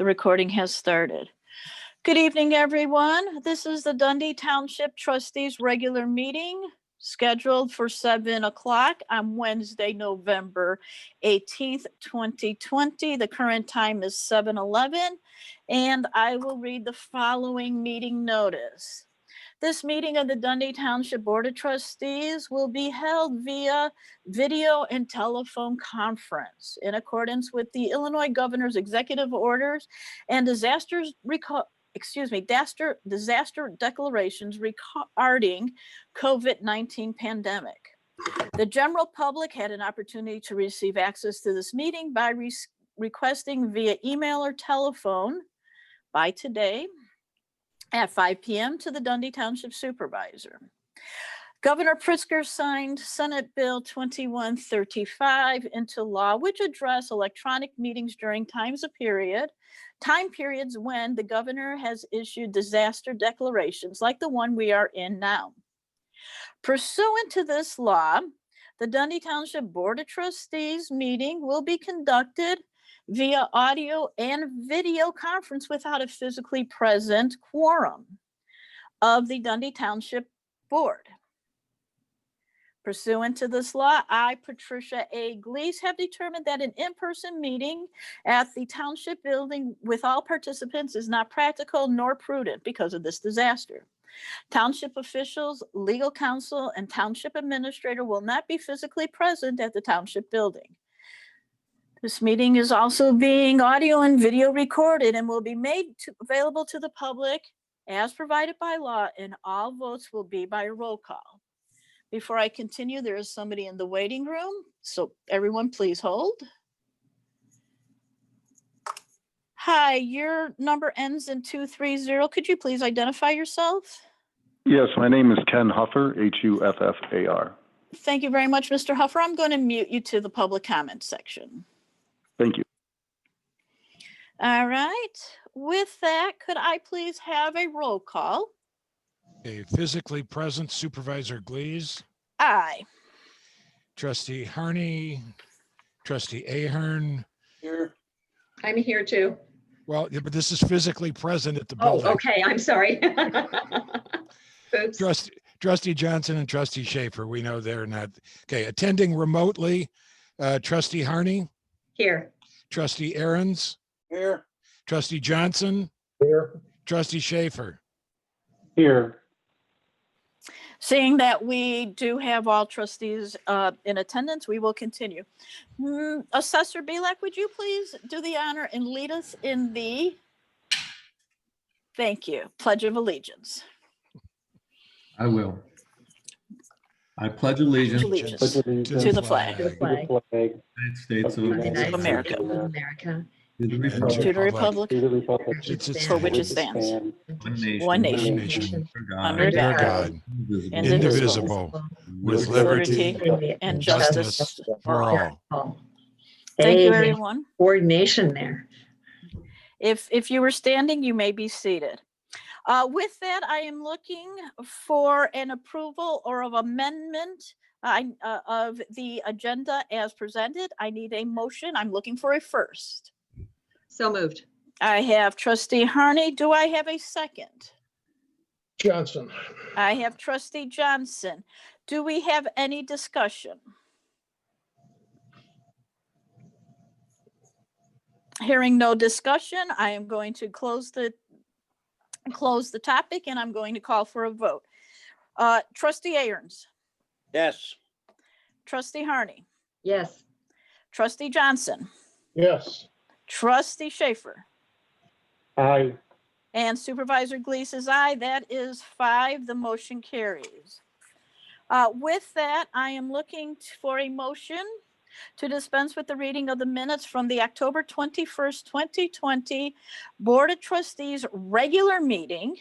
The recording has started. Good evening, everyone. This is the Dundee Township Trustees regular meeting scheduled for 7 o'clock on Wednesday, November 18th, 2020. The current time is 7:11, and I will read the following meeting notice. This meeting of the Dundee Township Board of Trustees will be held via video and telephone conference in accordance with the Illinois Governor's executive orders and disaster declarations regarding COVID-19 pandemic. The general public had an opportunity to receive access to this meeting by requesting via email or telephone by today at 5 p.m. to the Dundee Township Supervisor. Governor Pritzker signed Senate Bill 2135 into law, which address electronic meetings during time periods when the governor has issued disaster declarations like the one we are in now. Pursuant to this law, the Dundee Township Board of Trustees meeting will be conducted via audio and video conference without a physically present quorum of the Dundee Township Board. Pursuant to this law, I, Patricia A. Glees, have determined that an in-person meeting at the township building with all participants is not practical nor prudent because of this disaster. Township officials, legal counsel, and township administrator will not be physically present at the township building. This meeting is also being audio and video recorded and will be made available to the public as provided by law, and all votes will be by roll call. Before I continue, there is somebody in the waiting room, so everyone please hold. Hi, your number ends in 230. Could you please identify yourself? Yes, my name is Ken Schaffer, Huffar. Thank you very much, Mr. Huffer. I'm going to mute you to the public comment section. Thank you. All right. With that, could I please have a roll call? A physically present Supervisor Glees. Aye. Trustee Harney. Trustee Ahern. Here. I'm here too. Well, yeah, but this is physically present at the Oh, building. okay. I'm sorry. Oops. Trustee Johnson and Trustee Schaefer, we know they're not. Okay, attending remotely, Trustee Harney. Here. Trustee Aherns. Here. Trustee Johnson. Here. Trustee Schaefer. Here. Seeing that we do have all trustees in attendance, we will continue. Assessor Bielak, would you please do the honor and lead us in the, thank you, Pledge of Allegiance. I will. I pledge allegiance To the flag. To the flag. to the United States of United States America. of America. to the To the republic republic for which it stands, one nation, under God, indivisible, with liberty and justice for all. Thank you, everyone. Coordination there. If you were standing, you may be seated. With that, I am looking for an approval or of amendment of the agenda as presented. I need a motion. I'm looking for a first. So moved. I have Trustee Harney. Do I have a second? Johnson. I have Trustee Johnson. Do we have any discussion? Hearing no discussion, I am going to close the topic and I'm going to call for a vote. Trustee Aherns. Yes. Trustee Harney. Yes. Trustee Johnson. Yes. Trustee Schaefer. Aye. And Supervisor Glees is aye. That is 5. The motion carries. With that, I am looking for a motion to dispense with the reading of the minutes from the October 21st, 2020 Board of Trustees regular meeting.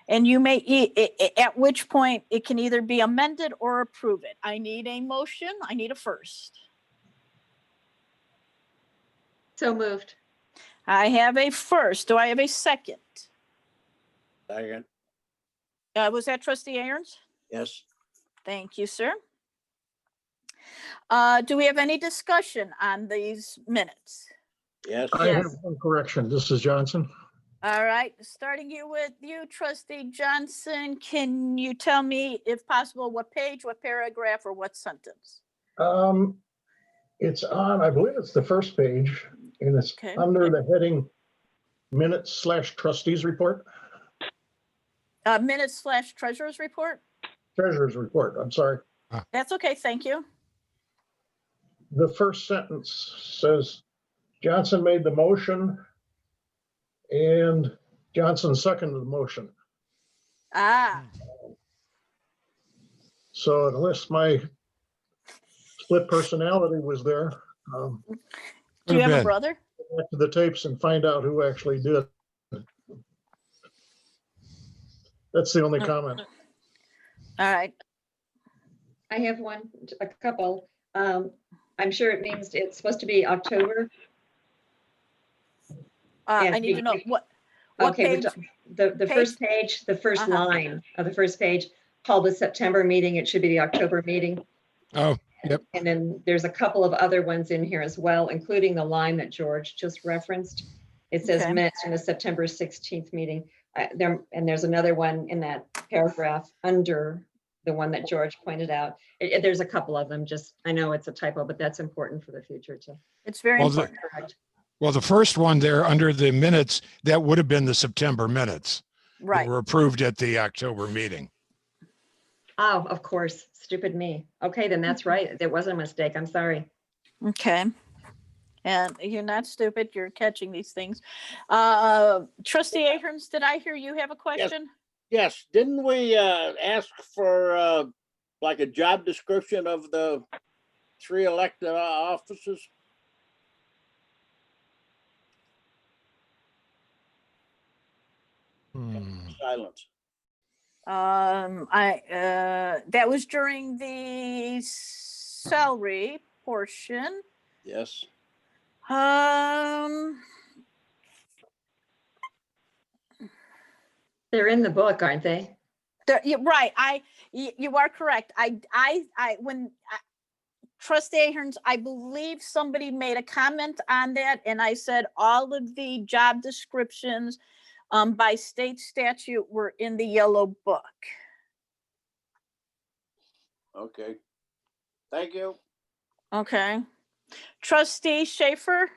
And you may, at which point it can either be amended or approve it. I need a motion. I need a first. So moved. I have a first. Do I have a second? Second. Was that Trustee Aherns? Yes. Thank you, sir. Do we have any discussion on these minutes? Yes. I have Yes. one correction. This is Johnson. All right, starting with you, Trustee Johnson, can you tell me, if possible, what page, what paragraph, or what sentence? It's on, I believe it's the first page, and it's Okay. under the heading minutes/trustees report, Minutes/treasurer's report? treasurer's report, I'm sorry. That's okay, thank you. The first sentence says Johnson made the motion and Johnson seconded the motion. Ah, So unless my split personality was there, do you Could've have a been. brother? go back to the tapes and find out who actually did. That's the only comment. All right, I have a couple. I'm sure it means it's supposed to be October. I And need to know we- what Okay, page? the first page, the first Uh-huh. line of the first page, called the September meeting. It should be the October meeting. Oh, yep. And then there's a couple of other ones in here as well, including the line that George just referenced. It says Okay. minutes in the September 16th meeting. And there's another one in that paragraph under the one that George pointed out. There's a couple of them, just, I know it's a typo, but that's important for the future too. It's very Well, important. Correct. Well, the first one there under the minutes, that would have been the September minutes. That Right, were approved at the October meeting. Oh, of course, stupid me. Okay, then that's right. There was a mistake. I'm sorry. okay. And you're not stupid, you're catching these things. Trustee Aherns, did I hear you have a question? Yes, didn't we ask for like a job description of the 3 elected officers? Silence. That was during the salary portion. Yes. They're in the book, aren't they? You're right. You are correct. Trustee Aherns, I believe somebody made a comment on that, and I said all of the job descriptions by state statute were in the yellow book. Okay. Thank you. Okay. Trustee Schaefer?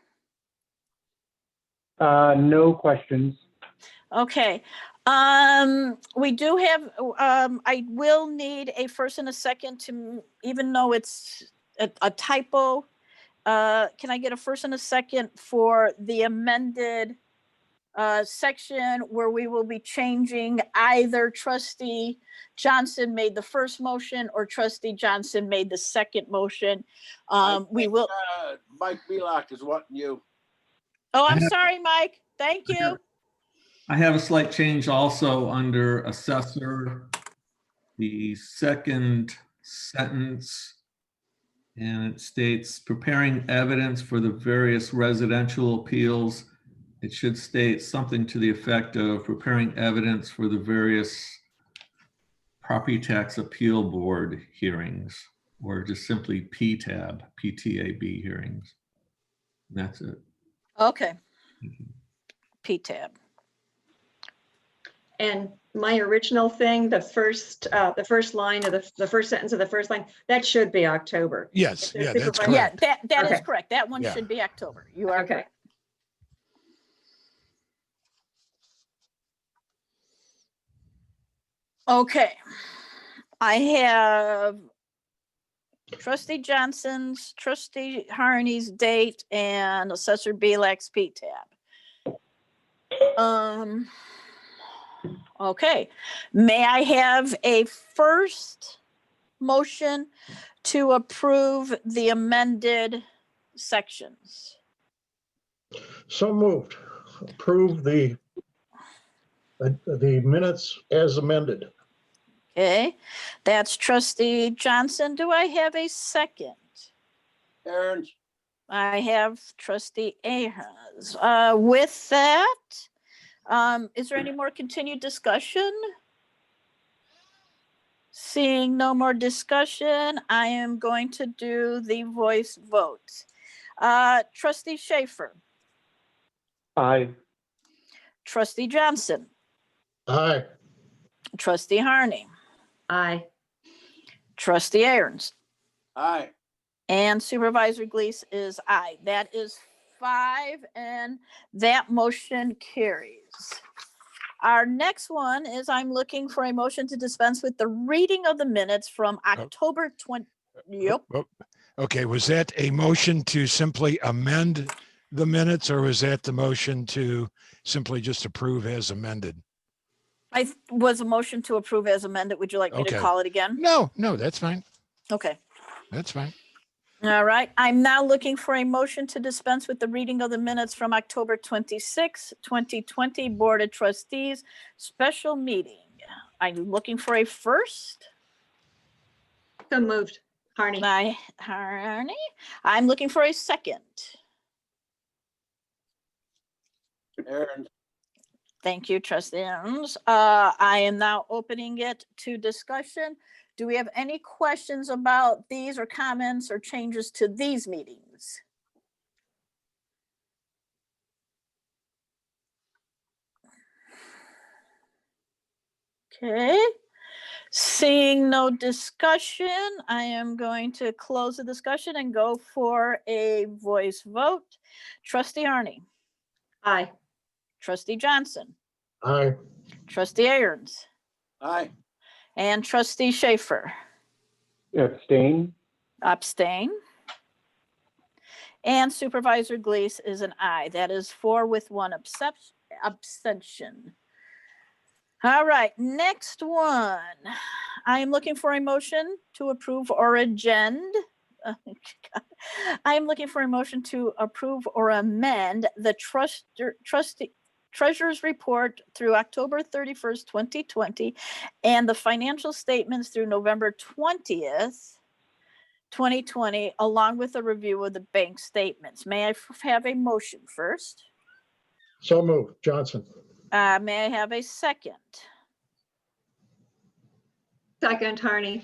No questions. Okay. We do have, I will need a first and a second to, even though it's a typo, can I get a first and a second for the amended section where we will be changing either Trustee Johnson made the first motion or Trustee Johnson made the second motion. We will, Mike Bielak is wanting you. oh, I'm sorry, Mike. Thank you. I have a slight change also under assessor, the second sentence. And it states preparing evidence for the various residential appeals. It should state something to the effect of preparing evidence for the various property tax appeal board hearings, or just simply PTAB hearings. And that's it. Okay. PTAB. And my original thing, the first line of the first sentence of the first line, that should be October. Yes, yeah, that's Supervisor- Yeah, correct. that is Okay. correct. That one Yeah. should be October. You are Okay. correct. Okay. I have Trustee Johnson's, Trustee Harney's date, and Assessor Bielak's PTAB. Okay. May I have a first motion to approve the amended sections? So moved. Approve the minutes as amended. Okay, that's Trustee Johnson. Do I have a second? Aherns. I have Trustee Aherns. With that, is there any more continued discussion? Seeing no more discussion, I am going to do the voice vote. Trustee Schaefer, Aye. Trustee Johnson, Aye. Trustee Harney, Aye. Trustee Aherns, Aye. and Supervisor Glees is aye. That is 5, and that motion carries. Our next one is I'm looking for a motion to dispense with the reading of the minutes from October 20. Yep. Oh, okay, was that a motion to simply amend the minutes, or was that the motion to simply just approve as amended? Was a motion to approve as amended. Would you like me to Okay. call it again? No, that's fine. Okay. That's fine. All right. I'm now looking for a motion to dispense with the reading of the minutes from October 26, 2020 Board of Trustees special meeting. I'm looking for a first. So moved. Harney. Harney. I'm looking for a second. Aherns. Thank you, Trustee Aherns. I am now opening it to discussion. Do we have any questions about these or comments or changes to these meetings? Okay. Seeing no discussion, I am going to close the discussion and go for a voice vote. Trustee Harney, Aye. Trustee Johnson, Aye. Trustee Aherns, Aye. and Trustee Schaffer. Abstain. Abstain. And Supervisor Glees is an aye. That is 4 with 1 abstention. All right, next one. I am looking for a motion to approve or agenda. I am looking for a motion to approve or amend the treasurer's report through October 31st, 2020, and the financial statements through November 20th, 2020, along with a review of the bank statements. May I have a motion first? So moved. Johnson. May I have a second? Second, Harney.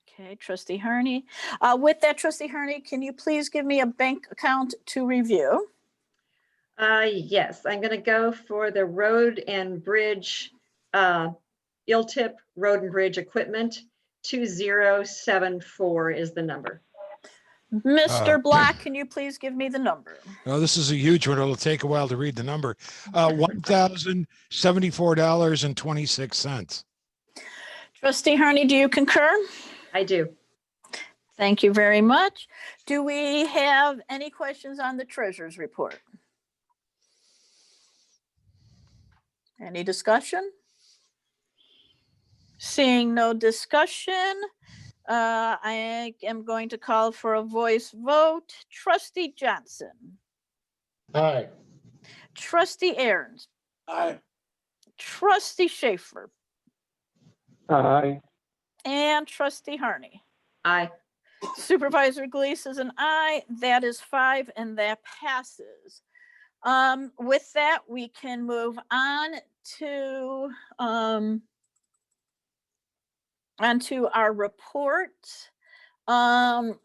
Okay, Trustee Harney. With that, Trustee Harney, can you please give me a bank account to review? Yes, I'm gonna go for the road and bridge, ILTIP road and bridge equipment. 2074 is the number. Mr. Black, can you please give me the number? Oh, this is a huge one. It'll take a while to read the number. $1,074.26. Trustee Harney, do you concur? I do. Thank you very much. Do we have any questions on the treasurer's report? Any discussion? Seeing no discussion, I am going to call for a voice vote. Trustee Johnson, Aye. Trustee Aherns, Aye. Trustee Schaffer, Aye. and Trustee Harney. Aye. Supervisor Glees is an aye. That is 5, and that passes. With that, we can move on to onto our report.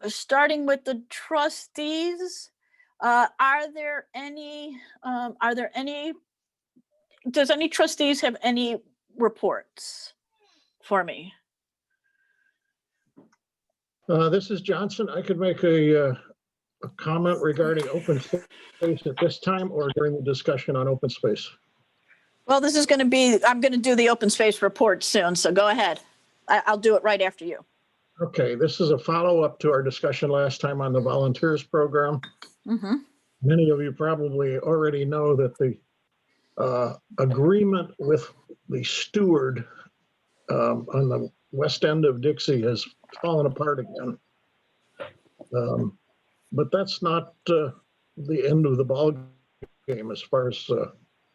Starting with the trustees, does any trustees have any reports for me? This is Johnson. I could make a comment regarding open space at this time or during the discussion on open space. Well, this is going to be, I'm going to do the open space report soon, so go ahead. I'll do it right after you. Okay, this is a follow-up to our discussion last time on the volunteers program. Mm-hmm. Many of you probably already know that the agreement with the steward on the west end of Dixie has fallen apart again. But that's not the end of the ball game as far as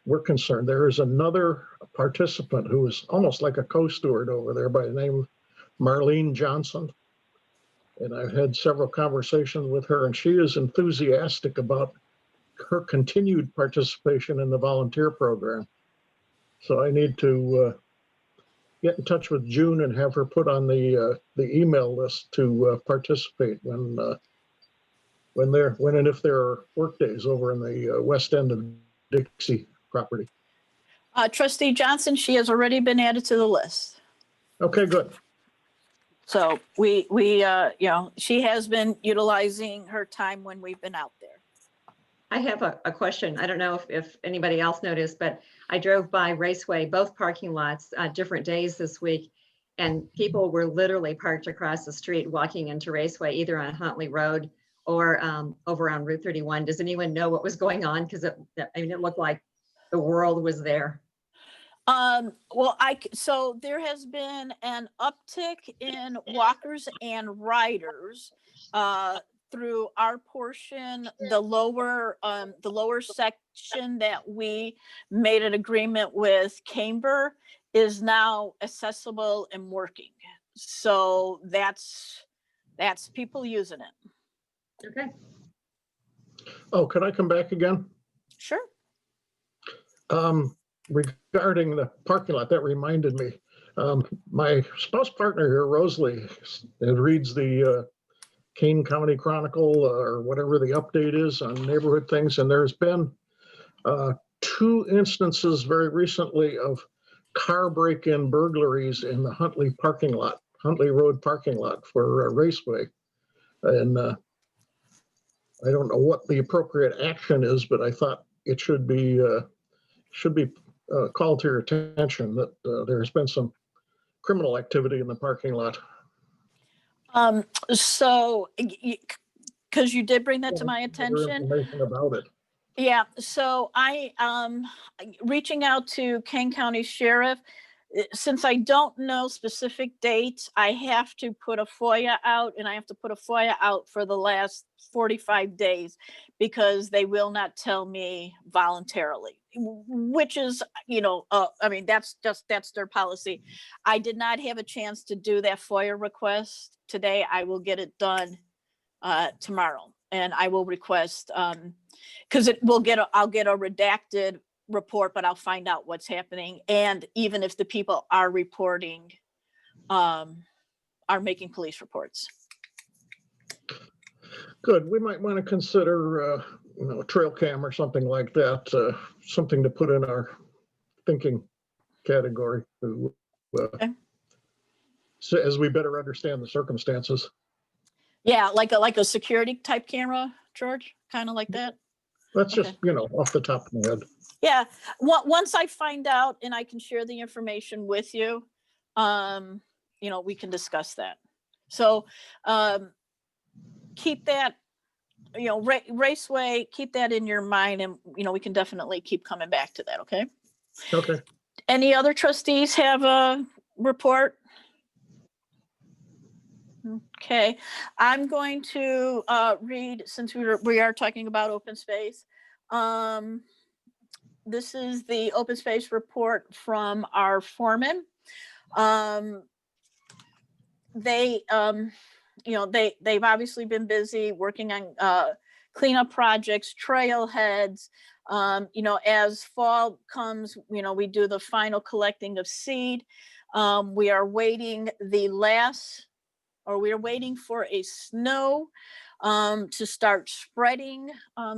we're concerned. There is another participant who is almost like a co-steward over there by the name of Marlene Johnson. And I've had several conversations with her, and she is enthusiastic about her continued participation in the volunteer program. So I need to get in touch with June and have her put on the email list to participate when and if there are work days over in the west end of Dixie property. Trustee Johnson, she has already been added to the list. Okay, good. So we, she has been utilizing her time when we've been out there. I have a question. I don't know if anybody else noticed, but I drove by Raceway, both parking lots, different days this week. And people were literally parked across the street walking into Raceway, either on Huntley Road or over on Route 31. Does anyone know what was going on? Because it looked like the world was there. So there has been an uptick in walkers and riders through our portion, the lower section that we made an agreement with Camber is now accessible and working. So that's people using it. Okay. Oh, can I come back again? Sure. Regarding the parking lot, that reminded me. My spouse partner here, Rosalie, reads the Kane County Chronicle or whatever the update is on neighborhood things. And there's been 2 instances very recently of car break-in burglaries in the Huntley Road parking lot for Raceway. And I don't know what the appropriate action is, but I thought it should be called to your attention that there's been some criminal activity in the parking lot. So, because you did bring that to my attention. Information about it. Yeah, so I reaching out to Kane County Sheriff, since I don't know specific dates, I have to put a FOIA out, and I have to put a FOIA out for the last 45 days because they will not tell me voluntarily, which is, that's their policy. I did not have a chance to do that FOIA request today. I will get it done tomorrow, and I will request because I'll get a redacted report, but I'll find out what's happening. And even if the people are reporting, are making police reports. Good. We might want to consider, a trail cam or something like that, something to put in our thinking category Okay. so as we better understand the circumstances. Yeah, like a security type camera, George, kind of like that. That's Okay. just, off the top of my head. Yeah, once I find out and I can share the information with you, we can discuss that. So keep that, Raceway, keep that in your mind, and we can definitely keep coming back to that. Okay. Okay. Any other trustees have a report? Okay, I'm going to read, since we are talking about open space. This is the open space report from our foreman. They've obviously been busy working on cleanup projects, trailheads. As fall comes, we do the final collecting of seed. We are waiting for a snow to start spreading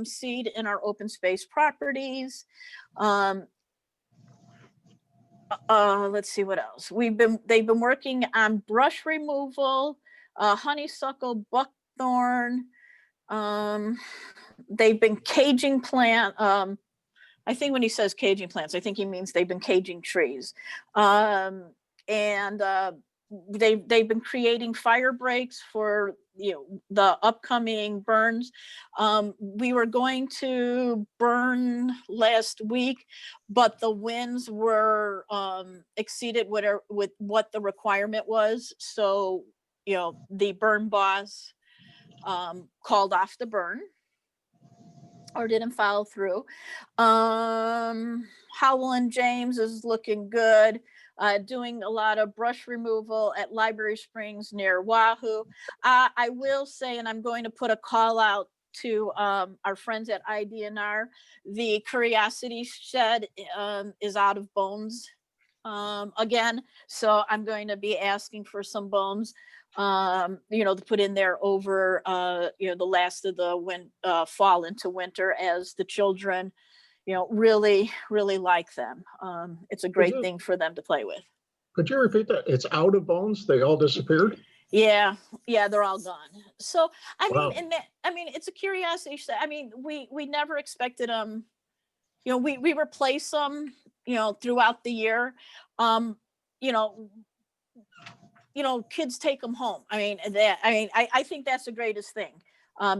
seed in our open space properties. Let's see what else. They've been working on brush removal, honeysuckle, buckthorn. They've been caging plant. I think when he says caging plants, I think he means they've been caging trees. And they've been creating fire breaks for the upcoming burns. We were going to burn last week, but the winds were exceeded with what the requirement was. So the burn boss called off the burn or didn't follow through. Howell and James is looking good. Doing a lot of brush removal at Library Springs near Wahoo. I will say, and I'm going to put a call out to our friends at IDNR, the Curiosity Shed is out of bones again. So I'm going to be asking for some bones, to put in there over, the last of the fall into winter as the children, really, really like them. It's a great you- thing for them to play with. Could you repeat that? It's out of bounds? They all disappeared? Yeah, they're all gone. So Wow. it's a curiosity. We never expected them. We replace them, throughout the year. You know, kids take them home. I think that's the greatest thing.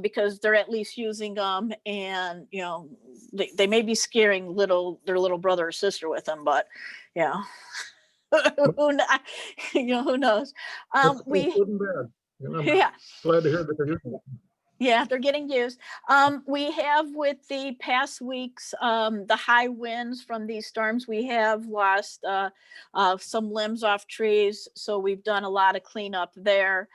Because they're at least using them, and they may be scaring their little brother or sister with them, but who who knows? That's We good and bad. And I'm yeah. glad to hear that they're using it. Yeah, they're getting used. We have, with the past weeks, the high winds from these storms, we have lost some limbs off trees. So we've done a lot of cleanup there.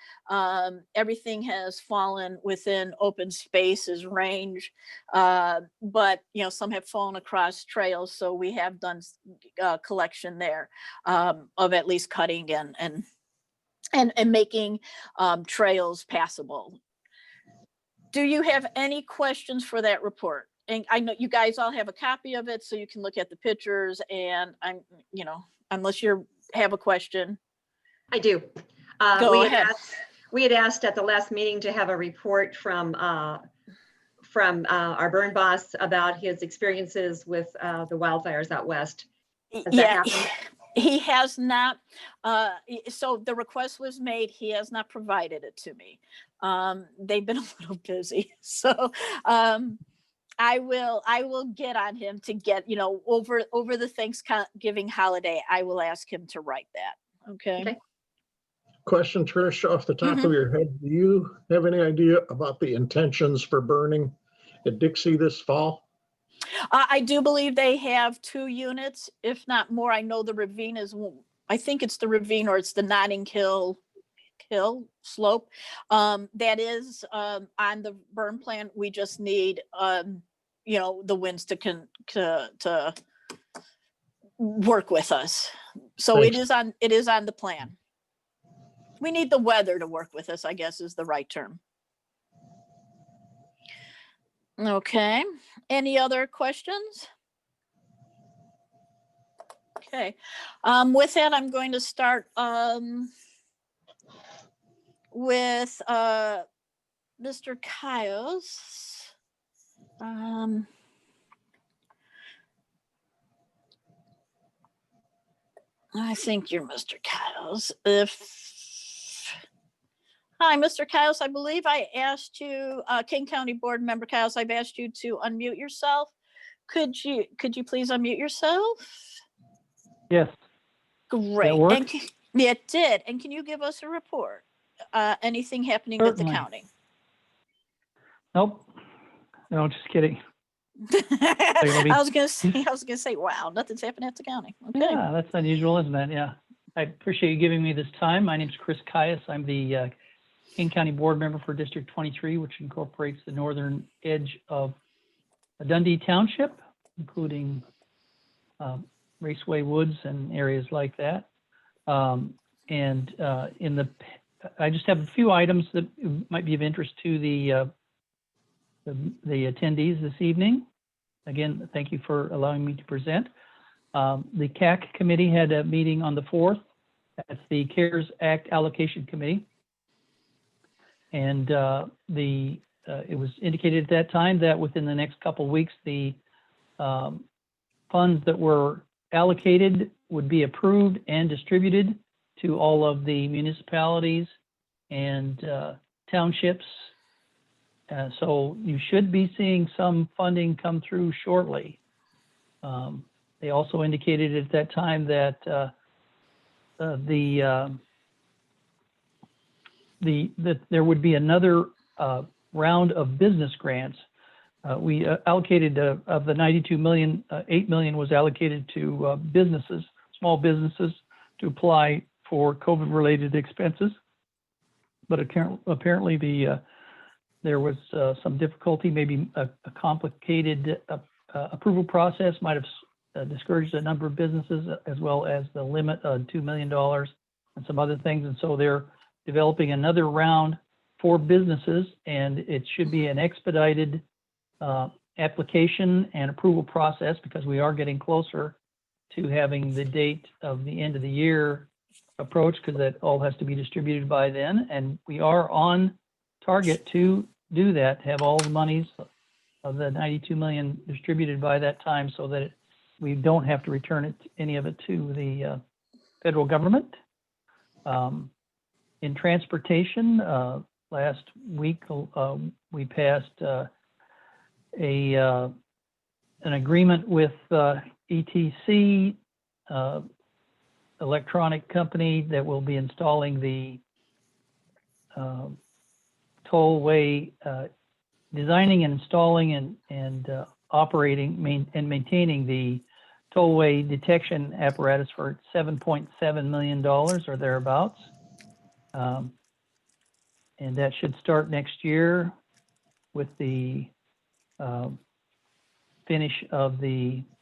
Everything has fallen within open spaces range, but some have fallen across trails. So we have done collection there of at least cutting and making trails passable. Do you have any questions for that report? And I know you guys all have a copy of it, so you can look at the pictures, and unless you have a question. I do. Go ahead. We had asked at the last meeting to have a report from our burn boss about his experiences with the wildfires out west. Has that happened? He has not. So the request was made. He has not provided it to me. They've been a little busy. So I will get on him to get, over the Thanksgiving holiday, I will ask him to write that. Okay. Question, Trish, off the top of your head, do you have any idea about the intentions for burning at Dixie this fall? I do believe they have 2 units, if not more. I know the ravine I think it's the ravine, or it's the Notting Hill slope. That is on the burn plan. We just need, the winds to work with us. So Thanks. it is on the plan. We need the weather to work with us, I guess is the right term. Okay. Any other questions? Okay. With that, I'm going to start with Mr. Kyles. I think you're Mr. Kyles. Hi, Mr. Kyles. I believe I asked you, King County Board Member Kyles, I've asked you to unmute yourself. Could you please unmute yourself? Yes. Great. That work? And yeah, it did. And can you give us a report? Anything happening with the Certainly. county? Nope. No, just kidding. I was gonna say, wow, nothing's happening at the county. Okay. Yeah, that's unusual, isn't it? Yeah. I appreciate you giving me this time. My name's Chris Caius. I'm the King County Board Member for District 23, which incorporates the northern edge of Dundee Township, including Raceway Woods and areas like that. I just have a few items that might be of interest to the attendees this evening. Again, thank you for allowing me to present. The CAC committee had a meeting on the 4th. That's the CARES Act Allocation Committee. And it was indicated at that time that within the next couple of weeks, the funds that were allocated would be approved and distributed to all of the municipalities and townships. So you should be seeing some funding come through shortly. They also indicated at that time that that there would be another round of business grants. We allocated of the 92 million, 8 million was allocated to businesses, small businesses, to apply for COVID-related expenses. But apparently there was some difficulty, maybe a complicated approval process might have discouraged a number of businesses, as well as the limit of $2 million and some other things. And so they're developing another round for businesses, and it should be an expedited application and approval process, because we are getting closer to having the date of the end of the year approach, because that all has to be distributed by then. And we are on target to do that, have all the monies of the 92 million distributed by that time, so that we don't have to return it, any of it, to the federal government. In transportation, last week we passed an agreement with ETC, electronic company that will be installing the tollway, designing and installing and operating and maintaining the tollway detection apparatus for $7.7 million or thereabouts. And that should start next year with the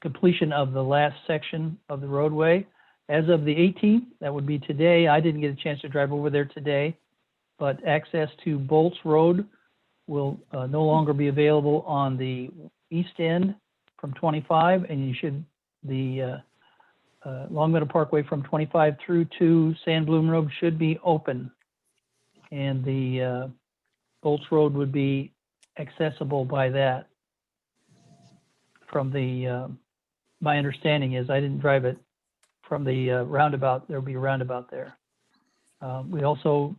completion of the last section of the roadway. As of the 18th, that would be today. I didn't get a chance to drive over there today, but access to Bolts Road will no longer be available on the east end from 25, and the Long Meadow Parkway from 25 through to Sandbloom Road should be open, and the Bolts Road would be accessible by that. From the, my understanding is, I didn't drive it, from the roundabout, there'll be a roundabout there. We also,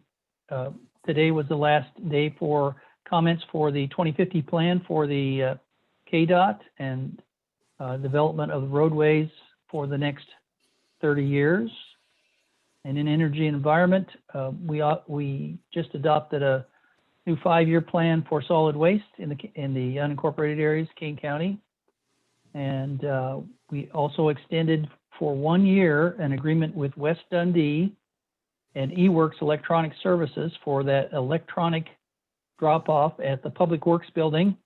today was the last day for comments for the 2050 plan for the KDOT and development of roadways for the next 30 years. And in energy and environment, we just adopted a new 5-year plan for solid waste in the unincorporated areas, Kane County. And we also extended for 1 year an agreement with West Dundee and eWorks Electronic Services for that electronic drop-off at the Public Works Building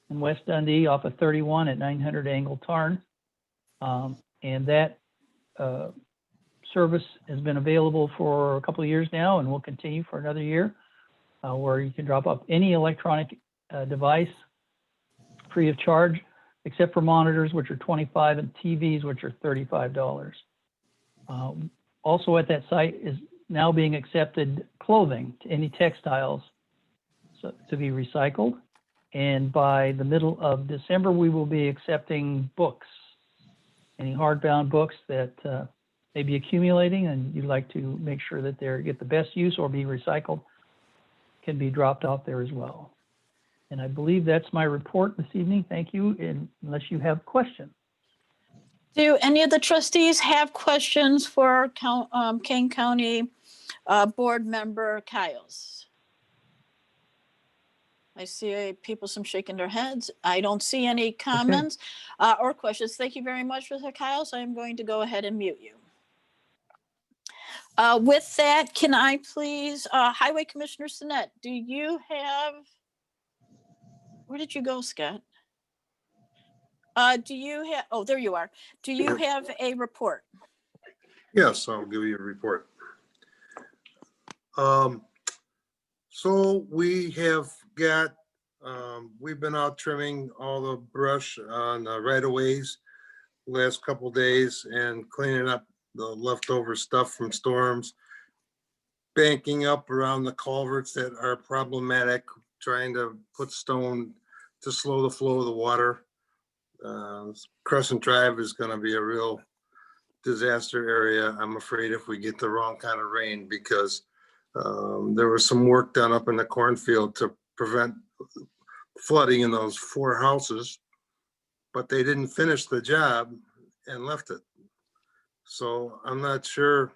in West Dundee off of 31 at 900 Angle Tarn. And that service has been available for a couple of years now and will continue for another year, where you can drop off any electronic device free of charge, except for monitors, which are $25, and TVs, which are $35. Also at that site is now being accepted clothing, to any textiles to be recycled. And by the middle of December, we will be accepting books, any hardbound books that may be accumulating and you'd like to make sure that they get the best use or be recycled, can be dropped off there as well. And I believe that's my report this evening. Thank you, unless you have questions. Do any of the trustees have questions for Kane County Board Member Kiles? I see some shaking their heads. I don't see any comments or questions. Thank you very much, Mr. Kiles. I'm going to go ahead and mute you. With that, can I please, Highway Commissioner Sinnett, do you have, where did you go, Scott? Do you have, oh, there you are. Do you have a report? Yes, I'll give you a report. So we have got, we've been out trimming all the brush on the right-of-ways the last couple of days and cleaning up the leftover stuff from storms, banking up around the culverts that are problematic, trying to put stone to slow the flow of the water. Crescent Drive is going to be a real disaster area, I'm afraid, if we get the wrong kind of rain, because there was some work done up in the cornfield to prevent flooding in those 4 houses, but they didn't finish the job and left it. So I'm not sure.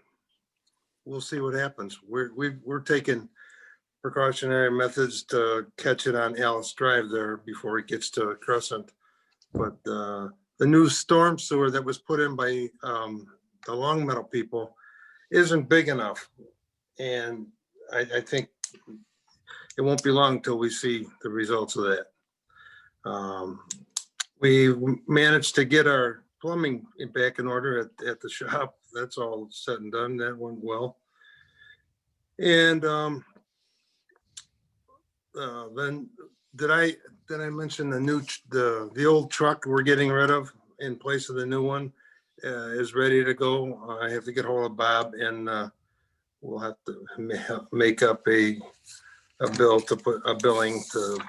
We'll see what happens. We're taking precautionary methods to catch it on Alice Drive there before it gets to Crescent. But the new storm sewer that was put in by the Long Meadow people isn't big enough. And I think it won't be long till we see the results of that. We managed to get our plumbing back in order at the shop. That's all said and done. That went well. And then did did I mention the old truck we're getting rid of in place of the new one is ready to go. I have to get hold of Bob and we'll have to make up a bill to put a billing to,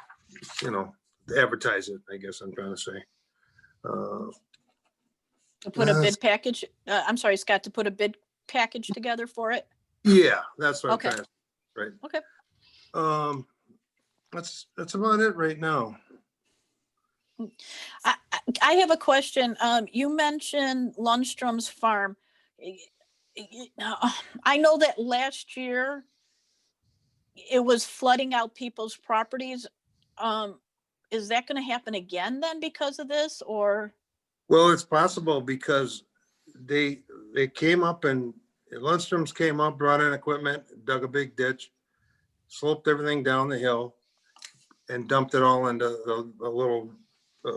to advertise it, I guess I'm trying to say. To put a bid package, I'm sorry, Scott, to put a bid package together for it? Yeah, that's what I'm Okay. trying to, right. Okay. That's about it right now. I have a question. You mentioned Lundstrom's farm. I know that last year it was flooding out people's properties. Is that going to happen again then because of this, or? Well, it's possible because they came up and Lundstrom's came up, brought in equipment, dug a big ditch, sloped everything down the hill and dumped it all into a little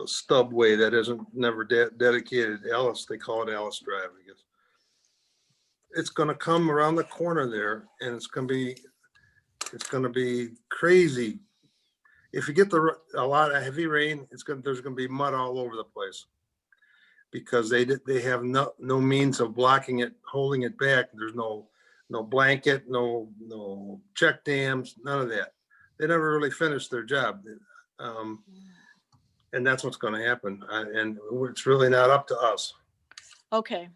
stub way that isn't never dedicated to Ellis. They call it Ellis Drive, I guess. It's going to come around the corner there and it's going to be crazy. If you get a lot of heavy rain, there's going to be mud all over the place because they have no means of blocking it, holding it back. There's no blanket, no check dams, none of that. They never really finished their job. And that's what's going to happen. And it's really not up to us. Okay.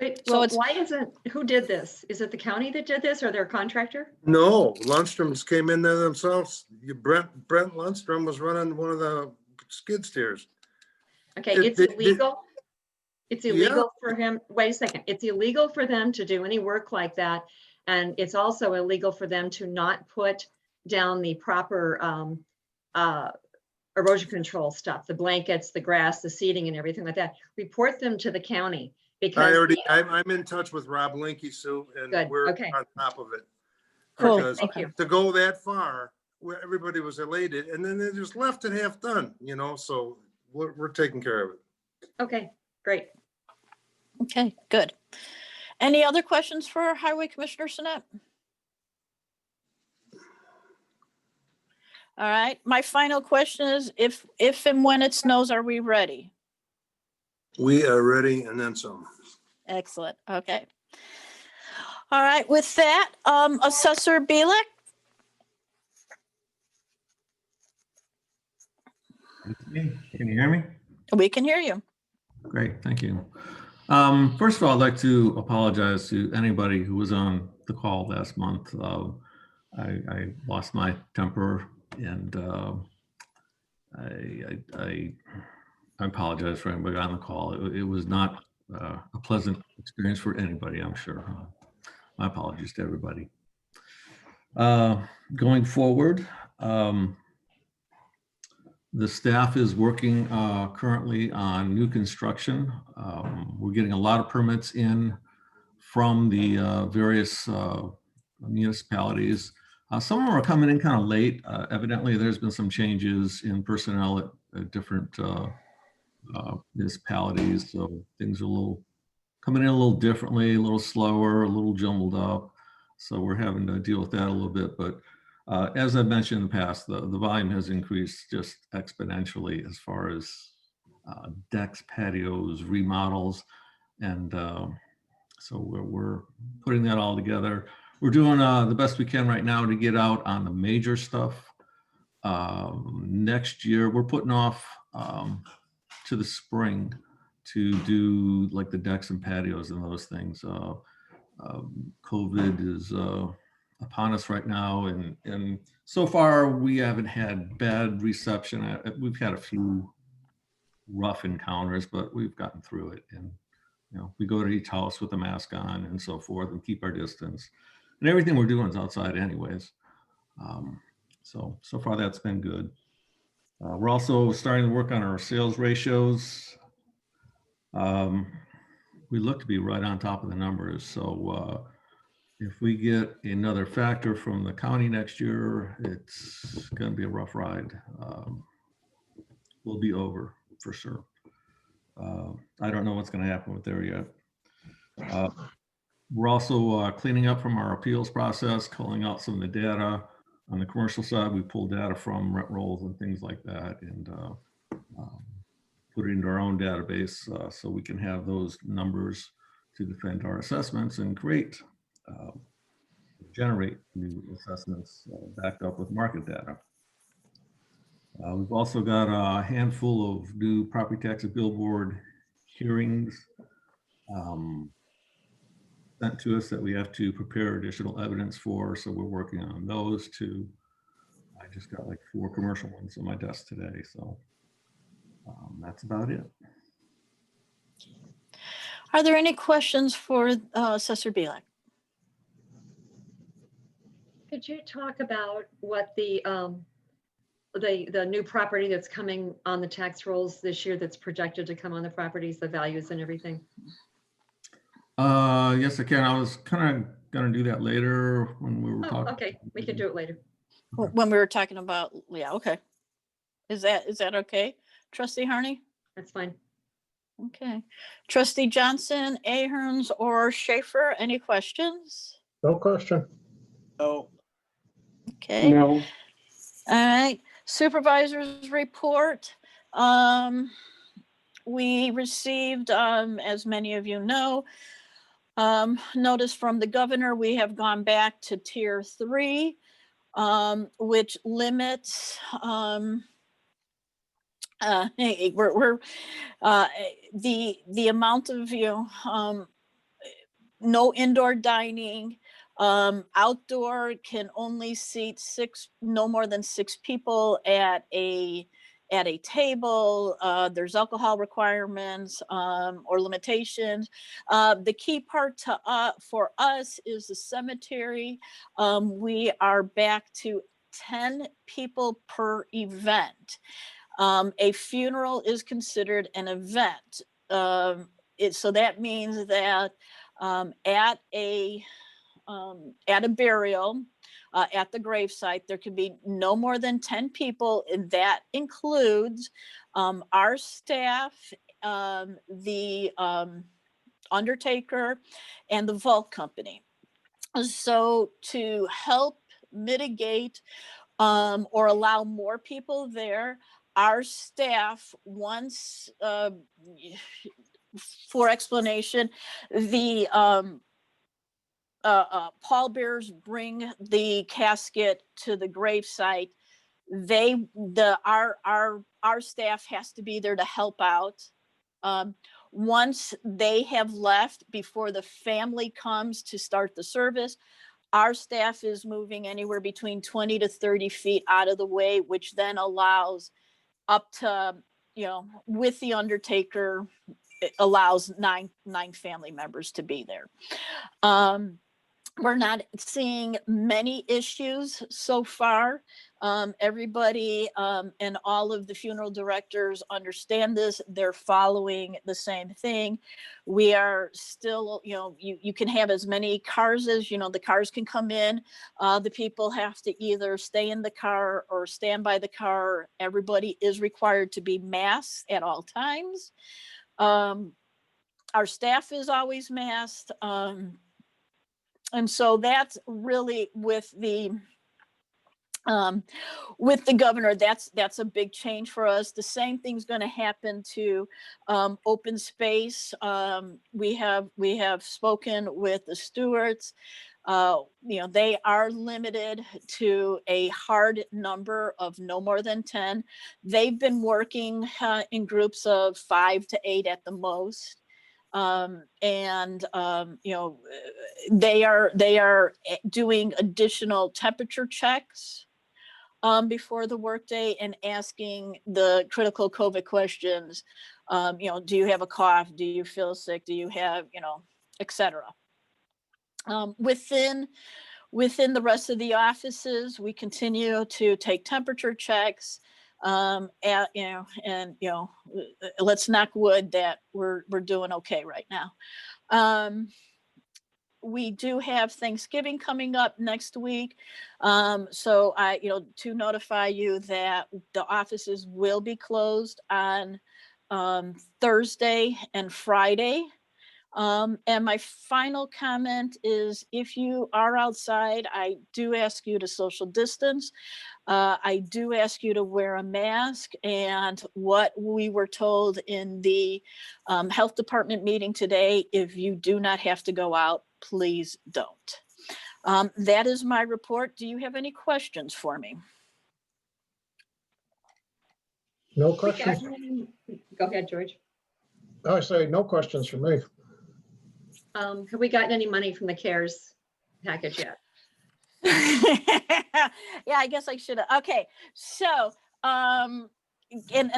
Wait, So so who did this? Is it the county that did this or their contractor? No, Lundstrom's came in there themselves. Brent Lundstrom was running one of the skid steers. Okay, it's illegal. It's illegal for him. Wait a second. It's illegal for them to do any work like that. And it's also illegal for them to not put down the proper erosion control stuff, the blankets, the grass, the seating and everything like that. Report them to the county because I'm in touch with Rob Linky, Sue, and Good, we're okay. on top of it. Cool. Because Thank you. to go that far, where everybody was elated, and then they just left it half done, so we're taking care of it. Okay, great. Okay, good. Any other questions for Highway Commissioner Sinnett? All right, my final question is if and when it snows, are we ready? We are ready and then some. Excellent, okay. All right, with that, Assessor Bielak? Can you hear me? We can hear you. Great, thank you. First of all, I'd like to apologize to anybody who was on the call last month. I lost my temper and I apologize for anybody on the call. It was not a pleasant experience for anybody, I'm sure. My apologies to everybody. Going forward, the staff is working currently on new construction. We're getting a lot of permits in from the various municipalities. Some of them are coming in kind of late. Evidently, there's been some changes in personnel at different municipalities, so things are coming in a little differently, a little slower, a little jumbled up. So we're having to deal with that a little bit. But as I've mentioned in the past, the volume has increased just exponentially as far as decks, patios, remodels, and so we're putting that all together. We're doing the best we can right now to get out on the major stuff. Next year, we're putting off to the spring to do like the decks and patios and those things. COVID is upon us right now, and so far we haven't had bad reception. We've had a few rough encounters, but we've gotten through it. And we go to each house with a mask on and so forth, and keep our distance. And everything we're doing is outside, anyways. So far that's been good. We're also starting to work on our sales ratios. We look to be right on top of the numbers. So if we get another factor from the county next year, it's going to be a rough ride. We'll be over for sure. I don't know what's going to happen with there yet. We're also cleaning up from our appeals process, calling out some of the data. on the commercial side, we pull data from rent rolls and things like that and put it into our own database so we can have those numbers to defend our assessments and generate new assessments backed up with market data. We've also got a handful of new property tax appeal board hearings sent to us that we have to prepare additional evidence for. So we're working on those too. I just got like 4 commercial ones on my desk today. So that's about it. Are there any questions for Assessor Bielak? Could you talk about what the new property that's coming on the tax rolls this year that's projected to come on the properties, the values and everything? Yes, I can. I was kind of going to do that later when we were Oh, talking. okay, we can do it later. When we were talking about, yeah, okay. Is that okay? Trustee Harney? That's fine. Okay. Trustee Johnson, Aherns, or Schaffer, any questions? No question. No. Okay. No. All right. Supervisor's report. We received, as many of you know, notice from the governor. We have gone back to tier 3, which limits the amount of no indoor dining. Outdoor can only seat no more than 6 people at a table. There's alcohol requirements or limitations. The key part for us is the cemetery. We are back to 10 people per event. A funeral is considered an event. So that means that at a burial, at the gravesite, there can be no more than 10 people, and that includes our staff, the undertaker, and the vault company. So to help mitigate or allow more people there, our staff, once, for explanation, the pallbearers bring the casket to the gravesite. Our staff has to be there to help out. Once they have left, before the family comes to start the service, our staff is moving anywhere between 20 to 30 feet out of the way, which then allows up to, with the undertaker, it allows nine family members to be there. We're not seeing many issues so far. Everybody and all of the funeral directors understand this. They're following the same thing. We are still, you can have as many cars as, the cars can come in. The people have to either stay in the car or stand by the car. Everybody is required to be masked at all times. Our staff is always masked. And so that's really with the governor, that's a big change for us. The same thing's going to happen to open space. We have spoken with the stewards. They are limited to a hard number of no more than 10. They've been working in groups of 5 to 8 at the most. They are doing additional temperature checks before the workday and asking the critical COVID questions. Do you have a cough? Do you feel sick? Do you have, et cetera. Within the rest of the offices, we continue to take temperature checks. Let's knock wood that we're doing okay right now. We do have Thanksgiving coming up next week. So to notify you that the offices will be closed on Thursday and Friday. And my final comment is if you are outside, I do ask you to social distance. I do ask you to wear a mask, and what we were told in the health department meeting today, if you do not have to go out, please don't. That is my report. Do you have any questions for me? No We got questions. any- Go ahead, George. I say no questions for me. Have we gotten any money from the CARES package yet? Yeah, I guess I should have. Okay, so and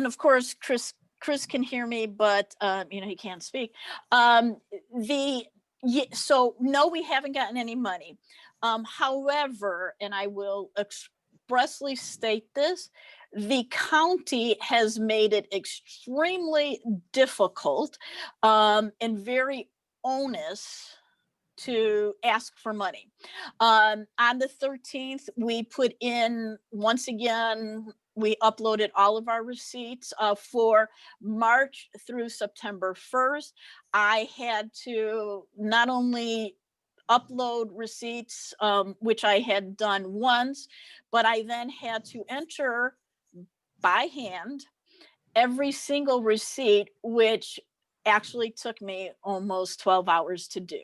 of course Chris can hear me, but you know, he can't speak. So no, we haven't gotten any money. However, and I will expressly state this, the county has made it extremely difficult and very onus to ask for money. On the 13th, we put in, once again, we uploaded all of our receipts for March through September 1st. I had to not only upload receipts, which I had done once, but I then had to enter by hand every single receipt, which actually took me almost 12 hours to do.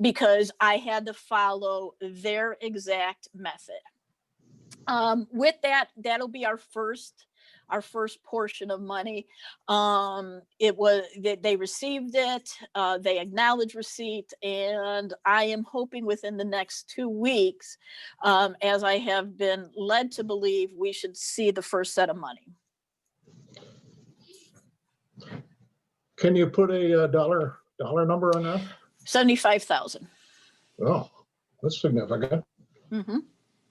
Because I had to follow their exact method. With that, that'll be our first portion of money. It was they received it, they acknowledged receipt, and I am hoping within the next 2 weeks, as I have been led to believe, we should see the first set of money. Can you put a dollar number on that? 75,000. Oh, that's significant. Mm-hmm.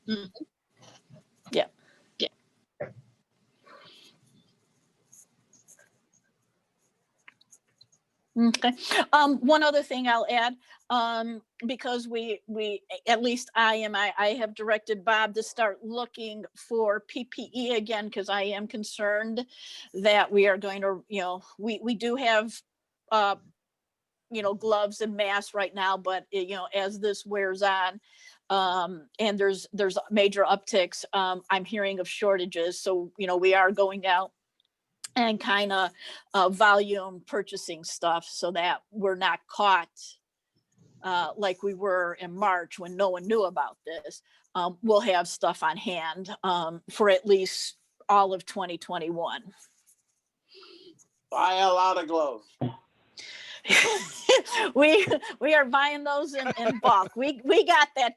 Mm-hmm. Yeah. Yeah. Okay. One other thing I'll add, because we at least I have directed Bob to start looking for PPE again, because I am concerned that we are going to, you know, we do have you know, gloves and masks right now, but you know, as this wears on, and there's major upticks, I'm hearing of shortages. So, you know, we are going out and kind of volume purchasing stuff so that we're not caught like we were in March when no one knew about this. We'll have stuff on hand for at least all of 2021. Buy a lot of gloves. we are buying those in bulk. We got that,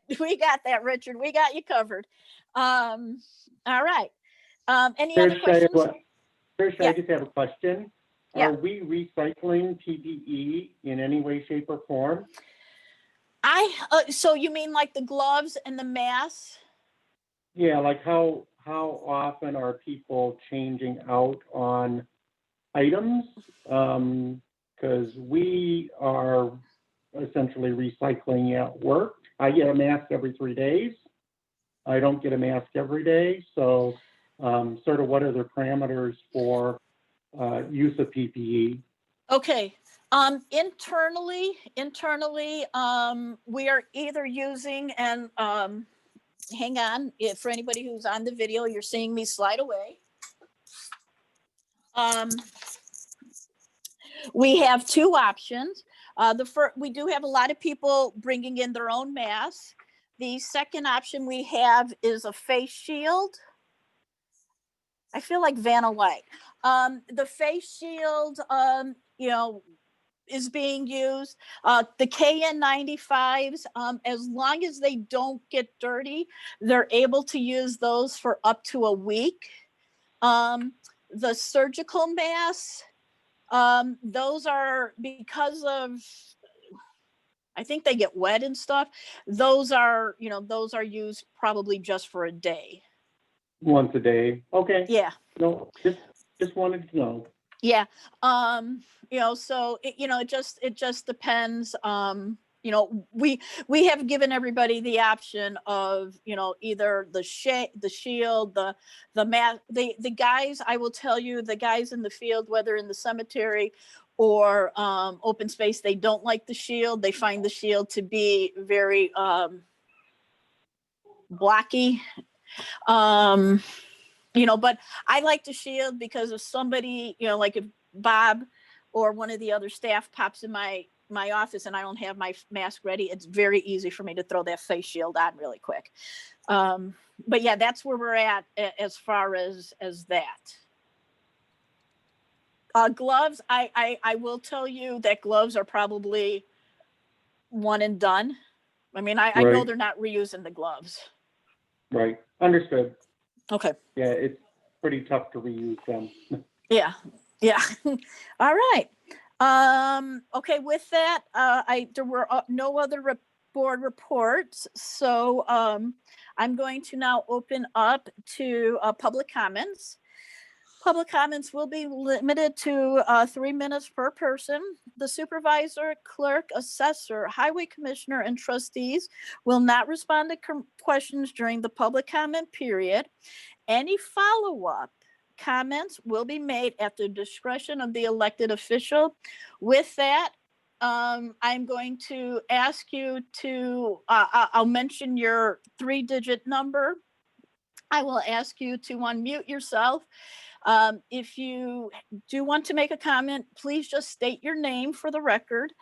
Richard. We got you covered. All right. Any other questions? Trish, Yeah. I just have a question. Yeah. Are we recycling PPE in any way, shape, or form? So you mean like the gloves and the masks? Yeah, like how often are people changing out on items? Because we are essentially recycling at work. I get a mask every 3 days. I don't get a mask every day. So sort of what are the parameters for use of PPE? Okay. Internally, we are either using, and hang on, for anybody who's on the video, you're seeing me slide away. We have two options. We do have a lot of people bringing in their own masks. The second option we have is a face shield. I feel like Vanna White. The face shield, you know, is being used. The KN95s, as long as they don't get dirty, they're able to use those for up to a week. The surgical masks, those are, because of, I think they get wet and stuff. Those are, you know, those are used probably just for a day. Once a day. Okay. Yeah. No, just wanted to know. Yeah. You know, so it just depends. You know, we have given everybody the option of, you know, either the shield, the mask. The guys, I will tell you, the guys in the field, whether in the cemetery or open space, they don't like the shield. They find the shield to be very blocky. But I like the shield because if somebody, like if Bob or one of the other staff pops in my office and I don't have my mask ready, it's very easy for me to throw that face shield on really quick. But yeah, that's where we're at as far as that. Gloves, I will tell you that gloves are probably one and done. I mean, I know Right. they're not reusing the gloves. Right, understood. Okay. Yeah, it's pretty tough to reuse them. Yeah. All right. Okay, with that, there were no other board reports. So I'm going to now open up to public comments. Public comments will be limited to 3 minutes per person. The supervisor, clerk, assessor, highway commissioner, and trustees will not respond to questions during the public comment period. Any follow-up comments will be made at the discretion of the elected official. With that, I'm going to ask you to, I'll mention your 3-digit number. I will ask you to unmute yourself. If you do want to make a comment, please just state your name for the record.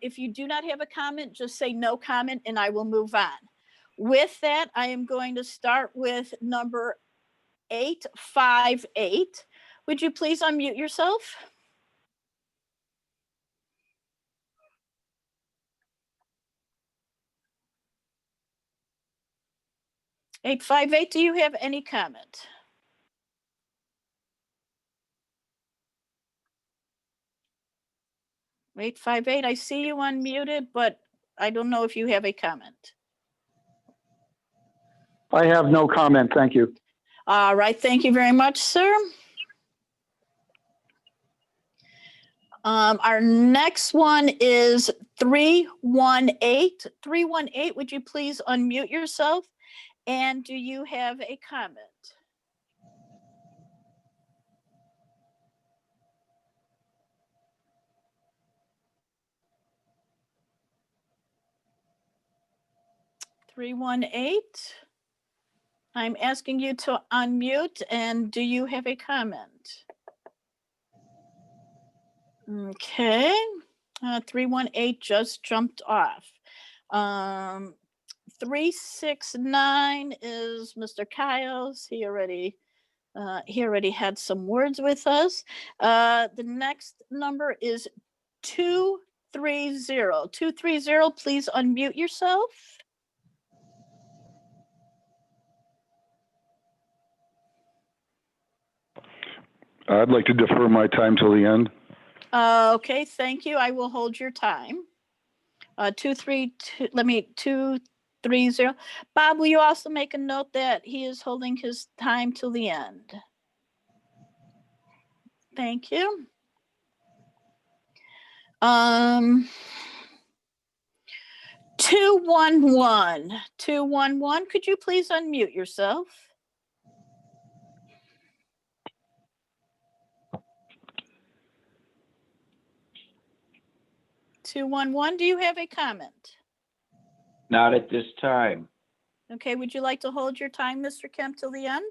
If you do not have a comment, just say no comment and I will move on. With that, I am going to start with number 858. Would you please unmute yourself? (858), do you have any comment? (858), I see you unmuted, but I don't know if you have a comment. I have no comment. Thank you. All right, thank you very much, sir. Our next one is 318. 318, would you please unmute yourself? And do you have a comment? (318). I'm asking you to unmute, and do you have a comment? Okay, 318 just jumped off. 369 is Mr. Kyles. He already had some words with us. The next number is 230. 230, please unmute yourself. I'd like to defer my time till the end. Okay, thank you. I will hold your time. 230. Bob, will you also make a note that he is holding his time till the end? Thank you. 211. 211, could you please unmute yourself? (211), do you have a comment? Not at this time. Okay, would you like to hold your time, Mr. Kemp, till the end?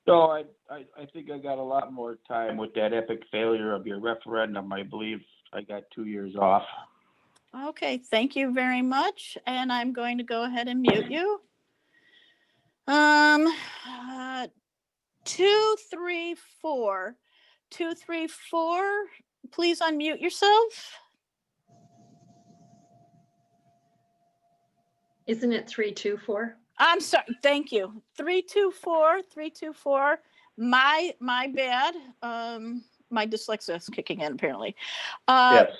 No, I think I got a lot more time with that epic failure of your referendum. I believe I got 2 years off. Okay, thank you very much. And I'm going to go ahead and mute you. 234. 234, please unmute yourself. Isn't it 324? I'm sorry, thank you. 324, 324. My bad. My dyslexia is kicking in apparently. Yes.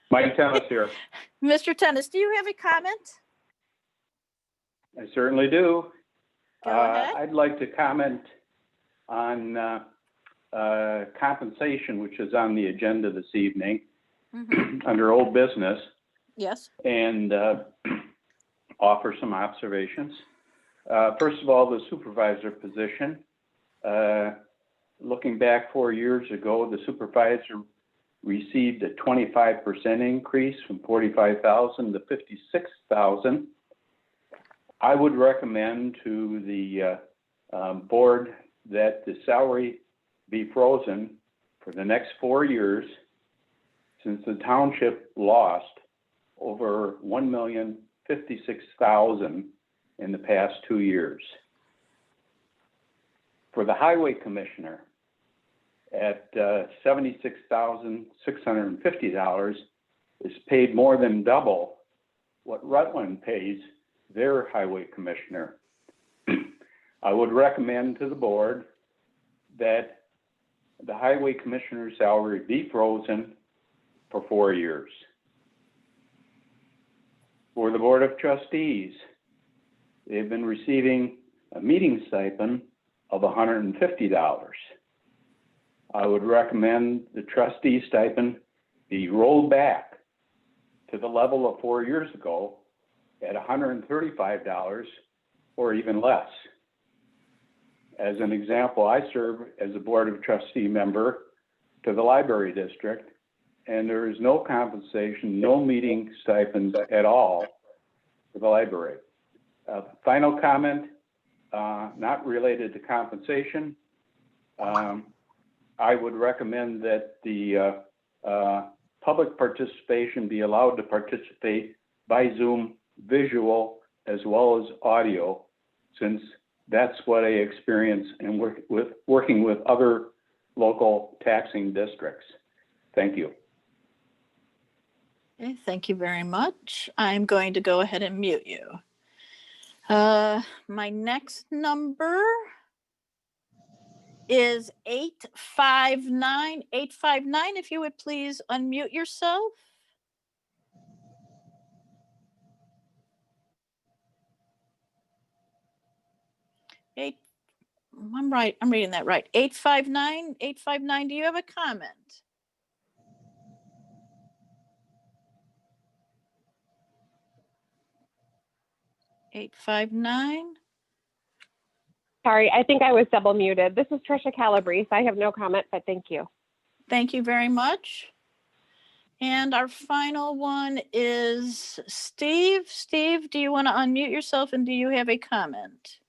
Mike Tennis here. Mr. Tennis, do you have a comment? I certainly do. Go ahead. I'd like to comment on compensation, which is on the agenda this evening under old business. Yes. And offer some observations. First of all, the supervisor position. Looks looking back 4 years ago, the supervisor received a 25% increase from 45,000 to 56,000. I would recommend to the board that the salary be frozen for the next 4 years, since the township lost over 1,056,000 in the past 2 years. For the highway commissioner, at $76,650 is paid more than double what Rutland pays their highway commissioner. I would recommend to the board that the highway commissioner's salary be frozen for 4 years. For the Board of Trustees, they've been receiving a meeting stipend of $150. I would recommend the trustee stipend be rolled back to the level of 4 years ago at $135 or even less. As an example, I serve as a Board of Trustee member to the library district, and there is no compensation, no meeting stipends at all for the library. Final comment, not related to compensation. I would recommend that the public participation be allowed to participate by Zoom, visual as well as audio, since that's what I experience and working with other local taxing districts. Thank you. Okay, thank you very much. I'm going to go ahead and mute you. My next number is 859. 859, if you would please unmute yourself. I'm right. I'm reading that right. 859. 859, do you have a comment? Eight, 5, 9. Sorry, I think I was double muted. This is Trisha Calabrese. I have no comment, but thank you. Thank you very much. And our final one is Steve. Steve, do you want to unmute yourself and do you have a comment?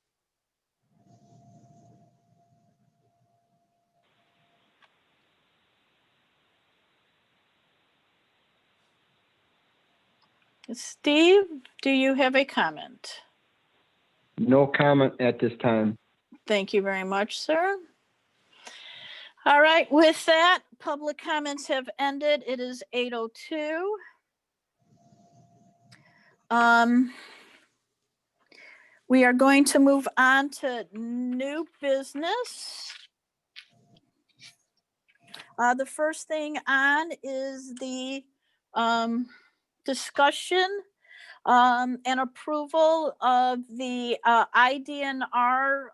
Steve, do you have a comment? No comment at this time. Thank you very much, sir. All right, with that, public comments have ended. It is 8:02. We are going to move on to new business. The first thing on is the discussion and approval of the IDNR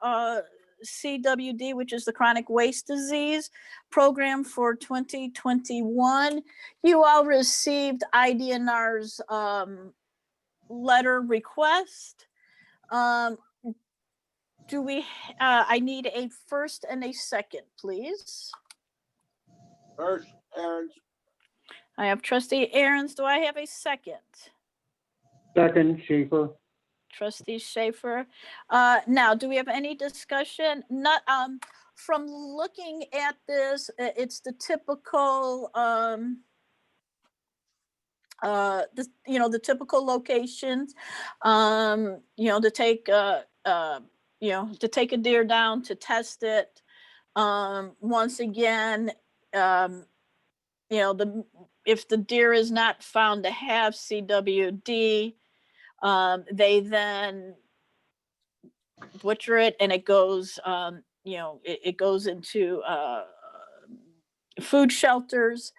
CWD, which is the Chronic Waste Disease Program for 2021. You all received IDNR's letter request. Do we, I need a first and a second, please. First, Aherns. I have Trustee Aherns. Do I have a second? Second, Schaffer. Trustee Schaffer. Now, do we have any discussion? Not from looking at this, it's the typical the typical locations, to take to take a deer down to test it. Once again, if the deer is not found to have CWD, they then butcher it and it goes, it goes into food shelters.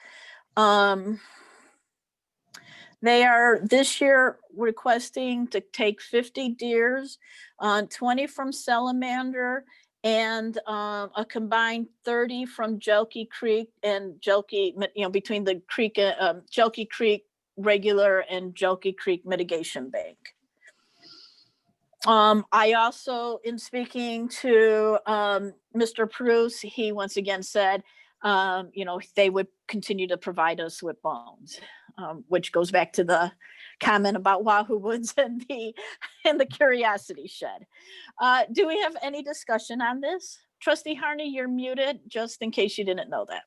They are this year requesting to take 50 deers, 20 from Salamander, and a combined 30 from Jelky Creek and Jelky, between the creek, Jelky Creek regular and Jelky Creek mitigation bank. I also, in speaking to Mr. Bruce, he once again said, they would continue to provide us with bones, which goes back to the comment about Wahoo Woods and the curiosity shed. Do we have any discussion on this? Trustee Harney, you're muted, just in case you didn't know that.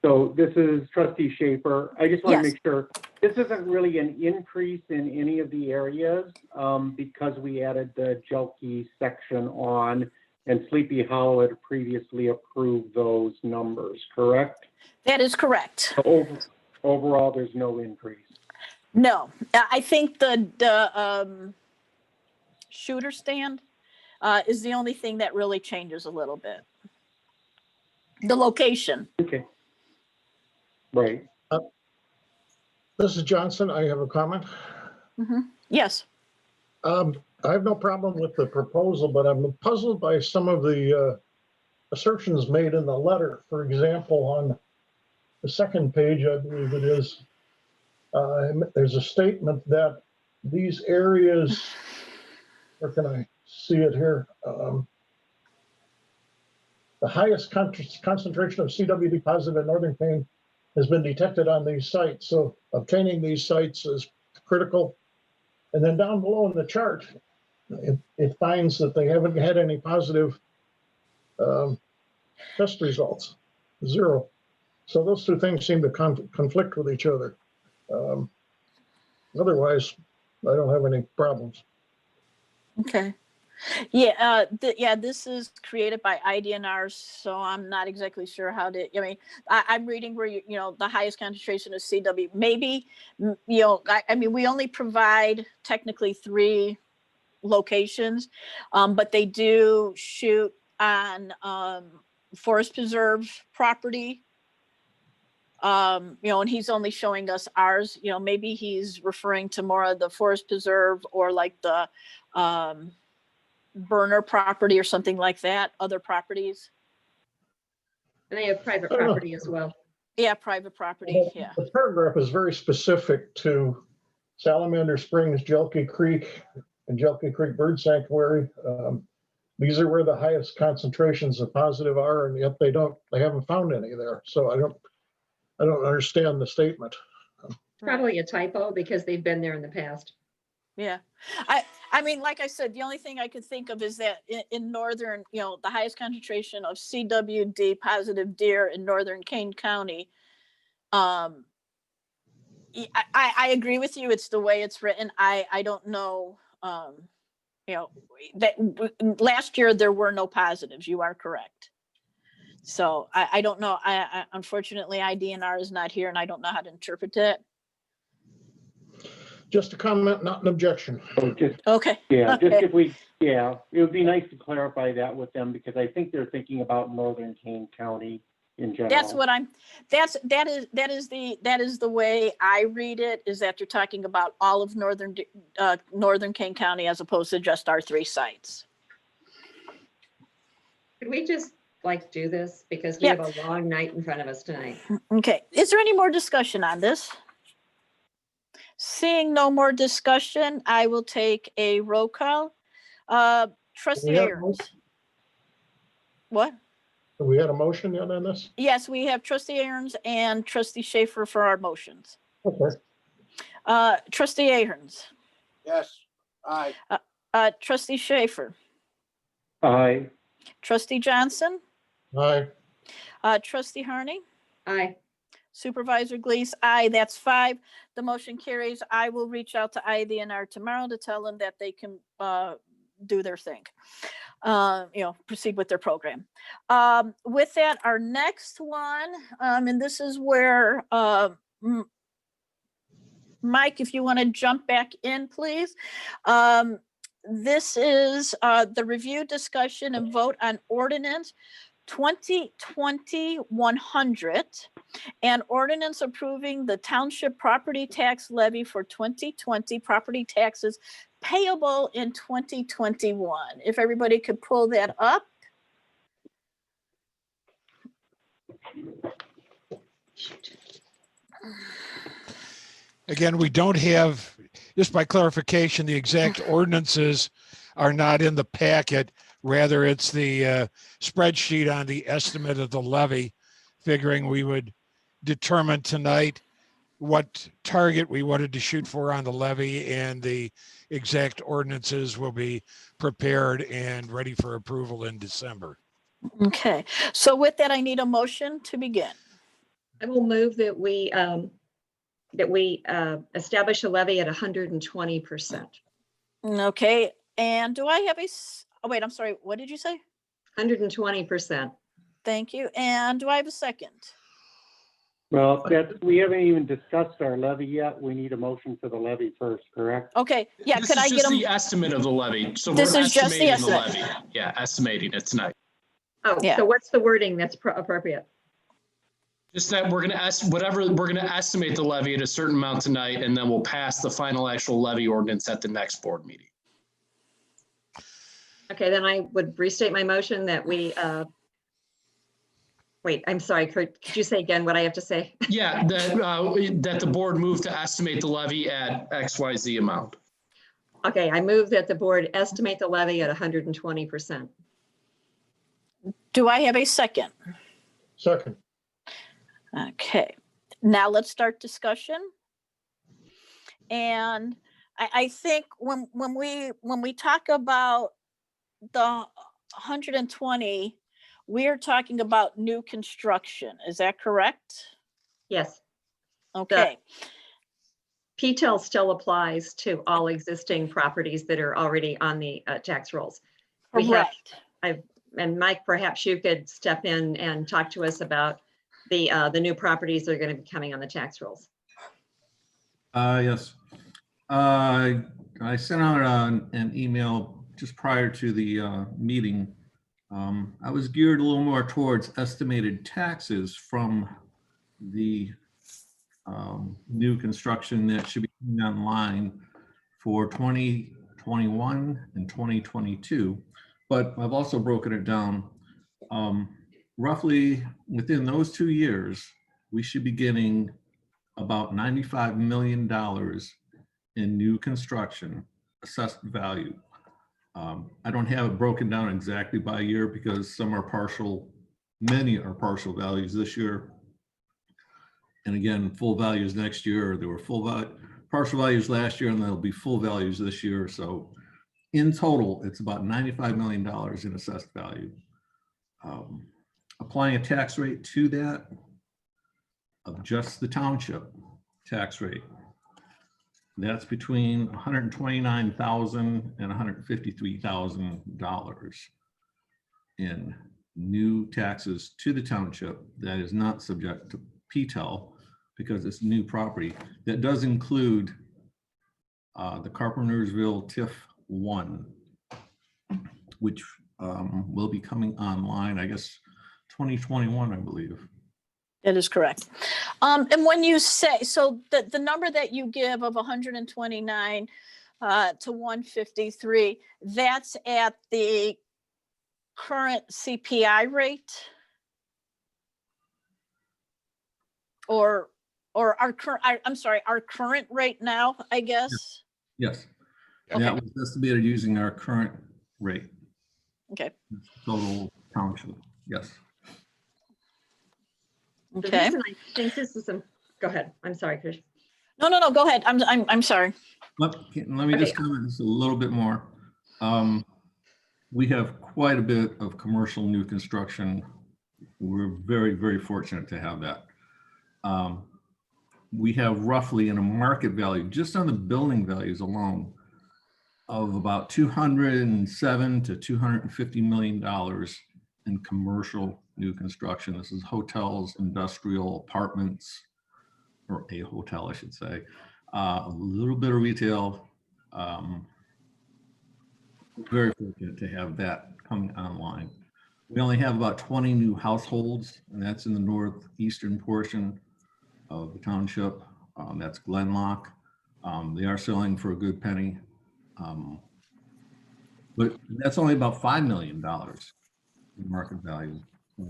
So this is Trustee Schaffer. I just want to Yes. make sure, this isn't really an increase in any of the areas because we added the Jelke section on, and Sleepy Hollow had previously approved those numbers, correct? That is correct. So overall, there's no increase. No, I think the shooter stand is the only thing that really changes a little bit. The location. Okay. Right. This is Johnson. I have a comment. Yes. I have no problem with the proposal, but I'm puzzled by some of the assertions made in the letter. For example, on the second page, I believe it is, there's a statement that these areas, where can I see it here? The highest concentration of CWD positive in Northern Maine has been detected on these sites. So obtaining these sites is critical. And then down below in the chart, it finds that they haven't had any positive test results, 0. So those two things seem to conflict with each other. Otherwise, I don't have any problems. Okay. Yeah, this is created by IDNR, so I'm not exactly sure how to, I'm reading where, the highest concentration of CW, maybe, we only provide technically 3 locations, but they do shoot on forest preserve property. And he's only showing us ours, maybe he's referring to more of the forest preserve or like the burner property or something like that, other properties. And they have private property as well. Yeah, private property, yeah. The paragraph is very specific to Salamander Springs, Jelke Creek, and Jelke Creek Bird Sanctuary. These are where the highest concentrations of positive are, and yet they haven't found any there. So I don't understand the statement. Probably a typo because they've been there in the past. Yeah, I mean, like I said, the only thing I could think of is that in northern, the highest concentration of CWD positive deer in northern Kane County. I agree with you. It's the way it's written. I don't know. That last year there were no positives. You are correct. So I don't know. I unfortunately IDNR is not here, and I don't know how to interpret it. Just a comment, not an objection. Okay. Yeah, okay. just it would be nice to clarify that with them because I think they're thinking about northern Kane County in general. That's what that is the way I read it, is that you're talking about all of northern Kane County as opposed to just our 3 sites. Could we just do this because we have a long night in front of us tonight? Okay. Is there any more discussion on this? Seeing no more discussion, I will take a roll call. Trustee Aherns. What? We had a motion yet on this? Yes, we have Trustee Aherns and Trustee Schaffer for our motions. Okay. Trustee Aherns. Yes. Aye. Trustee Schaffer. Aye. Trustee Johnson. Aye. Trustee Harney. Aye. Supervisor Glees, aye. That's 5. The motion carries. I will reach out to IDNR tomorrow to tell them that they can do their thing. Proceed with their program. With that, our next one, and this is where Mike, if you want to jump back in, please. This is the review, discussion, and vote on ordinance 2020-100 and ordinance approving the township property tax levy for 2020 property taxes payable in 2021. If everybody could pull that up. Again, we don't have just by clarification, the exact ordinances are not in the packet. Rather, it's the spreadsheet on the estimate of the levy, figuring we would determine tonight what target we wanted to shoot for on the levy, and the exact ordinances will be prepared and ready for approval in December. Okay, so with that, I need a motion to begin. I will move that we establish a levy at 120%. Okay, and do I have oh wait, I'm sorry, what did you say? 120%. Thank you. And do I have a second? Well, we haven't even discussed our levy yet. We need a motion for the levy first, correct? Okay, yeah, This could is I get just them? the estimate of the levy. So This we're is just the estimating the estimate. levy. Yeah, estimating it tonight. Oh, Yeah. so what's the wording that's appropriate? Just that we're going to estimate the levy at a certain amount tonight, and then we'll pass the final actual levy ordinance at the next board meeting. Okay, then I would restate my motion that we, wait, I'm sorry, Kurt, could you say again what I have to say? Yeah, that the board move to estimate the levy at XYZ amount. Okay, I move that the board estimate the levy at 120%. Do I have a second? Second. Okay, now let's start discussion. And I think when we talk about the 120, we're talking about new construction. Is that correct? Yes. Okay. PTEL still applies to all existing properties that are already on the tax rolls. Correct. And Mike, perhaps you could step in and talk to us about the new properties that are going to be coming on the tax rolls. Yes. I sent out an email just prior to the meeting. I was geared a little more towards estimated taxes from the new construction that should be coming online for 2021 and 2022. But I've also broken it down. Roughly within those 2 years, we should be getting about $95 million in new construction assessed value. I don't have it broken down exactly by year because some are partial, many are partial values this year. And again, full values next year. There were partial values last year, and there'll be full values this year. So in total, it's about $95 million in assessed value. Applying a tax rate to that of just the township tax rate, that's between $129,000 and $153,000 in new taxes to the township that is not subject to PTEL because it's new property. That does include the Carpentersville TIF 1, which will be coming online, I guess, 2021, I believe. That is correct. And when you say, so the number that you give of 129 to 153, that's at the current CPI rate? Or our current, I'm sorry, our current rate now, I guess? Yes. Okay. That was estimated using our current rate. Okay. Total township, yes. The Okay. reason I think this is go ahead. I'm sorry, Krish. No, go ahead. I'm sorry. Let me just comment just a little bit more. We have quite a bit of commercial new construction. We're very, very fortunate to have that. We have roughly in a market value, just on the building values alone, of about $207 to $250 million in commercial new construction. This is hotels, industrial, apartments, or a hotel, I should say. A little bit of retail. Very fortunate to have that coming online. We only have about 20 new households, and that's in the northeastern portion of the township. That's Glenlock. They are selling for a good penny. But that's only about $5 million in market value. So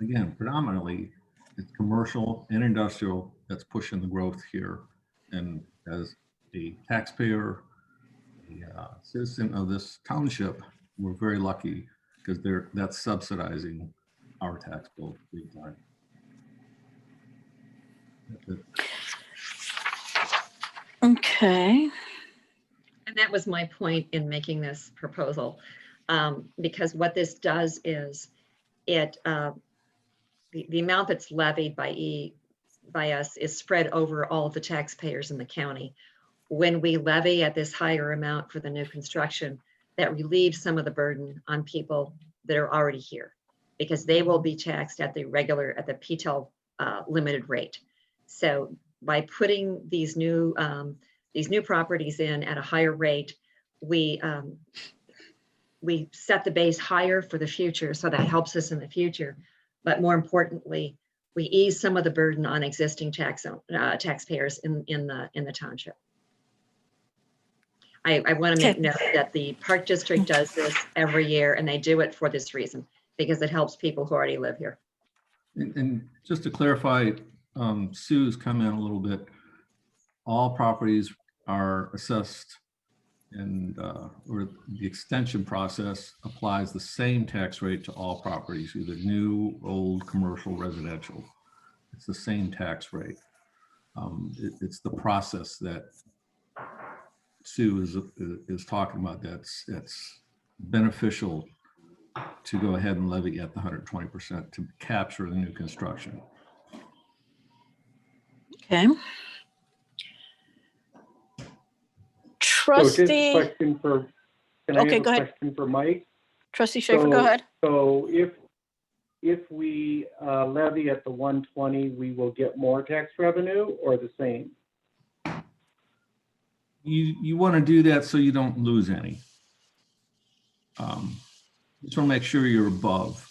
again, predominantly it's commercial and industrial that's pushing the growth here. And as a taxpayer, a citizen of this township, we're very lucky because that's subsidizing our tax bill big time. Okay. And that was my point in making this proposal, because what this does is it, the amount that's levied by us is spread over all of the taxpayers in the county. When we levy at this higher amount for the new construction, that relieves some of the burden on people that are already here, because they will be taxed at the PTEL limited rate. So by putting these new properties in at a higher rate, we set the base higher for the future, so that helps us in the future. But more importantly, we ease some of the burden on existing taxpayers in the township. I want to make note that the Park District does this every year, and they do it for this reason, because it helps people who already live here. And just to clarify Sue's comment a little bit, all properties are assessed, and or the extension process applies the same tax rate to all properties, either new, old, commercial, residential. It's the same tax rate. It's the process that Sue is talking about that's beneficial to go ahead and levy at the 120% to capture the new construction. Okay. So just a Trustee, question for, can I Okay, have go a ahead. question for Mike? Trustee Schaffer, go ahead. So if we levy at the 120, we will get more tax revenue or the same? You want to do that so you don't lose any. Just want to make sure you're above,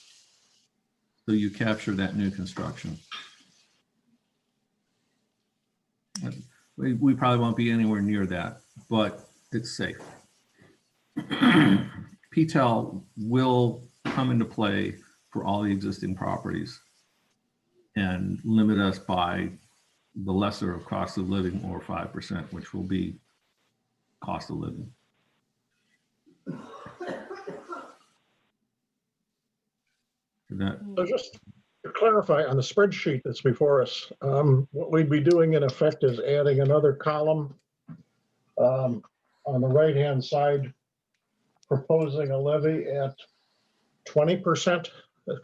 so you capture that new construction. We probably won't be anywhere near that, but it's safe. PTEL will come into play for all the existing properties and limit us by the lesser of cost of living, or 5%, which will be cost of living. So just to clarify on the spreadsheet that's before us, what we'd be doing in effect is adding another column on the right-hand side, proposing a levy at 20%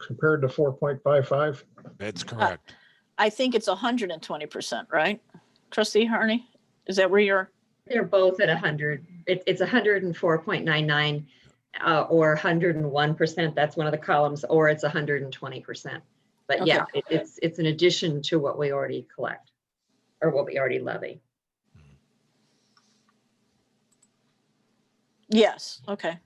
compared to 4.55. That's correct. I think it's 120%, right? Trustee Harney, is that where you're? They're both at 100. It's 104.99 or 101%. That's one of the columns, or it's 120%. But Okay. yeah, it's an addition to what we already collect or what we already levy. Yes, okay.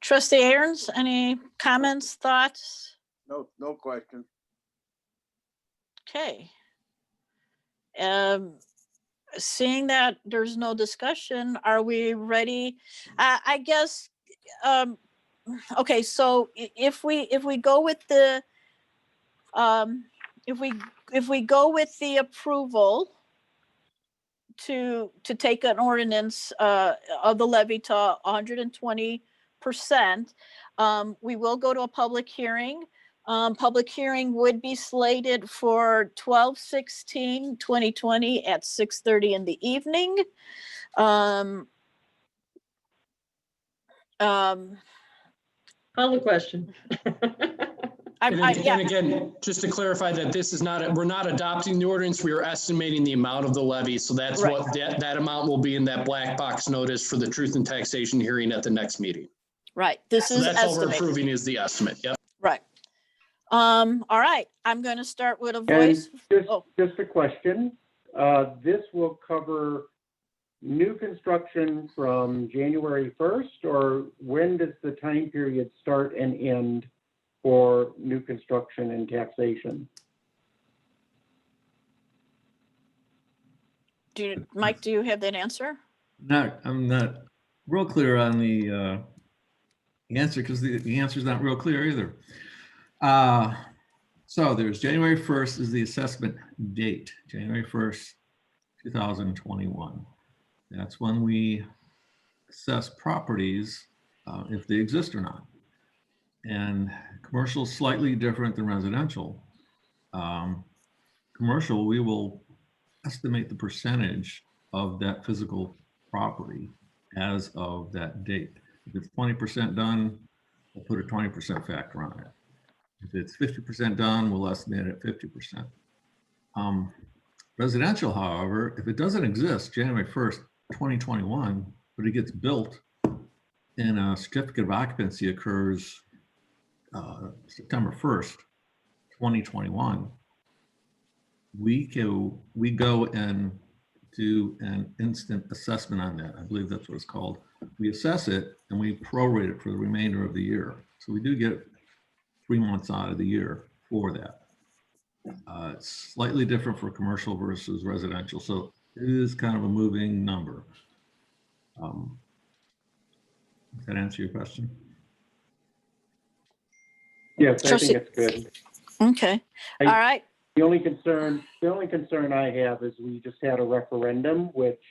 Trustee Aherns, any comments, thoughts? No question. Okay. Seeing that there's no discussion, are we ready? I guess, okay, so if we go with the, if we go with the approval to take an ordinance of the levy to 120%, we will go to a public hearing. Public hearing would be slated for 12/16/2020 at 6:30 in the evening. Call the question. And again, just to clarify that this is not, we're not adopting the ordinance, we are estimating the amount of the levy. So that's Right. what that amount will be in that black box notice for the truth and taxation hearing at the next meeting. Right, this So is that's all we're estimated. approving is the estimate. Yep. Right. All right, I'm going to start with a voice. And Oh, just a question. This will cover new construction from January 1st, or when does the time period start and end for new construction and taxation? Mike, do you have that answer? I'm not real clear on the answer, because the answer is not real clear either. So there's January 1st is the assessment date, January 1st, 2021. That's when we assess properties if they exist or not. And commercial is slightly different than residential. Commercial, we will estimate the percentage of that physical property as of that date. If it's 20% done, we'll put a 20% factor on it. If it's 50% done, we'll estimate it at 50%. Residential, however, if it doesn't exist January 1st, 2021, but it gets built and a certificate of occupancy occurs September 1st, 2021, we go and do an instant assessment on that. I believe that's what it's called. We assess it and we prorate it for the remainder of the year. So we do get 3 months out of the year for that. It's slightly different for commercial versus residential. So it is kind of a moving number. Does that answer your question? Yes, I think it's good. Okay. All right. The only concern I have is we just had a referendum which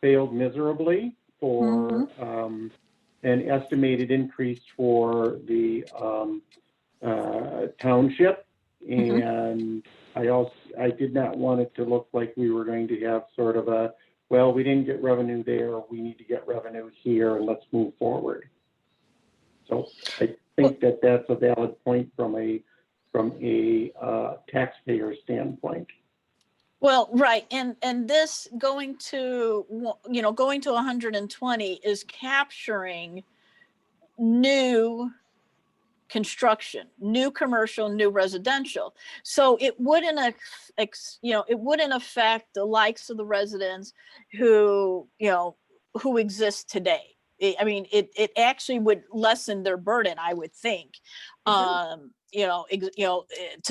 failed miserably for an estimated increase for the township, and I did not want it to look like we were going to have sort of a, well, we didn't get revenue there, we need to get revenue here, and let's move forward. So I think that that's a valid point from a taxpayer standpoint. Well, right, and this going to 120 is capturing new construction, new commercial, new residential. So it wouldn't, it wouldn't affect the likes of the residents who exist today. I mean, it actually would lessen their burden, I would think, to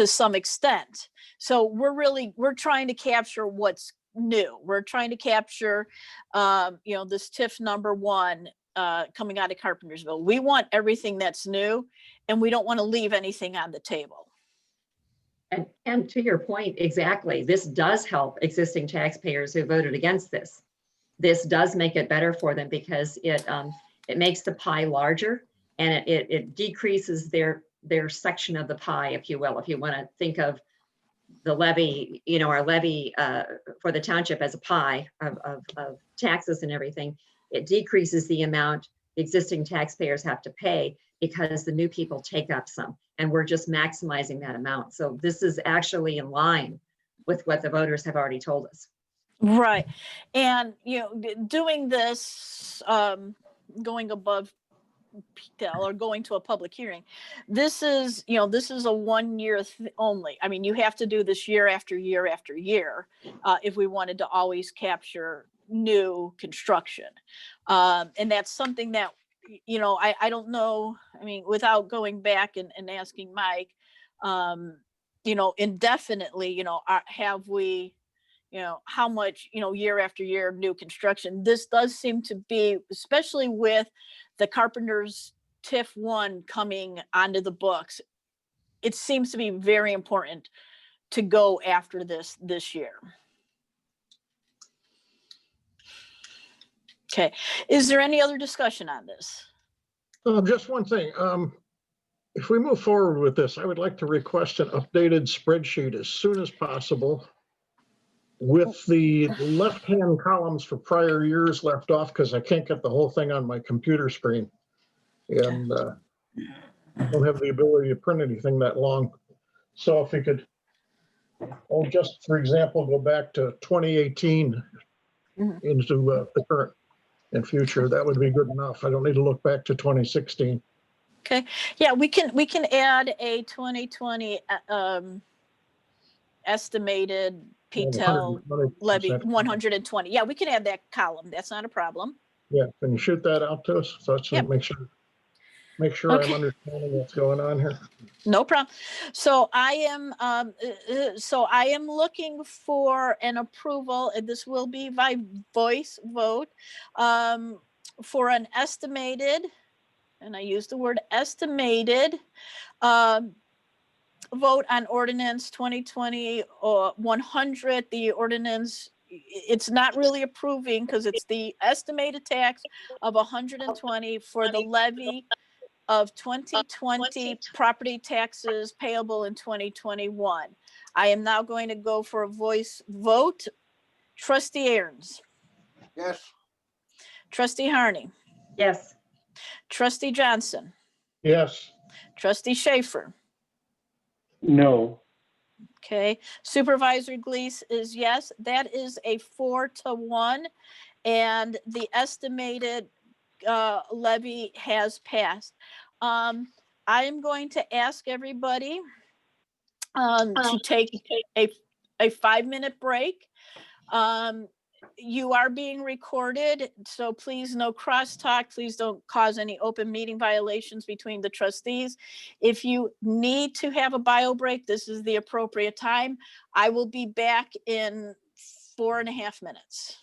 some extent. So we're trying to capture what's new. We're trying to capture, this TIF number 1 coming out of Carpentersville. We want everything that's new, and we don't want to leave anything on the table. And to your point, exactly, this does help existing taxpayers who voted against this. This does make it better for them because it makes the pie larger, and it decreases their section of the pie, if you will. If you want to think of the levy, our levy for the township as a pie of taxes and everything, it decreases the amount the existing taxpayers have to pay because the new people take up some, and we're just maximizing that amount. So this is actually in line with what the voters have already told us. Right. And, doing this, going above or going to a public hearing, this is a 1 year only. I mean, you have to do this year after year after year if we wanted to always capture new construction. And that's something that, I don't know, I mean, without going back and asking Mike, indefinitely, have we, how much, year after year new construction. This does seem to be, especially with the Carpenters TIF 1 coming onto the books, it seems to be very important to go after this year. Okay, is there any other discussion on this? Just one thing. If we move forward with this, I would like to request an updated spreadsheet as soon as possible with the left-hand columns for prior years left off, because I can't get the whole thing on my computer screen. And I don't have the ability to print anything that long. So if you could, just for example, go back to 2018 into the current and future, that would be good enough. I don't need to look back to 2016. Okay, yeah, we can add a 2020 estimated PTEL levy 120. Yeah, we can add that column. That's not a problem. Yeah, can you shoot that out to us? So let's make sure Okay. I'm understanding what's going on here. No problem. So I am looking for an approval, and this will be by voice vote, for an estimated, and I use the word estimated, vote on ordinance 2020 or 100. The ordinance, it's not really approving because it's the estimated tax of 120 for the levy of 2020 property taxes payable in 2021. I am now going to go for a voice vote. Trustee Aherns. Yes. Trustee Harney. Yes. Trustee Johnson. Yes. Trustee Schaffer. No. Okay. Supervisor Glees is yes. That is a 4-1. And the estimated levy has passed. I am going to ask everybody to take a 5-minute break. You are being recorded, so please no crosstalk. Please don't cause any open meeting violations between the trustees. If you need to have a bio break, this is the appropriate time. I will be back in 4.5 minutes.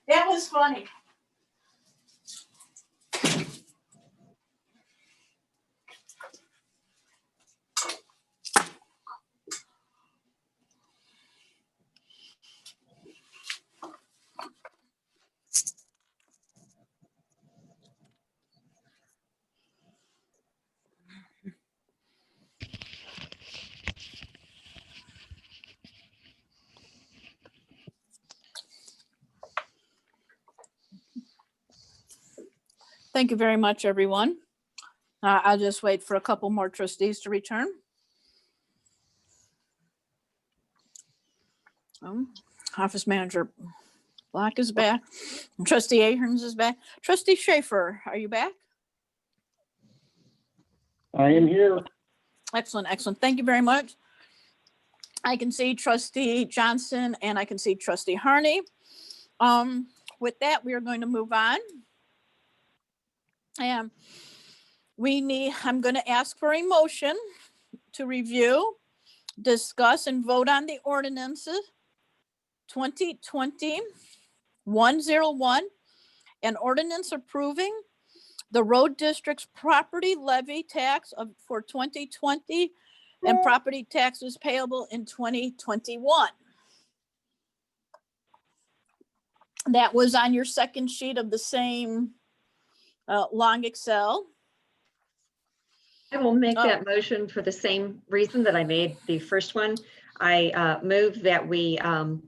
That was funny. Thank you very much, everyone. I'll just wait for a couple more trustees to return. Office Manager Black is back. Trustee Aherns is back. Trustee Schaffer, are you back? I am here. Excellent, excellent. Thank you very much. I can see Trustee Johnson and I can see Trustee Harney. With that, we are going to move on. And I'm going to ask for a motion to review, discuss, and vote on the ordinances 2020-101, an ordinance approving the road district's property levy tax for 2020 and property taxes payable in 2021. That was on your second sheet of the same long Excel. I will make that motion for the same reason that I made the first one. I move that we, I'm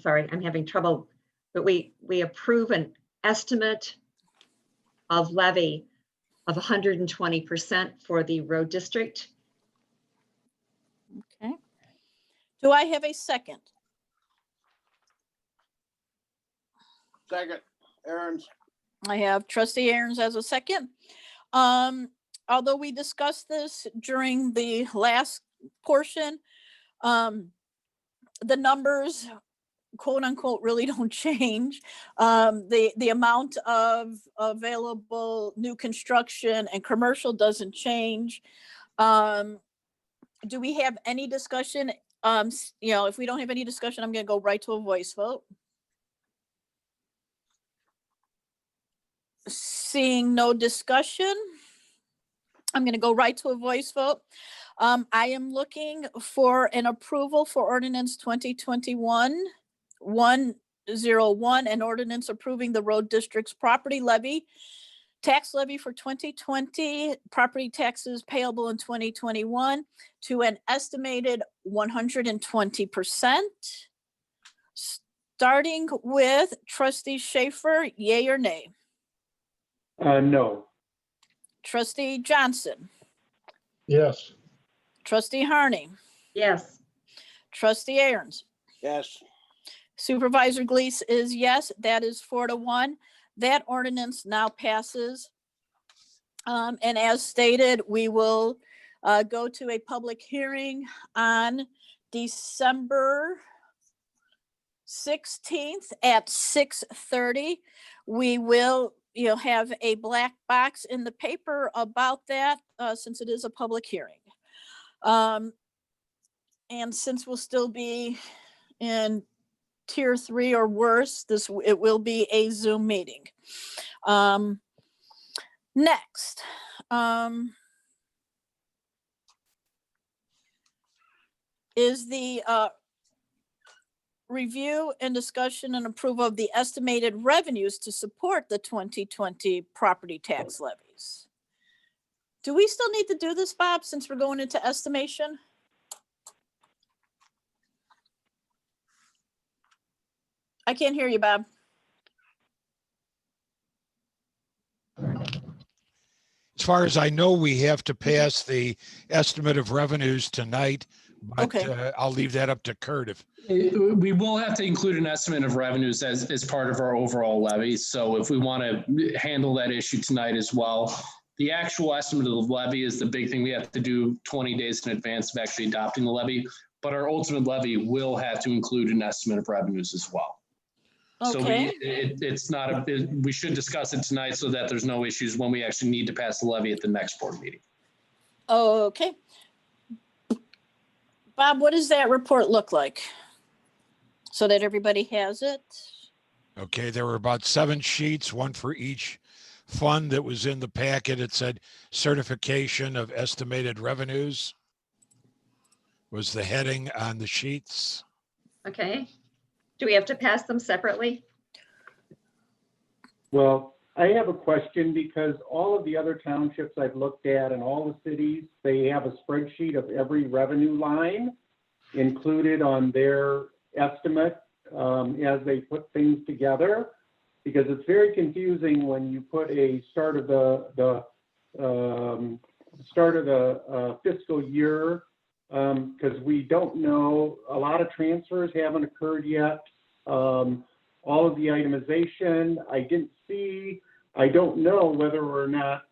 sorry, I'm having trouble, but we approve an estimate of levy of 120% for the road district. Okay. Do I have a second? Second, Aherns. I have Trustee Aherns as a second. Although we discussed this during the last portion, the numbers, quote unquote, really don't change. The amount of available new construction and commercial doesn't change. Do we have any discussion? If we don't have any discussion, I'm going to go right to a voice vote. Seeing no discussion, I'm going to go right to a voice vote. I am looking for an approval for ordinance 2021-101, an ordinance approving the road district's property levy, tax levy for 2020, property taxes payable in 2021 to an estimated 120%. Starting with Trustee Schaffer, yay or nay? No. Trustee Johnson. Yes. Trustee Harney. Yes. Trustee Aherns. Yes. Supervisor Glees is yes. That is 4-1. That ordinance now passes. And as stated, we will go to a public hearing on December 16th at 6:30. We will have a black box in the paper about that since it is a public hearing. And since we'll still be in tier 3 or worse, it will be a Zoom meeting. Next. Is the review and discussion and approval of the estimated revenues to support the 2020 property tax levies. Do we still need to do this, Bob, since we're going into estimation? I can't hear you, Bob. As far as I know, we have to pass the estimate of revenues tonight, but Okay. I'll leave that up to Kurt. We will have to include an estimate of revenues as part of our overall levy. So if we want to handle that issue tonight as well, the actual estimate of the levy is the big thing we have to do 20 days in advance of actually adopting the levy. But our ultimate levy will have to include an estimate of revenues as well. Okay. So it's not we should discuss it tonight so that there's no issues when we actually need to pass the levy at the next board meeting. Okay. Bob, what does that report look like? So that everybody has it? Okay, there were about 7 sheets, one for each fund that was in the packet. It said certification of estimated revenues was the heading on the sheets. Okay. Do we have to pass them separately? Well, I have a question because all of the other townships I've looked at and all the cities, they have a spreadsheet of every revenue line included on their estimate as they put things together, because it's very confusing when you put a start of the start of the fiscal year, because we don't know, a lot of transfers haven't occurred yet. All of the itemization, I didn't see, I don't know whether or not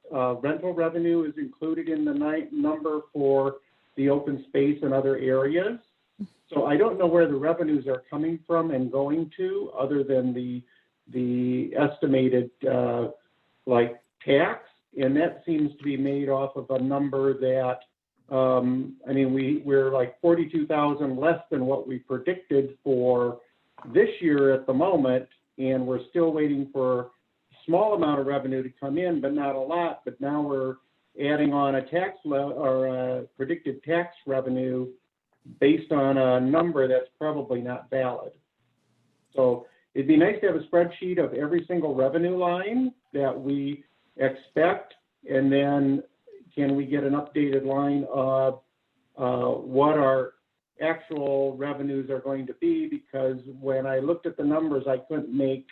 rental revenue is included in the number for the open space and other areas. So I don't know where the revenues are coming from and going to, other than the estimated like tax, and that seems to be made off of a number that I mean, we're like 42,000 less than what we predicted for this year at the moment, and we're still waiting for a small amount of revenue to come in, but not a lot. But now we're adding on a tax or a predicted tax revenue based on a number that's probably not valid. So it'd be nice to have a spreadsheet of every single revenue line that we expect, and then can we get an updated line of what our actual revenues are going to be? Because when I looked at the numbers, I couldn't make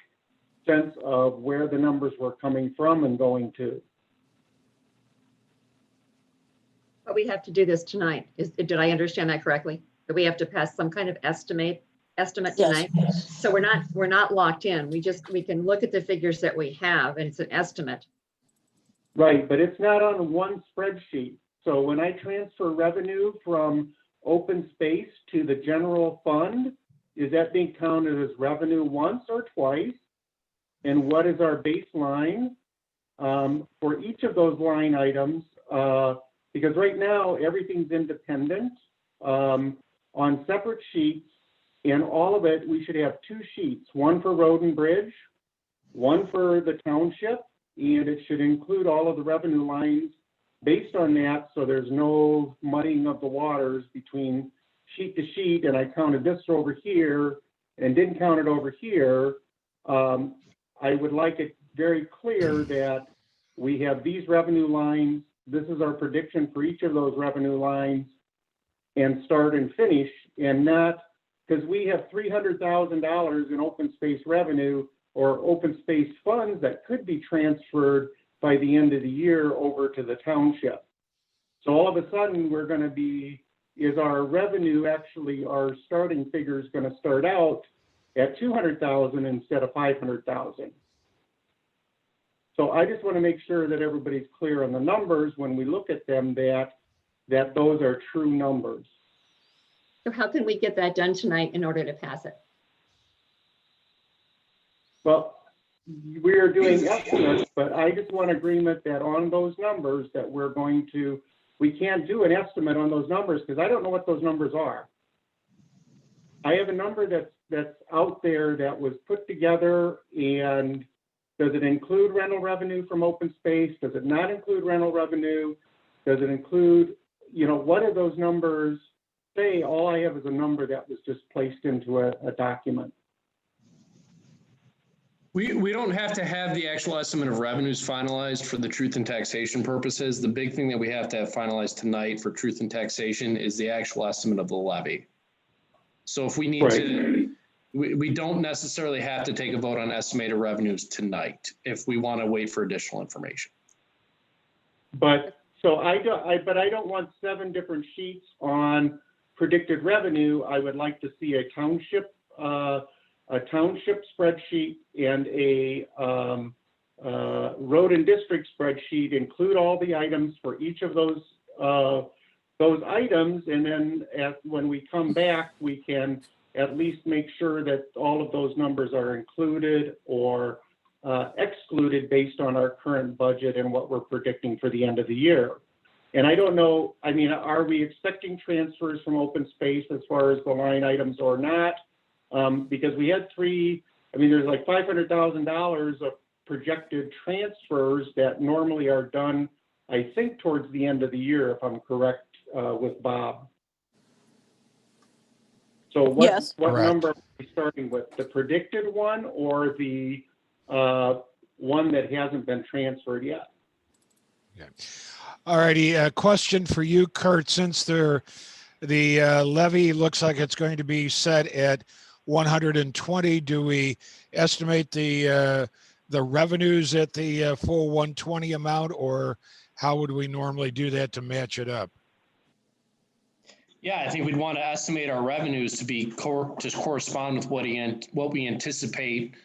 sense of where the numbers were coming from and going to. But we have to do this tonight. Did I understand that correctly? That we have to pass some kind of estimate tonight? So we're not locked in. We can look at the figures that we have, and it's an estimate. Right, but it's not on one spreadsheet. So when I transfer revenue from open space to the general fund, is that being counted as revenue once or twice? And what is our baseline for each of those line items? Because right now, everything's independent on separate sheets, and all of it, we should have two sheets, one for road and bridge, one for the township, and it should include all of the revenue lines based on that, so there's no muddying of the waters between sheet to sheet, and I counted this over here and didn't count it over here. I would like it very clear that we have these revenue lines, this is our prediction for each of those revenue lines, and start and finish, and not, because we have $300,000 in open space revenue or open space funds that could be transferred by the end of the year over to the township. So all of a sudden, we're going to be, is our revenue actually, our starting figure is going to start out at 200,000 instead of 500,000. So I just want to make sure that everybody's clear on the numbers when we look at them, that those are true numbers. So how can we get that done tonight in order to pass it? Well, we are doing estimates, but I just want agreement that on those numbers that we're going to, we can't do an estimate on those numbers because I don't know what those numbers are. I have a number that's out there that was put together, and does it include rental revenue from open space? Does it not include rental revenue? Does it include, you know, what do those numbers say? All I have is a number that was just placed into a document. We don't have to have the actual estimate of revenues finalized for the truth and taxation purposes. The big thing that we have to have finalized tonight for truth and taxation is the actual estimate of the levy. So if we need to, we don't necessarily have to take a vote on estimated revenues tonight if we want to wait for additional information. But so I don't want 7 different sheets on predicted revenue. I would like to see a township spreadsheet and a road and district spreadsheet, include all the items for each of those items, and then when we come back, we can at least make sure that all of those numbers are included or excluded based on our current budget and what we're predicting for the end of the year. And I don't know, I mean, are we expecting transfers from open space as far as the line items or not? Because we had there's like $500,000 of projected transfers that normally are done, I think, towards the end of the year, if I'm correct with Bob. So what number are we starting with? The predicted one or the one that hasn't been transferred yet? Okay. All righty. A question for you, Kurt. Since the levy looks like it's going to be set at 120, do we estimate the revenues at the full 120 amount, or how would we normally do that to match it up? Yeah, I think we'd want to estimate our revenues to be to correspond with what we anticipate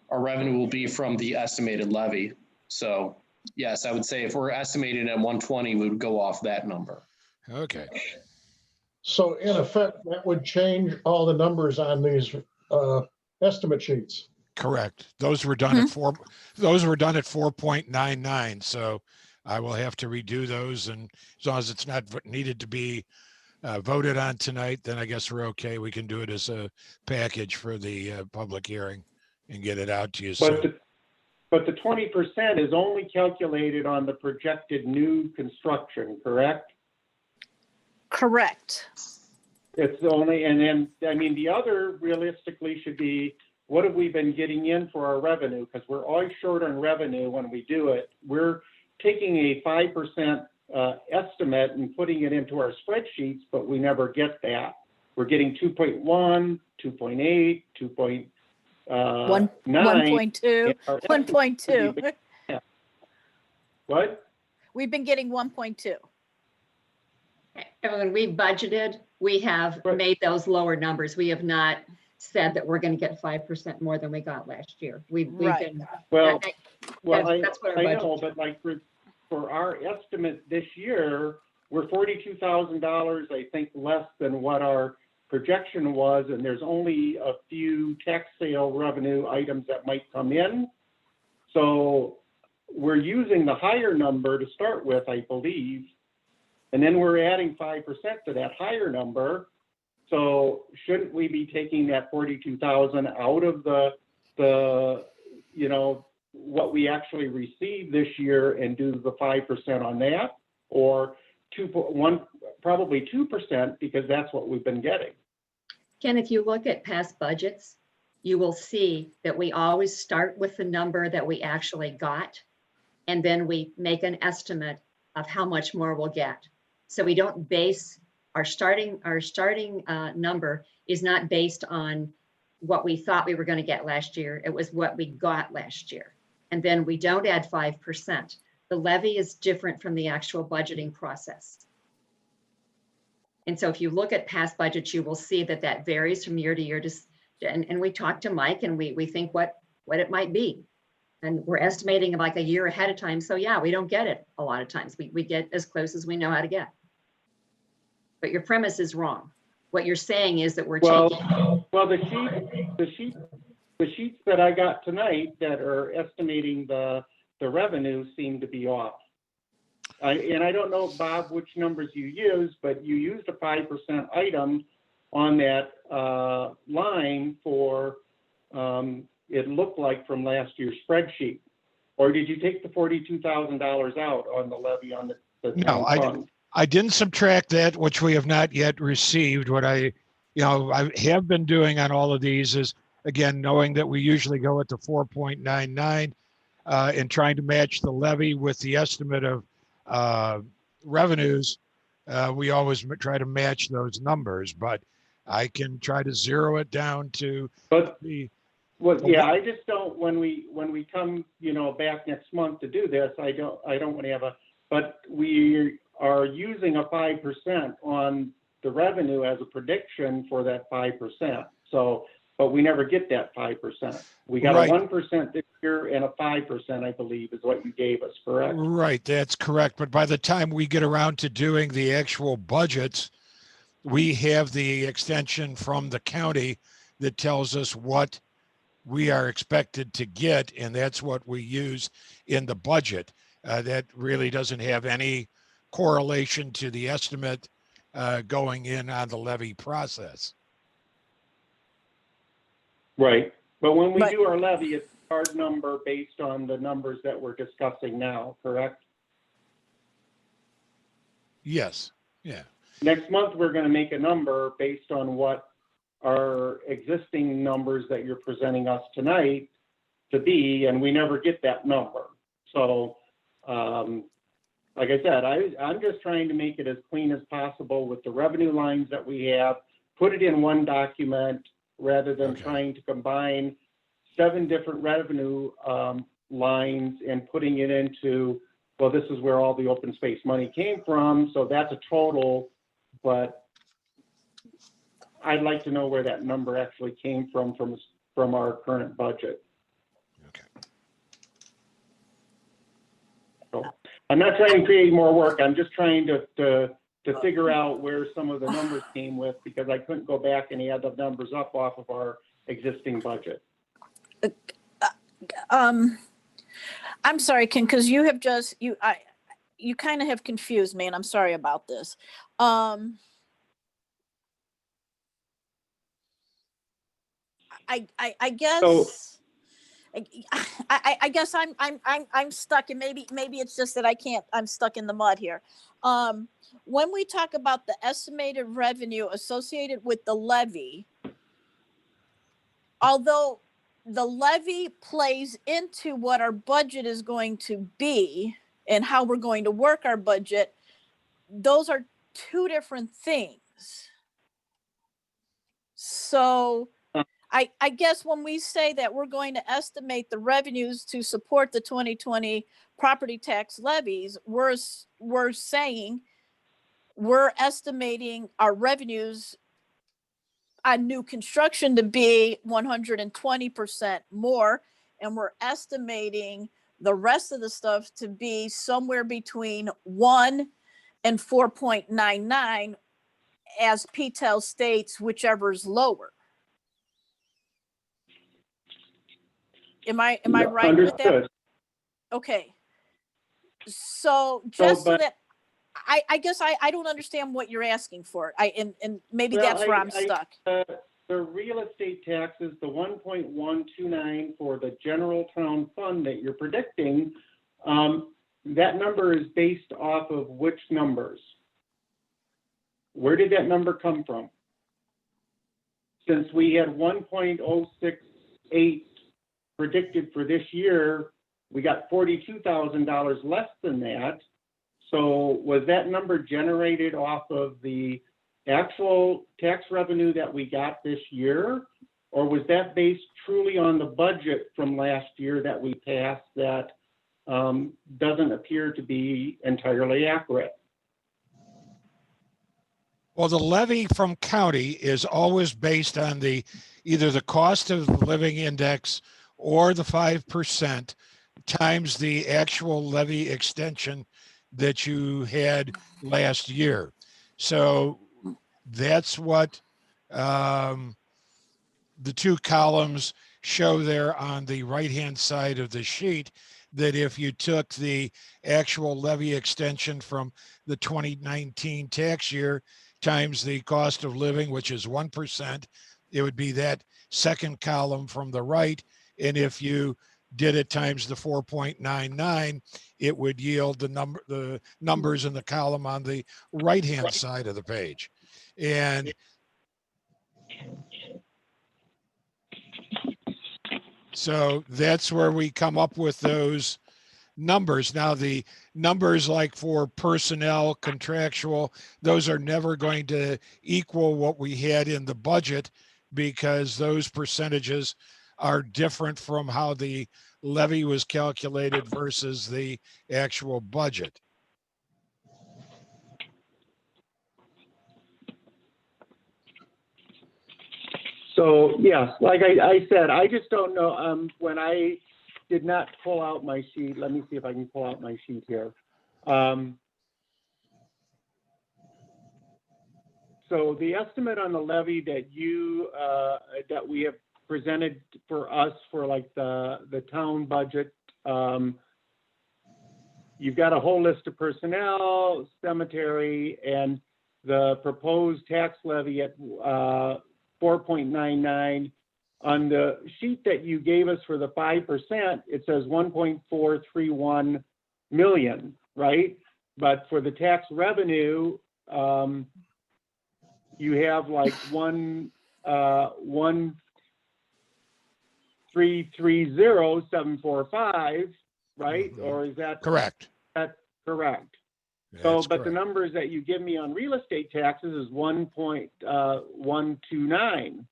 our revenue will be from the estimated levy. So yes, I would say if we're estimating at 120, we would go off that number. Okay. So in effect, that would change all the numbers on these estimate sheets. Correct. Those were done at those were done at 4.99. So I will have to redo those, and as long as it's not needed to be voted on tonight, then I guess we're okay. We can do it as a package for the public hearing and get it out to you soon. But the 20% is only calculated on the projected new construction, correct? Correct. It's only, and then, I mean, the other realistically should be, what have we been getting in for our revenue? Because we're always short on revenue when we do it. We're taking a 5% estimate and putting it into our spreadsheets, but we never get that. We're getting 2.1, 2.8, 2.9. 1.2, 1.2. What? We've been getting 1.2. And when we budgeted, we have made those lower numbers. We have not said that we're going to get 5% more than we got last year. We've Right. been, Well, that's what our I budget know, is. but like for our estimate this year, we're $42,000, I think, less than what our projection was, and there's only a few tax sale revenue items that might come in. So we're using the higher number to start with, I believe, and then we're adding 5% to that higher number. So shouldn't we be taking that 42,000 out of the you know, what we actually received this year and do the 5% on that, or probably 2%, because that's what we've been getting. Ken, if you look at past budgets, you will see that we always start with the number that we actually got, and then we make an estimate of how much more we'll get. So we don't base our starting number is not based on what we thought we were going to get last year. It was what we got last year. And then we don't add 5%. The levy is different from the actual budgeting process. And so if you look at past budgets, you will see that that varies from year to year. And we talk to Mike and we think what it might be. And we're estimating like a year ahead of time. So yeah, we don't get it a lot of times. We get as close as we know how to get. But your premise is wrong. What you're saying is that we're taking. Well, the sheets that I got tonight that are estimating the revenue seem to be off. And I don't know, Bob, which numbers you used, but you used a 5% item on that line for, it looked like from last year's spreadsheet. Or did you take the $42,000 out on the levy on the No, town fund? I didn't subtract that, which we have not yet received. What I have been doing on all of these is, again, knowing that we usually go at the 4.99 and trying to match the levy with the estimate of revenues. We always try to match those numbers, but I can try to zero it down to I just don't, when we come, back next month to do this, I don't want to have but we are using a 5% on the revenue as a prediction for that 5%. So, but we never get that 5%. We got a 1% this year and a 5%, I believe, is what you gave us, correct? Right, that's correct. But by the time we get around to doing the actual budgets, we have the extension from the county that tells us what we are expected to get, and that's what we use in the budget. That really doesn't have any correlation to the estimate going in on the levy process. Right. But when we do our levy, it's a hard number based on the numbers that we're discussing now, correct? Yes. Yeah. Next month, we're going to make a number based on what our existing numbers that you're presenting us tonight to be, and we never get that number. So, like I said, I'm just trying to make it as clean as possible with the revenue lines that we have, put it in one document rather than trying to combine 7 different revenue lines and putting it into well, this is where all the open space money came from, so that's a total, but I'd like to know where that number actually came from our current budget. Okay. So I'm not trying to create more work. I'm just trying to figure out where some of the numbers came with, because I couldn't go back and add the numbers up off of our existing budget. I'm sorry, Ken, because you have just, you kind of have confused me, and I'm sorry about this. I guess. So- I guess I'm stuck, and maybe it's just that I'm stuck in the mud here. When we talk about the estimated revenue associated with the levy, although the levy plays into what our budget is going to be and how we're going to work our budget, those are two different things. So I guess when we say that we're going to estimate the revenues to support the 2020 property tax levies, we're saying we're estimating our revenues on new construction to be 120% more, and we're estimating the rest of the stuff to be somewhere between 1 and 4.99, as PTEL states, whichever's lower. Am I right with that? Understood. Okay. So just so but- that I guess I don't understand what you're asking for. And maybe Well, that's where I'm stuck. The real estate taxes, the 1.129 for the general town fund that you're predicting, that number is based off of which numbers? Where did that number come from? Since we had 1.068 predicted for this year, we got $42,000 less than that. So was that number generated off of the actual tax revenue that we got this year? Or was that based truly on the budget from last year that we passed that doesn't appear to be entirely accurate? Well, the levy from county is always based on either the cost of living index or the 5% times the actual levy extension that you had last year. So that's what the two columns show there on the right-hand side of the sheet, that if you took the actual levy extension from the 2019 tax year times the cost of living, which is 1%, it would be that second column from the right. And if you did it times the 4.99, it would yield the numbers in the column on the right-hand side of the page. And so that's where we come up with those numbers. Now, the numbers like for personnel, contractual, those are never going to equal what we had in the budget, because those percentages are different from how the levy was calculated versus the actual budget. So yes, like I said, I just don't know. When I did not pull out my sheet, let me see if I can pull out my sheet here. So the estimate on the levy that that we have presented for us for like the town budget, you've got a whole list of personnel, cemetery, and the proposed tax levy at 4.99. On the sheet that you gave us for the 5%, it says 1.431 million, right? But for the tax revenue, you have like 1,330,745, right? Mhm. Or is that Correct. that's correct? That's So, but the correct. numbers that you give me on real estate taxes is 1.129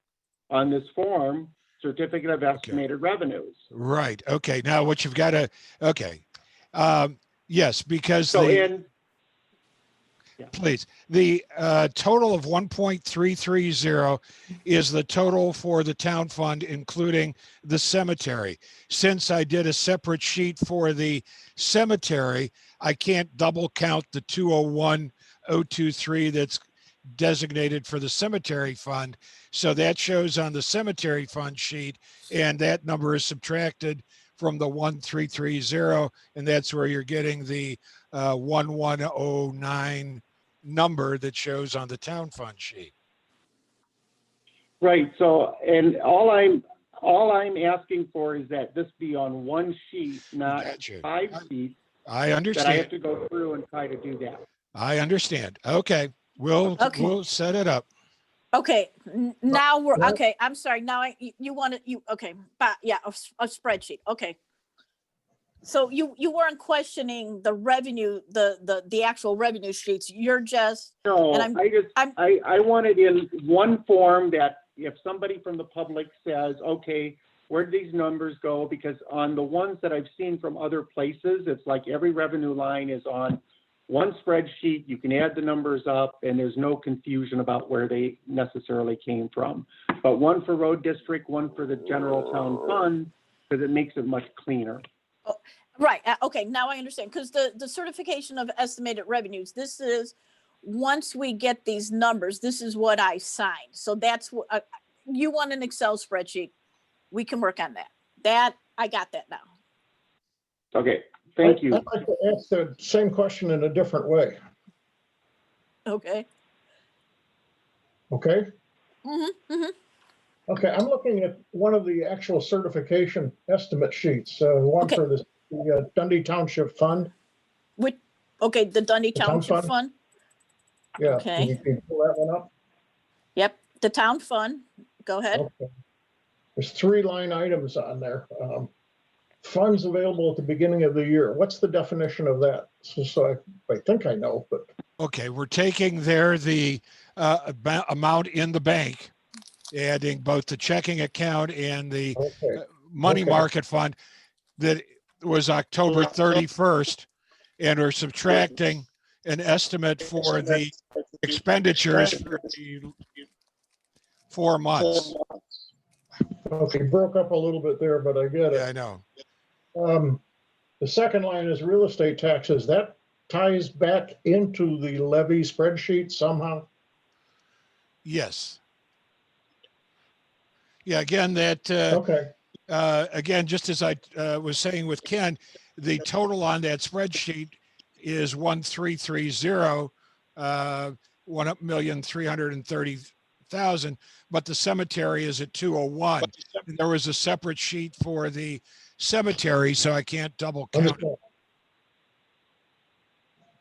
on this form, certificate of estimated revenues. Right. Okay. Now what you've got to, okay. Yes, because So the, in, please, the total of 1.330 is the total for the town fund, including the cemetery. Since I did a separate sheet for the cemetery, I can't double count the 201,023 that's designated for the cemetery fund. So that shows on the cemetery fund sheet, and that number is subtracted from the 1.330, and that's where you're getting the 1.109 number that shows on the town fund sheet. right, so, and all I'm asking for is that this be on one sheet, not Gotcha. 5 sheets, I that I understand. have to go through and try to do that. I understand. Okay, we'll set it up. Okay, now we're, Well- okay, I'm sorry, now you want to, okay, but yeah, a spreadsheet, okay. So you weren't questioning the revenue, the actual revenue sheets, you're just, No, and I want it in one form that if somebody from the public says, okay, where'd these numbers go? Because on the ones that I've seen from other places, it's like every revenue line is on one spreadsheet. You can add the numbers up and there's no confusion about where they necessarily came from. But one for road district, one for the general town fund, because it makes it much cleaner. right, okay, now I understand, because the certification of estimated revenues, this is, once we get these numbers, this is what I signed. So that's what, you want an Excel spreadsheet, we can work on that. I got that now. Okay, thank you. I'd like to ask the same question in a different way, Okay. okay? Mm-hmm. Okay, I'm looking at one of the actual certification estimate sheets, one Okay. for the Dundee Township Fund. Okay, the Dundee The town Township fund? Fund. Yeah, Okay. can you pull that one up? Yep, the town fund. Go ahead. Okay. There's 3 line items on there. Funds available at the beginning of the year. What's the definition of that? So I think I know, but Okay, we're taking there the amount in the bank, adding both the checking account and the okay. money Okay. market fund that was October 31st, and we're subtracting an estimate for the expenditures for the 4 months. Okay, broke up a little bit there, but I get Yeah, it. I know. The second line is real estate taxes. That ties back into the levy spreadsheet somehow? Yes. Yeah, again, that, Okay, again, just as I was saying with Ken, the total on that spreadsheet is 1.330, 1,330,000, but the cemetery is at 201. And there was a separate sheet for the cemetery, so I can't double count it. understand.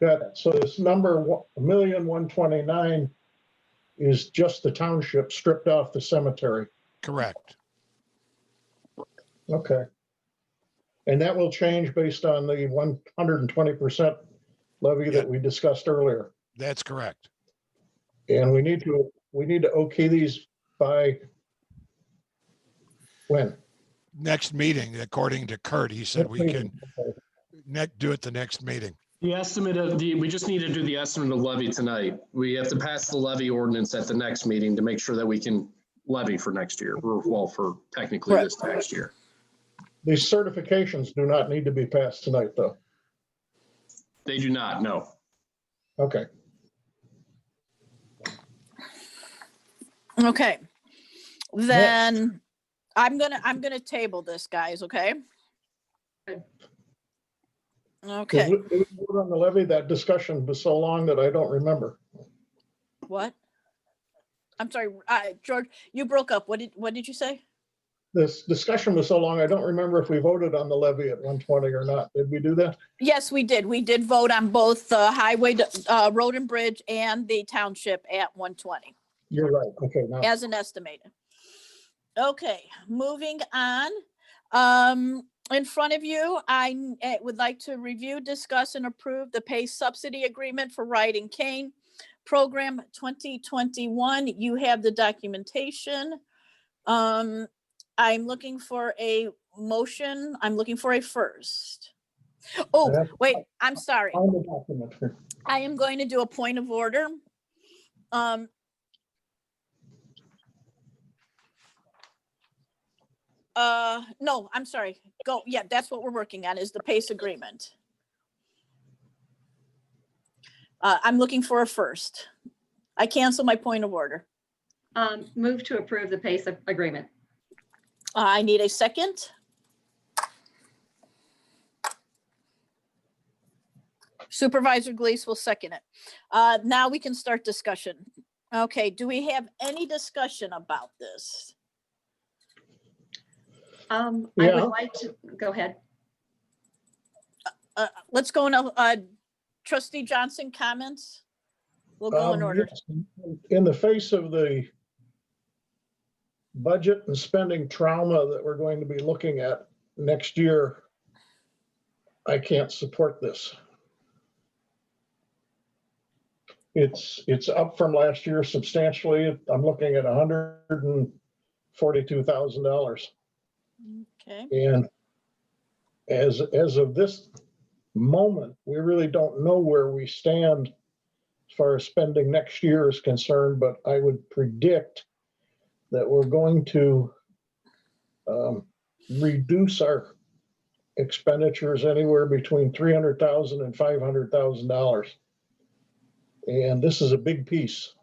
Got it. So this number, 1,129,000 is just the township stripped off the cemetery. Correct. Okay. And that will change based on the 120% levy that we discussed earlier. That's correct. And we need to okay these by when? Next meeting, according to Kurt, he said we can do it the next meeting. The estimate of we just need to do the estimate of levy tonight. We have to pass the levy ordinance at the next meeting to make sure that we can levy for next year, or well, for technically this tax year. These certifications do not need to be passed tonight, though. They do not, no. Okay. Okay. Then I'm gonna table this, guys, okay? Okay, Did we vote on the levy? That discussion was so long that I don't remember. what? I'm sorry, George, you broke up. What did you say? This discussion was so long, I don't remember if we voted on the levy at 120 or not. Did we do that? Yes, we did. We did vote on both the highway, road and bridge and the township at 120 You're right. Okay, now. as an estimated. Okay, moving on. In front of you, I would like to review, discuss, and approve the pay subsidy agreement for Ride and Cane Program 2021. You have the documentation. I'm looking for a motion. I'm looking for a first. Oh, That's wait, I'm sorry. on the document here. I am going to do a point of order. No, I'm sorry. Go. Yeah, that's what we're working on is the PACE agreement. I'm looking for a first. I cancel my point of order. Move to approve the PACE agreement. I need a second. Supervisor Glees will second it. Now we can start discussion. Okay, do we have any discussion about this? I Yeah. would like to, go ahead. Let's go into Trustee Johnson comments. We'll go in order. Yes, in the face of the budget and spending trauma that we're going to be looking at next year, I can't support this. It's up from last year substantially. I'm looking at $142,000. Okay. And as of this moment, we really don't know where we stand as far as spending next year is concerned, but I would predict that we're going to reduce our expenditures anywhere between $300,000 and $500,000. And this is a big piece.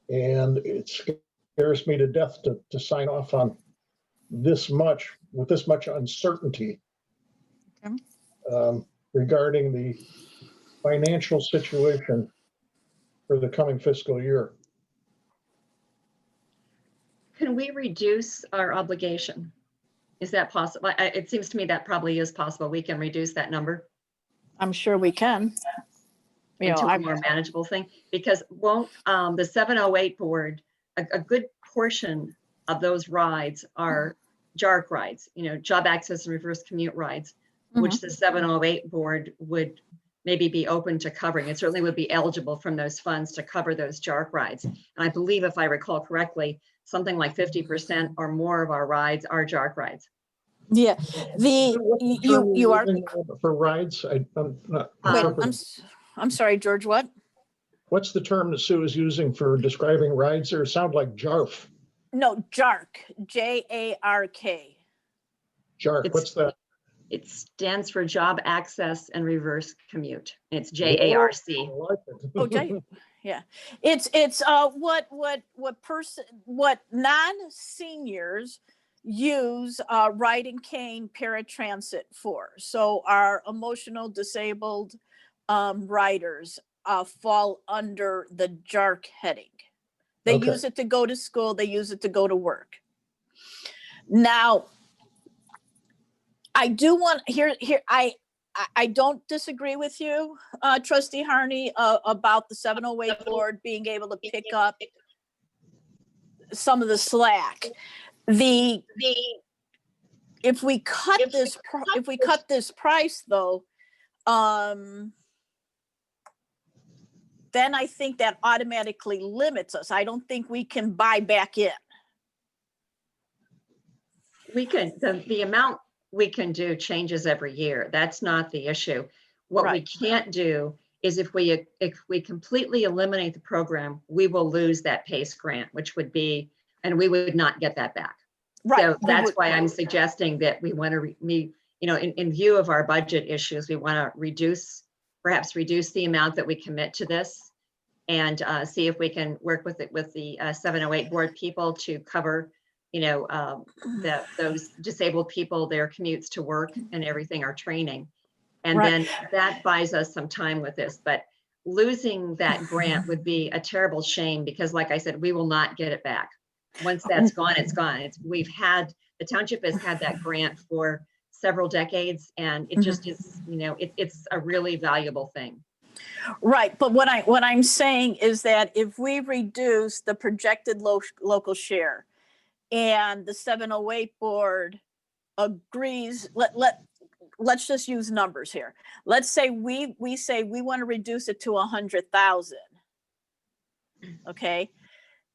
And it scares me to death to sign off on this much, with this much uncertainty regarding the financial situation for the coming fiscal year. Can we reduce our obligation? Is that possible? It seems to me that probably is possible. We can reduce that number I'm sure we can. You know, into a I'm more manageable thing, because won't the 708 board, a good portion of those rides are JARC rides, you know, job access and reverse commute rides, which the 708 board would maybe be open to covering. It certainly would be eligible from those funds to cover those JARC rides. And I believe, if I recall correctly, something like 50% or more of our rides are JARC rides. Yeah, you are for rides. I'm not. I'm sorry, George. What? What's the term that Sue is using for describing rides? Or sound like JARF? No, JARC. JARK. JARC. What's that? It stands for Job Access and Reverse Commute. It's JARC. Oh, yeah. It's what non-seniors use ride and cane paratransit for. So our emotional disabled riders fall under the JARC heading. They use it to go to school. They use it to go to work. Now, I do want here. I don't disagree with you, Trustee Harney, about the 708 board being able to pick up some of the slack. If we cut this price though, then I think that automatically limits us. I don't think we can buy back in. We can, the amount we can do changes every year. That's not the issue. What we can't do is if we completely eliminate the program, we will lose that PACE grant, which would be, and we would not get that back. Right. So that's why I'm suggesting that we want to, in view of our budget issues, we want to perhaps reduce the amount that we commit to this, and see if we can work with the 708 board people to cover, those disabled people, their commutes to work and everything, our training. And then that buys us some time with this, but losing that grant would be a terrible shame, because like I said, we will not get it back. Once that's gone, it's gone. The township has had that grant for several decades, and it just is, it's a really valuable thing. Right, but what I'm saying is that if we reduce the projected local share, and the 708 board agrees, let's just use numbers here. Let's say we say we want to reduce it to 100,000. Okay.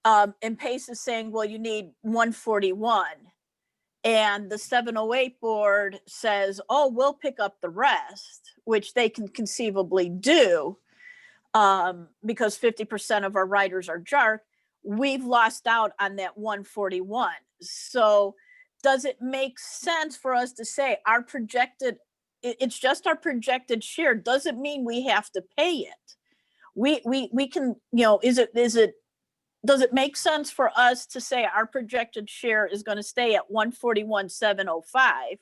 And PACE is saying, well, you need 141. and the 708 board says, oh, we'll pick up the rest, which they can conceivably do, because 50% of our riders are JARC, we've lost out on that 141. So does it make sense for us to say our projected, it's just our projected share, doesn't mean we have to pay it. We can, you know, does it make sense for us to say our projected share is going to stay at 141,705?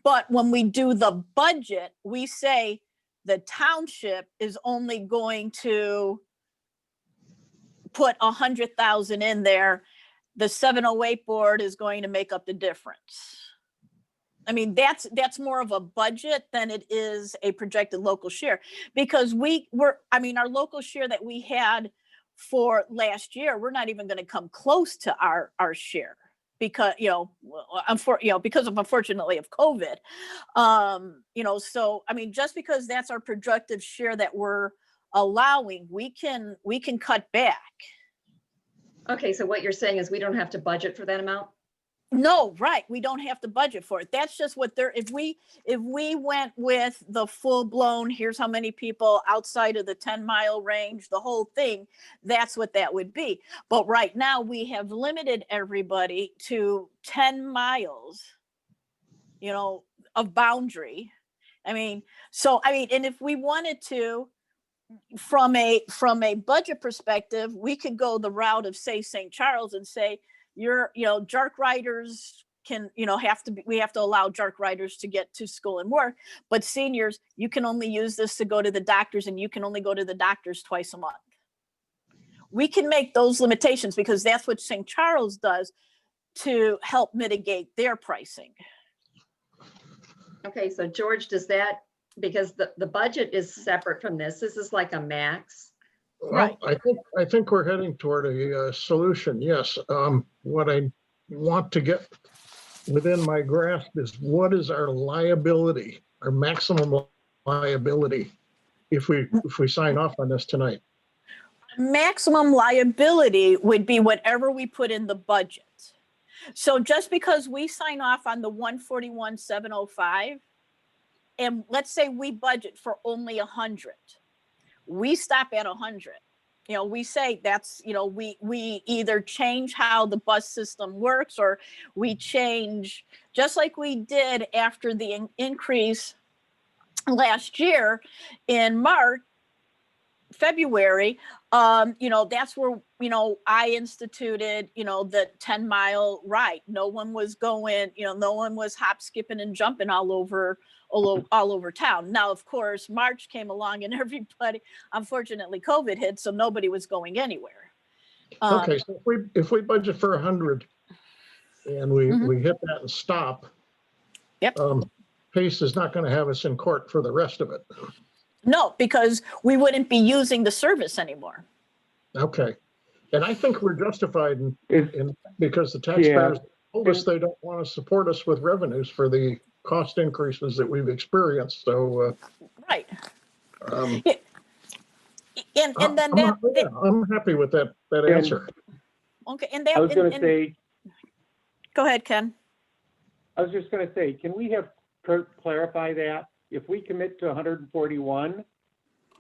But when we do the budget, we say the township is only going to put 100,000 in there. The 708 board is going to make up the difference. I mean, that's more of a budget than it is a projected local share, because our local share that we had for last year, we're not even going to come close to our share, because, because of, unfortunately, of COVID. So, I mean, just because that's our projected share that we're allowing, we can cut back. Okay, so what you're saying is we don't have to budget for that amount? No, right. We don't have to budget for it. That's just what if we went with the full blown, here's how many people outside of the 10-mile range, the whole thing, that's what that would be. But right now we have limited everybody to 10 miles, of boundary. And if we wanted to, from a budget perspective, we could go the route of, say, St. Charles and say, JARC riders can, we have to allow JARC riders to get to school and work, but seniors, you can only use this to go to the doctors, and you can only go to the doctors twice a month. We can make those limitations because that's what St. Charles does to help mitigate their pricing. Okay, so George, does that, because the budget is separate from this is like a max. Right. Well, I think we're heading toward a solution. Yes. What I want to get within my grasp is, what is our liability, our maximum liability, if we sign off on this tonight? Maximum liability would be whatever we put in the budget. So just because we sign off on the 141,705, and let's say we budget for only 100. We stop at 100. We say that's, we either change how the bus system works, or we change, just like we did after the increase last year in February, that's where, I instituted, the 10-mile ride. No one was going, no one was hop, skipping, and jumping all over town. Now, of course, March came along and everybody, unfortunately, COVID hit, so nobody was going anywhere. Okay, so if we budget for 100 and we hit that and stop, yep. Pace is not going to have us in court for the rest of it. No, because we wouldn't be using the service anymore. Okay. And I think we're justified in because the taxpayers told us they don't want to support us with revenues for the cost increases that we've experienced. So, right. I'm happy with that answer. Okay. And I was going to say, go ahead, Ken. I was just going to say, can we have Kurt clarify that? If we commit to 141,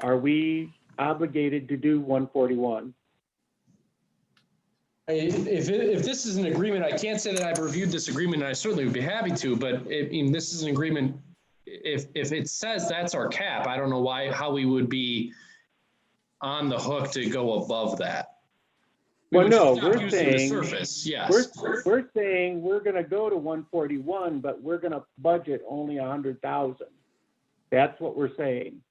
are we obligated to do 141? If this is an agreement, I can't say that I've reviewed this agreement, and I certainly would be happy to, but this is an agreement. If it says that's our cap, I don't know how we would be on the hook to go above that. Well, no, we're saying, surface, yes. We're saying we're going to go to 141, but we're going to budget only 100,000. That's what we're saying.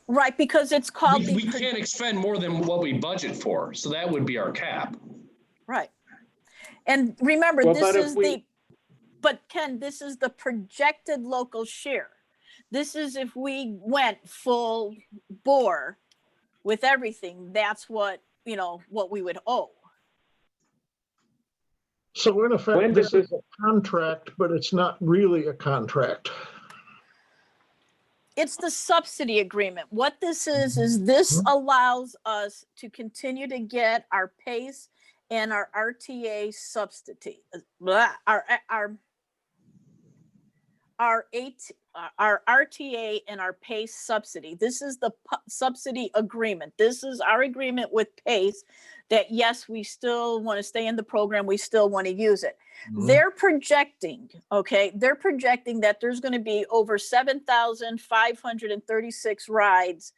Right, because it's called we can't expend more than what we budget for, so that would be our cap. Right. And remember, but Ken, this is the projected local share. This is if we went full bore with everything, that's what, what we would owe. So in effect, this is a contract, but it's not really a contract. It's the subsidy agreement. What this is this allows us to continue to get our pace and our RTA subsidy, our RTA and our PACE subsidy. This is the subsidy agreement. This is our agreement with PACE that yes, we still want to stay in the program. We still want to use it. They're projecting, okay, they're projecting that there's going to be over 7,536 rides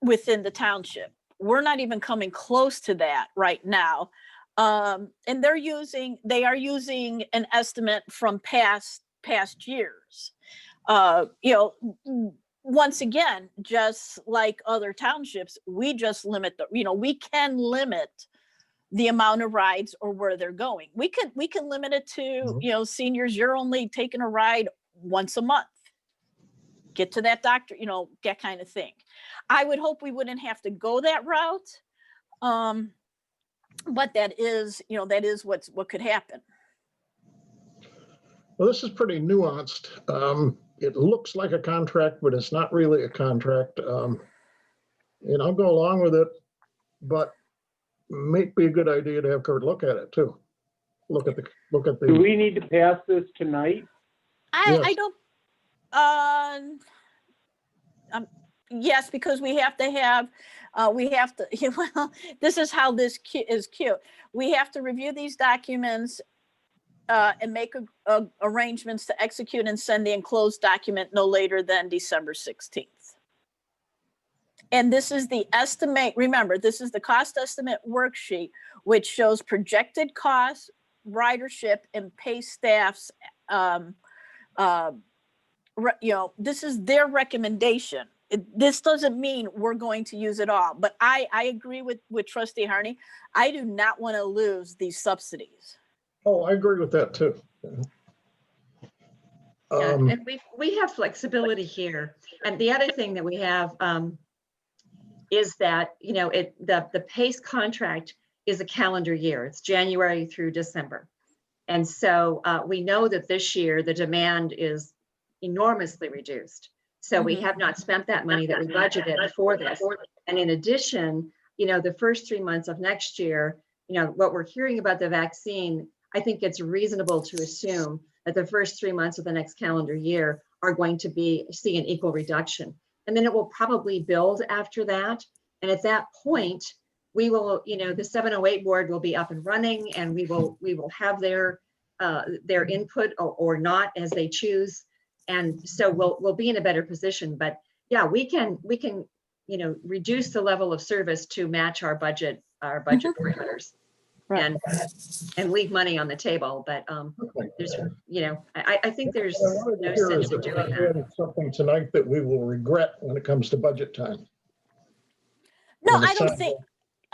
within the township. We're not even coming close to that right now. And they are using an estimate from past years. Once again, just like other townships, we just limit we can limit the amount of rides or where they're going. We can limit it to, seniors, you're only taking a ride once a month. Get to that doctor, that kind of thing. I would hope we wouldn't have to go that route. But that is what could happen. Well, this is pretty nuanced. It looks like a contract, but it's not really a contract. And I'll go along with it, but might be a good idea to have Kurt look at it too. Look at the. Do we need to pass this tonight? I don't. Yes, because we have to have. Well, this is how this is cute. We have to review these documents and make arrangements to execute and send the enclosed document no later than December 16th. And this is the estimate. Remember, this is the cost estimate worksheet, which shows projected costs, ridership, and pay staffs. This is their recommendation. This doesn't mean we're going to use it all, but I agree with Trustee Harney. I do not want to lose these subsidies. Oh, I agree with that too. And we have flexibility here. And the other thing that we have is that, the PACE contract is a calendar year. It's January through December. And so we know that this year the demand is enormously reduced. So we have not spent that money that we budgeted for this. And in addition, the first 3 months of next year, what we're hearing about the vaccine, I think it's reasonable to assume that the first 3 months of the next calendar year are going to see an equal reduction. And then it will probably build after that. And at that point, we will, the 708 board will be up and running, and we will have their input or not as they choose. And so we'll be in a better position. But yeah, we can reduce the level of service to match our budget parameters, right, and leave money on the table. But there's I think there's no sense in doing that. Something tonight that we will regret when it comes to budget time. No, I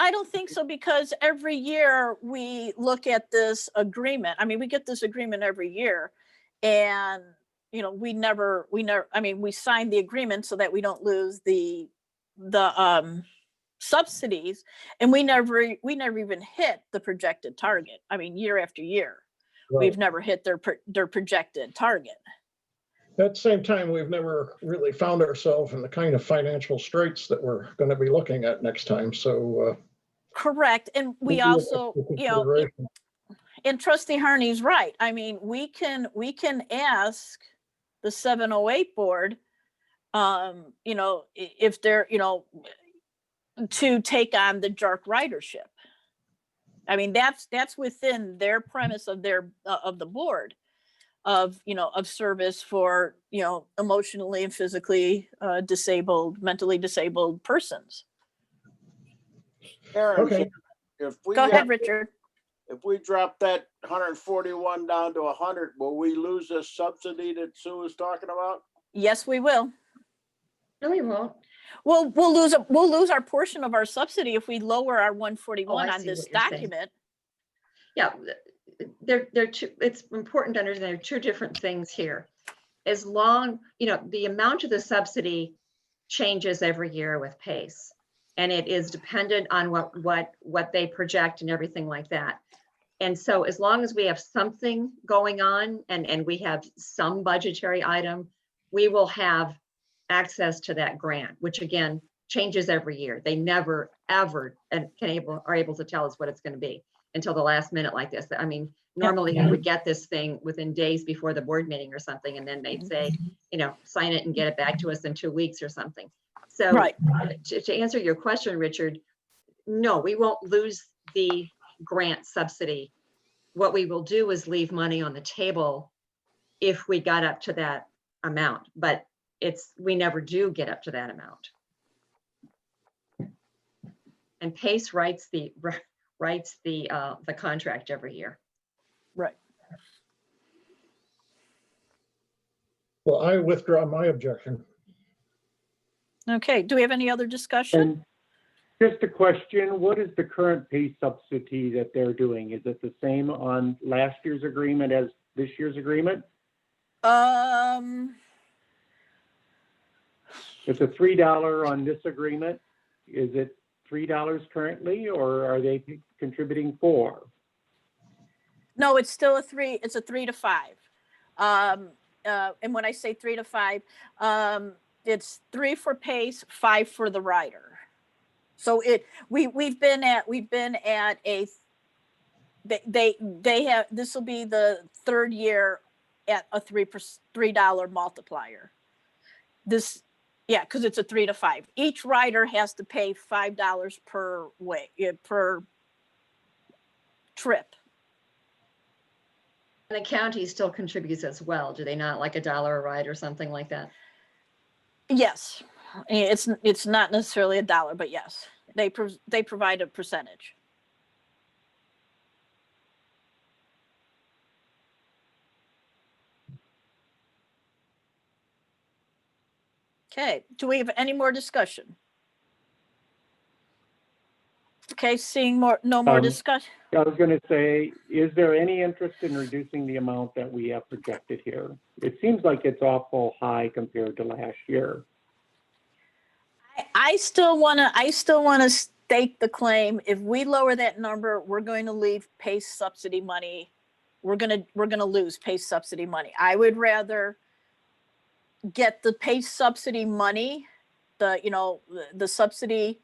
don't think so, because every year we look at this agreement. I mean, we get this agreement every year, and we signed the agreement so that we don't lose the subsidies, and we never even hit the projected target. I mean, year after year, right, we've never hit their projected target. At the same time, we've never really found ourselves in the kind of financial straits that we're going to be looking at next time. So correct. And we also, and Trustee Harney's right. I mean, we can ask the 708 board, if they're, to take on the JARC ridership. I mean, that's within their premise of the board of service for, emotionally and physically mentally disabled persons. Aaron, okay. Go ahead, Richard. If we drop that 141 down to 100, will we lose this subsidy that Sue was talking about? Yes, we will. No, we won't. Well, we'll lose our portion of our subsidy if we lower our 141 on this document. Yeah, it's important to understand there are two different things here. As long, the amount of the subsidy changes every year with PACE, and it is dependent on what they project and everything like that. And so as long as we have something going on and we have some budgetary item, we will have access to that grant, which again changes every year. They never ever are able to tell us what it's going to be until the last minute like this. I mean, normally we would get this thing within days before the board meeting or something, and then they'd say, sign it and get it back to us in 2 weeks or something. So Right. to answer your question, Richard, no, we won't lose the grant subsidy. What we will do is leave money on the table if we got up to that amount, but we never do get up to that amount. And PACE writes the contract every year. Right. Well, I withdraw my objection. Okay, do we have any other discussion? And just a question, what is the current pay subsidy that they're doing? Is it the same on last year's agreement as this year's agreement? It's a $3 on this agreement. Is it $3 currently, or are they contributing $4? No, it's still it's a 3 to 5. And when I say 3 to 5, it's 3 for PACE, 5 for the rider. So we've been at a, they have, this will be the 3rd year at a $3 multiplier. This, yeah, because it's a 3 to 5. Each rider has to pay $5 per trip. And the county still contributes as well, do they not? Like $1 a ride or something like that? Yes, it's not necessarily $1, but yes, they provide a percentage. Okay, do we have any more discussion? Okay, seeing no more discussion. I was going to say, is there any interest in reducing the amount that we have projected here? It seems like it's awful high compared to last year. I still want to stake the claim. If we lower that number, we're going to leave PACE subsidy money. We're going to lose PACE subsidy money. I would rather get the PACE subsidy money, the subsidy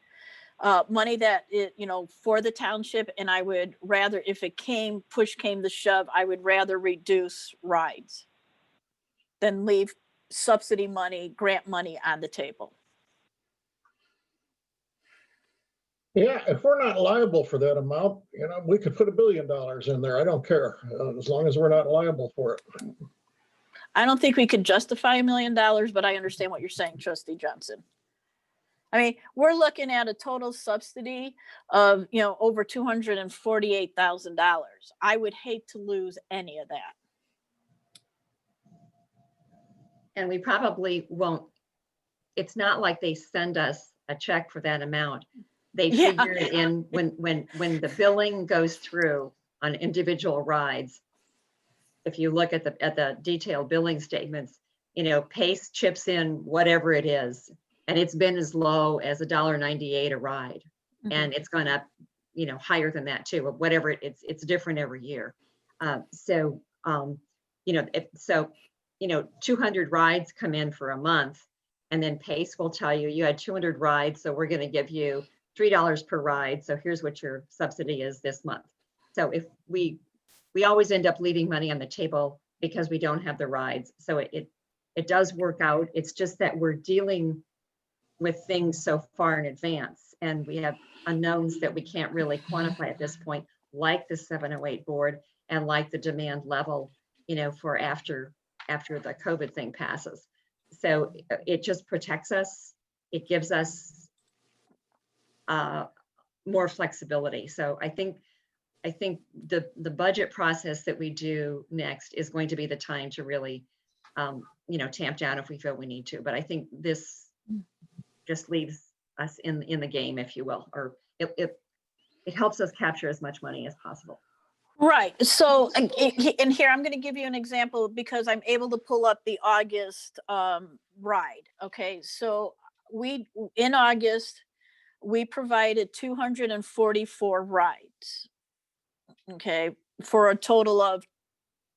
money that for the township, and I would rather, if push came to shove, I would rather reduce rides than leave subsidy money, grant money on the table. Yeah, if we're not liable for that amount, we could put $1 billion in there. I don't care, as long as we're not liable for it. I don't think we could justify $1 million, but I understand what you're saying, Trustee Johnson. I mean, we're looking at a total subsidy of, over $248,000. I would hate to lose any of that. And we probably won't. It's not like they send us a check for that amount. They figure it in when the billing goes through on individual rides. If you look at the detailed billing statements, PACE chips in whatever it is, and it's been as low as $1.98 a ride, and it's gone up, higher than that too. Whatever it's different every year. 200 rides come in for a month, and then PACE will tell you had 200 rides, so we're going to give you $3 per ride. So here's what your subsidy is this month. So if we always end up leaving money on the table because we don't have the rides. So it does work out. It's just that we're dealing with things so far in advance, and we have unknowns that we can't really quantify at this point, like the 708 board and like the demand level, for after the COVID thing passes. So it just protects us. It gives us more flexibility. So I think the budget process that we do next is going to be the time to really, tamp down if we feel we need to. But I think this just leaves us in the game, if you will, or it helps us capture as much money as possible. Right. So, and here I'm going to give you an example because I'm able to pull up the August ride. Okay. So in August, we provided 244 rides. Okay. For a total of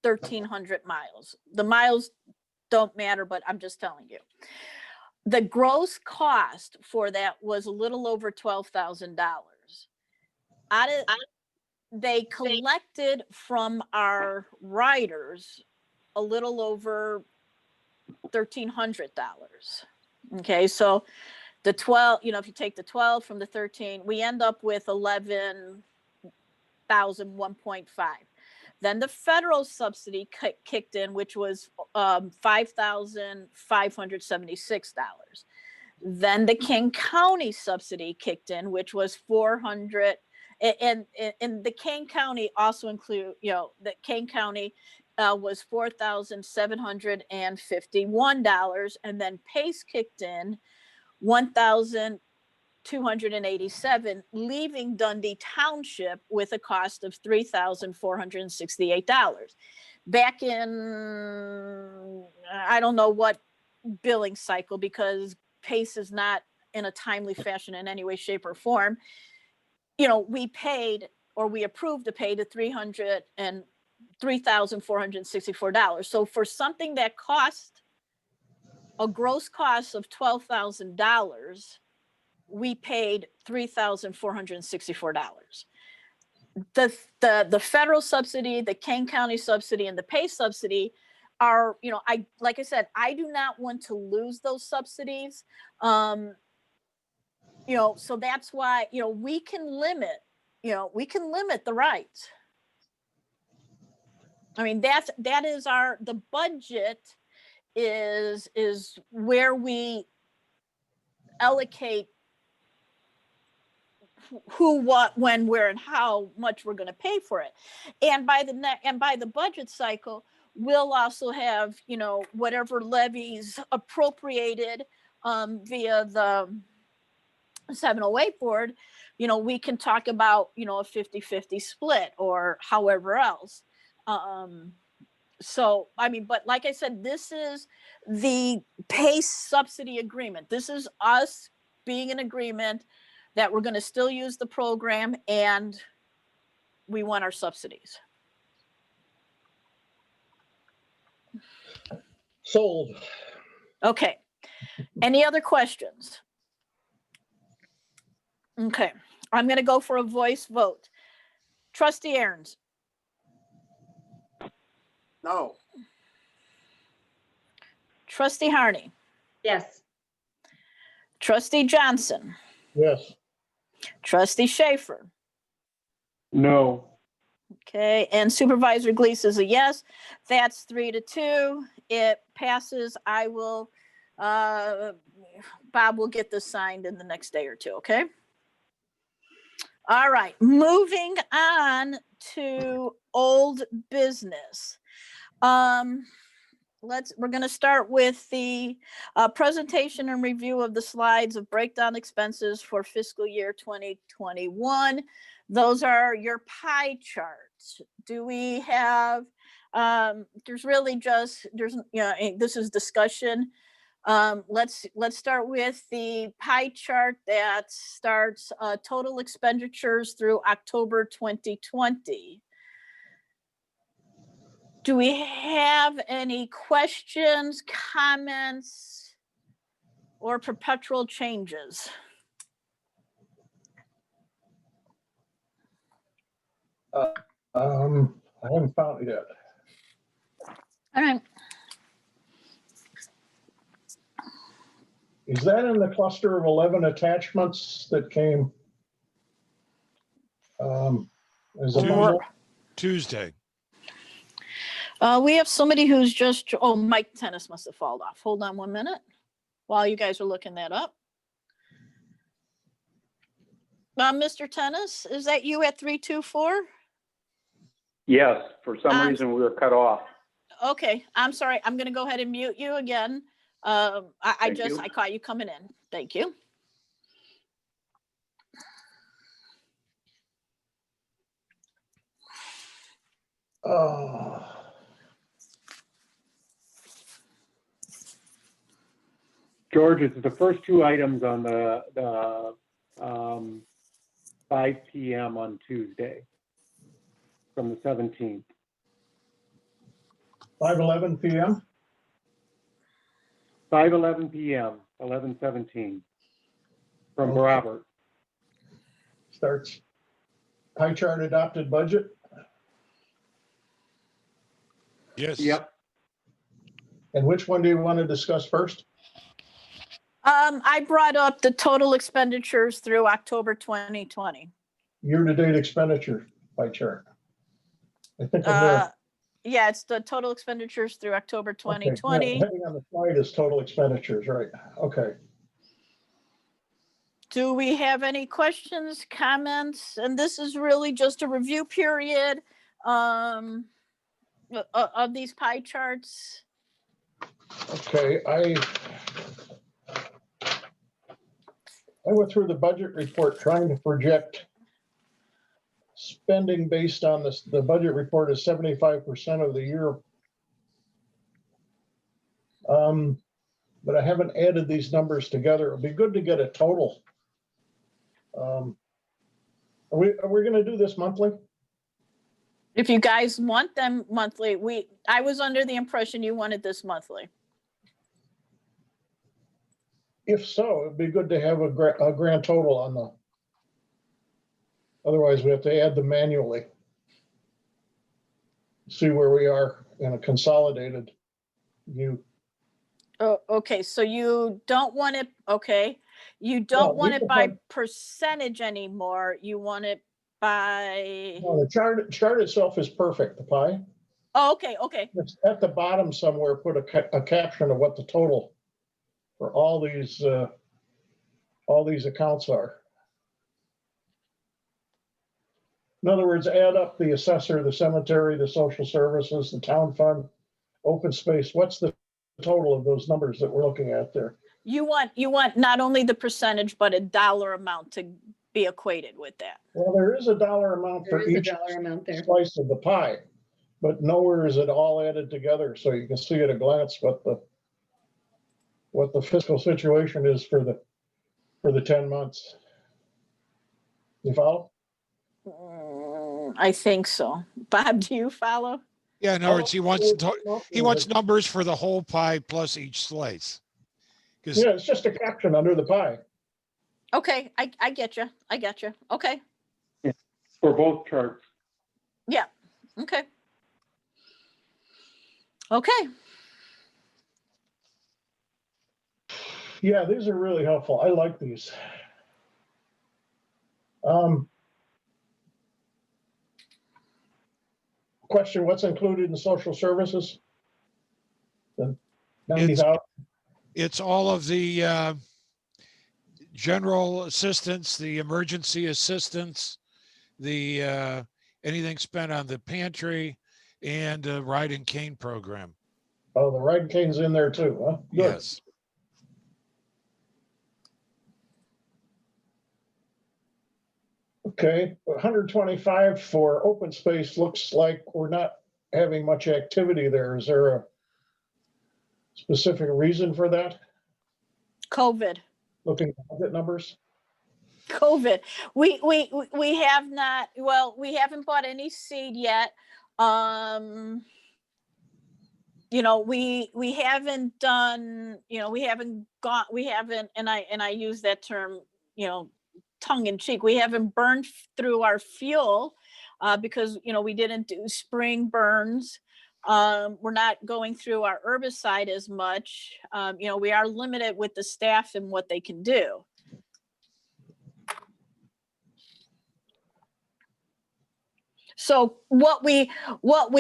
1,300 miles. The miles don't matter, but I'm just telling you. the gross cost for that was a little over $12,000. They collected from our riders a little over $1,300. Okay, so the 12, if you take the 12 from the 13, we end up with 11,001.5. Then the federal subsidy kicked in, which was $5,576. Then the King County subsidy kicked in, which was 400. And the King County also include, the King County was $4,751, and then PACE kicked in $1,287, leaving Dundee Township with a cost of $3,468. Back in, I don't know what billing cycle, because PACE is not in a timely fashion in any way, shape, or form. We paid, or we approved to pay, to $3,464. So for something that cost a gross cost of $12,000, we paid $3,464. The federal subsidy, the King County subsidy, and the PACE subsidy are, like I said, I do not want to lose those subsidies. So that's why, we can limit the rights. I mean, that is the budget is where we allocate who, what, when, where, and how much we're going to pay for it. And by the budget cycle, we'll also have, whatever levies appropriated via the 708 board, we can talk about, a 50-50 split or however else. So, I mean, but like I said, this is the PACE subsidy agreement. This is us being in agreement that we're going to still use the program and we want our subsidies. Sold. Okay. Any other questions? Okay. I'm going to go for a voice vote. Trustee Aherns. No. Trustee Harney. Yes. Trustee Johnson. Yes. Trustee Schaffer. No. Okay, and Supervisor Glees is a yes. That's 3-2. It passes. I will, Bob will get this signed in the next day or two, okay? All right, moving on to old business. We're going to start with the presentation and review of the slides of breakdown expenses for fiscal year 2021. Those are your pie charts. Do we have, this is discussion. Let's start with the pie chart that starts total expenditures through October 2020. Do we have any questions, comments, or perpetual changes? I haven't found it yet. All right. Is that in the cluster of 11 attachments that came? Is it Monday? Tuesday. We have somebody who's just, Mike Tennis must have fallen off. Hold on 1 minute while you guys are looking that up. Mr. Tennis, is that you at 324? Yes, for some reason we were cut off. Okay, I'm sorry. I'm going to go ahead and mute you again. I caught you coming in. Thank you. George, it's the first two items on the 5 p.m. on Tuesday from the 17th. 5:11 p.m. 5:11 p.m. 1117 from Okay. Robert. Starts pie chart adopted budget. Yes. Yep. And which one do you want to discuss first? I brought up the total expenditures through October 2020. Year-to-date expenditure pie chart. I think I'm there. Yeah, it's the total expenditures through October Okay, yeah, 2020. heading on the slide is total expenditures, right? Okay. Do we have any questions, comments? And this is really just a review period of these pie charts. Okay, I went through the budget report trying to project spending based on this. The budget report is 75% of the year. But I haven't added these numbers together. It'd be good to get a total. Are we gonna do this monthly? If you guys want them monthly, I was under the impression you wanted this monthly. If so, it'd be good to have a grand total on the. Otherwise, we have to add them manually. See where we are in a consolidated view. Oh, okay, so you don't want it, okay. You don't want it by percentage anymore. You want it by, No, the chart itself is perfect, the pie. oh, okay, okay. It's at the bottom somewhere, put a caption of what the total for all these accounts are. In other words, add up the assessor, the cemetery, the social services, the town fund, open space. What's the total of those numbers that we're looking at there? You want not only the percentage, but a dollar amount to be equated with that. Well, there is a dollar amount for There is a each dollar amount there. slice of the pie, but nowhere is it all added together, so you can see at a glance what the fiscal situation is for the 10 months. You follow? I think so. Bob, do you follow? Yeah, in other words, he wants numbers for the whole pie plus each slice. Yeah, it's just a caption under the pie. Okay, I get you. I get you. Okay. Yeah, for both charts. Yeah. Okay. Okay. Yeah, these are really helpful. I like these. Question, what's included in social services? The 90,000? It's all of the general assistance, the emergency assistance, the anything spent on the pantry and ride and cane program. Oh, the ride cane's in there too, huh? Good. Yes. Okay, 125 for open space looks like we're not having much activity there. Is there a specific reason for that? COVID. Looking at budget numbers? COVID. We have not, well, we haven't bought any seed yet. You know, we haven't done, you know, we haven't, and I use that term, you know, tongue in cheek. We haven't burned through our fuel because, you know, we didn't do spring burns. We're not going through our herbicide as much. You know, we are limited with the staff and what they can do. So what we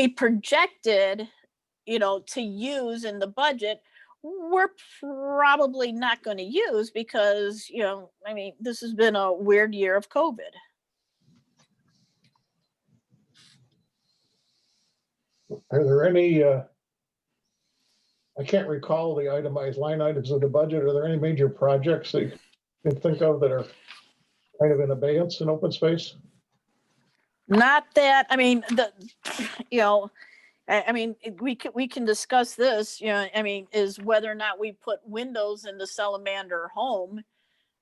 projected, you know, to use in the budget, we're probably not going to use because, you know, I mean, this has been a weird year of COVID. Are there any, I can't recall the itemized line items of the budget. Are there any major projects that you can think of that are kind of in abeyance in open space? Not that, I mean, you know, I mean, we can discuss this, you know, I mean, is whether or not we put windows in the salamander home.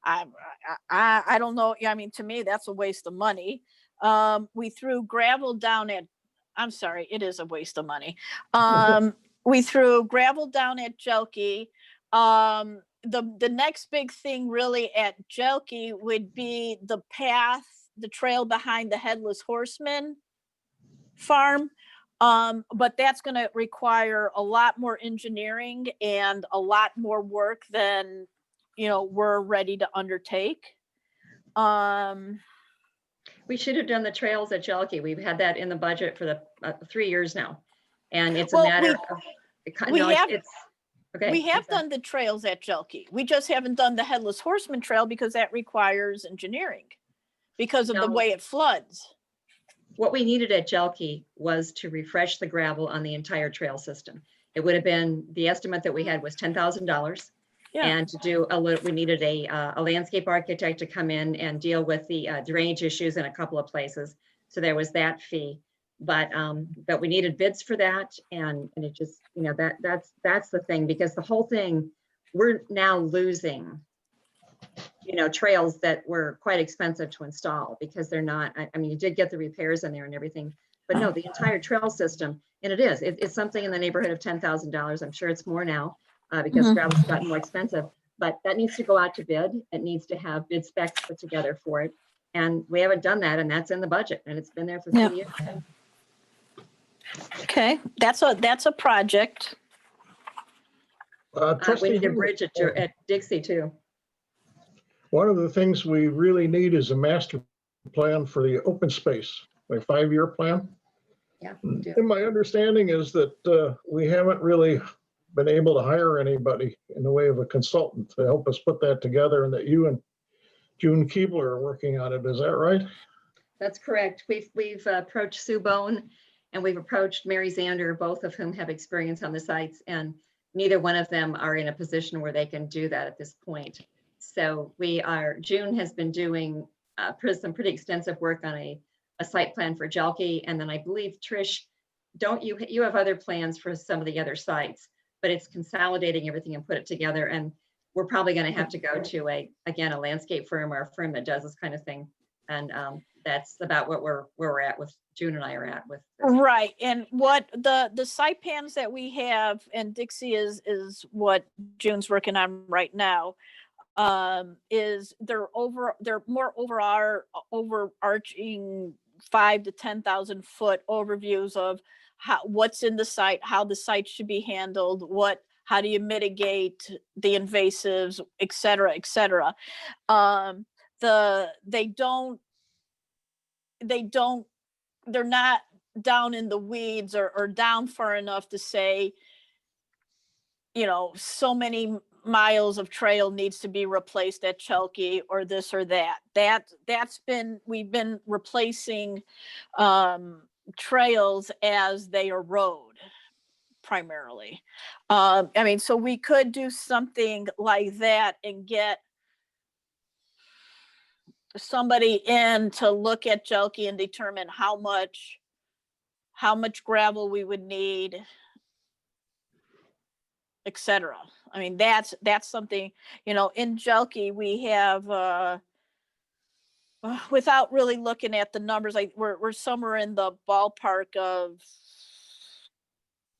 I don't know. I mean, to me, that's a waste of money. We threw gravel down at, I'm sorry, it is a waste of money. We threw gravel down at Jelke. the next big thing really at Jelke would be the path, the trail behind the Headless Horseman farm. But that's going to require a lot more engineering and a lot more work than, we're ready to undertake. We should have done the trails at Jelke. We've had that in the budget for the 3 years now. And it's a Well, matter of, we no, have- it's, okay. We have done the trails at Jelke. We just haven't done the Headless Horseman Trail because that requires engineering because of the No. way it floods. What we needed at Jelke was to refresh the gravel on the entire trail system. It would have been, the estimate that we had was $10,000. Yeah. And to do a little, we needed a landscape architect to come in and deal with the drainage issues in a couple of places. So there was that fee, but we needed bids for that. And it just, that's the thing, because the whole thing, we're now losing, trails that were quite expensive to install because they're not, I mean, you did get the repairs in there and everything, but no, the entire trail system, and it's something in the neighborhood of $10,000. I'm sure it's more now. Because gravel's gotten more expensive, but that needs to go out to bid. It needs to have bid specs put together for it. And we haven't done that, and that's in the budget, and it's been there for 3 years. Okay, that's a project. We Trustee need a Glees, bridge at Dixie too. one of the things we really need is a master plan for the open space, a 5-year plan. Yeah. we do. And my understanding is that we haven't really been able to hire anybody in the way of a consultant to help us put that together, and that you and June Keebler are working on it. Is that right? That's correct. We've approached Sue Bone and we've approached Mary Zander, both of whom have experience on the sites, and neither one of them are in a position where they can do that at this point. So June has been doing some pretty extensive work on a site plan for Jelke. And then I believe, Trish, you have other plans for some of the other sites, but it's consolidating everything and put it together. And we're probably going to have to go to a landscape firm or a firm that does this kind of thing. And that's about what where we're at with June and I are at with this. Right. And what the site plans that we have, and Dixie is what June's working on right now, is they're more overarching 5,000 to 10,000 foot overviews of what's in the site, how the site should be handled, how do you mitigate the invasives, et cetera, et cetera. They're not down in the weeds or down far enough to say, so many miles of trail needs to be replaced at Jelke or this or that. We've been replacing trails as they erode primarily. So we could do something like that and get somebody in to look at Jelke and determine how much gravel we would need, etc. That's something, in Jelke we have, without really looking at the numbers, like we're somewhere in the ballpark of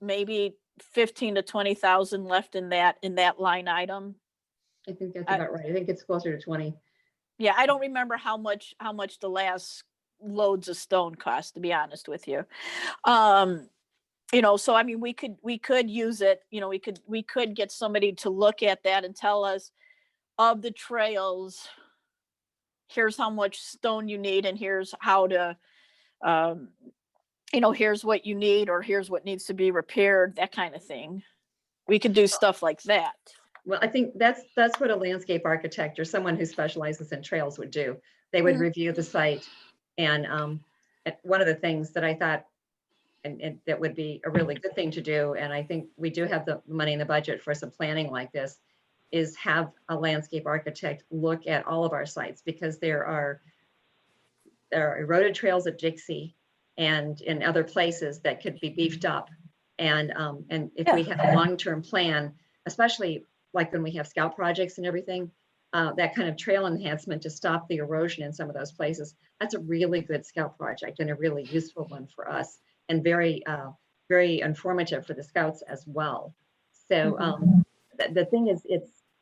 maybe 15 to 20,000 left in that line item. I think that's about right. I think it's closer to 20. Yeah, I don't remember how much the last loads of stone cost, to be honest with you. So we could use it. We could get somebody to look at that and tell us, of the trails, here's how much stone you need, and here's how to, here's what you need, or here's what needs to be repaired, that kind of thing. We could do stuff like that. Well, I think that's what a landscape architect or someone who specializes in trails would do. They would review the site. And one of the things that I thought, and that would be a really good thing to do, and I think we do have the money in the budget for some planning like this, is have a landscape architect look at all of our sites, because there are eroded trails at Dixie and in other places that could be beefed up. And if we have a long-term plan, especially like when we have scout projects and everything, that kind of trail enhancement to stop the erosion in some of those places, that's a really good scout project and a really useful one for us, and very, very informative for the scouts as well. So the thing is,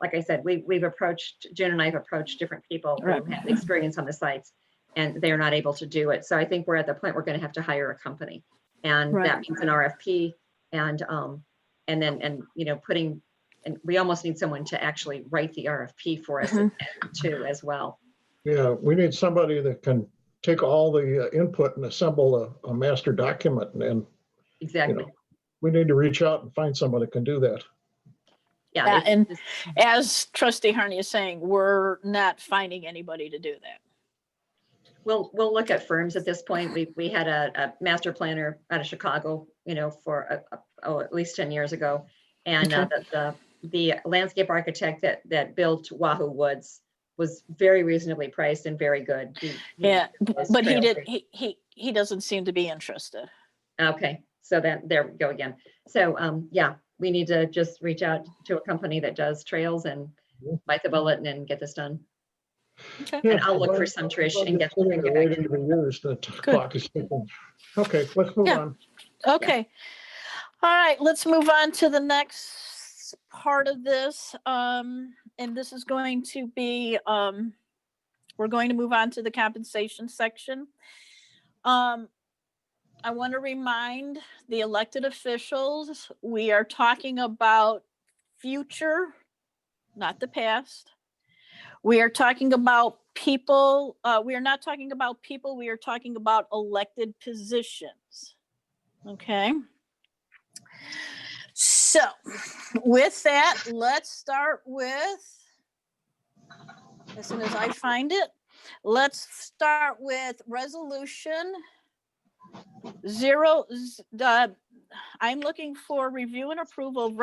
like I said, June and I have approached different people who Right. have experience on the sites, and they're not able to do it. So I think we're at the point we're going to have to hire a company, and Right. that means an RFP, and and we almost need someone to actually write the RFP for us too as well. Yeah, we need somebody that can take all the input and assemble a master document, and Exactly. we need to reach out and find somebody that can do that. Yeah. And as Trustee Harney is saying, we're not finding anybody to do that. We'll look at firms at this point. We had a master planner out of Chicago, for at least 10 years ago. And the landscape architect that built Wahoo Woods was very reasonably priced and very good. But he doesn't seem to be interested. Okay, so then there we go again. So yeah, we need to just reach out to a company that does trails and bite the bullet and get this done. Okay. And I'll look for some, Trish, and get back to you. Okay, let's move on. Okay. All right, let's move on to the next part of this. And this is going to be, we're going to move on to the compensation section. I want to remind the elected officials, we are talking about future, not the past. We are talking about people. We are not talking about people. We are talking about elected positions. Okay. So with that, let's start with, as soon as I find it, let's start with resolution I'm looking for review and approval of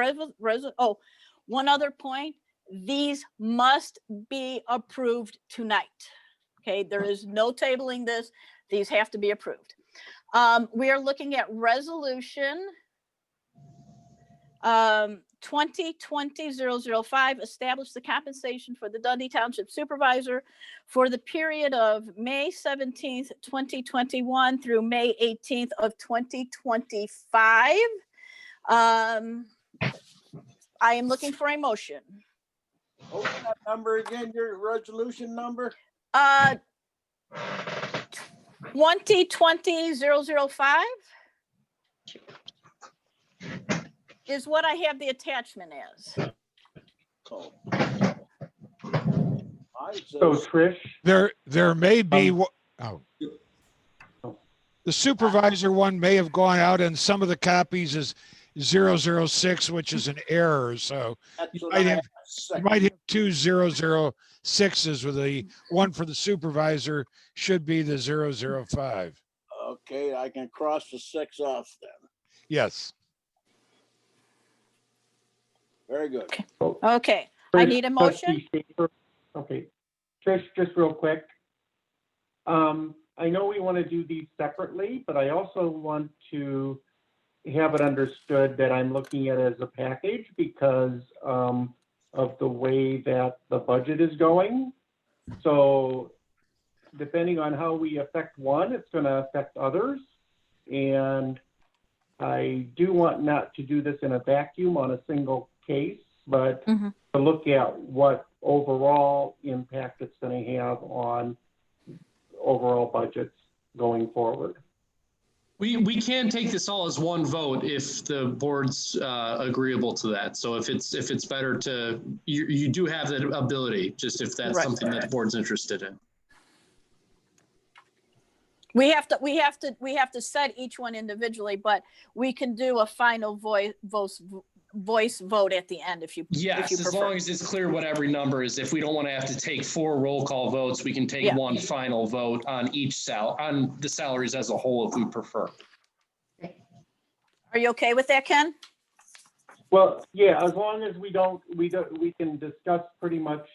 one other point. These must be approved tonight. Okay, there is no tabling this. These have to be approved. We are looking at resolution 2020-005, establish the compensation for the Dundee Township Supervisor for the period of May 17th, 2021 through May 18th of 2025. I am looking for a motion. What's that number again, your resolution number? 2020-005 is what I have the attachment as. So Trish, there may be, the supervisor one may have gone out, and some of the copies is 006, which is an error. So you might have 2 006s, with the one for the supervisor should be the 005. Okay, I can cross the 6 off then. Yes. Very good. Okay, I need a motion. Okay, Trish, just real quick. I know we want to do these separately, but I also want to have it understood that I'm looking at it as a package because of the way that the budget is going. So depending on how we affect one, it's going to affect others. And I do want not to do this in a vacuum on a single case, but to look at what overall impact it's going to have on overall budgets going forward. We can take this all as one vote if the board's agreeable to that. So if it's better to, you do have that ability, just if that's something that the board's interested in. We have to set each one individually, but we can do a final voice vote at the end if you Yes, as long as it's clear what every number is. If we don't want to have to take 4 roll call votes, we can take one final vote on each on the salaries as a whole if we prefer. Are you okay with that, Ken? Well, yeah, as long as we can discuss pretty much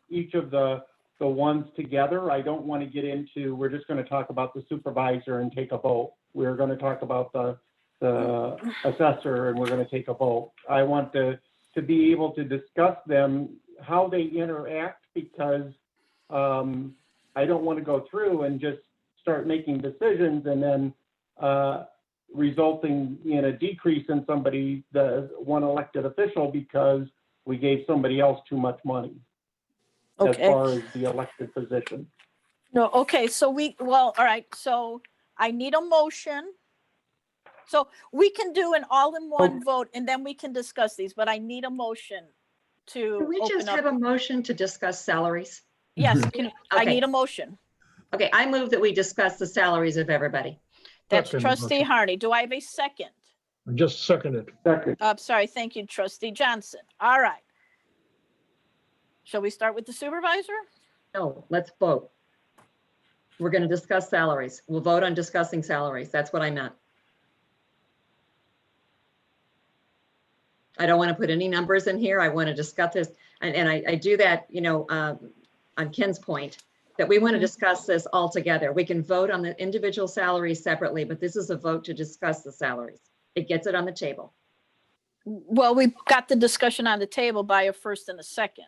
each of the ones together. I don't want to get into, we're just going to talk about the supervisor and take a vote. We're going to talk about the assessor and we're going to take a vote. I want to be able to discuss them, how they interact, because I don't want to go through and just start making decisions and then resulting in a decrease in somebody, the one elected official, because we gave somebody else too much money as Okay. far as the elected position. No, okay, so all right, so I need a motion. So we can do an all-in-one vote and then we can discuss these, but I need a motion to Can we just open have up. a motion to discuss salaries? Yes, I Okay. need a motion. Okay, I move that we discuss the salaries of everybody. That's Second Trustee motion. Harney. Do I have a second? Just seconded. Second. Sorry, thank you, Trustee Johnson. All right. Shall we start with the supervisor? No, let's vote. We're going to discuss salaries. We'll vote on discussing salaries. That's what I meant. I don't want to put any numbers in here. I want to discuss this. And I do that, you know, on Ken's point, that we want to discuss this all together. We can vote on the individual salaries separately, but this is a vote to discuss the salaries. It gets it on the table. Well, we've got the discussion on the table by a first and a second.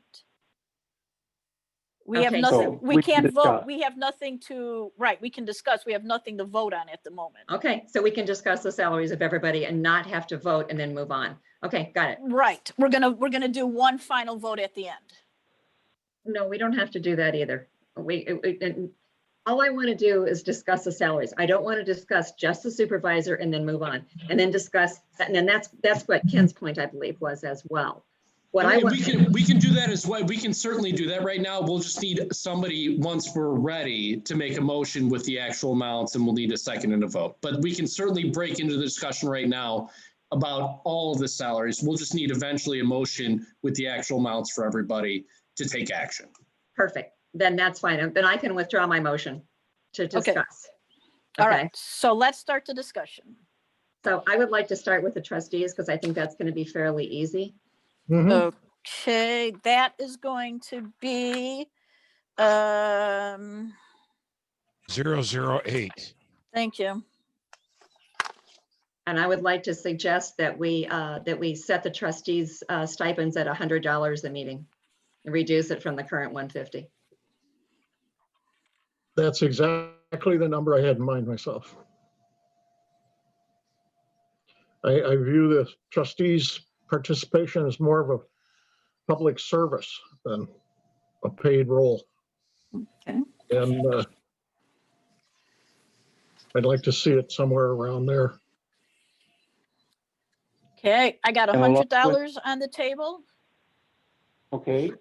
We have Okay, nothing, so we we can can't vote. discuss. We have nothing to, right, we can discuss. We have nothing to vote on at the moment. Okay, so we can discuss the salaries of everybody and not have to vote and then move on. Okay, got it. Right, we're gonna do one final vote at the end. No, we don't have to do that either. All I want to do is discuss the salaries. I don't want to discuss just the supervisor and then move on and then discuss, and then that's what Ken's point, I believe, was as well. What I And want. we can do that as well. We can certainly do that right now. We'll just need somebody, once we're ready, to make a motion with the actual amounts, and we'll need a second and a vote. But we can certainly break into the discussion right now about all of the salaries. We'll just need eventually a motion with the actual amounts for everybody to take action. Perfect. Then that's fine. Then I can withdraw my motion to discuss. All Okay. right, so let's start the discussion. So I would like to start with the trustees because I think that's going to be fairly easy. Mhm. Okay, that is going to be, 008. thank you. And I would like to suggest that we set the trustees stipends at $100 a meeting and reduce it from the current 150. That's exactly the number I had in mind myself. I view the trustees' participation as more of a public service than a paid role. Okay. And I'd like to see it somewhere around there. Okay, I got And along with- $100 on the table. Okay.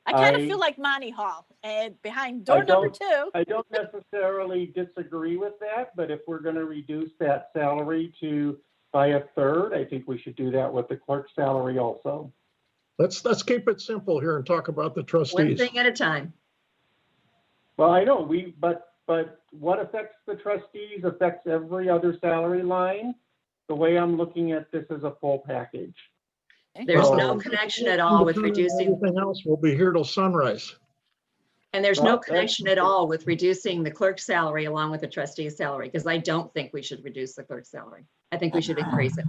I kind of I- feel like Monty Hall and behind door I number don't- 2. I don't necessarily disagree with that, but if we're going to reduce that salary by a third, I think we should do that with the clerk's salary also. Let's keep it simple here and talk about the One trustees. thing at a time. Well, I know but what affects the trustees affects every other salary line. The way I'm looking at this is a full package. There's So- no connection at all with reducing, Everything else will be here till sunrise. and there's Well, no that's- connection at all with reducing the clerk's salary along with the trustee's salary, because I don't think we should reduce the clerk's salary. I think we should increase it.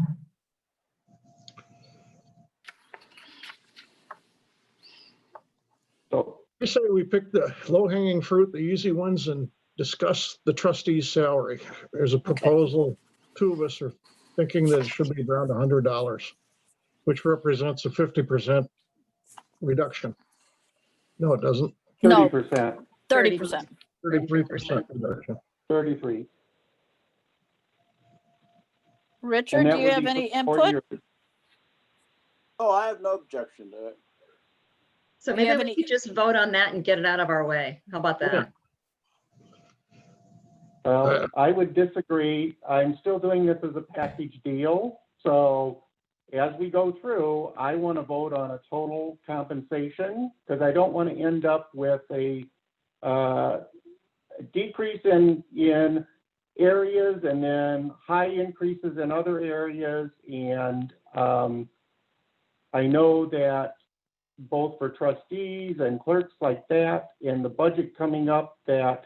So I say we pick the low-hanging fruit, the easy ones, and discuss the trustee's salary. There's a proposal, 2 of us are thinking that it should be around $100, which represents a 50% reduction. No, it doesn't. No. 30%, 30%. 33% reduction. 33. Richard, And do that you would have be any for input? years. Oh, I have no objection to it. So Do you maybe have we any- could just vote on that and get it out of our way. How about that? Well, I would disagree. I'm still doing this as a package deal. So as we go through, I want to vote on a total compensation because I don't want to end up with a decrease in areas and then high increases in other areas. And I know that both for trustees and clerks like that, and the budget coming up, that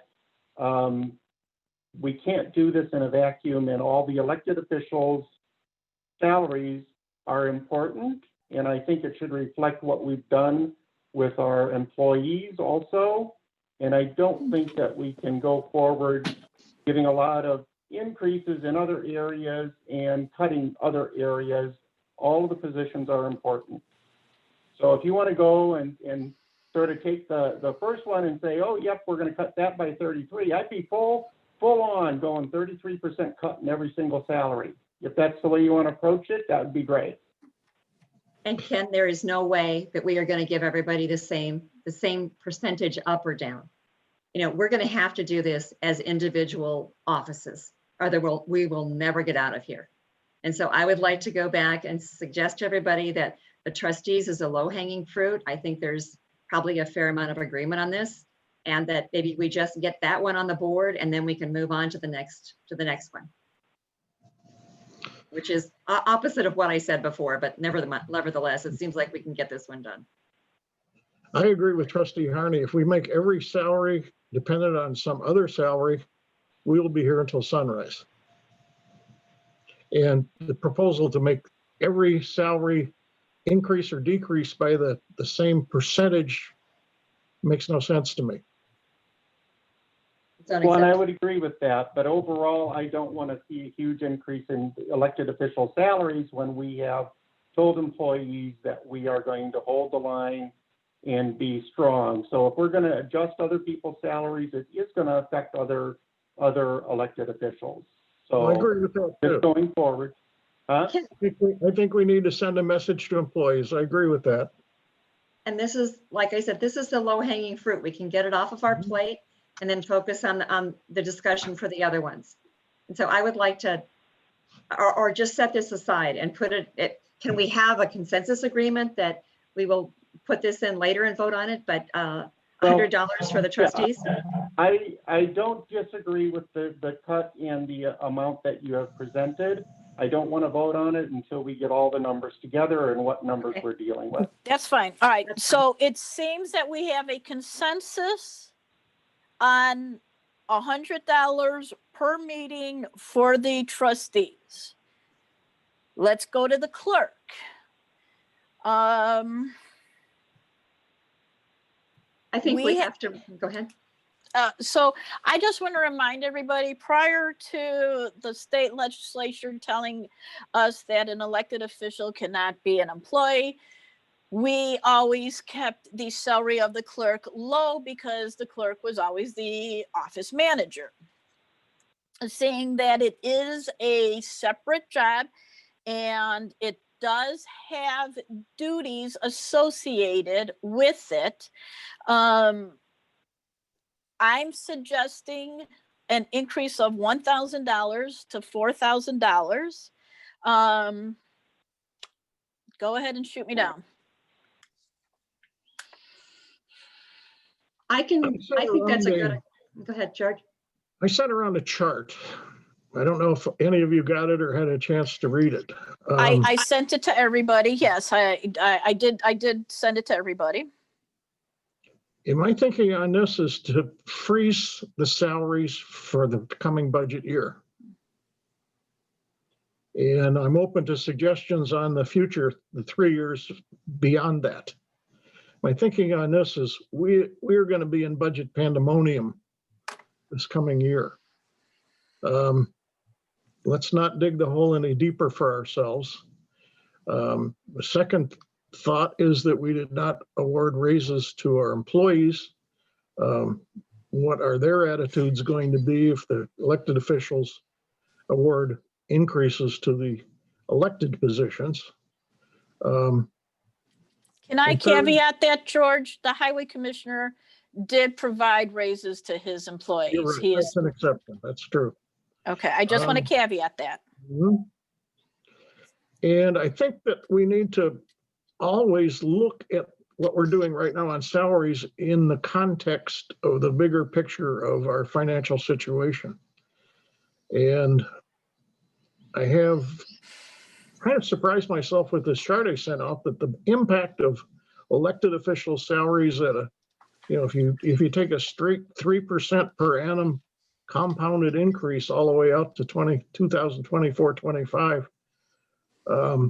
we can't do this in a vacuum, and all the elected officials' salaries are important. And I think it should reflect what we've done with our employees also. And I don't think that we can go forward giving a lot of increases in other areas and cutting other areas. All of the positions are important. So if you want to go and sort of take the first one and say, oh, yep, we're going to cut that by 33, I'd be full on going 33% cut in every single salary. If that's the way you want to approach it, that would be great. And Ken, there is no way that we are going to give everybody the same percentage up or down. You know, we're going to have to do this as individual offices, or we will never get out of here. And so I would like to go back and suggest to everybody that the trustees is a low-hanging fruit. I think there's probably a fair amount of agreement on this, and that maybe we just get that one on the board and then we can move on to the next one. Which is opposite of what I said before, but nevertheless, it seems like we can get this one done. I agree with Trustee Harney. If we make every salary dependent on some other salary, we will be here until sunrise. And the proposal to make every salary increase or decrease by the same percentage makes no sense to me. Well, and I would agree with that, but overall, I don't want to see a huge increase in elected official salaries when we have told employees that we are going to hold the line and be strong. So if we're going to adjust other people's salaries, it is going to affect other elected officials. So I agree with that too. Just going forward. Huh? I think we need to send a message to employees. I agree with that. And this is, like I said, this is the low-hanging fruit. We can get it off of our plate and then focus on the discussion for the other ones. And so I would like to, or just set this aside and put it, can we have a consensus agreement that we will put this in later and vote on it, but $100 for the trustees? I don't disagree with the cut and the amount that you have presented. I don't want to vote on it until we get all the numbers together and what numbers we're dealing with. That's fine. All right. So it seems that we have a consensus on $100 per meeting for the trustees. Let's go to the clerk. I think we have to go ahead. So I just want to remind everybody, prior to the state legislature telling us that an elected official cannot be an employee, we always kept the salary of the clerk low because the clerk was always the office manager. Saying that it is a separate job and it does have duties associated with it. I'm suggesting an increase of $1,000 to $4,000. Go ahead and shoot me down. I think that's a good, go ahead, George. I sent around a chart. I don't know if any of you got it or had a chance to read it. I sent it to everybody. Yes, I did send it to everybody. And my thinking on this is to freeze the salaries for the coming budget year. And I'm open to suggestions on the future, the 3 years beyond that. My thinking on this is we're going to be in budget pandemonium this coming year. Let's not dig the hole any deeper for ourselves. The second thought is that we did not award raises to our employees. What are their attitudes going to be if the elected officials award increases to the elected positions? Can I caveat that, George? The highway commissioner did provide raises to his employees. You're right. That's an exception. That's true. Okay, I just want to caveat that. And I think that we need to always look at what we're doing right now on salaries in the context of the bigger picture of our financial situation. And I have kind of surprised myself with this chart I sent out that the impact of elected official salaries at a, if you take a straight 3% per annum compounded increase all the way up to 2024-25,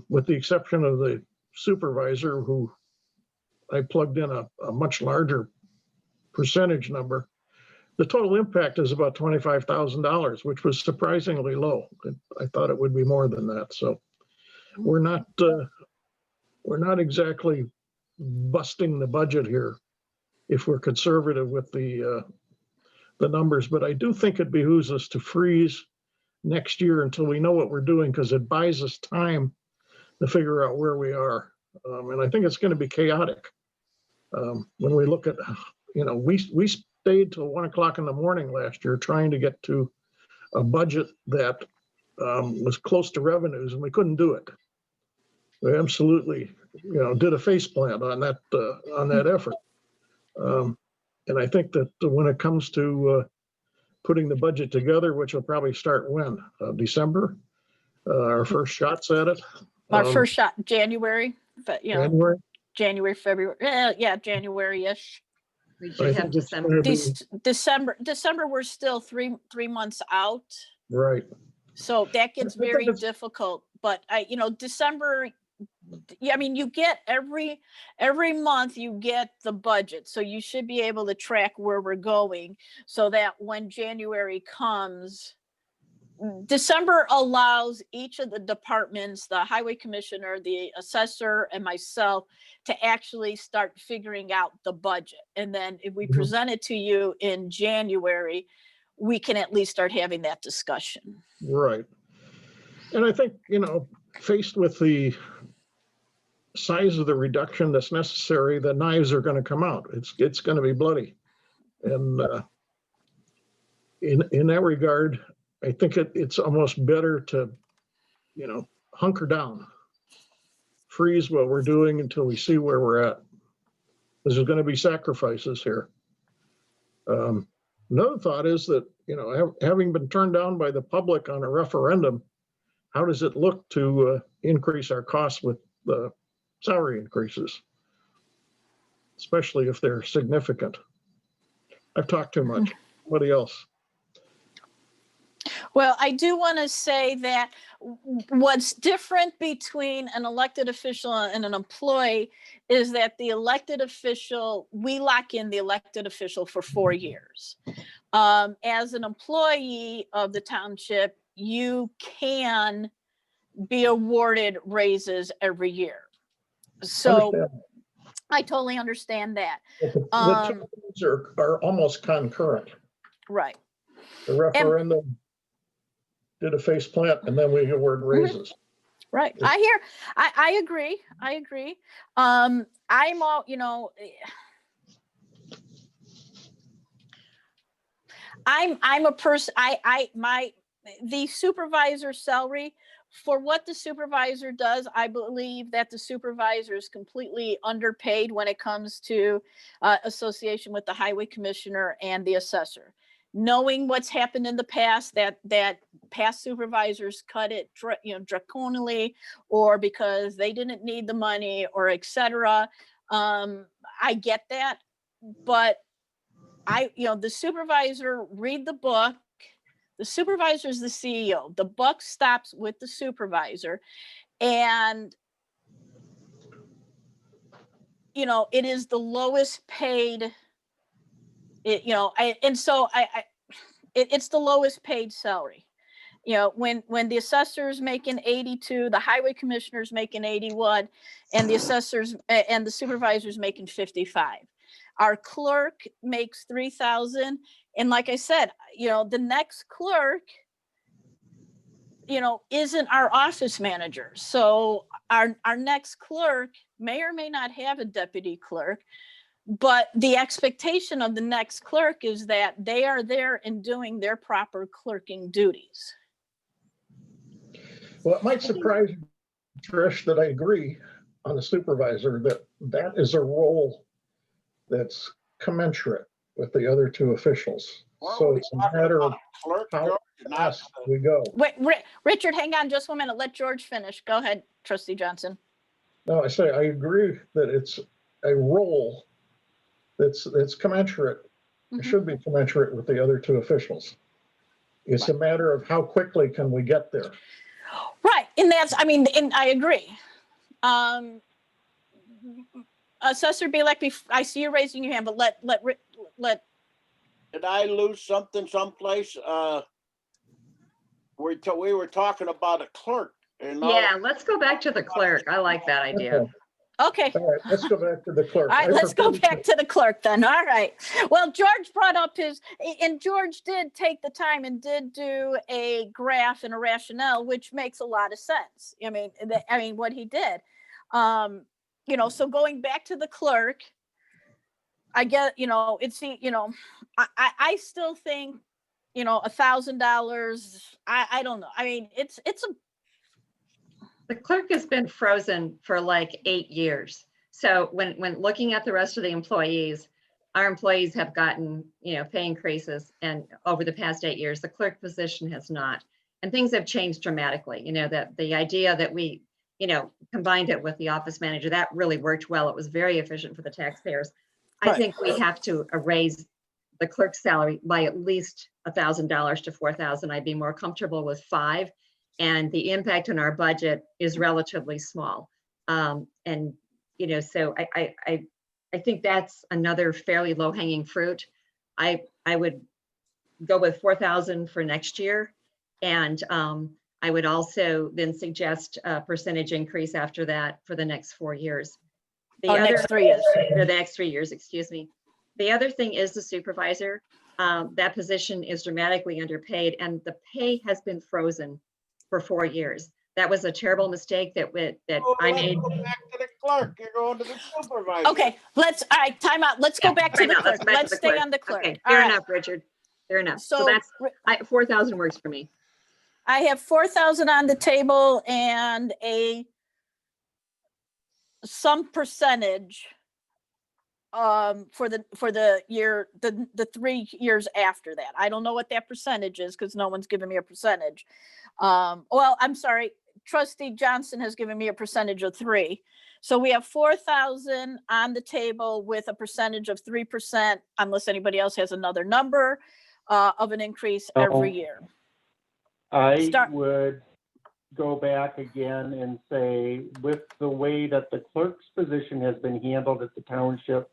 with the exception of the supervisor, who I plugged in a much larger percentage number, the total impact is about $25,000, which was surprisingly low. I thought it would be more than that. So we're not exactly busting the budget here if we're conservative with the numbers, but I do think it behooves us to freeze next year until we know what we're doing, because it buys us time to figure out where we are. And I think it's going to be chaotic. When we look at, we stayed till 1 o'clock in the morning last year trying to get to a budget that was close to revenues, and we couldn't do it. We absolutely, did a faceplant on that effort. And I think that when it comes to putting the budget together, which will probably start when? December? Our first shots at it? Our first shot, January, but January? January, February, yeah, January-ish. We I should think have it's December. gonna be- December, we're still three months out. Right. So that gets I think very it's- difficult, but December, you get every month you get the budget. So you should be able to track where we're going so that when January comes, December allows each of the departments, the highway commissioner, the assessor, and myself to actually start figuring out the budget. And then if we present it to you in January, we can at least start having that discussion. Right. And I think, faced with the size of the reduction that's necessary, the knives are going to come out. It's going to be bloody. And in that regard, I think it's almost better to, hunker down, freeze what we're doing until we see where we're at. There's going to be sacrifices here. Another thought is that, having been turned down by the public on a referendum, how does it look to increase our costs with the salary increases, especially if they're significant? I've talked too much. Anybody else? Well, I do want to say that what's different between an elected official and an employee is that the elected official, we lock in the elected official for 4 years. As an employee of the township, you can be awarded raises every year. So I totally understand that. The two things are almost concurrent. Right. The referendum did a face plant, and then we award raises. Right. I agree. I'm all, I'm a person, the supervisor's salary, for what the supervisor does, I believe that the supervisor is completely underpaid when it comes to association with the highway commissioner and the assessor. Knowing what's happened in the past, that past supervisors cut it, draconically, or because they didn't need the money, or etc. I get that, but the supervisor, read the book. The supervisor is the CEO. The buck stops with the supervisor, and it is the lowest paid. It's the lowest paid salary. When the assessor's making 82, the highway commissioner's making 81, and the assessors and the supervisor's making 55. Our clerk makes 3,000, and like I said, the next clerk, isn't our office manager. So our next clerk may or may not have a deputy clerk. But the expectation of the next clerk is that they are there and doing their proper clerking duties. Well, it might surprise you, Trish, that I agree on the supervisor that is a role that's commensurate with the other two officials. So it's a matter of how fast we go. Wait, Richard, hang on just 1 minute. Let George finish. Go ahead, Trustee Johnson. No, I say I agree that it's a role that's commensurate. It should be commensurate with the other two officials. It's a matter of how quickly can we get there. Right, and and I agree. Assessor Bielak, I see you raising your hand, but let. Did I lose something someplace? We were talking about a clerk. Yeah, let's go back to the clerk. I like that idea. Okay. All right, let's go back to the clerk. All right, I let's go propose back to the clerk then. All right. Well, George brought up and George did take the time and did do a graph and a rationale, which makes a lot of sense. I mean, what he did. So going back to the clerk, I get, I still think, $1,000. I don't know. I mean, it's The clerk has been frozen for like 8 years. So when looking at the rest of the employees, our employees have gotten, pay increases, and over the past 8 years, the clerk position has not. And things have changed dramatically, that the idea that we, combined it with the office manager, that really worked well. It was very efficient for the taxpayers. I think we have to raise the clerk's salary by at least $1,000 to $4,000. I'd be more comfortable with $5,000. And the impact on our budget is relatively small. So I think that's another fairly low hanging fruit. I would go with 4,000 for next year. And I would also then suggest a percentage increase after that for the next 4 years. Next 3 years. Or the next 3 years, excuse me. The other thing is the supervisor. That position is dramatically underpaid, and the pay has been frozen for 4 years. That was a terrible mistake that I made. Go back to the clerk. You're going to the supervisor. Okay, all right, time out. Let's go back to the clerk. Let's stay on the clerk. Okay, All fair right. enough, Richard. Fair enough. So So that's 4,000 works for me. I have 4,000 on the table and some percentage for the year, the 3 years after that. I don't know what that percentage is because no one's given me a percentage. Well, I'm sorry, Trustee Johnson has given me a percentage of 3. So we have 4,000 on the table with a percentage of 3%, unless anybody else has another number of an increase every year. I would go back again and say, with the way that the clerk's position has been handled at the township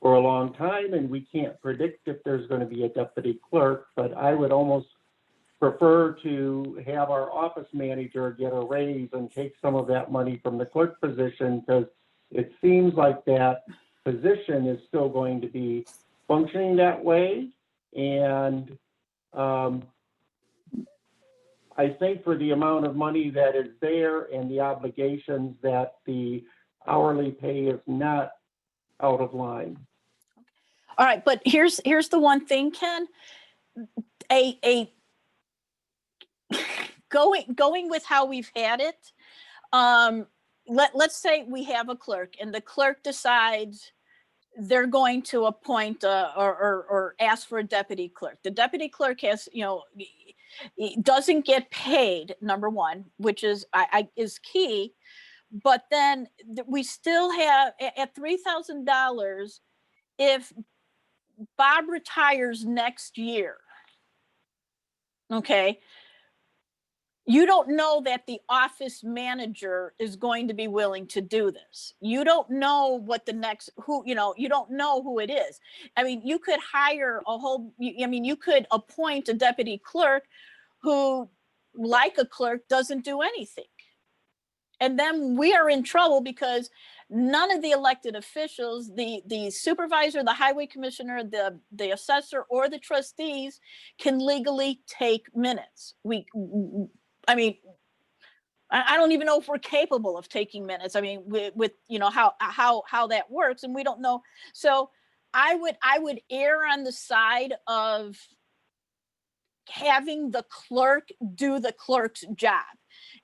for a long time, and we can't predict if there's going to be a deputy clerk, but I would almost prefer to have our office manager get a raise and take some of that money from the clerk position, because it seems like that position is still going to be functioning that way. And I think for the amount of money that is there and the obligations, that the hourly pay is not out of line. All right, but here's the one thing, Ken. Going with how we've had it, let's say we have a clerk and the clerk decides they're going to appoint or ask for a deputy clerk. The deputy clerk has, doesn't get paid, number one, which is key. But then we still have at $3,000 if Bob retires next year. Okay. You don't know that the office manager is going to be willing to do this. You don't know what you don't know who it is. I mean, you could hire you could appoint a deputy clerk who, like a clerk, doesn't do anything. And then we are in trouble because none of the elected officials, the supervisor, the highway commissioner, the assessor, or the trustees can legally take minutes. I don't even know if we're capable of taking minutes. I mean, with how that works, and we don't know. So I would err on the side of having the clerk do the clerk's job.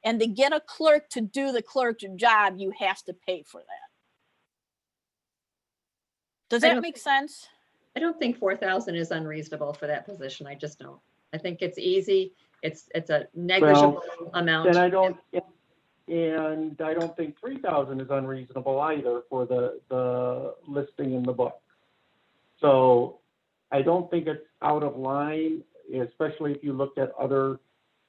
And to get a clerk to do the clerk's job, you have to pay for that. Does that make sense? I don't think 4,000 is unreasonable for that position. I just don't. I think it's easy. It's a negligible amount. And I don't think 3,000 is unreasonable either for the listing in the book. So I don't think it's out of line, especially if you look at other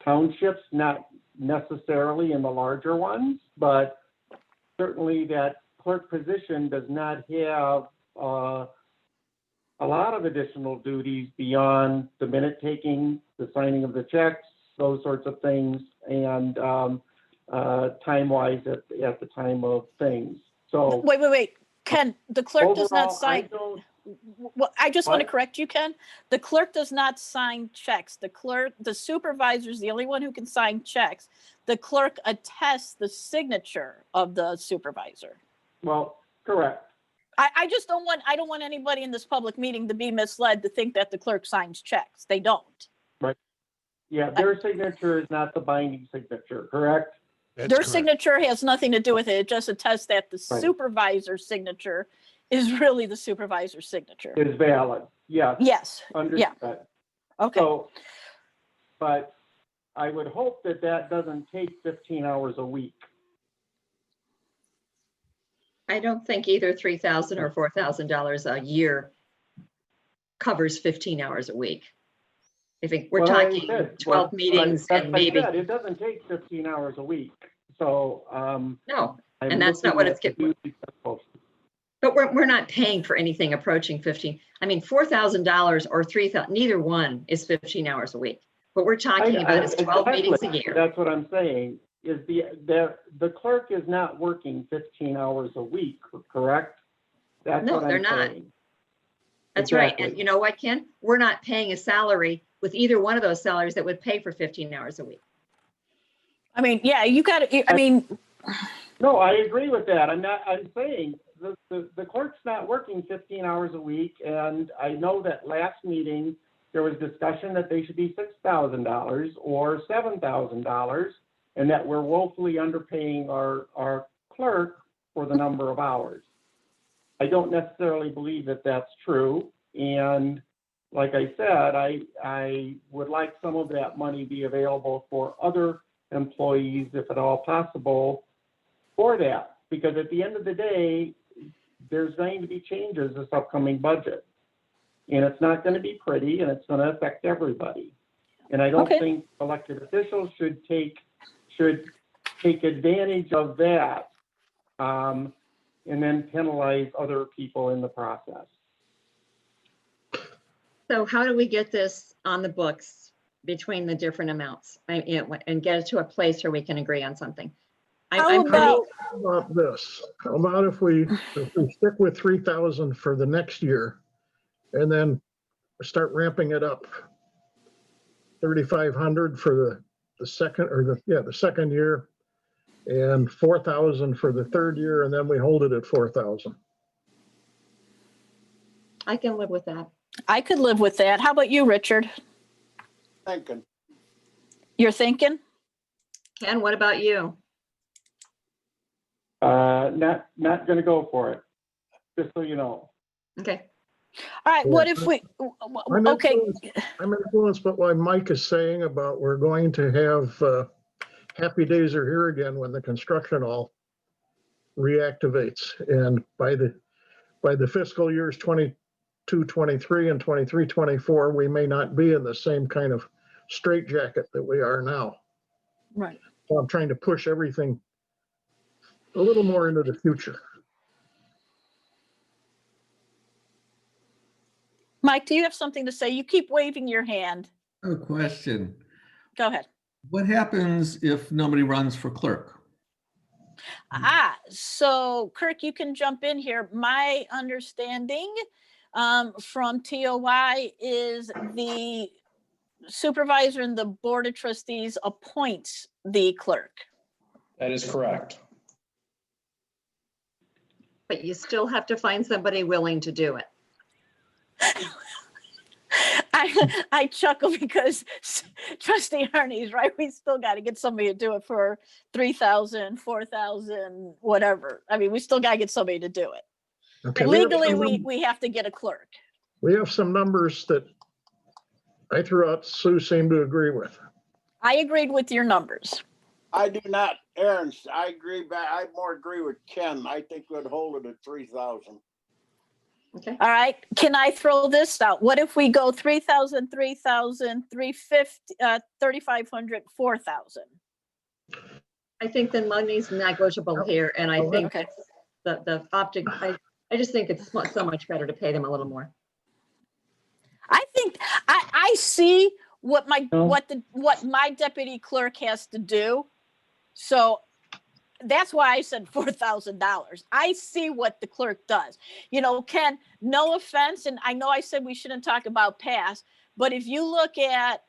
townships, not necessarily in the larger ones, but certainly that clerk position does not have a lot of additional duties beyond the minute taking, the signing of the checks, those sorts of things, and time-wise at the time of things. So Wait. Ken, the clerk does not overall, sign. Well, I just want to What? correct you, Ken. The clerk does not sign checks. The supervisor is the only one who can sign checks. The clerk attests the signature of the supervisor. Well, correct. I don't want anybody in this public meeting to be misled to think that the clerk signs checks. They don't. Right. Yeah, their signature is not the binding signature, correct? That's Their correct. signature has nothing to do with it. It just attests that the Right. supervisor's signature is really the supervisor's signature. Is valid. Yes. Yes. Understood. Okay. So, but I would hope that that doesn't take 15 hours a week. I don't think either $3,000 or $4,000 a year covers 15 hours a week. I think we're Well, I talking said, 12 well, meetings like and I maybe, said, it doesn't take 15 hours a week. So, no, I'm and that's not what looking it's at the getting. duties that's posted. But we're not paying for anything approaching 15. I mean, $4,000 or 3,000, neither one is 15 hours a week. What we're talking about is 12 meetings a Exactly. year. That's what I'm saying, is the clerk is not working 15 hours a week, correct? That's No, what they're I'm not. saying. That's right. Exactly. And you know what, Ken? We're not paying a salary with either one of those salaries that would pay for 15 hours a week. I mean, yeah, you got to, I mean, No, I agree with that. I'm saying the clerk's not working 15 hours a week. And I know that last meeting, there was discussion that they should be $6,000 or $7,000, and that we're woefully underpaying our clerk for the number of hours. I don't necessarily believe that that's true. And like I said, I would like some of that money be available for other employees, if at all possible, for that. Because at the end of the day, there's going to be changes this upcoming budget. And it's not going to be pretty, and it's going to affect everybody. And I don't Okay. think elected officials should take advantage of that, and then penalize other people in the process. So how do we get this on the books between the different amounts and get it to a place where we can agree on something? How I'm pretty, about, How about this? How about if we stick with 3,000 for the next year and then start ramping it up? 3,500 for the second year and 4,000 for the third year, and then we hold it at 4,000. I can live with that. I could live with that. How about you, Richard? Thinking. You're thinking? Ken, what about you? Not going to go for it, just so you know. Okay. All right, what if we, okay, I'm influenced by what Mike is saying about we're going to have happy days are here again when the construction all reactivates. And by the fiscal years 22, 23 and 23, 24, we may not be in the same kind of straitjacket that we are now. right. So I'm trying to push everything a little more into the future. Mike, do you have something to say? You keep waving your hand. A question. Go ahead. What happens if nobody runs for clerk? So Kirk, you can jump in here. My understanding from TOI is the supervisor and the board of trustees appoints the clerk. That is correct. But you still have to find somebody willing to do it. I chuckle because Trustee Harney's right. We still got to get somebody to do it for 3,000, 4,000, whatever. I mean, we still got to get somebody to do it. Okay, Legally, we have to get a clerk. we have some numbers that I threw out, Sue seemed to agree with. I agreed with your numbers. I do not, Aherns, I agree, but I more agree with Ken. I think we'd hold it at 3,000. Okay. All right. Can I throw this out? What if we go 3,000, 3,000, 350, 3,500, 4,000? I think the money's negligible here, and I think Okay. the optic, I just think it's so much better to pay them a little more. I think I see what my No. what my deputy clerk has to do. So that's why I said $4,000. I see what the clerk does. You know, Ken, no offense, and I know I said we shouldn't talk about past, but if you look at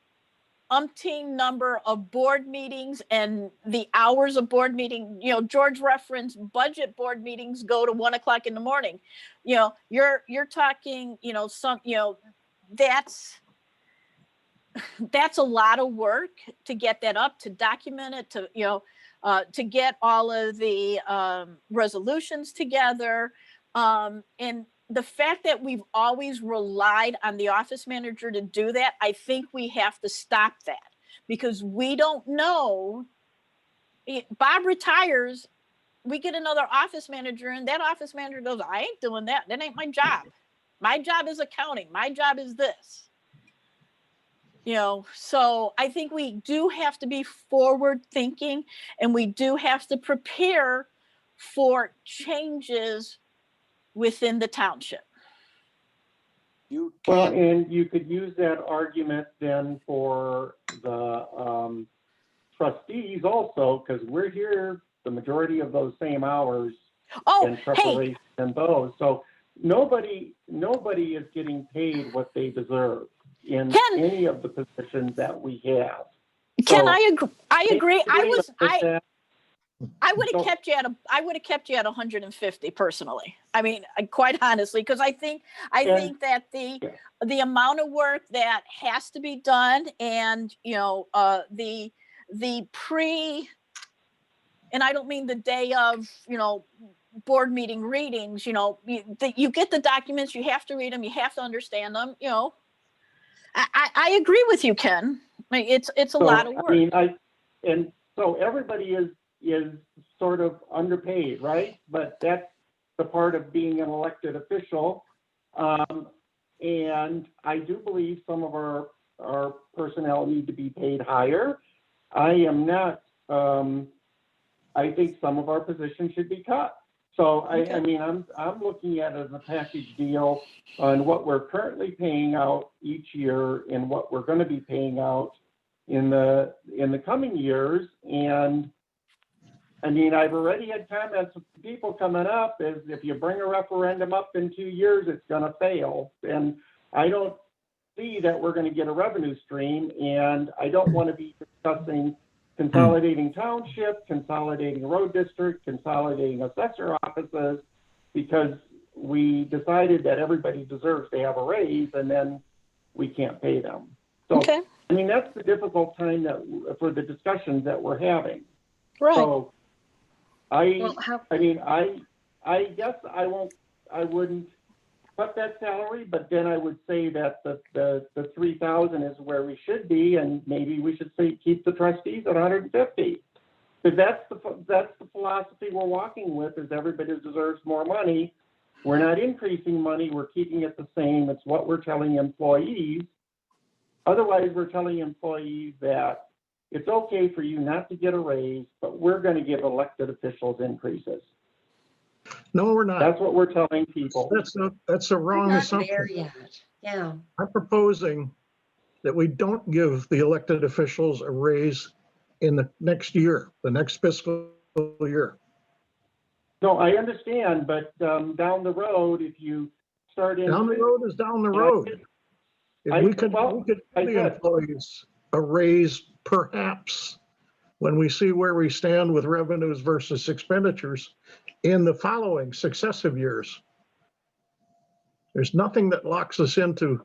umpteen number of board meetings and the hours of board meeting, you know, George referenced budget board meetings go to 1 o'clock in the morning. You know, you're talking, you know, that's a lot of work to get that up, to document it, to, you know, to get all of the resolutions together. And the fact that we've always relied on the office manager to do that, I think we have to stop that, because we don't know. Bob retires, we get another office manager, and that office manager goes, I ain't doing that. That ain't my job. My job is accounting. My job is this. You know, so I think we do have to be forward thinking, and we do have to prepare for changes within the township. Well, and you could use that argument then for the trustees also, because we're here the majority of those same hours in preparation and those. So nobody is getting paid what they deserve in any of the positions that we have. Ken, So I agree. I would have So- kept you at 150 personally. I mean, quite honestly, because I think that the amount of work that has to be done, and you know, the pre, and I don't mean the day of, you know, board meeting readings. You know, you get the documents, you have to read them, you have to understand them. You know, I agree with you, Ken. I mean, it's a lot of work. I mean, and so everybody is sort of underpaid, right? But that's the part of being an elected official. And I do believe some of our personnel need to be paid higher. I am not, I think some of our positions should be cut. So I mean, I'm looking at it as a package deal on what we're currently paying out each year and what we're going to be paying out in the coming years. And I mean, I've already had comments from people coming up is if you bring a referendum up in 2 years, it's going to fail. And I don't see that we're going to get a revenue stream. And I don't want to be discussing consolidating township, consolidating road district, consolidating assessor offices, because we decided that everybody deserves to have a raise and then we can't pay them. So, I mean, that's the difficult time for the discussions that we're having. Right. So I mean, I guess I wouldn't cut that salary, but then I would say that the 3,000 is where we should be, and maybe we should say keep the trustees at 150. Because that's the philosophy we're walking with, is everybody deserves more money. We're not increasing money, we're keeping it the same. It's what we're telling employees. Otherwise, we're telling employees that it's okay for you not to get a raise, but we're going to give elected officials increases. No, we're not. That's what we're telling people. That's a wrong We're not assumption. there yet. Yeah. I'm proposing that we don't give the elected officials a raise in the next year, the next fiscal year. No, I understand, but down the road, if you start in. Down the road is down the road. If we could give the employees a raise, perhaps, when we see where we stand with revenues versus expenditures in the following successive years. There's nothing that locks us into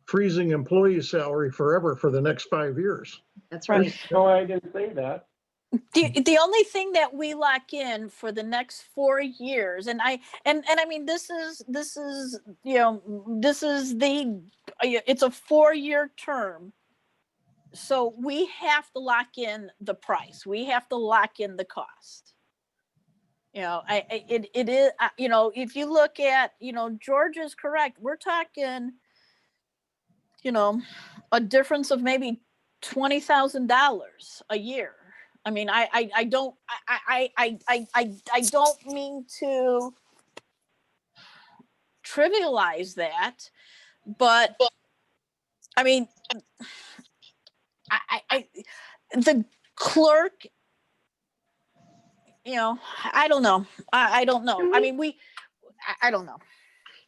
freezing employee salary forever for the next 5 years. That's right. No, I didn't say that. The only thing that we lock in for the next 4 years, and I mean, this is you know, it's a 4-year term. So we have to lock in the price. We have to lock in the cost. You know, it is, you know, if you look at, you know, George is correct. We're talking, you know, a difference of maybe $20,000 a year. I mean, I don't mean to trivialize that, but I mean, the clerk you know, I don't know. I don't know. I mean, I don't know.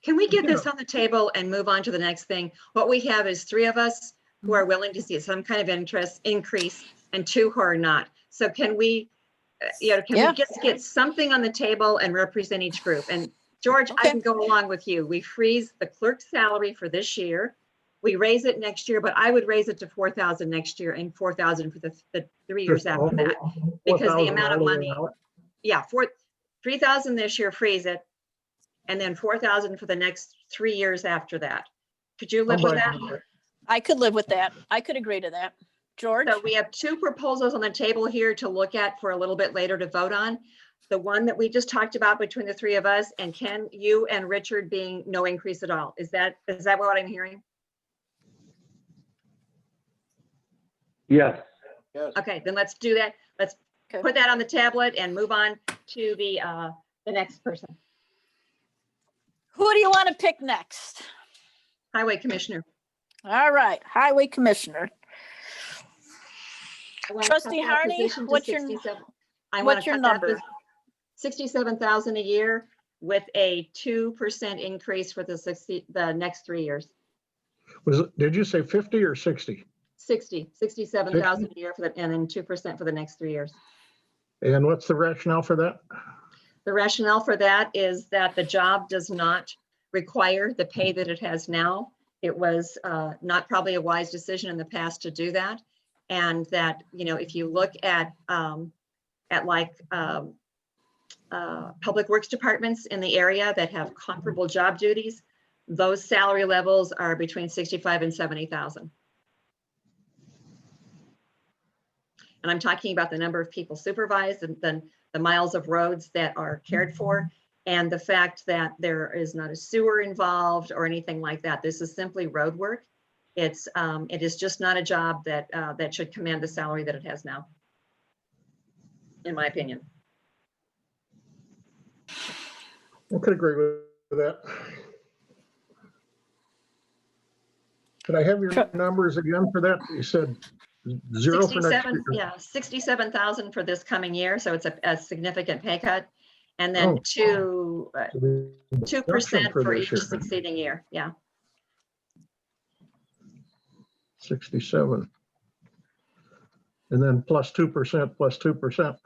Can we get this on the table and move on to the next thing? What we have is 3 of us who are willing to see some kind of interest increase and 2 who are not. So can we, can we just get something on the table and represent each group? And George, I can go along with you. We freeze the clerk's salary for this year. We raise it next year, but I would raise it to 4,000 next year and 4,000 for the 3 years after that. Because the amount of money, 3,000 this year, freeze it. And then 4,000 for the next 3 years after that. Could you live with that? I could live with that. I could agree to that. George? So we have 2 proposals on the table here to look at for a little bit later to vote on. The one that we just talked about between the 3 of us, and Ken, you and Richard being no increase at all. Is that what I'm hearing? Yes. Okay, then let's do that. Let's put that on the tablet and move on to the next person. Who do you want to pick next? Highway Commissioner. All right, Highway Commissioner. Trustee Harney, what's your number? 67,000 a year with a 2% increase for the next 3 years. Did you say 50 or 60? 67,000 a year and then 2% for the next 3 years. And what's the rationale for that? The rationale for that is that the job does not require the pay that it has now. It was not probably a wise decision in the past to do that. And that, if you look at public works departments in the area that have comparable job duties, those salary levels are between 65 and 70,000. And I'm talking about the number of people supervised and then the miles of roads that are cared for, and the fact that there is not a sewer involved or anything like that. This is simply road work. It is just not a job that should command the salary that it has now, in my opinion. I could agree with that. Could I have your numbers again for that? You said 0 for next year. Yeah, 67,000 for this coming year. So it's a significant pay cut. And then 2% for each succeeding year. Yeah. 67. And then plus 2%, plus 2%.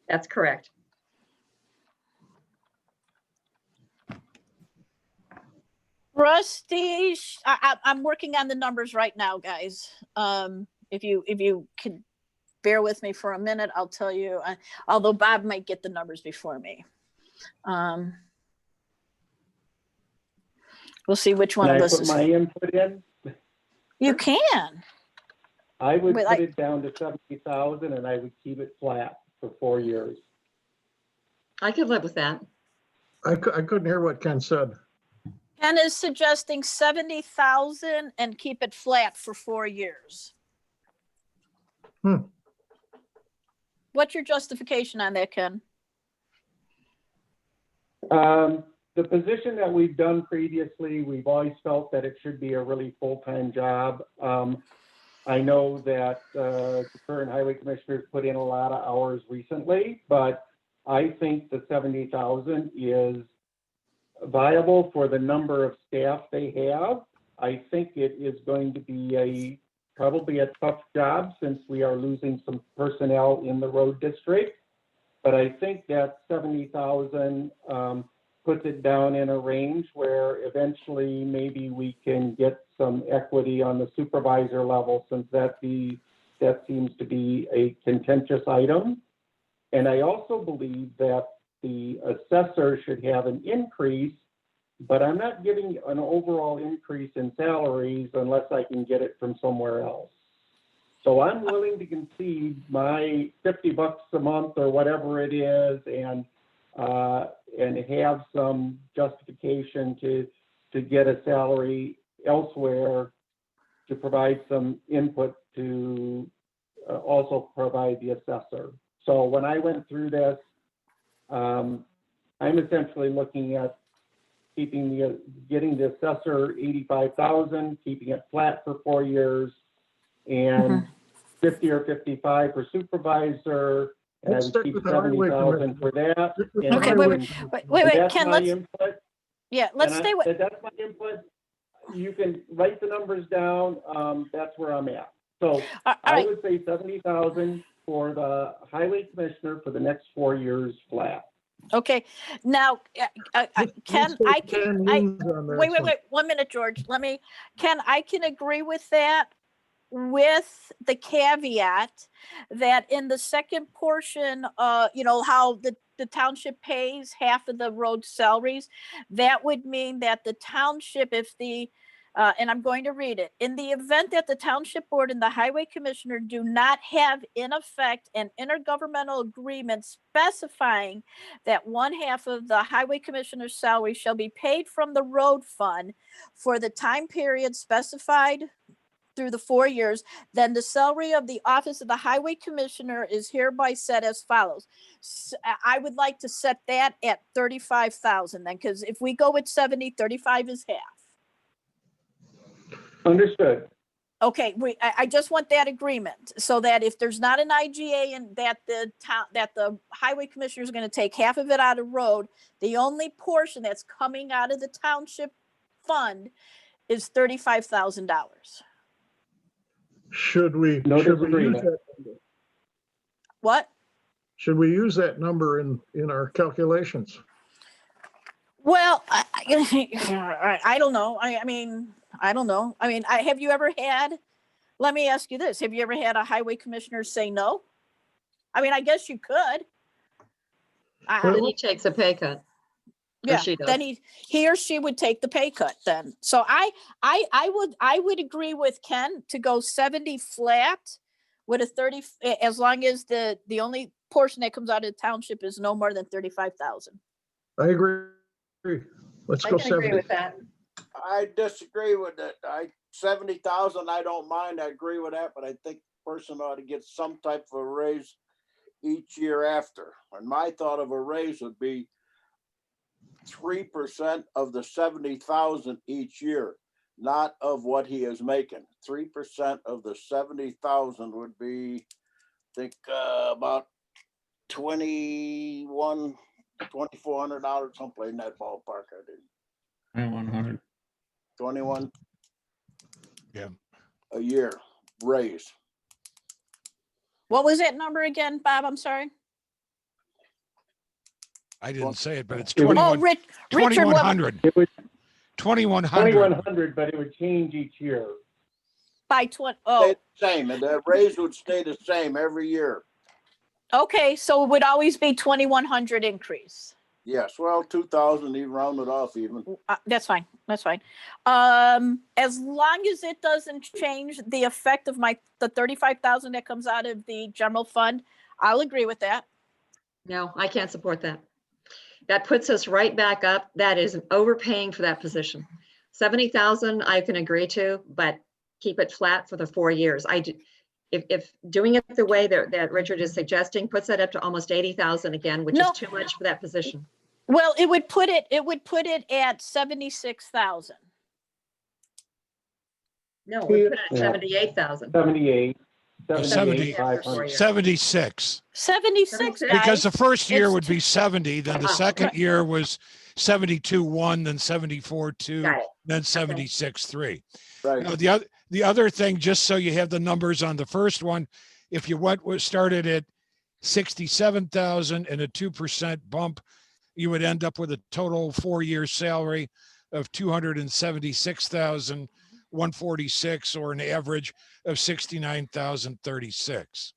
That's correct. Trustees, I'm working on the numbers right now, guys. If you can bear with me for a minute, I'll tell you, although Bob might get the numbers before me. We'll see which one of us is. Can I put my input in? You can. I would put it down to 70,000 and I would keep it flat for 4 years. I could live with that. I couldn't hear what Ken said. Ken is suggesting 70,000 and keep it flat for 4 years. What's your justification on that, Ken? The position that we've done previously, we've always felt that it should be a really full-time job. I know that the current highway commissioners put in a lot of hours recently, but I think the 70,000 is viable for the number of staff they have. I think it is going to be probably a tough job since we are losing some personnel in the road district. But I think that 70,000 puts it down in a range where eventually maybe we can get some equity on the supervisor level, since that seems to be a contentious item. And I also believe that the assessor should have an increase, but I'm not giving an overall increase in salaries unless I can get it from somewhere else. So I'm willing to concede my $50 a month or whatever it is, and have some justification to get a salary elsewhere to provide some input to also provide the assessor. So when I went through this, I'm essentially looking at getting the assessor 85,000, keeping it flat for 4 years, and 50 or 55 for supervisor, And I Let's would stick keep with the highway 70,000 for that. Stick with and the Okay, I wait, would- wait, and that's Ken, my let's, input. yeah, let's And stay with, that's my input. You can write the numbers down. That's where I'm at. So all I right, would say 70,000 for the highway commissioner for the next 4 years flat. okay. Now, Ken, I can, wait, 1 minute, George. Ken, I can agree with that, with the caveat that in the second portion, how the township pays half of the road salaries, that would mean that the township, if the, and I'm going to read it, in the event that the township board and the highway commissioner do not have in effect an intergovernmental agreement specifying that one half of the highway commissioner's salary shall be paid from the road fund for the time period specified through the 4 years, then the salary of the office of the highway commissioner is hereby set as follows. I would like to set that at 35,000 then, because if we go with 70, 35 is half. Understood. Okay, I just want that agreement so that if there's not an IGA and that the highway commissioner is going to take half of it out of road, the only portion that's coming out of the township fund is $35,000. Should we No use disagreement. that number? What? Should we use that number in our calculations? Well, I don't know. I mean, I don't know. I mean, have you ever had, let me ask you this. Have you ever had a highway commissioner say no? I mean, I guess you could. Then he takes a pay cut. Yeah, she does. then he or she would take the pay cut then. So I would agree with Ken to go 70 flat with a 30, as long as the only portion that comes out of the township is no more than 35,000. I agree. Let's I go can agree 70. with that. I disagree with it. 70,000, I don't mind. I agree with that, but I think the person ought to get some type of a raise each year after. And my thought of a raise would be 3% of the 70,000 each year, not of what he is making. 3% of the 70,000 would be, I think, about $2,400, someplace in that ballpark. I did 2,100. 21. Yeah. A year raise. What was that number again, Bob? I'm sorry. I didn't say it, but it's It was- 21, Richard, 2,100. It was 2,100. 2,100, but it would change each year. by 20. Stay Oh, the same, and the raise would stay the same every year. okay. So it would always be 2,100 increase. Yes, well, 2,000, even rounded off even. That's fine. That's fine. As long as it doesn't change the effect of the 35,000 that comes out of the general fund, I'll agree with that. No, I can't support that. That puts us right back up. That is overpaying for that position. 70,000 I can agree to, but keep it flat for the 4 years. If doing it the way that Richard is suggesting puts that up to almost 80,000 again, which No. is too much for that position. Well, it would put it at 76,000. No, we put it at Yeah. 78,000. 78. 70. 500. 76. 76, Because the guys. first year It's would be 70, then the Ah, second okay. year was 72.1, then 74.2, Got it. then 76.3. Right. Now, the other thing, just so you have the numbers on the first one, if you started at 67,000 and a 2% bump, you would end up with a total 4-year salary of 276,146, or an average of 69,036.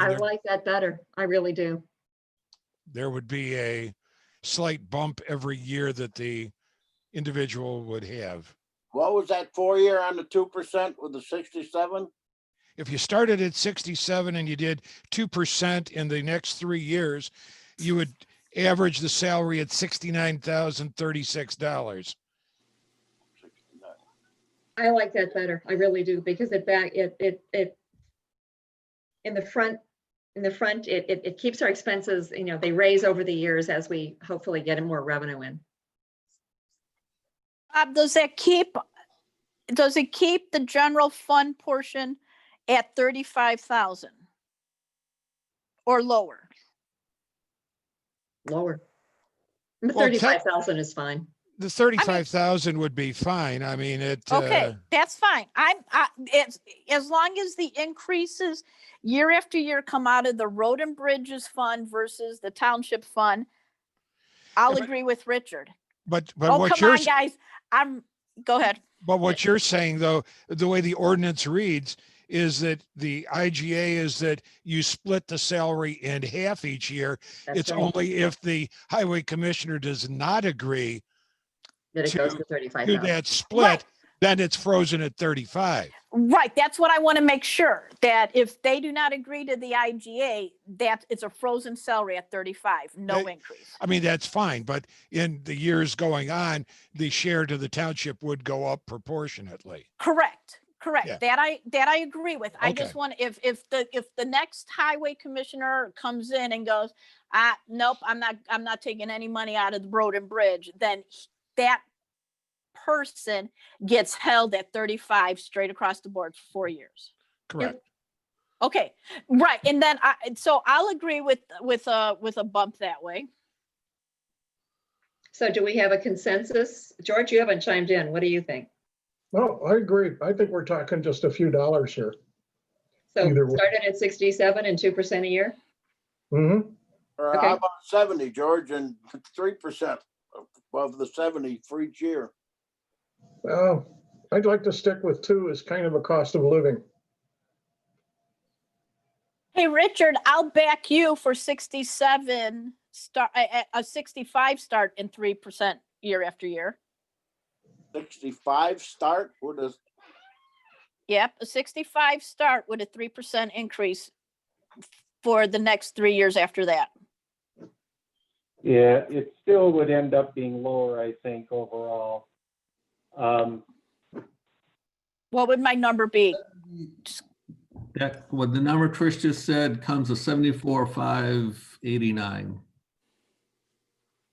I like that better. I really do. There would be a slight bump every year that the individual would have. What was that 4-year on the 2% with the 67? If you started at 67 and you did 2% in the next 3 years, you would average the salary at $69,036. I like that better. I really do, because in the front, it keeps our expenses, they raise over the years as we hopefully get more revenue in. Does it keep the general fund portion at 35,000 or lower? lower. Well, 35,000 is fine. The 35,000 would be fine. I mean, Okay, that's fine. It's, as long as the increases year after year come out of the road and bridges fund versus the township fund, I'll agree with Richard. but Oh, what come you're on, guys. Go ahead. But what you're saying, though, the way the ordinance reads is that the IGA is that you split the salary in half each year. That's It's right. only if the highway commissioner does not agree That it goes to to 35,000. that split, Right. then it's frozen at 35. Right, that's what I want to make sure, that if they do not agree to the IGA, that it's a frozen salary at 35, no They- increase. I mean, that's fine, but in the years going on, the share to the township would go up proportionately. Correct. Yeah. That I agree with. I just Okay. want, if the next highway commissioner comes in and goes, nope, I'm not taking any money out of the road and bridge, then that person gets held at 35 straight across the board for 4 years. Correct. Okay, right. And then so I'll agree with a bump that way. So do we have a consensus? George, you haven't chimed in. What do you think? No, I agree. I think we're talking just a few dollars here. So Either way. started at 67 and 2% a year? Mm-hmm. Or Okay. how about 70, George, and 3% above the 70 for each year? Well, I'd like to stick with 2 as kind of a cost of living. Hey, Richard, I'll back you for 67 start, a 65 start and 3% year after year. 65 start, what is, Yep, a 65 start with a 3% increase for the next 3 years after that. Yeah, it still would end up being lower, I think, overall. What would my number be? That, what the number Trish just said comes to 74,589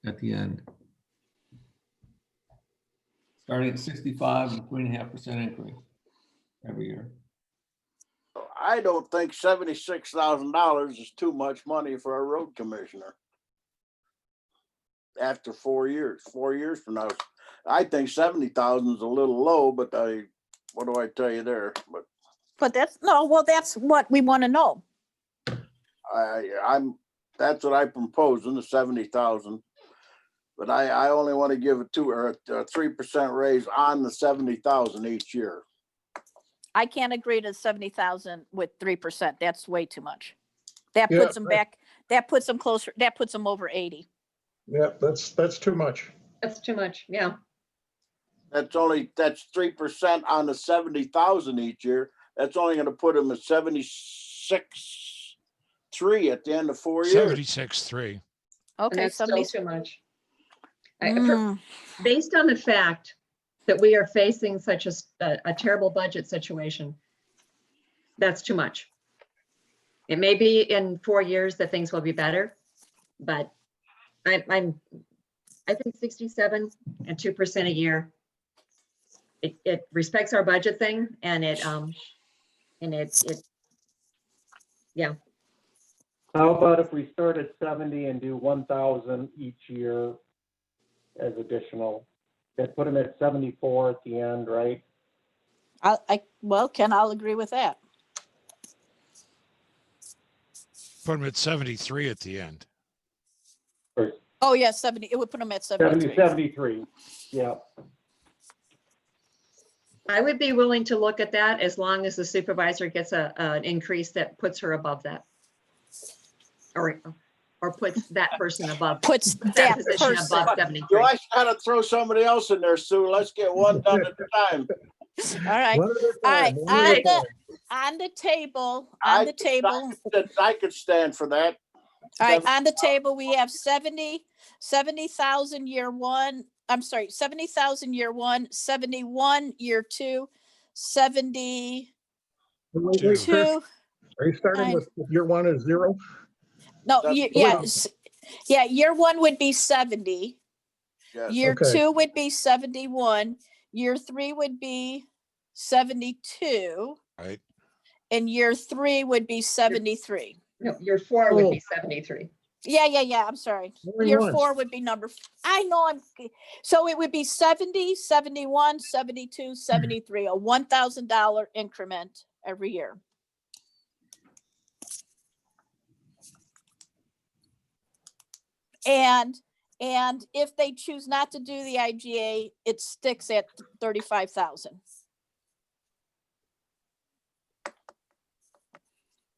at the end. Starting at 65 and 3.5% increase every year. I don't think $76,000 is too much money for a road commissioner. After 4 years, 4 years from now, I think 70,000 is a little low, but what do I tell you there? But that's what we want to know. that's what I propose in the 70,000. But I only want to give a 2 or a 3% raise on the 70,000 each year. I can't agree to 70,000 with 3%. That's way too much. That Yeah, puts them back, that puts them closer, that puts them over 80. Yeah, that's too much. That's too much, yeah. That's 3% on the 70,000 each year. That's only going to put them at 76.3 at the end of 4 years. 76.3. And Okay, that's still somebody. too much. Mm. Based on the fact that we are facing such a terrible budget situation, that's too much. It may be in 4 years that things will be better, but I think 67 and 2% a year. It respects our budget thing, and yeah. How about if we start at 70 and do 1,000 each year as additional? That put them at 74 at the end, right? Well, Ken, I'll agree with that. Put them at 73 at the end. Oh, yeah, 70. It would put them at 73. 73, yeah. I would be willing to look at that as long as the supervisor gets an increase that puts her above that. Or puts that person above. Puts that position person. above 73. Do I gotta throw somebody else in there, Sue? Let's get one done at a time. All right. One at a All right. time, one at a time. On the table, I could stand for that. All right, on the table, we have 70,000 year one. I'm sorry, 70,000 year one, 71 year two, 72. Wait, Trish, are you starting with year 1 is 0? No, That's- yeah, year one would be 70. Yes. Year Okay. 2 would be 71. Year 3 would be 72. Right. And year 3 would be 73. No, year 4 would be 73. Yeah, I'm sorry. Going Year once. 4 would be I know so it would be 70, 71, 72, 73, a $1,000 increment every year. And if they choose not to do the IGA, it sticks at 35,000.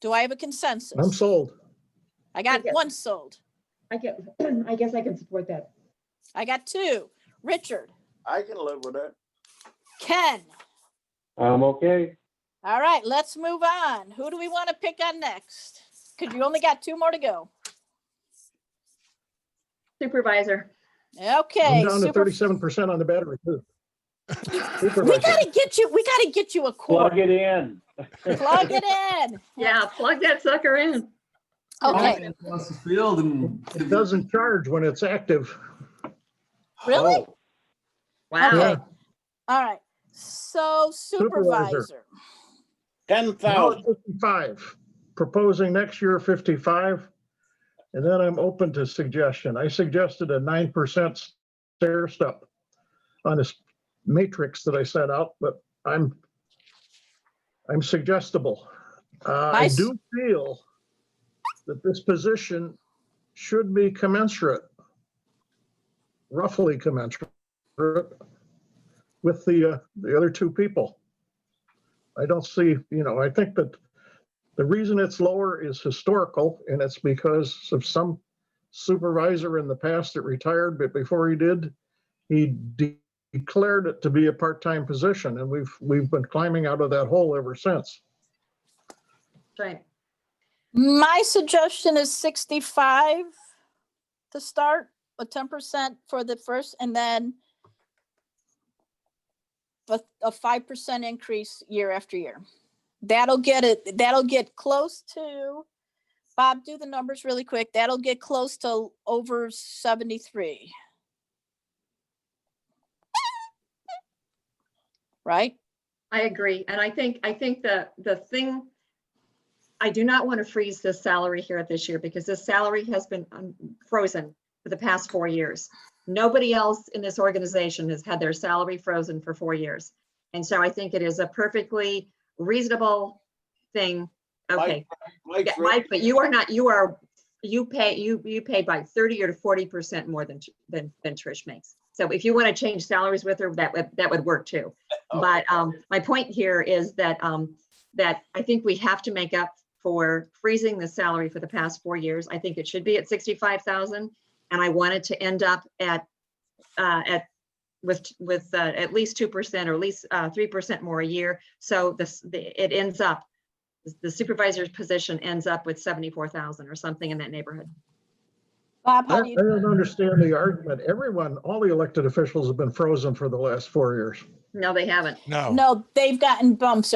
Do I have a consensus? I'm sold. I got one sold. I guess I can support that. I got 2. Richard, I can live with that. Ken. I'm okay. All right, let's move on. Who do we want to pick on next? Because you only got 2 more to go. Supervisor. Okay. I'm down to 37% on the battery too. We Supervisor. gotta get you a cord. Plug it in. Plug it in. Yeah, plug that sucker in. Okay. Across the field and It doesn't charge when it's active. Really? Oh, Wow. Okay. All right. So supervisor. 10,000. 55. Proposing next year 55. And then I'm open to suggestion. I suggested a 9% stair step on this matrix that I set out, but I'm suggestible. I Nice. do feel that this position should be commensurate, roughly commensurate with the other 2 people. I don't see, I think that the reason it's lower is historical, and it's because of some supervisor in the past that retired, but before he did, he declared it to be a part-time position, and we've been climbing out of that hole ever since. Right. My suggestion is 65 to start, a 10% for the first, and then a 5% increase year after year. That'll get close to, Bob, do the numbers really quick. That'll get close to over 73. Right? I agree. And I think the thing, I do not want to freeze this salary here this year because this salary has been frozen for the past 4 years. Nobody else in this organization has had their salary frozen for 4 years. And so I think it is a perfectly reasonable thing. Okay. Mike's Yeah, Mike, but you pay by 30 or 40% more than Trish makes. So if you want to change salaries with her, that would work too. But my point here is that that I think we have to make up for freezing the salary for the past 4 years. I think it should be at 65,000, and I wanted to end up with at least 2% or at least 3% more a year. So it ends up, the supervisor's position ends up with 74,000 or something in that neighborhood. Bob, I how do you? don't understand the argument. All the elected officials have been frozen for the last 4 years. No, they haven't. No, they've gotten bumps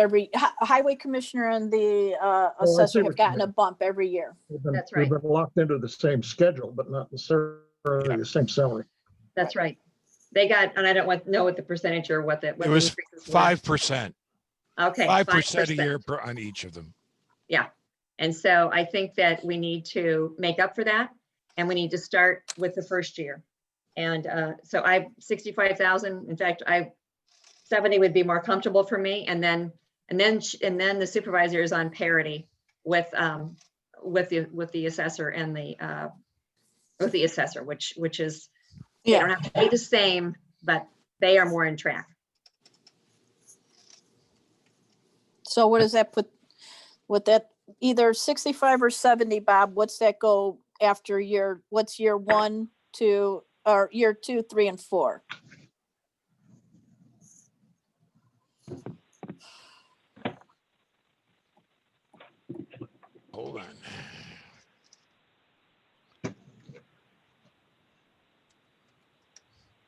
highway commissioner and the I assessor see have what you gotten a mean. bump every year. That's right. We've been locked into the same schedule, but not necessarily the same salary. That's right. They got, and I don't know what the percentage or what the. It was 5%. Okay. 5% a year on each of them. Yeah. And so I think that we need to make up for that, and we need to start with the first year. And so 65,000, in fact, 70 would be more comfortable for me. And then the supervisor is on parity with the assessor and with the assessor, which is, they don't have to be the same, but they are more in track. So what does that put with that, either 65 or 70, Bob? What's that go after what's year 1, 2, or year 2, 3, and 4? Hold on.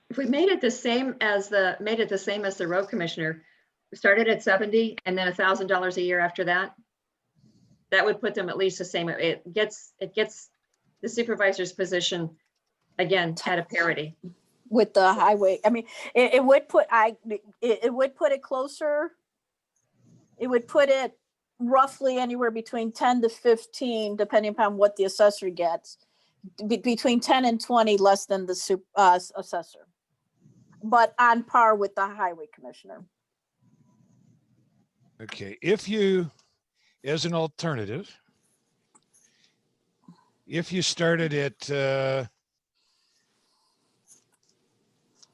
If we made it the same as the road commissioner, we started at 70 and then $1,000 a year after that, that would put them at least the same. It gets the supervisor's position again at a parity With the highway, I mean, it would put it closer. It would put it roughly anywhere between 10 to 15, depending upon what the assessor gets, between 10 and 20 less than the assessor, but on par with the highway commissioner. Okay, if you, as an alternative, if you started at, to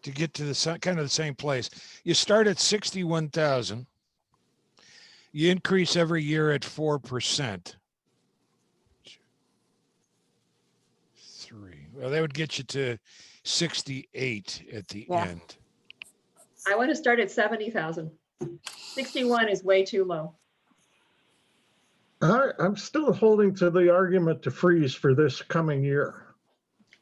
get to the kind of the same place, you start at 61,000. You increase every year at 4%. 3. Well, that would get you to 68 at the end. I want to start at 70,000. 61 is way too low. I'm still holding to the argument to freeze for this coming year.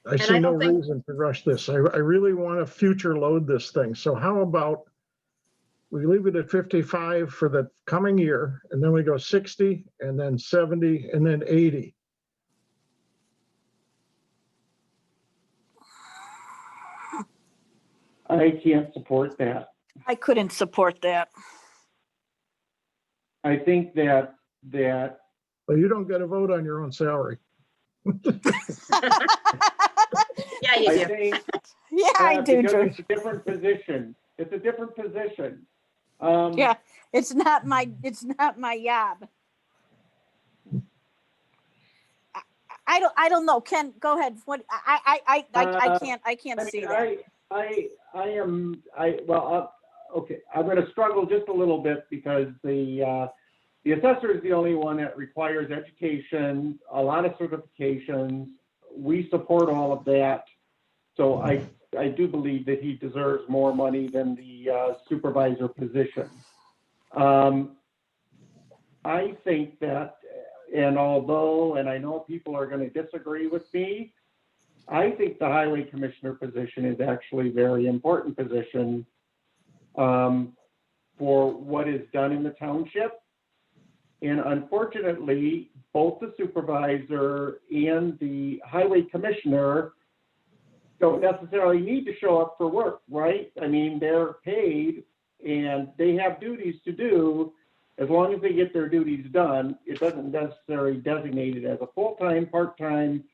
I see no reason to rush this. I really want to future load this thing. So how about we leave it at 55 for the coming year, and then we go 60, and then 70, and then 80. I can't support that. I couldn't support that. I think that Well, you don't get a vote on your own salary. Yeah, you I do. think Yeah, I do, because George. it's a different position. It's a different position. Yeah, it's not my job. I don't know. Ken, go ahead. What I can't see that. Okay, I'm going to struggle just a little bit because the assessor is the only one that requires education, a lot of certifications. We support all of that. So I do believe that he deserves more money than the supervisor position. I think that, and I know people are going to disagree with me, I think the highway commissioner position is actually a very important position for what is done in the township. And unfortunately, both the supervisor and the highway commissioner don't necessarily need to show up for work, right? I mean, they're paid and they have duties to do. As long as they get their duties done, it doesn't necessarily designate it as a full-time, part-time,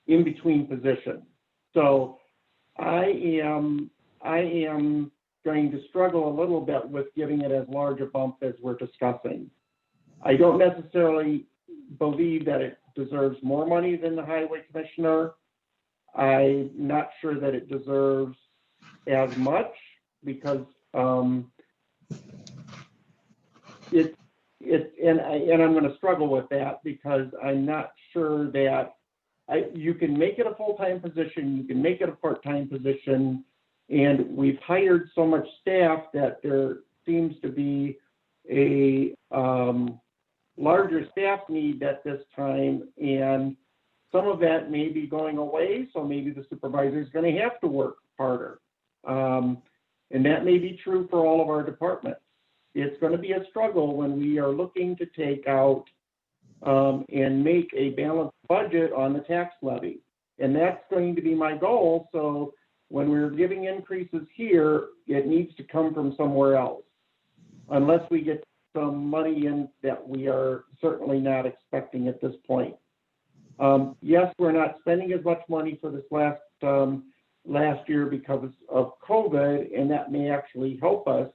in-between position. So I am going to struggle a little bit with giving it as large a bump as we're discussing. I don't necessarily believe that it deserves more money than the highway commissioner. I'm not sure that it deserves as much because and I'm going to struggle with that because I'm not sure that you can make it a full-time position, you can make it a part-time position, and we've hired so much staff that there seems to be a larger staff need at this time, and some of that may be going away, so maybe the supervisor is going to have to work harder. And that may be true for all of our departments. It's going to be a struggle when we are looking to take out and make a balanced budget on the tax levy. And that's going to be my goal. So when we're giving increases here, it needs to come from somewhere else, unless we get some money in that we are certainly not expecting at this point. Yes, we're not spending as much money for this last year because of COVID, and that may actually help us,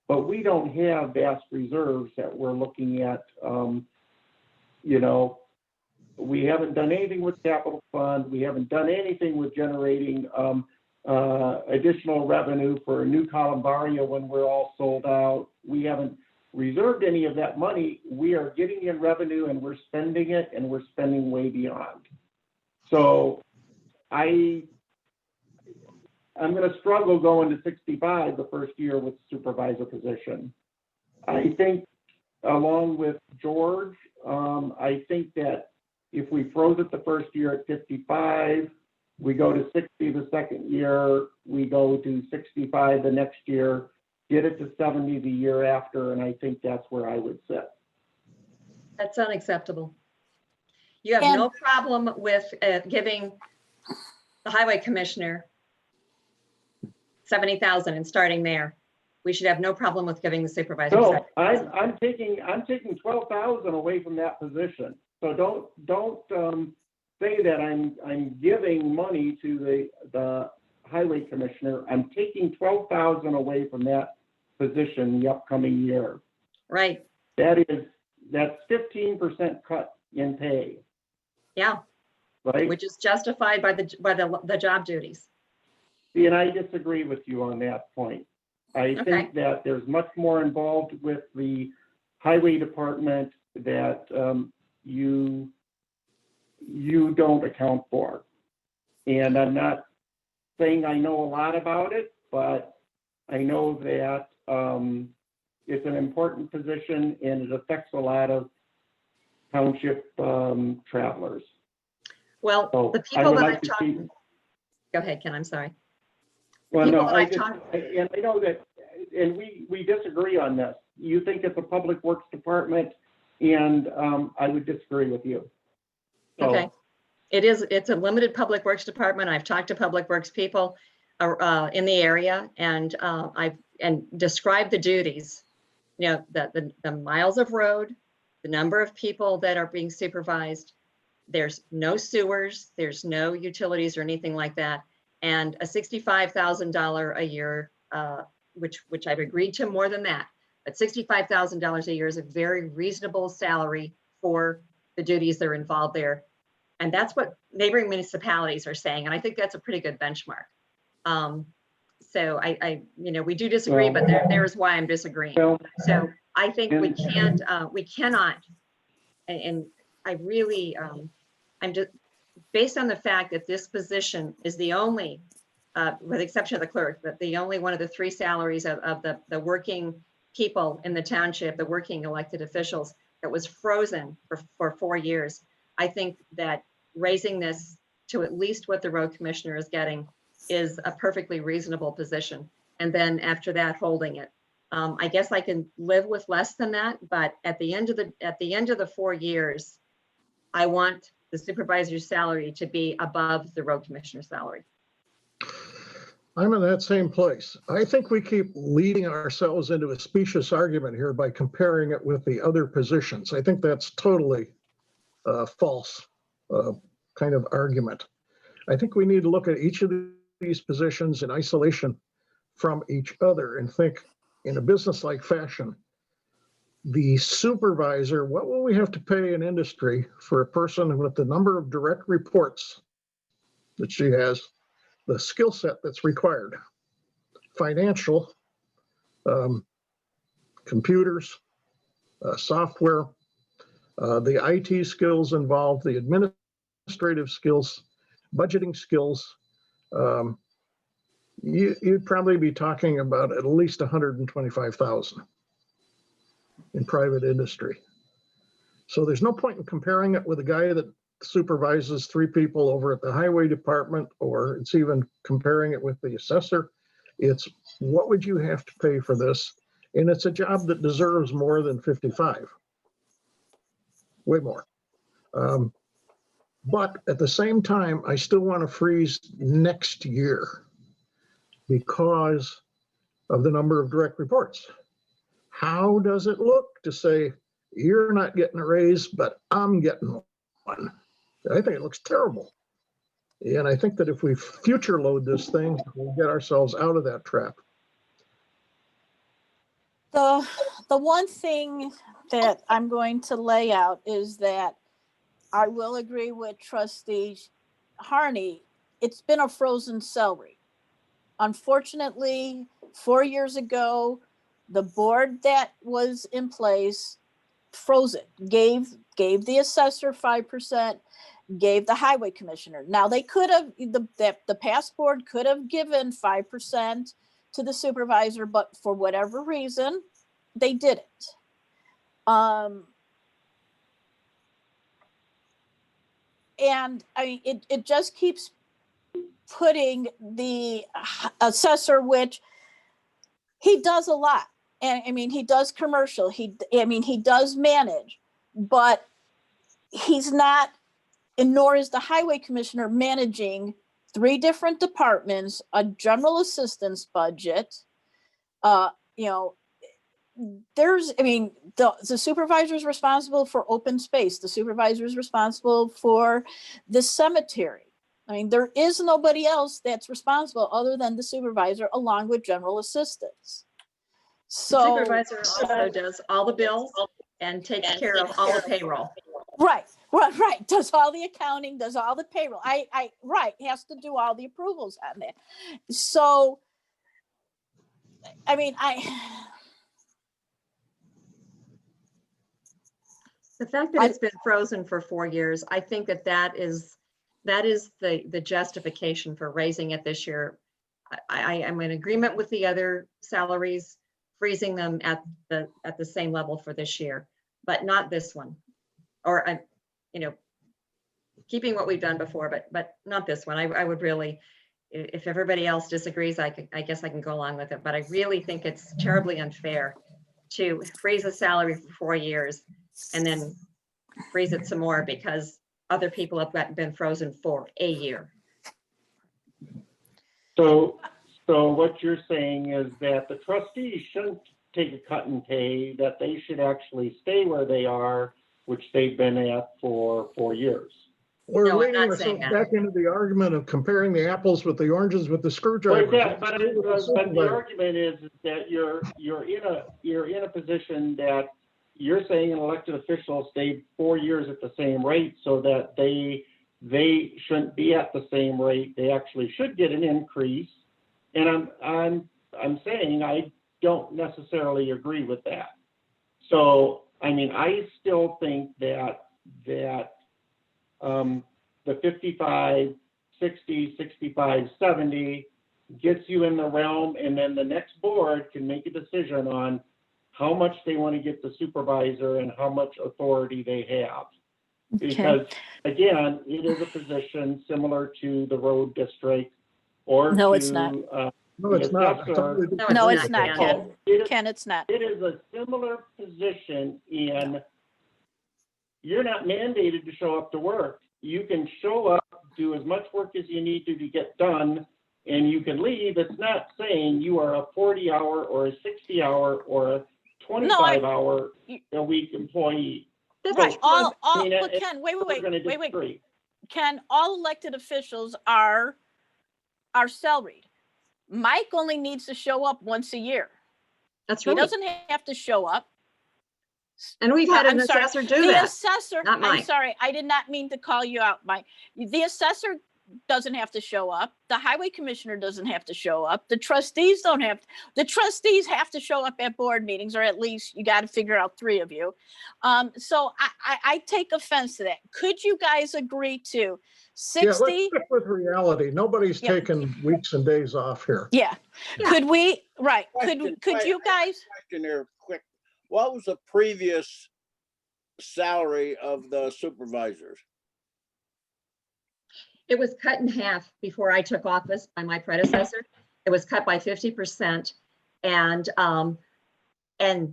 but we don't have vast reserves that we're looking at. We haven't done anything with capital fund. We haven't done anything with generating additional revenue for a new Columbaria when we're all sold out. We haven't reserved any of that money. We are getting in revenue and we're spending it, and we're spending way beyond. So I'm going to struggle going to 65 the first year with supervisor position. I think along with George, I think that if we froze it the first year at 55, we go to 60 the second year, we go to 65 the next year, get it to 70 the year after, and I think that's where I would sit. That's unacceptable. You have no problem with giving the highway commissioner 70,000 and starting there. We should have no problem with giving the supervisor. No, I'm taking 12,000 away from that position. So don't say that I'm giving money to the highway commissioner. I'm taking 12,000 away from that position the upcoming year. Right. That's 15% cut in pay, Yeah, right? which is justified by the job duties. See, and I disagree with you on that point. I Okay. think that there's much more involved with the highway department that you don't account for. And I'm not saying I know a lot about it, but I know that it's an important position and it affects a lot of township travelers. Well, So the I people would that like I've to talked, see. go ahead, Ken, I'm sorry. Well, People no, that I I've just, talked- and I know that, and we disagree on this. You think it's a public works department, and I would disagree with you. So, Okay. It's a limited public works department. I've talked to public works people in the area, and I've described the duties. You know, the miles of road, the number of people that are being supervised. There's no sewers, there's no utilities or anything like that, and a $65,000 a year, which I've agreed to more than that. But $65,000 a year is a very reasonable salary for the duties that are involved there. And that's what neighboring municipalities are saying. And I think that's a pretty good benchmark. So we do disagree, but there's why I'm disagreeing. So I think we cannot, and I really, I'm just, based on the fact that this position is the only, with the exception of the clerk, but the only one of the three salaries of the working people in the township, the working elected officials, that was frozen for 4 years. I think that raising this to at least what the road commissioner is getting is a perfectly reasonable position. And then after that, holding it. I guess I can live with less than that, but at the end of the 4 years, I want the supervisor's salary to be above the road commissioner's salary. I'm in that same place. I think we keep leading ourselves into a specious argument here by comparing it with the other positions. I think that's totally false kind of argument. I think we need to look at each of these positions in isolation from each other and think in a business-like fashion. The supervisor, what will we have to pay in industry for a person with the number of direct reports that she has, the skill set that's required, financial, computers, software, the IT skills involved, the administrative skills, budgeting skills. You'd probably be talking about at least 125,000 in private industry. So there's no point in comparing it with a guy that supervises 3 people over at the highway department, or it's even comparing it with the assessor. It's what would you have to pay for this? And it's a job that deserves more than 55, way more. But at the same time, I still want to freeze next year because of the number of direct reports. How does it look to say, you're not getting a raise, but I'm getting one? I think it looks terrible. And I think that if we future load this thing, we'll get ourselves out of that trap. The one thing that I'm going to lay out is that I will agree with Trustee Harney. It's been a frozen salary. Unfortunately, 4 years ago, the board that was in place froze it, gave the assessor 5%, gave the highway commissioner. Now they could have, the past board could have given 5% to the supervisor, but for whatever reason, they didn't. And I mean, it just keeps putting the assessor, which he does a lot. And I mean, he does commercial, he does manage, but he's not, and nor is the highway commissioner, managing 3 different departments, a general assistance budget, I mean, the supervisor is responsible for open space. The supervisor is responsible for the cemetery. I mean, there is nobody else that's responsible other than the supervisor, along with general assistants. The So supervisor also does all the bills and takes care of all the payroll. right, does all the accounting, does all the payroll. Right, has to do all the approvals on that. So, I mean, The fact that it's been frozen for 4 years, I think that is the justification for raising it this year. I am in agreement with the other salaries, freezing them at the same level for this year, but not this one. Or, you know, keeping what we've done before, but not this one. I would really, if everybody else disagrees, I guess I can go along with it, but I really think it's terribly unfair to freeze a salary for 4 years and then freeze it some more because other people have been frozen for a year. So what you're saying is that the trustees shouldn't take a cut and pay, that they should actually stay where they are, which they've been at for 4 years. We're No, I'm leading not saying ourselves that. back into the argument of comparing the apples with the oranges with the screwdriver. But the argument is that you're in a position that you're saying an elected official stayed 4 years at the same rate, so that they shouldn't be at the same rate. They actually should get an increase. And I'm saying I don't necessarily agree with that. So I mean, I still think that the 55, 60, 65, 70 gets you in the realm, and then the next board can make a decision on how much they want to get the supervisor and how much authority they have. Because again, it is a position similar to the road district or No, to it's not. No, it's not. No, it's not, Ken. Ken, it's not. It is a similar position in, you're not mandated to show up to work. You can show up, do as much work as you need to get done, and you can leave. It's not saying you are a 40-hour or a 60-hour or a 25-hour a week employee. Right. But Ken, wait. Ken, all elected officials are salaried. Mike only needs to show up once a year. That's right. He doesn't have to show up. And we've had an assessor do the that. Assessor, not Mike. I'm sorry, I did not mean to call you out, Mike. The assessor doesn't have to show up. The highway commissioner doesn't have to show up. The trustees don't have, the trustees have to show up at board meetings, or at least you got to figure out 3 of you. So I take offense to that. Could you guys agree to 60? Yeah, let's stick with reality. Nobody's taking weeks and days off here. Yeah. Could we, could you guys? Question here, quick. What was the previous salary of the supervisors? It was cut in half before I took office by my predecessor. It was cut by 50%. And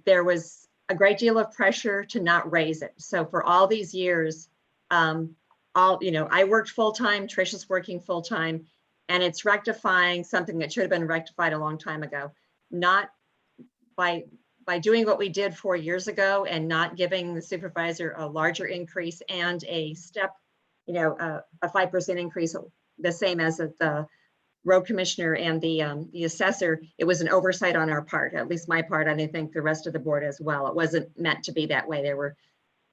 there was a great deal of pressure to not raise it. So for all these years, I worked full-time, Tricia's working full-time, and it's rectifying something that should have been rectified a long time ago. Not by doing what we did 4 years ago and not giving the supervisor a larger increase and a step, a 5% increase, the same as the road commissioner and the assessor. It was an oversight on our part, at least my part, and I think the rest of the board as well. It wasn't meant to be that way. There were,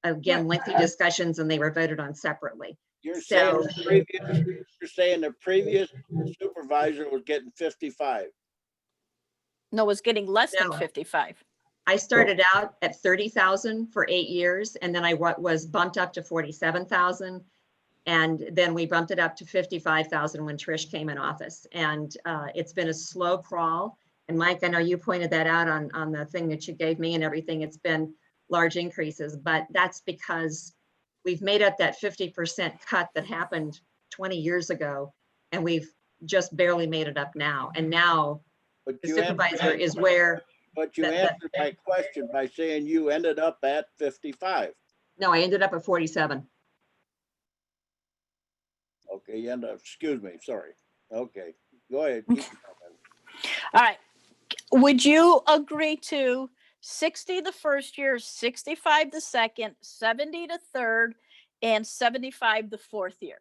again, lengthy discussions and they were voted on separately. You're saying the previous supervisor was getting 55. No, was getting less than 55. I started out at 30,000 for 8 years, and then I was bumped up to 47,000. And then we bumped it up to 55,000 when Trish came in office. And it's been a slow crawl. And Mike, I know you pointed that out on the thing that you gave me and everything. It's been large increases, but that's because we've made up that 50% cut that happened 20 years ago. And we've just barely made it up now. And now the supervisor is where. But you answered my question by saying you ended up at 55. No, I ended up at 47. Okay, you end up, excuse me, sorry. Okay, go ahead. All right. Would you agree to 60 the first year, 65 the second, 70 the third, and 75 the fourth year.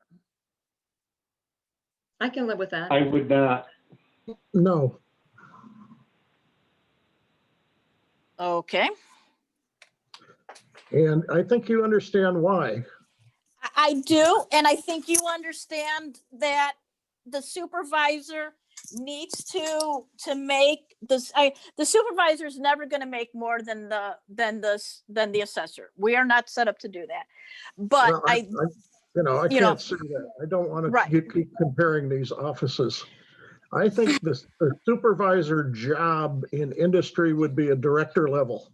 I can live with that. I would not. No, Okay. and I think you understand why. I do, and I think you understand that the supervisor needs to make this. The supervisor is never going to make more than the assessor. We are not set up to do that. But Well, I you can't know, say that. I don't want Right. to keep comparing these offices. I think the supervisor job in industry would be a director level.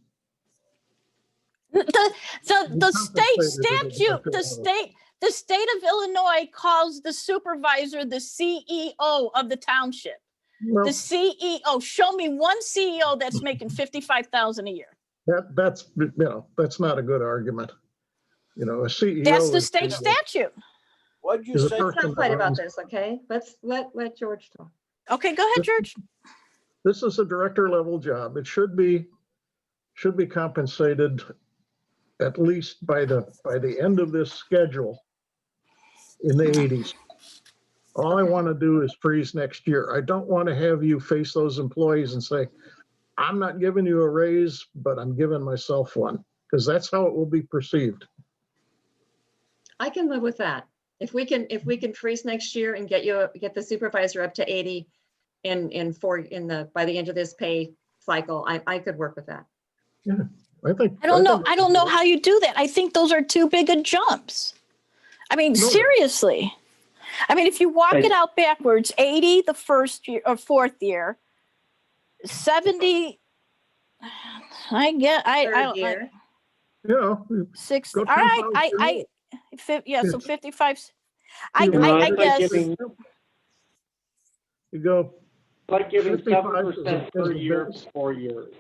the Compensated state at a statute, director level. the state of Illinois calls the supervisor the CEO of the township. Well, The CEO. Show me one CEO that's making 55,000 a year. that's not a good argument. A CEO. That's the is- state statute. What'd you Is a say? person Let's not fight that about runs- this, okay? Let's let George talk. Okay, go ahead, George. This is a director level job. It should be compensated at least by the end of this schedule in the 80s. All I want to do is freeze next year. I don't want to have you face those employees and say, I'm not giving you a raise, but I'm giving myself one, because that's how it will be perceived. I can live with that. If we can freeze next year and get the supervisor up to 80 by the end of this pay cycle, I could work with that. Yeah, I think. I don't know how you do that. I think those are too big of jumps. I mean, No. seriously. I mean, if you walk it out backwards, 80 the first year or fourth year, 70. I get. Third year. Yeah. 60. Go All right. 10,000. So 55. You know, I it's like guess. giving- You go. Like giving 55 7% is per the year base. for 4 years.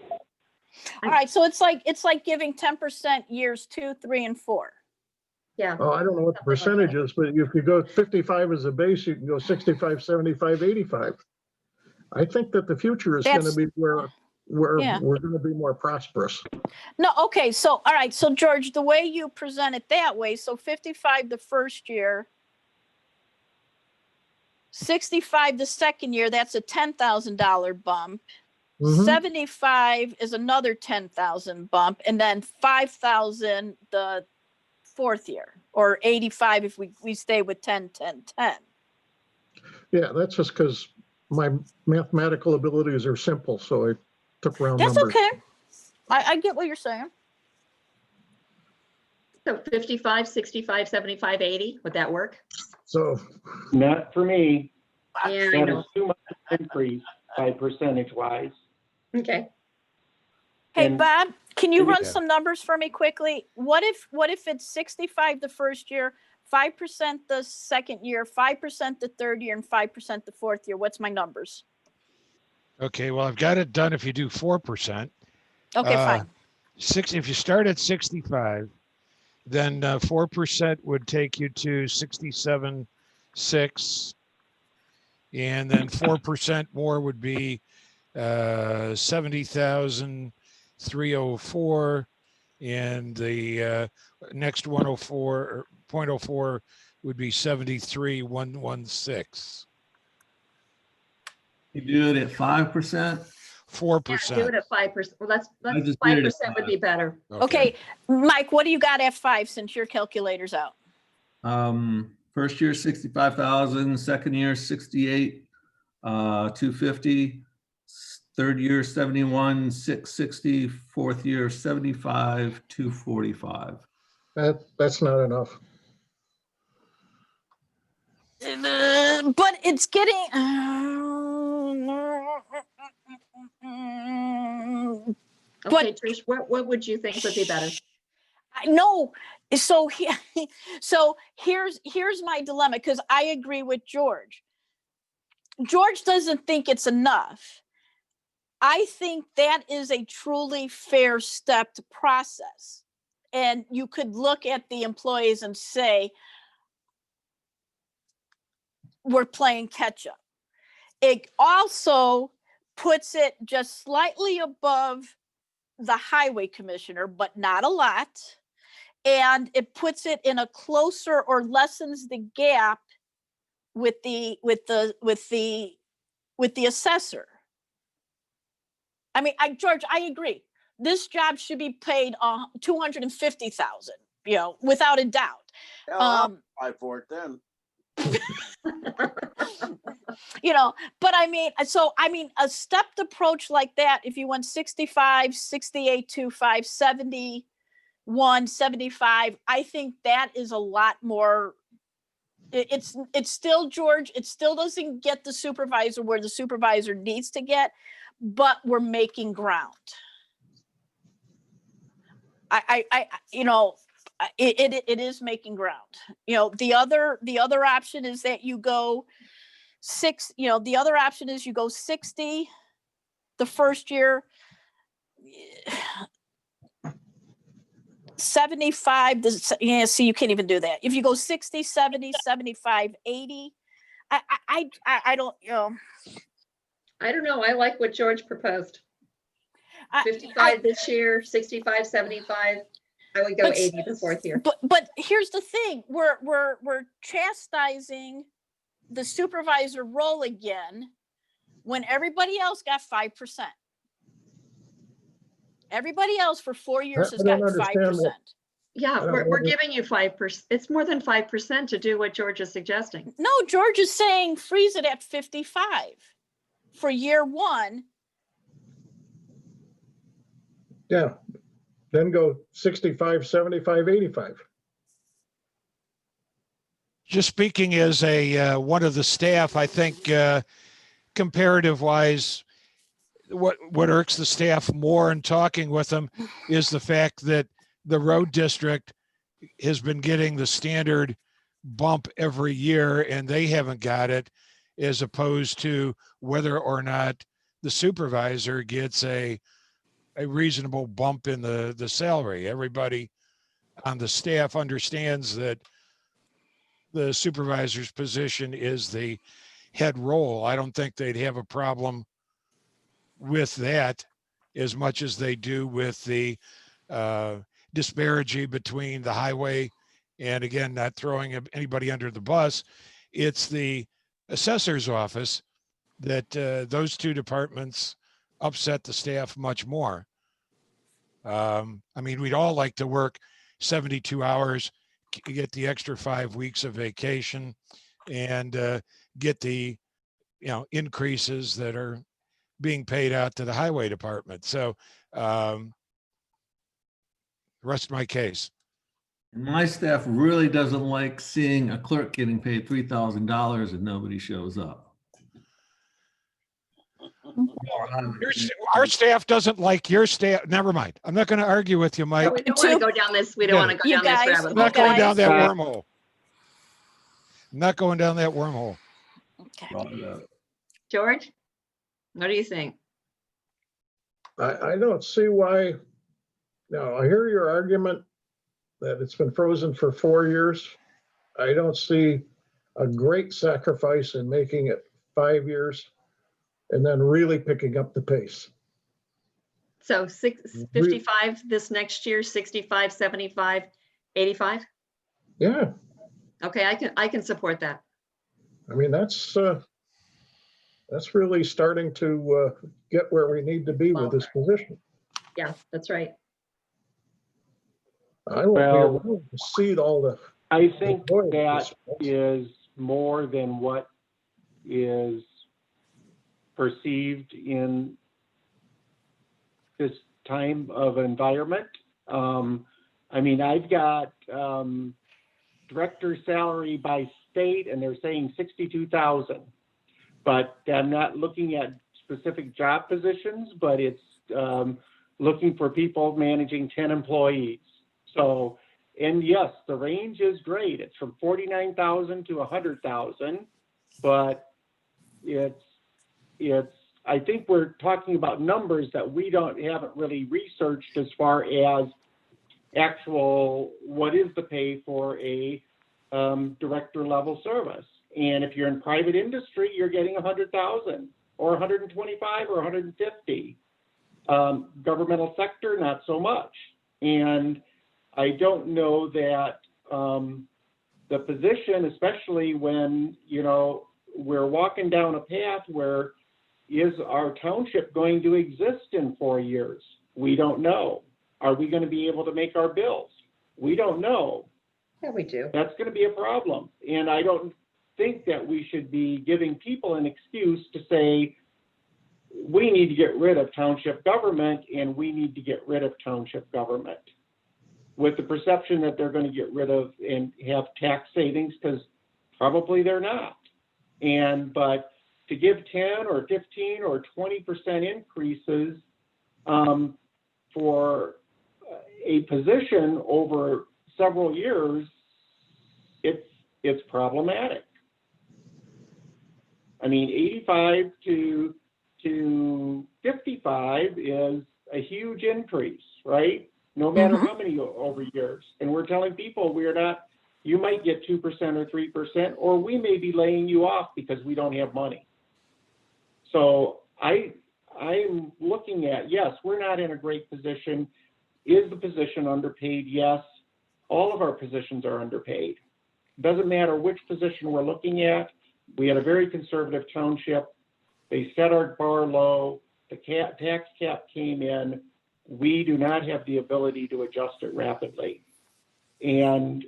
All right. So it's like giving 10% years 2, 3, and 4. Yeah. Oh, I don't know what the percentage is, but if you go 55 as a base, you can go 65, 75, 85. I think that the future is going to That's- be where Yeah. we're going to be more prosperous. No, okay, so, all right, so George, the way you present it that way, so 55 the first year, 65 the second year, that's a $10,000 bump. Mhm. 75 is another 10,000 bump, and then 5,000 the fourth year, or 85 if we stay with 10, 10, 10. Yeah, that's just because my mathematical abilities are simple, so I took round That's numbers. okay. I get what you're saying. So 55, 65, 75, 80, would that work? So Not for me. Yeah, I That know. is too much increase by percentage wise. Okay. Hey, And- Bob, can you run Yeah. some numbers for me quickly? What if it's 65 the first year, 5% the second year, 5% the third year, and 5% the fourth year? What's my numbers? Okay, well, I've got it done if you do 4%. Okay, fine. If you start at 65, then 4% would take you to 67.6. And then 4% more would be 70,304. And the next 104 or 0.04 would be 73,116. You do it at 5%? 4%. Do it at 5%. Well, that's I just did it at 5% would be better. Okay, Mike, what do you got at 5 since your calculator's out? First year 65,000, second year 68, 250, third year 71, 660, fourth year 75, 245. that's not enough. But it's getting. Okay, Trish, what would you think would be better? I know. So here's my dilemma, because I agree with George. George doesn't think it's enough. I think that is a truly fair stepped process. And you could look at the employees and say, we're playing catch up. It also puts it just slightly above the highway commissioner, but not a lot. And it puts it in a closer or lessens the gap with the assessor. I mean, George, I agree. This job should be paid $250,000, without a doubt. Hell, I'll apply for it then. But I mean, a stepped approach like that, if you went 65, 68, 25, 71, 75, I think that is a lot more. It's still, George, it still doesn't get the supervisor where the supervisor needs to get, but we're making ground. It is making ground. The other option is that you go the other option is you go 60 the first year, 75, see, you can't even do that. If you go 60, 70, 75, 80, I don't, I don't know. I like what George proposed. 55 this year, 65, 75. I would go 80 the fourth year. But here's the thing: we're chastising the supervisor role again when everybody else got 5%. Everybody else for 4 years has got 5%. Yeah, we're giving you 5%. It's more than 5% to do what George is suggesting. No, George is saying freeze it at 55 for year one. Yeah, then go 65, 75, 85. Just speaking as a one of the staff, I think comparative wise, what irks the staff more in talking with them is the fact that the road district has been getting the standard bump every year and they haven't got it, as opposed to whether or not the supervisor gets a reasonable bump in the salary. Everybody on the staff understands that the supervisor's position is the head role. I don't think they'd have a problem with that as much as they do with the disparity between the highway and, again, not throwing anybody under the bus. It's the assessor's office that those two departments upset the staff much more. I mean, we'd all like to work 72 hours, get the extra 5 weeks of vacation, and get the increases that are being paid out to the highway department. So the rest of my case. My staff really doesn't like seeing a clerk getting paid $3,000 and nobody shows up. Our staff doesn't like your staff. Never mind. I'm not going to argue with you, Mike. We don't want to go down this. We don't want to go down this rabbit hole. I'm not going down that wormhole. I'm not going down that wormhole. Okay. George, what do you think? I don't see why. Now, I hear your argument that it's been frozen for 4 years. I don't see a great sacrifice in making it 5 years and then really picking up the pace. So 55 this next year, 65, 75, 85? Yeah. Okay, I can support that. I mean, that's really starting to get where we need to be with this position. Yeah, that's right. I won't be around to see all the. I think that is more than what is perceived in this time of environment. I mean, I've got director salary by state and they're saying 62,000, but I'm not looking at specific job positions, but it's looking for people managing 10 employees. So, and yes, the range is great. It's from 49,000 to 100,000, but I think we're talking about numbers that we haven't really researched as far as actual, what is the pay for a director level service? And if you're in private industry, you're getting 100,000 or 125 or 150. Governmental sector, not so much. And I don't know that the position, especially when, you know, we're walking down a path where is our township going to exist in 4 years? We don't know. Are we going to be able to make our bills? We don't know. Yeah, we do. That's going to be a problem. And I don't think that we should be giving people an excuse to say, we need to get rid of township government and we need to get rid of township government with the perception that they're going to get rid of and have tax savings, because probably they're not. But to give 10 or 15 or 20% increases for a position over several years, it's problematic. I mean, 85 to 55 is a huge increase, right? No matter how many over years. And we're telling people we're not, you might get 2% or 3%, or we may be laying you off because we don't have money. So I'm looking at, yes, we're not in a great position. Is the position underpaid? Yes. All of our positions are underpaid. Doesn't matter which position we're looking at. We had a very conservative township. They set our bar low. The tax cap came in. We do not have the ability to adjust it rapidly. And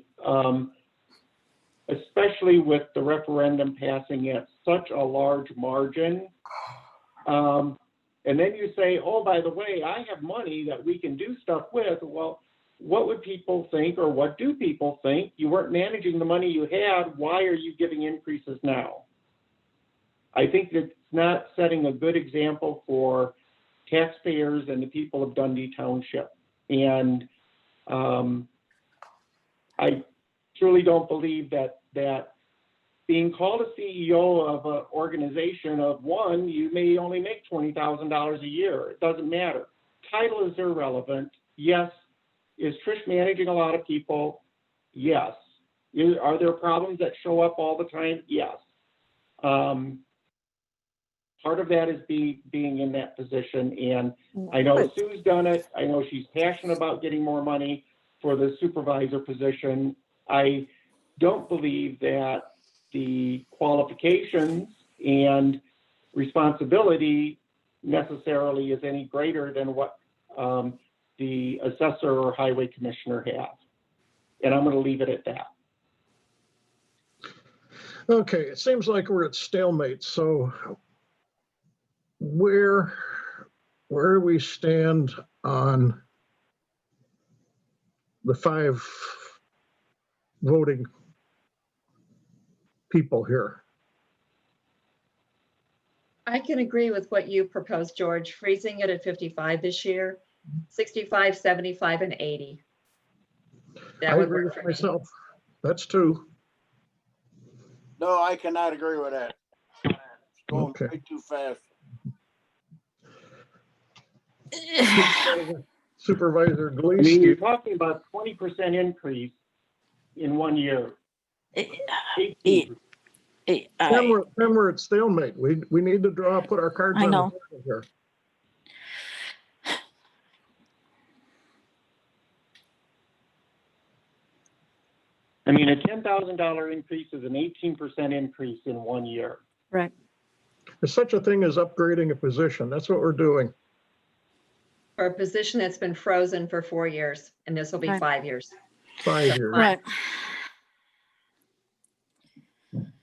especially with the referendum passing at such a large margin. And then you say, oh, by the way, I have money that we can do stuff with. Well, what would people think, or what do people think? You weren't managing the money you had. Why are you giving increases now? I think it's not setting a good example for taxpayers and the people of Dundee Township. And I truly don't believe that being called a CEO of an organization of one, you may only make $20,000 a year. It doesn't matter. Title is irrelevant. Yes. Is Trish managing a lot of people? Yes. Are there problems that show up all the time? Yes. Part of that is being in that position. And I know Sue's done it. I know she's passionate about getting more money for the supervisor position. I don't believe that the qualifications and responsibility necessarily is any greater than what the assessor or highway commissioner have. And I'm going to leave it at that. Okay, it seems like we're at stalemate. So where we stand on the 5 voting people here? I can agree with what you proposed, George, freezing it at 55 this year, 65, 75, and 80. I agree with myself. That's 2. No, I cannot agree with that. It's going way too fast. Supervisor Glees. I mean, you're talking about 20% increase in 1 year. 18. Then we're at stalemate. We need to put our cards on the table here. I mean, a $10,000 increase is an 18% increase in 1 year. Right. There's such a thing as upgrading a position. That's what we're doing. For a position that's been frozen for 4 years, and this will be 5 years. 5 years. Right.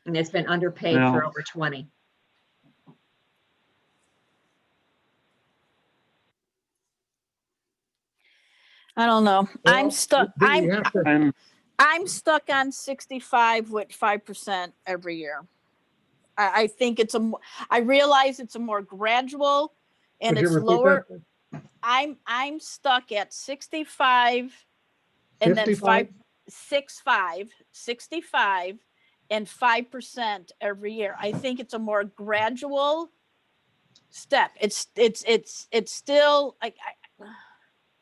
And it's been underpaid for over 20. I don't know. Well, I'm stuck. I'm stuck on 65 with 5% every year. I think I realize it's a more gradual and it's lower. I'm stuck at 65 and 55? then 65 and 5% every year. I think it's a more gradual step. It's still like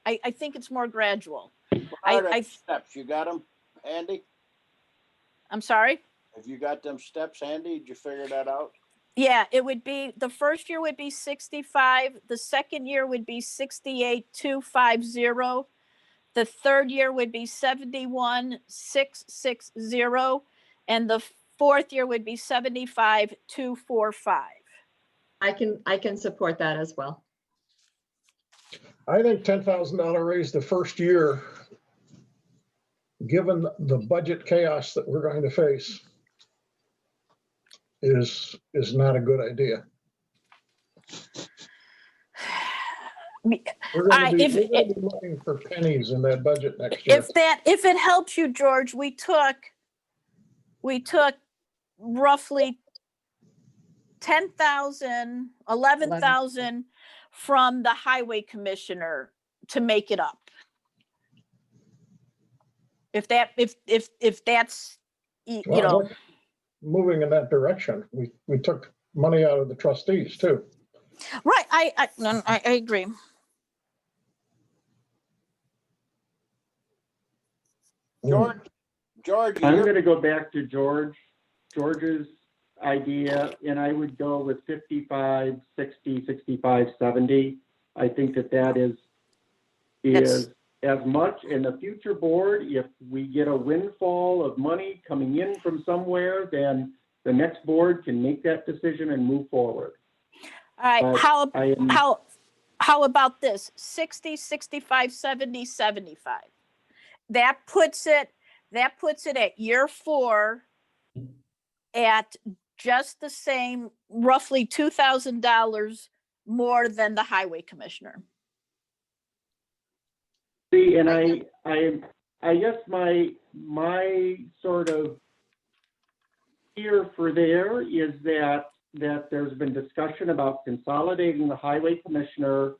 I think it's more gradual. Steps, you got them handy? I'm sorry? Have you got them steps handy? Did you figure that out? Yeah, it would be, the first year would be 65, the second year would be 68,250. The third year would be 71,660, and the fourth year would be 75,245. I can support that as well. I think $10,000 raise the first year, given the budget chaos that we're going to face, is not a good idea. We're going to be looking for pennies in that budget next year. If it helps you, George, we took roughly 10,000, 11,000 from the highway commissioner to make it up. If that's, you know, moving in that direction, we took money out of the trustees too. Right, I agree. George, I'm going to go back to George's idea, and I would go with 55, 60, 65, 70. I think that is as much in the future board. If we get a windfall of money coming in from somewhere, then the next board can make that decision and move forward. All right, how about this? 60, 65, 70, 75. That puts it at year 4 at just the same, roughly $2,000 more than the highway commissioner. See, and I guess my sort of fear for there is that there's been discussion about consolidating the highway commissioner,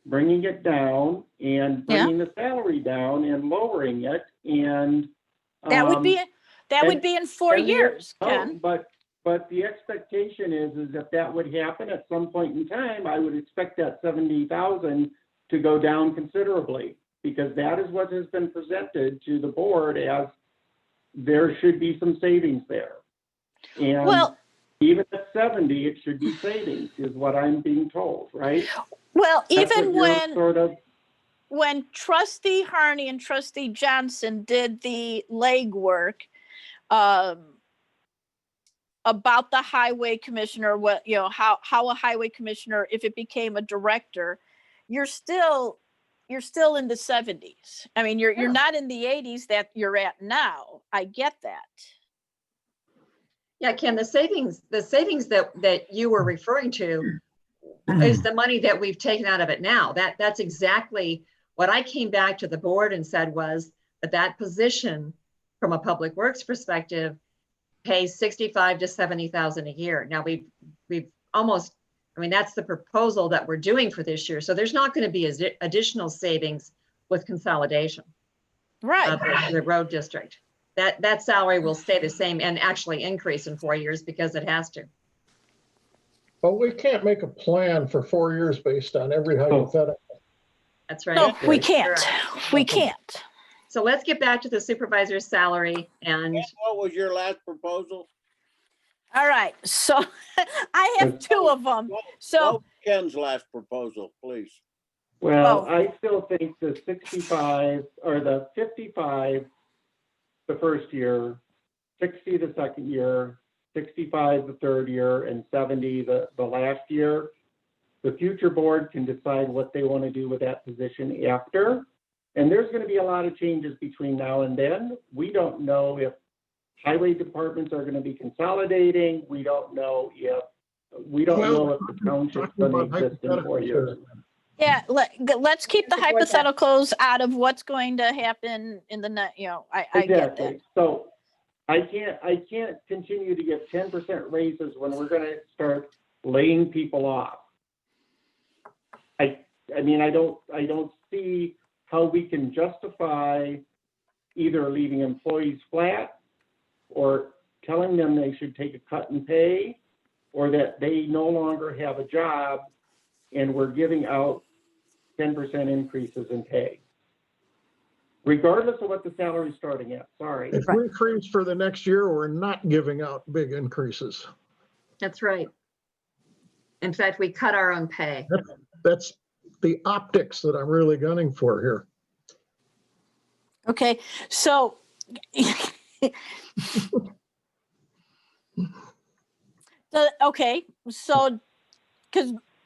bringing it down, and bringing the salary down and lowering it, and that would be in 4 years, Ken. But the expectation is if that would happen at some point in time, I would expect that 70,000 to go down considerably, because that is what has been presented to the board as there should be some savings there. And even at 70, it should be savings, is what I'm being told, right? Well, That's even when Trustee Harney and Trustee Johnson did the legwork about the highway commissioner, how a highway commissioner, if it became a director, you're still in the 70s. I mean, you're not in the 80s that you're at now. I get that. Yeah, Ken, the savings that you were referring to is the money that we've taken out of it now. That's exactly what I came back to the board and said was that position from a public works perspective pays 65 to 70,000 a year. Now we've almost, I mean, that's the proposal that we're doing for this year. So there's not going to be additional savings with consolidation of the road district. That salary will stay the same and actually increase in 4 years because it has to. But we can't make a plan for 4 years based on every hypothetical. That's right. No, we can't. We can't. So let's get back to the supervisor's salary. And what was your last proposal? All right, so I have 2 of them. So Ken's last proposal, please. Well, I still think the 65 or the 55 the first year, 60 the second year, 65 the third year, and 70 the last year. The future board can decide what they want to do with that position after. And there's going to be a lot of changes between now and then. We don't know if highway departments are going to be consolidating. We don't know if the township's going to exist in 4 years. Yeah, let's keep the hypotheticals out of what's going to happen in the next, I get that. So I can't continue to get 10% raises when we're going to start laying people off. I mean, I don't see how we can justify either leaving employees flat or telling them they should take a cut in pay, or that they no longer have a job and we're giving out 10% increases in pay, regardless of what the salary is starting at. Sorry. If we freeze for the next year, we're not giving out big increases. That's right. In fact, we cut our own pay. That's the optics that I'm really gunning for here. Okay, so okay, so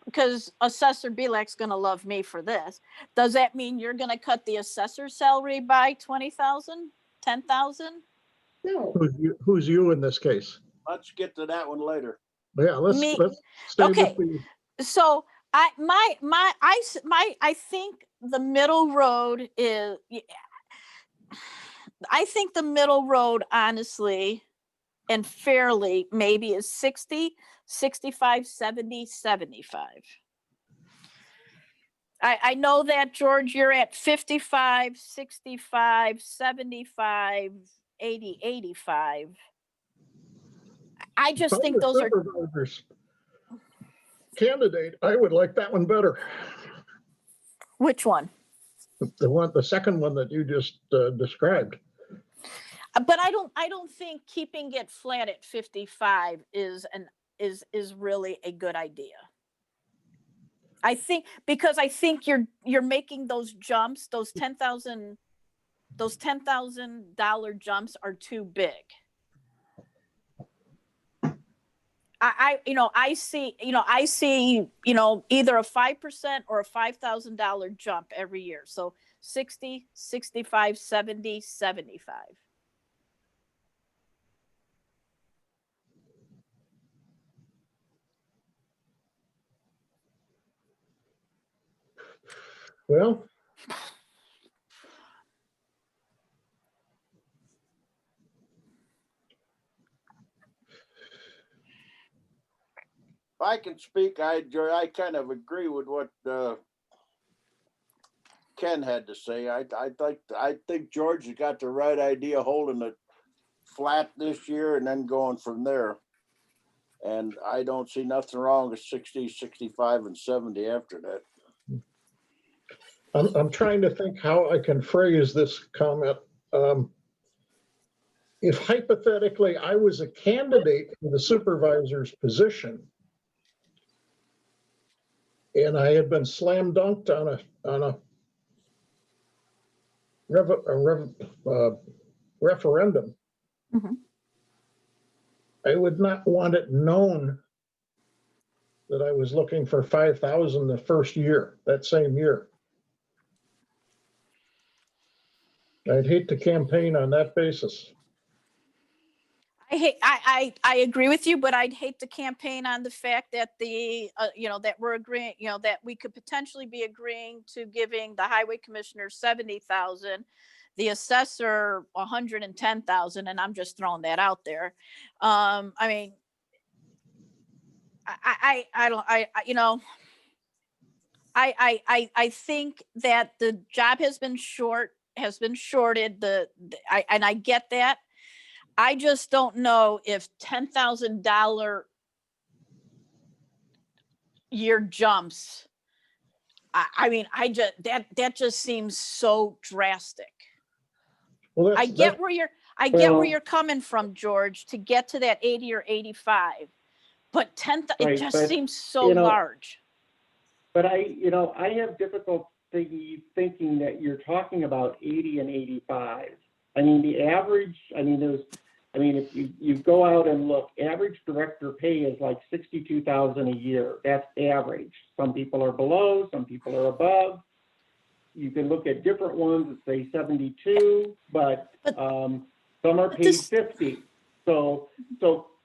because Assessor Bielak's gonna love me for this. Does that mean you're gonna cut the assessor salary by 20,000, 10,000? No. Who's you in this case? Let's get to that one later. Yeah, let's Me. stay Okay. with the, So I think the middle road is, I think the middle road, honestly and fairly, maybe is 60, 65, 70, 75. I know that, George, you're at 55, 65, 75, 80, 85. I just if I'm think the those are, supervisor's candidate, I would like that one better. which one? The second one that you just described. But I don't think keeping it flat at 55 is really a good idea. I think, because I think you're making those jumps, those $10,000 jumps are too big. I see either a 5% or a $5,000 jump every year. So 60, 65, 70, 75. Well, If I can speak, I kind of agree with what Ken had to say. I think George has got the right idea, holding it flat this year and then going from there. And I don't see nothing wrong with 60, 65, and 70 after that. I'm trying to think how I can phrase this comment. If hypothetically I was a candidate for the supervisor's position and I had been slam dunked on a referendum, Mm-hmm. I would not want it known that I was looking for 5,000 the first year, that same year. I'd hate to campaign on that basis. I agree with you, but I'd hate to campaign on the fact that that we're agreeing, that we could potentially be agreeing to giving the highway commissioner 70,000, the assessor 110,000, and I'm just throwing that out there. I mean, I think that the job has been shorted. And I get that. I just don't know if $10,000 year jumps. That just seems so drastic. Well, I get where you're coming from, George, to get to that 80 or 85, but it just seems so large. But I have difficulty thinking that you're talking about 80 and 85. I mean, the average, if you go out and look, average director pay is like $62,000 a year. That's average. Some people are below, some people are above. You can look at different ones that say 72, but some are paid 50. So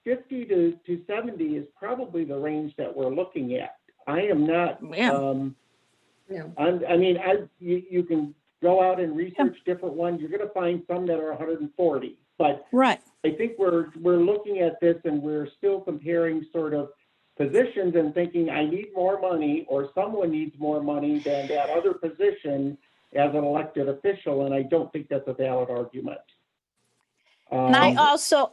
50 to 70 is probably the range that we're looking at. I am not. You can go out and research different ones. You're going to find some that are 140. But right. I think we're looking at this and we're still comparing sort of positions and thinking I need more money or someone needs more money than that other position as an elected official, and I don't think that's a valid argument. And I also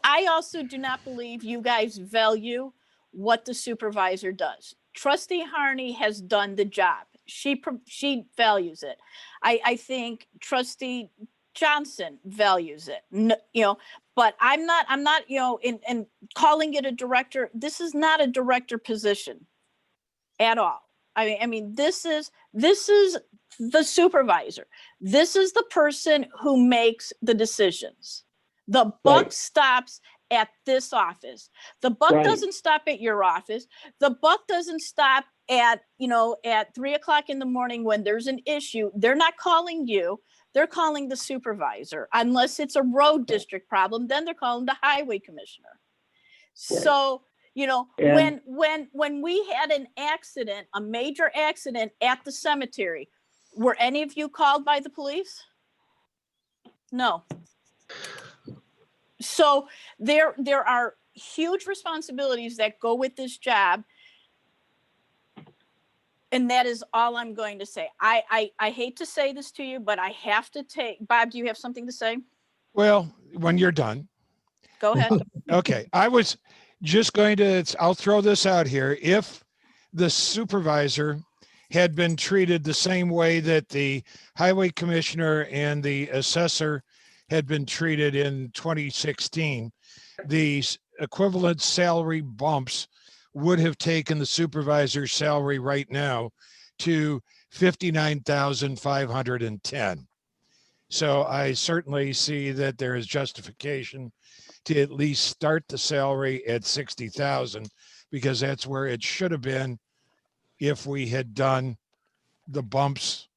do not believe you guys value what the supervisor does. Trustee Harney has done the job. She values it. I think Trustee Johnson values it. But I'm not, in calling it a director. This is not a director position. at all. I mean, this is the supervisor. This is the person who makes the decisions. The buck Right. stops at this office. The buck Right. doesn't stop at your office. The buck doesn't stop at, at 3:00 in the morning when there's an issue. They're not calling you. They're calling the supervisor. Unless it's a road district problem, then they're calling the highway commissioner. Right. So, And- when we had an accident, a major accident at the cemetery, were any of you called by the police? No. So there are huge responsibilities that go with this job. And that is all I'm going to say. I hate to say this to you, but I have to take, Bob, do you have something to say? Well, when you're done. Go ahead. Okay, I was just going to, I'll throw this out here. If the supervisor had been treated the same way that the highway commissioner and the assessor had been treated in 2016, these equivalent salary bumps would have taken the supervisor's salary right now to $59,510. So I certainly see that there is justification to at least start the salary at 60,000, because that's where it should have been if we had done the bumps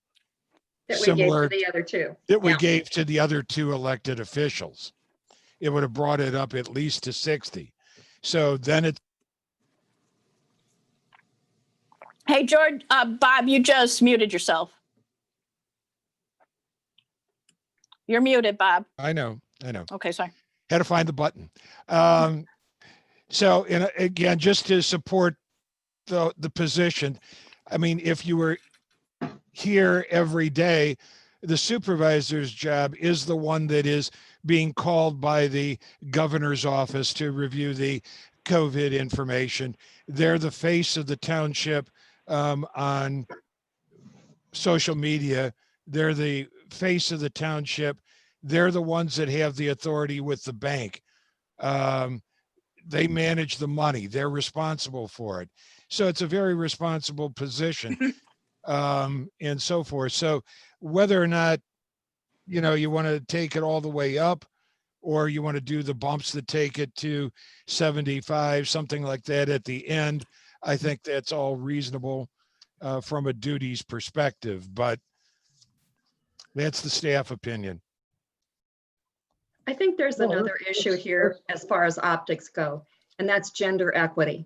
That we gave to similar the other two. that we Yeah. gave to the other two elected officials. It would have brought it up at least to 60. So then it, Hey, George, Bob, you just muted yourself. You're muted, Bob. I know. Okay, sorry. Had to find the button. So, and again, just to support the position, I mean, if you were here every day, the supervisor's job is the one that is being called by the governor's office to review the COVID information. They're the face of the township on social media. They're the face of the township. They're the ones that have the authority with the bank. They manage the money. They're responsible for it. So it's a very responsible position, and so forth. So whether or not, you want to take it all the way up, or you want to do the bumps that take it to 75, something like that at the end, I think that's all reasonable from a duties perspective, but that's the staff opinion. I think there's Well, another issue here as far as optics go, and that's gender equity.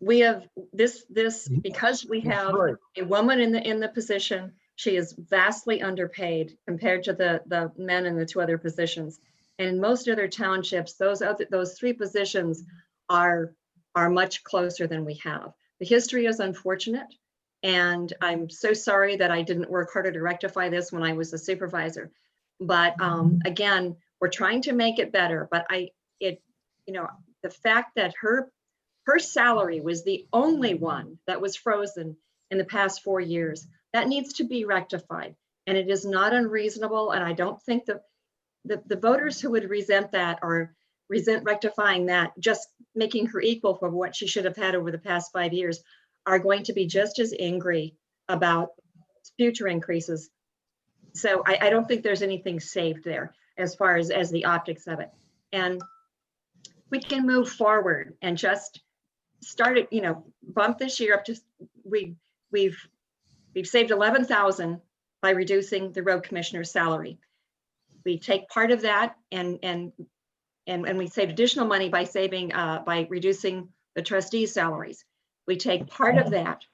We have this because we That's have right. a woman in the position, she is vastly underpaid compared to the men in the two other positions. And in most other townships, those three positions are much closer than we have. The history is unfortunate, and I'm so sorry that I didn't work harder to rectify this when I was a supervisor. But again, we're trying to make it better. But the fact that her salary was the only one that was frozen in the past 4 years, that needs to be rectified. And it is not unreasonable. And I don't think the voters who would resent that or resent rectifying that, just making her equal for what she should have had over the past 5 years, are going to be just as angry about future increases. So I don't think there's anything saved there as far as the optics of it. And we can move forward and just start it, bump this year up to, we've saved 11,000 by reducing the road commissioner's salary. We take part of that and we save additional money by by reducing the trustees' salaries. We take part of that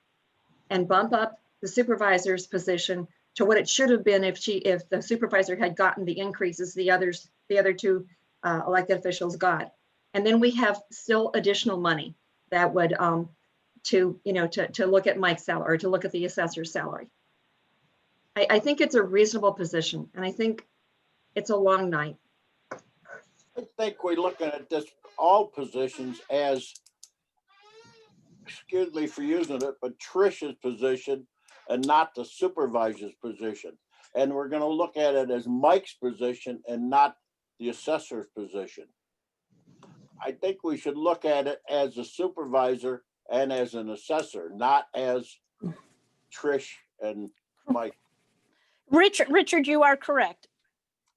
and bump up the supervisor's position to what it should have been if the supervisor had gotten the increases the other two elected officials got. And then we have still additional money that would to look at Mike's salary or to look at the assessor's salary. I think it's a reasonable position, and I think it's a long night. I think we're looking at this, all positions as, excuse me for using it, but Trish's position and not the supervisor's position. And we're going to look at it as Mike's position and not the assessor's position. I think we should look at it as the supervisor and as an assessor, not as Trish and Mike. Richard, you are correct.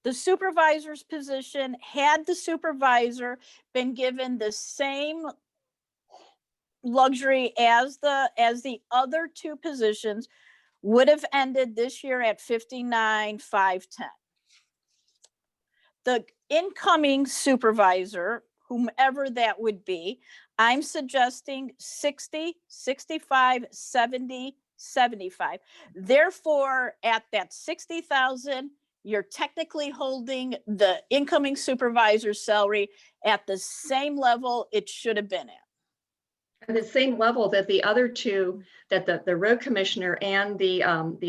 The supervisor's position, had the supervisor been given the same luxury as the other two positions, would have ended this year at 59,510. The incoming supervisor, whomever that would be, I'm suggesting 60, 65, 70, 75. Therefore, at that 60,000, you're technically holding the incoming supervisor's salary at the same level it should have been at. At the same level that the other two, that the road commissioner and the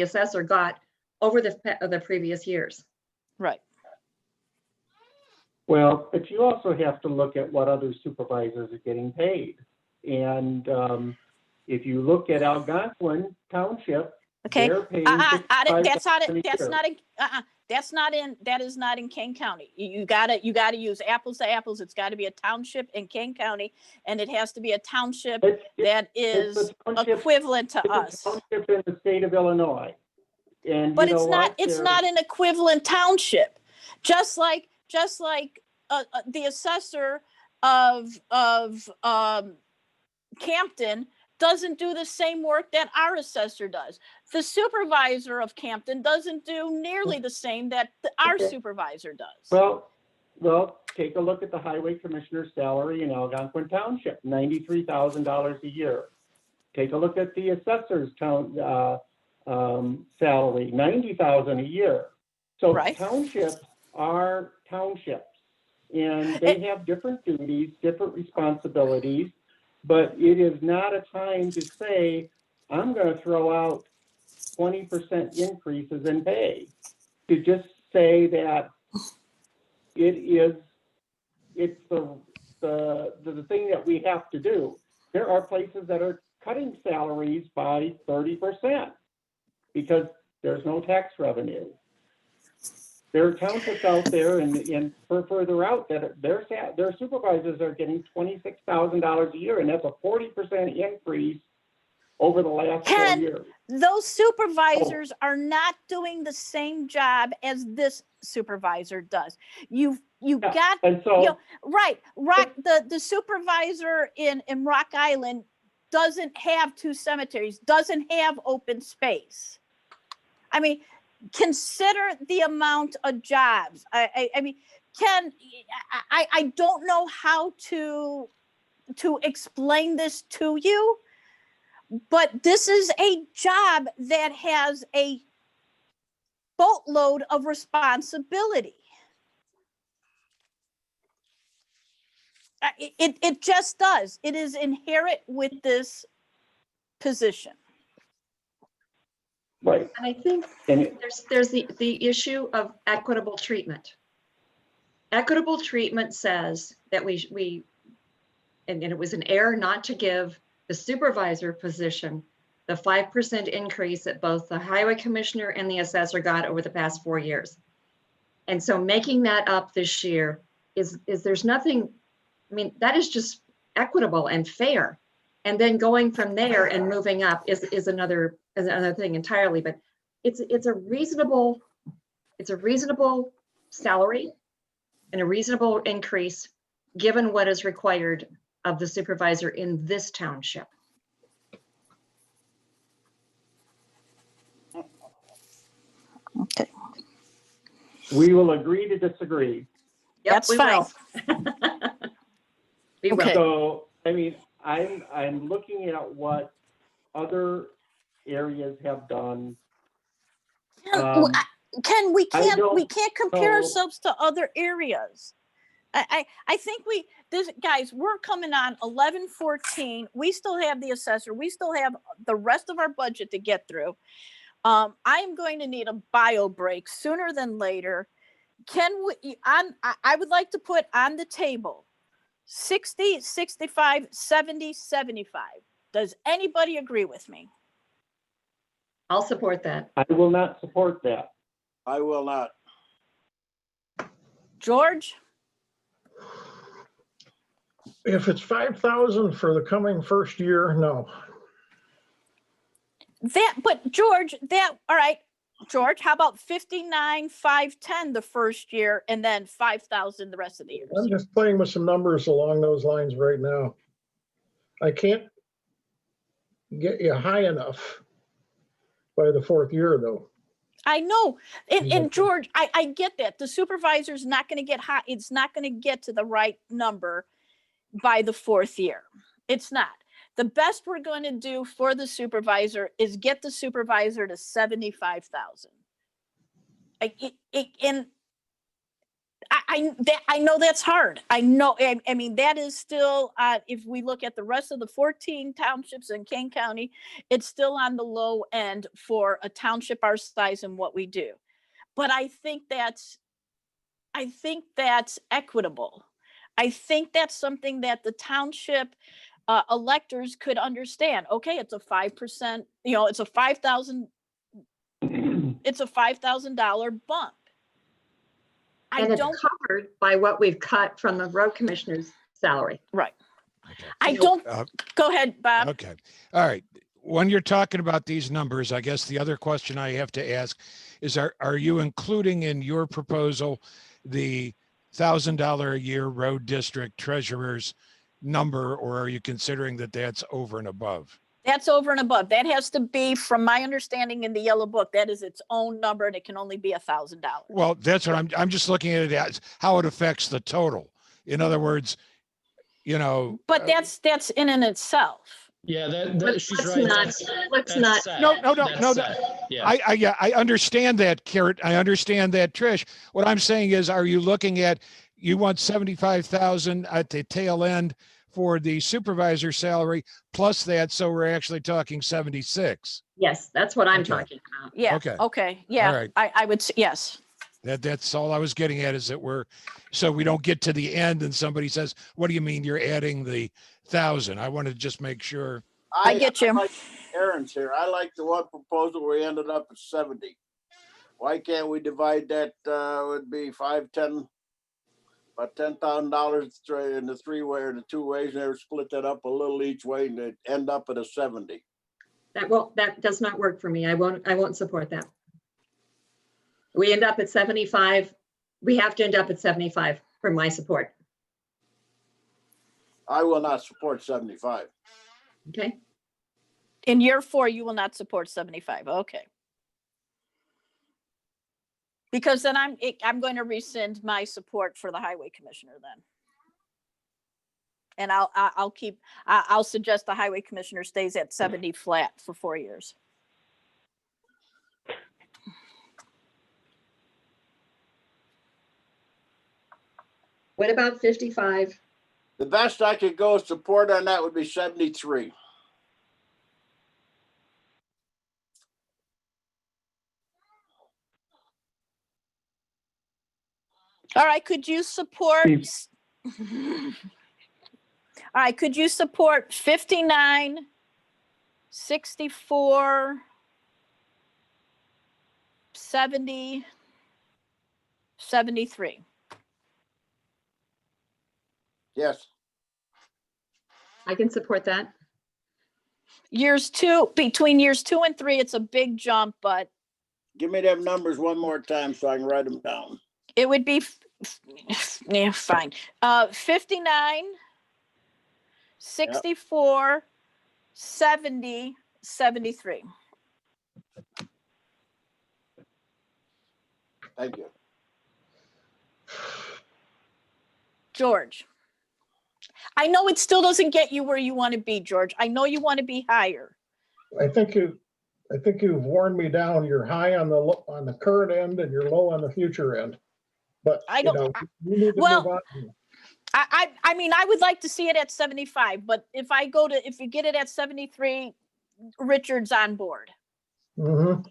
assessor got over the previous years. Right. Well, but you also have to look at what other supervisors are getting paid. And if you look at Algonquin Township, Okay, they're paying that is not in Kane County. You gotta use apples to apples. It's gotta be a township in Kane County, and it has to be a township that is equivalent to us. Township in the state of Illinois. And but you know it's not an equivalent township. Just like the assessor of Campton doesn't do the same work that our assessor does. The supervisor of Campton doesn't do nearly the same that our supervisor does. Well, take a look at the highway commissioner's salary in Algonquin Township, $93,000 a year. Take a look at the assessor's salary, $90,000 a year. So townships are townships, and they have different duties, different responsibilities. But it is not a time to say, I'm going to throw out 20% increases in pay. To just say that it's the thing that we have to do. There are places that are cutting salaries by 30% because there's no tax revenue. There are townships out there and further out that their supervisors are getting $26,000 a year, and that's a 40% increase over the last 4 years. Those supervisors are not doing the same job as this supervisor does. The supervisor in Rock Island doesn't have 2 cemeteries, doesn't have open space. I mean, consider the amount of jobs. I mean, I don't know how to explain this to you, but this is a job that has a boatload of responsibility. It just does. It is inherent with this position. Right. And I think there's the issue of equitable treatment. Equitable treatment says that and it was an error not to give the supervisor position the 5% increase that both the highway commissioner and the assessor got over the past 4 years. And so making that up this year is there's nothing, I mean, that is just equitable and fair. And then going from there and moving up is another thing entirely. But it's a reasonable salary and a reasonable increase given what is required of the supervisor in this township. Okay. We will agree to disagree. Yep, that's fine. Okay. So, I mean, I'm looking at what other areas have done. We can't compare ourselves to other areas. I think guys, we're coming on 11/14. We still have the assessor. We still have the rest of our budget to get through. I'm going to need a bio break sooner than later. I would like to put on the table 60, 65, 70, 75. Does anybody agree with me? I'll support that. I will not support that. I will not. George? If it's 5,000 for the coming first year, no. But George, all right, George, how about 59,510 the first year and then 5,000 the rest of the years? I'm just playing with some numbers along those lines right now. I can't get you high enough by the fourth year, though. I know. And Okay. George, I get that. The supervisor's not going to get high. It's not going to get to the right number by the fourth year. It's not. The best we're going to do for the supervisor is get the supervisor to 75,000. And I know that's hard. I know. I mean, that is still, if we look at the rest of the 14 townships in Kane County, it's still on the low end for a township our size and what we do. But I think that's equitable. I think that's something that the township electors could understand. Okay, it's a 5%, it's a $5,000 bump. And it's covered by what we've cut from the road commissioner's salary. Right. Okay. I don't, go ahead, Bob. Okay. All right. When you're talking about these numbers, I guess the other question I have to ask is, are you including in your proposal the $1,000 a year road district treasurer's number, or are you considering that that's over and above? That's over and above. That has to be, from my understanding in the yellow book, that is its own number and it can only be $1,000. Well, that's what I'm just looking at it as how it affects the total. In other words, But that's in and itself. Yeah, she's Let's right. not. No. Yeah. I understand that, Carrot. I understand that, Trish. What I'm saying is, are you looking at, you want 75,000 at the tail end for the supervisor salary plus that, so we're actually talking 76. Yes, that's what I'm Okay. talking about. Yeah. Okay. Okay. Yeah. All right. I would say yes. That's all I was getting at, is that so we don't get to the end and somebody says, what do you mean you're adding the 1,000? I want to just make sure. I get you. I like Aherns here. I like the one proposal where we ended up at 70. Why can't we divide that, would be about $10,000 in the three-way or the two ways, and they would split that up a little each way and it'd end up at a 70. That does not work for me. I won't support that. We end up at 75. We have to end up at 75 for my support. I will not support 75. Okay. In year 4, you will not support 75. Okay. Because then I'm going to rescind my support for the highway commissioner then. And I'll suggest the highway commissioner stays at 70 flat for 4 years. What about 55? The best I could go support on that would be 73. All right, could you support? All right, could you support 59, 64, 70, 73? Yes. I can support that. Between years 2 and 3, it's a big jump, but Give me them numbers one more time so I can write them down. it would be, yeah, fine. 59, 64, 70, 73. Thank you. George. I know it still doesn't get you where you want to be, George. I know you want to be higher. I think you've worn me down. You're high on the current end and you're low on the future end. But I you don't- know, you need to well, move on. I mean, I would like to see it at 75, but if you get it at 73, Richard's on board. Mhm.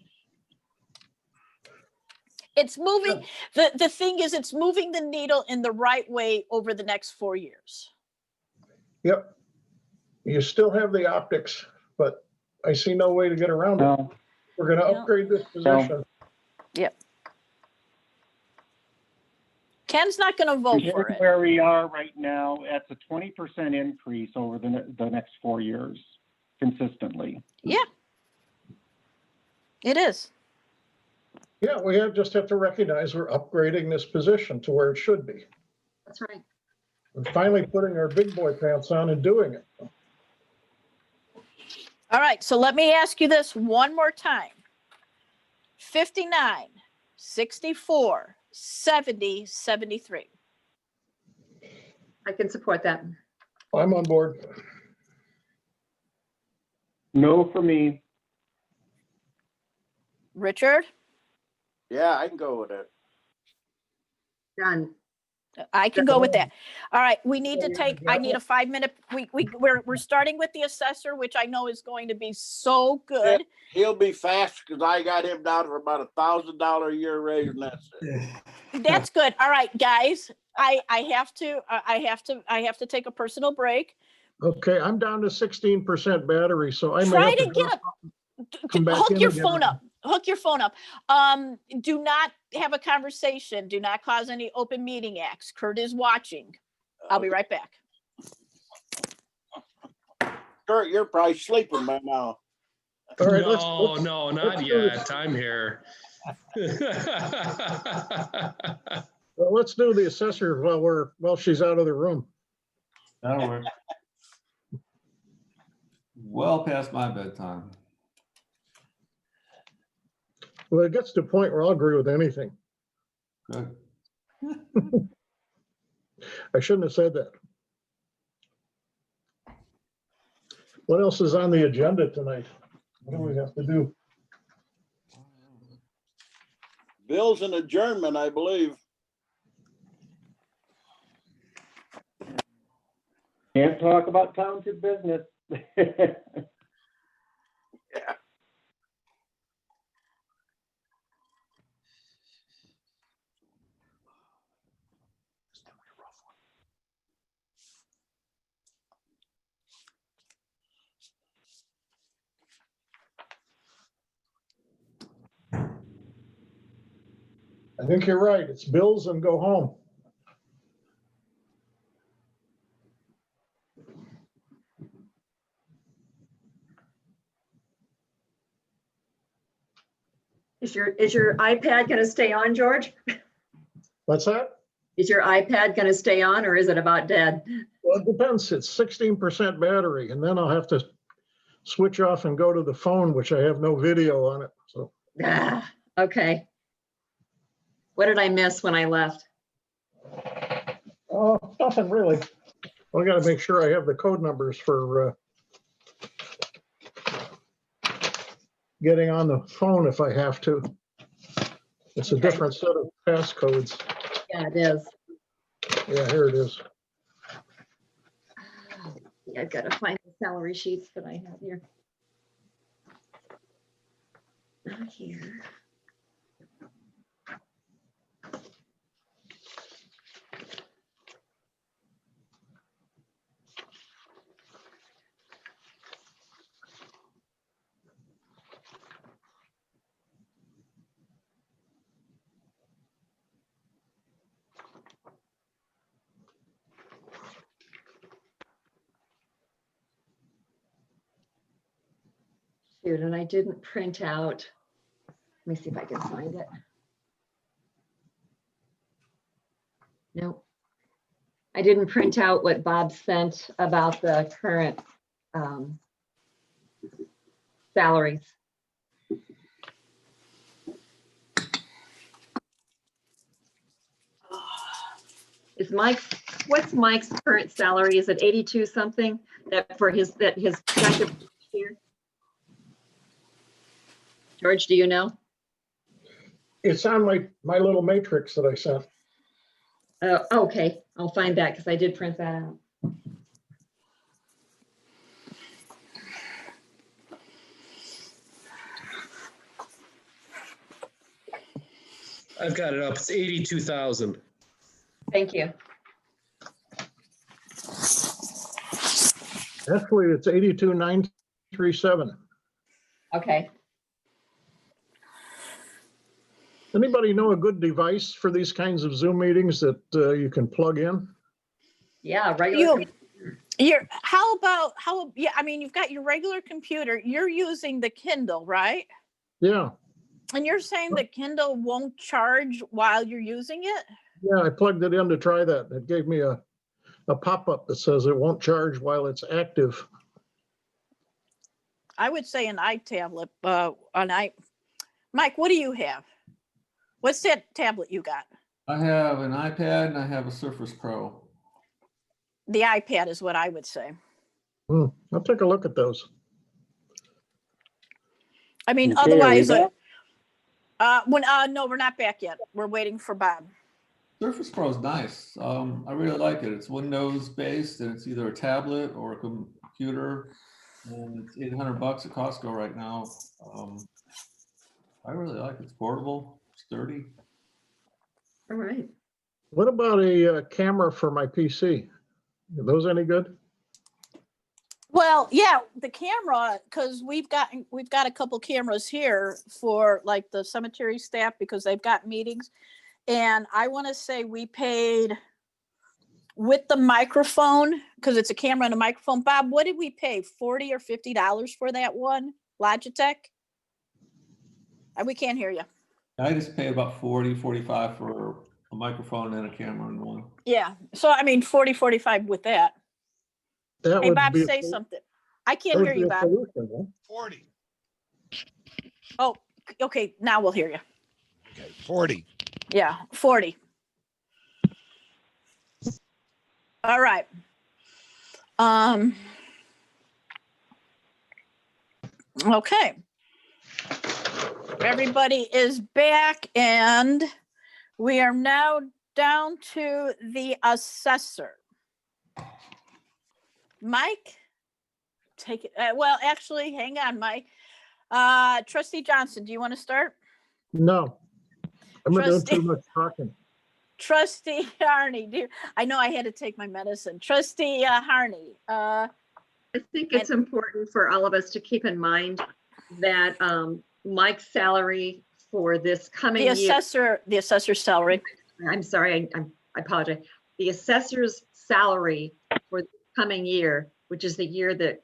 It's moving. The thing is, it's moving the needle in the right way over the next 4 years. Yep. You still have the optics, but I see no way to get around it. No. We're going to upgrade this position. Yep. Ken's not gonna vote for Compared to it. where we are right now, that's a 20% increase over the next 4 years consistently. Yeah. It is. Yeah, just have to recognize we're upgrading this position to where it should be. That's right. We're finally putting our big boy pants on and doing it. All right, so let me ask you this one more time. 59, 64, 70, 73. I can support that. I'm on board. No for me. Richard, Yeah, I can go with it. Done. I can go with that. All right, we need to take, I need a 5-minute, we're starting with the assessor, which I know is going to be so good. He'll be fast because I got him down for about $1,000 a year raise, and that's it. That's good. All right, guys, I have to take a personal break. Okay, I'm down to 16% battery, so I may Try have to to get come back hook in your again. phone up. Hook your phone up. Do not have a conversation. Do not cause any open meeting acts. Kurt is watching. I'll be right back. Kurt, you're probably sleeping by now. All right, No, let's not do yet. I'm here. Well, let's do the assessor while she's out of the room. That'll work. Well past my bedtime. Well, it gets to a point where I'll agree with anything. Good. I shouldn't have said that. What else is on the agenda tonight? What do we have to do? Bills and adjournment, I believe. Can't talk about township business. Yeah. I think you're right. It's bills and go home. Is your iPad going to stay on, George? What's that? Is your iPad going to stay on, or is it about dead? Well, it depends. It's 16% battery, and then I'll have to switch off and go to the phone, which I have no video on it. So Okay. What did I miss when I left? nothing really. I got to make sure I have the code numbers for getting on the phone if I have to. It's a different set of passcodes. Yeah, it is. Yeah, here it is. Yeah, I've got to find the salary sheets that I have here. Not here. Shoot, and I didn't print out. Let me see if I can find it. Nope. I didn't print out what Bob sent about the current salaries. What's Mike's current salary? Is it 82 something that for his projected year? George, do you know? It's on my little matrix that I sent. Okay, I'll find that because I did print that out. I've got it up. It's 82,000. Thank you. Actually, it's 82,937. Okay. Anybody know a good device for these kinds of Zoom meetings that you can plug in? Yeah, regular. Yeah, I mean, you've got your regular computer, you're using the Kindle, right? Yeah, And you're saying the Kindle won't charge while you're using it? yeah, I plugged it in to try that. It gave me a pop-up that says it won't charge while it's active. I would say an iTablet, Mike, what do you have? What's that tablet you got? I have an iPad and I have a Surface Pro. The iPad is what I would say. I'll take a look at those. I mean, Okay, are we otherwise, back? no, we're not back yet. We're waiting for Bob. Surface Pro is nice. I really like it. It's Windows based and it's either a tablet or a computer. And it's $800 at Costco right now. I really like it. It's portable, sturdy. All right. What about a camera for my PC? Are those any good? Well, yeah, the camera, because we've got a couple cameras here for like the cemetery staff because they've got meetings. And I want to say we paid with the microphone, because it's a camera and a microphone. Bob, what did we pay? $40 or $50 for that one? Logitech? We can't hear you. I just pay about 40, 45 for a microphone and a camera in one. Yeah. So, I mean, 40, 45 with that. That Hey, would Bob, be say something. I that can't would hear be you, a Bob. solution, huh? 40. Oh, okay. Now we'll hear you. Okay, 40. Yeah, 40. All right. Okay. Everybody is back and we are now down to the assessor. Mike, take it. Well, actually, hang on, Mike. Trustee Johnson, do you want to start? No, I'm doing Trustee- too much talking. Trustee Harney, I know I had to take my medicine. Trustee Harney. I think it's important for all of us to keep in mind that Mike's salary for this coming year. The assessor's salary. I'm sorry, I apologize. The assessor's salary for the coming year, which is the year that,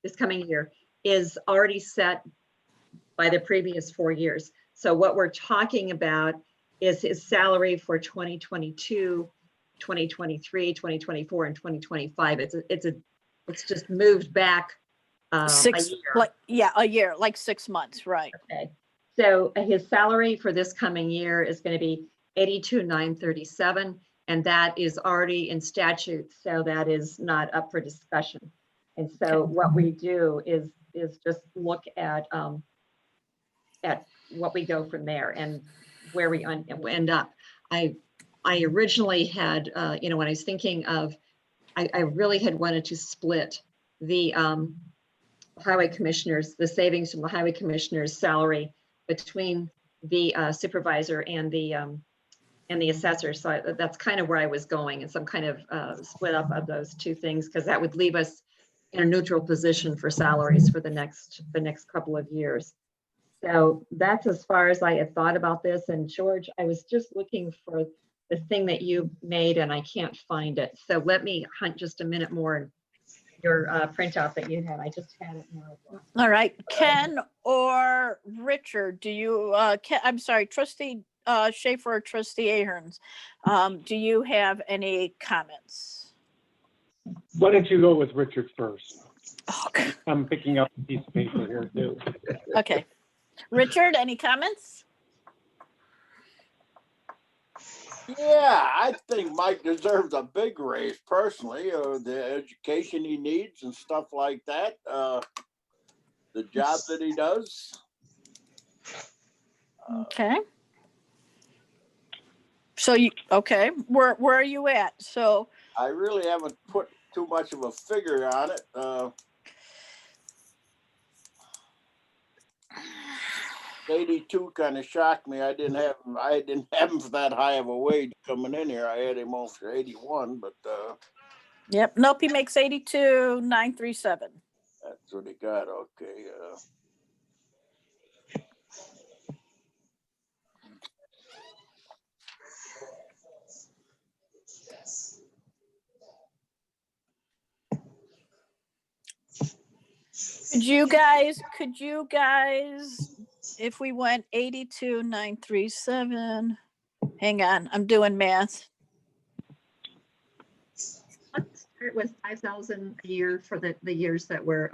this coming year, is already set by the previous 4 years. So what we're talking about is his salary for 2022, 2023, 2024, and 2025. It's just moved back a year. A year, like 6 months, right? Okay. So his salary for this coming year is going to be $82,937, and that is already in statute, so that is not up for discussion. And so what we do is just look at what we go from there and where we end up. I originally had, when I was thinking of, I really had wanted to split the highway commissioners, the savings from the highway commissioner's salary between the supervisor and the assessor. So that's kind of where I was going, and some kind of split up of those two things, because that would leave us in a neutral position for salaries for the next couple of years. So that's as far as I had thought about this. And George, I was just looking for the thing that you made and I can't find it. So let me hunt just a minute more in your printout that you had. I just had it now. All right, Ken or Richard, do you, I'm sorry, Trustee Schaffer or Trustee Aherns, do you have any comments? Why don't you go with Richard first? Okay. I'm picking up a piece of paper here too. Okay. Richard, any comments? Yeah, I think Mike deserves a big raise personally, the education he needs and stuff like that, the job that he does. Okay. So okay, where are you at? So I really haven't put too much of a figure on it. 82 kind of shocked me. I didn't have him for that high of a wage coming in here. I had him on for 81, but yep, nope, he makes 82,937. that's what he got. Okay. Could you guys, if we went 82,937, hang on, I'm doing math. Let's start with 5,000 a year for the years that we're,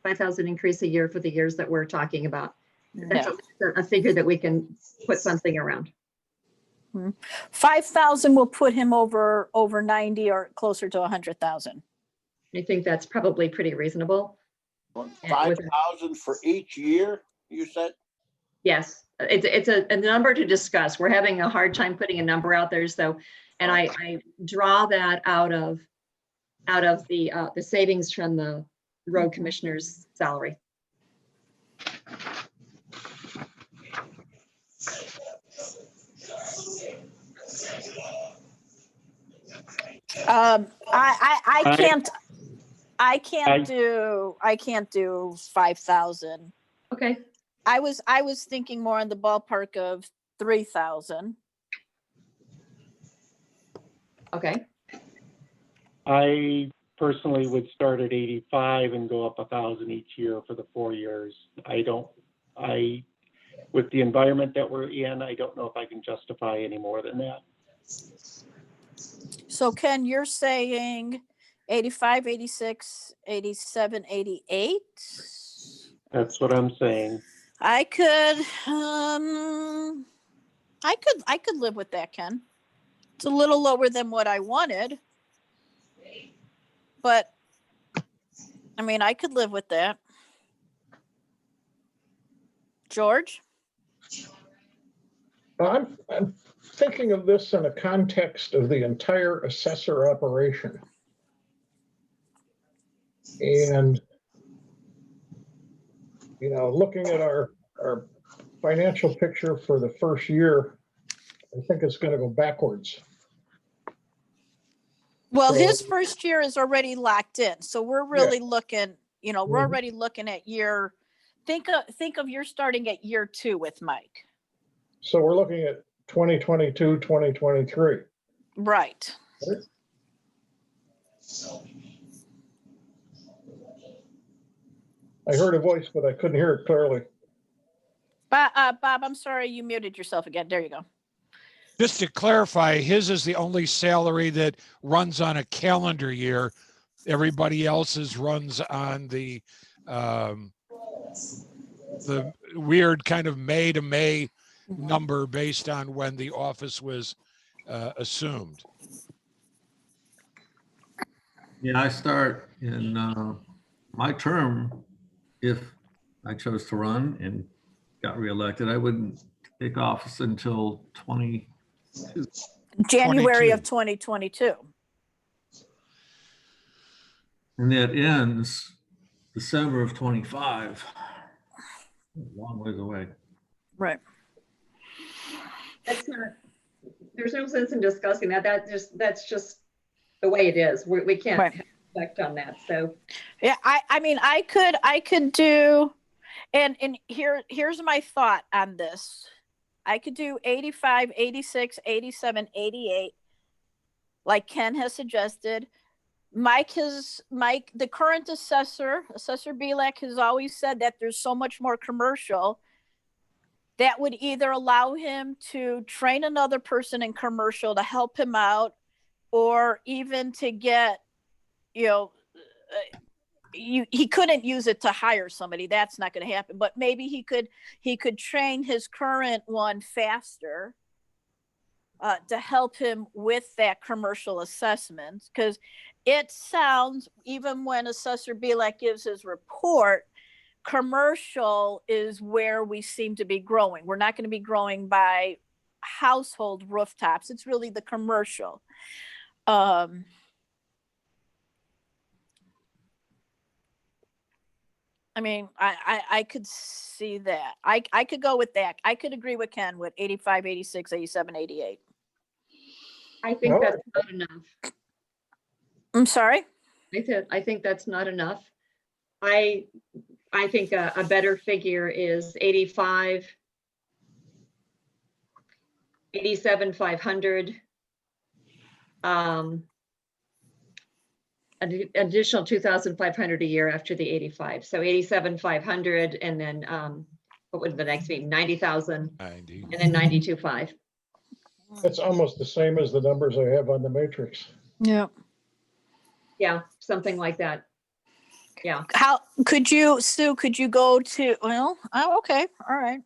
5,000 increase a year for the years that we're talking about. That's a figure that we can put something around. 5,000 will put him over 90 or closer to 100,000. I think that's probably pretty reasonable. 5,000 for each year, you said? Yes, it's a number to discuss. We're having a hard time putting a number out there, so, and I draw that out of the savings from the road commissioner's salary. I can't do 5,000. Okay. I was thinking more in the ballpark of 3,000. Okay. I personally would start at 85 and go up 1,000 each year for the 4 years. With the environment that we're in, I don't know if I can justify any more than that. So Ken, you're saying 85, 86, 87, 88? That's what I'm saying. I could live with that, Ken. It's a little lower than what I wanted, but I mean, I could live with that. George? I'm thinking of this in a context of the entire assessor operation. And, you know, looking at our financial picture for the first year, I think it's going to go backwards. Well, So- his first year is already locked in. So we're really looking, you know, we're Mhm. already looking at think of you're starting at year 2 with Mike. So we're looking at 2022, 2023. Right. I heard a voice, but I couldn't hear it clearly. Bob, I'm sorry, you muted yourself again. There you go. Just to clarify, his is the only salary that runs on a calendar year. Everybody else's runs on the weird kind of May to May number based on when the office was assumed. Yeah, I start in my term. If I chose to run and got reelected, I wouldn't take office until January of 2022. And that ends December of 25. A long ways away. Right. That's not, there's no sense in discussing that. That's just the way it is. We can't reflect on that. So yeah, I mean, I could do, and here's my thought on this. I could do 85, 86, 87, 88, like Ken has suggested. Mike, the current Assessor Bielak, has always said that there's so much more commercial that would either allow him to train another person in commercial to help him out, or even to get, you know, he couldn't use it to hire somebody. That's not going to happen. But maybe he could train his current one faster to help him with that commercial assessment. Because it sounds, even when Assessor Bielak gives his report, commercial is where we seem to be growing. We're not going to be growing by household rooftops. It's really the commercial. I mean, I could see that. I could go with that. I could agree with Ken with 85, 86, 87, 88. I think that's not enough. I'm sorry? I think that's not enough. I think a better figure is 85, 87, 500. an additional 2,500 a year after the 85. So 87,500, and then what would the next be? 90,000, 90. and then 92,500. It's almost the same as the numbers I have on the matrix. Yeah. Yeah, something like that. Yeah. How could you, Sue, could you go to, well, oh, okay, all right.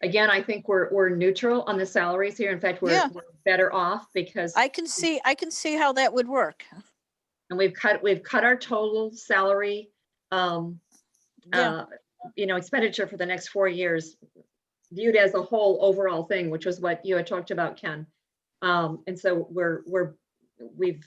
Again, I think we're neutral on the salaries here. In fact, we're better off because I can see how that would work. and we've cut our total salary expenditure for the next 4 years, viewed as a whole overall thing, which was what you had talked about, Ken. And so we've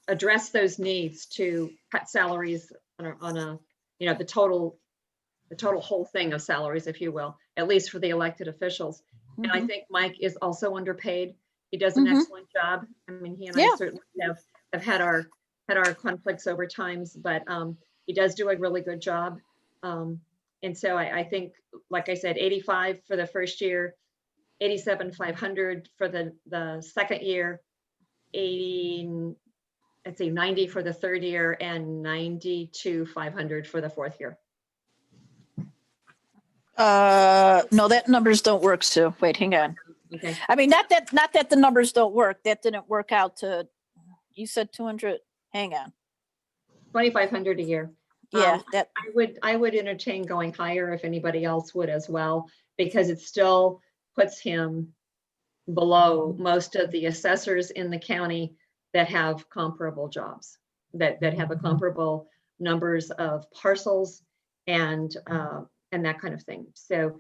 addressed those needs to cut salaries on a the total whole thing of salaries, if you will, at least for the elected officials. And I think Mike is also underpaid. He does an excellent job. I mean, he and I certainly have had our conflicts over times, but he does do a really good job. And so I think, like I said, 85 for the first year, 87,500 for the second year, 90 for the third year, and 92,500 for the fourth year. No, that numbers don't work, Sue. Wait, hang on. Okay. I mean, not that the numbers don't work. That didn't work out to, you said 200, hang on. 2,500 a year. Yeah, that I would entertain going higher if anybody else would as well, because it still puts him below most of the assessors in the county that have comparable jobs, that have a comparable numbers of parcels and that kind of thing. So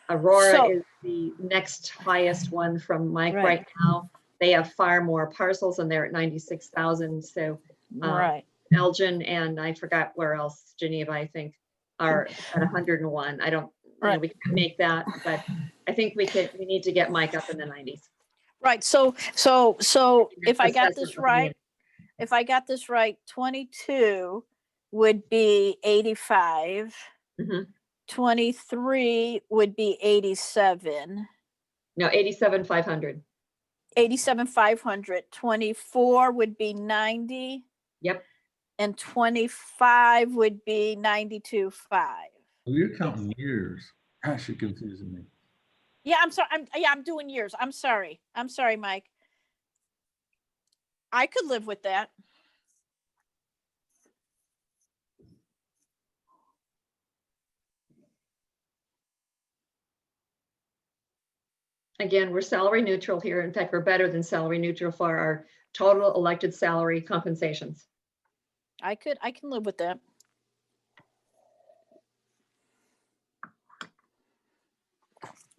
Aurora is the next highest one from Mike right now. They have far more parcels and they're at 96,000. So right. Elgin and I forgot where else, Geneva, I think, are at 101. I don't, we can make that, but I think we need to get Mike up in the 90s. Right. So if I got this right, 22 would be 85. 23 would be 87. No, 87,500. 87,500. 24 would be 90. Yep. And 25 would be 92.5. You're counting years. Gosh, you're confusing me. Yeah, I'm sorry. I'm doing years. I'm sorry, Mike. I could live with that. Again, we're salary neutral here. In fact, we're better than salary neutral for our total elected salary compensations. I can live with that.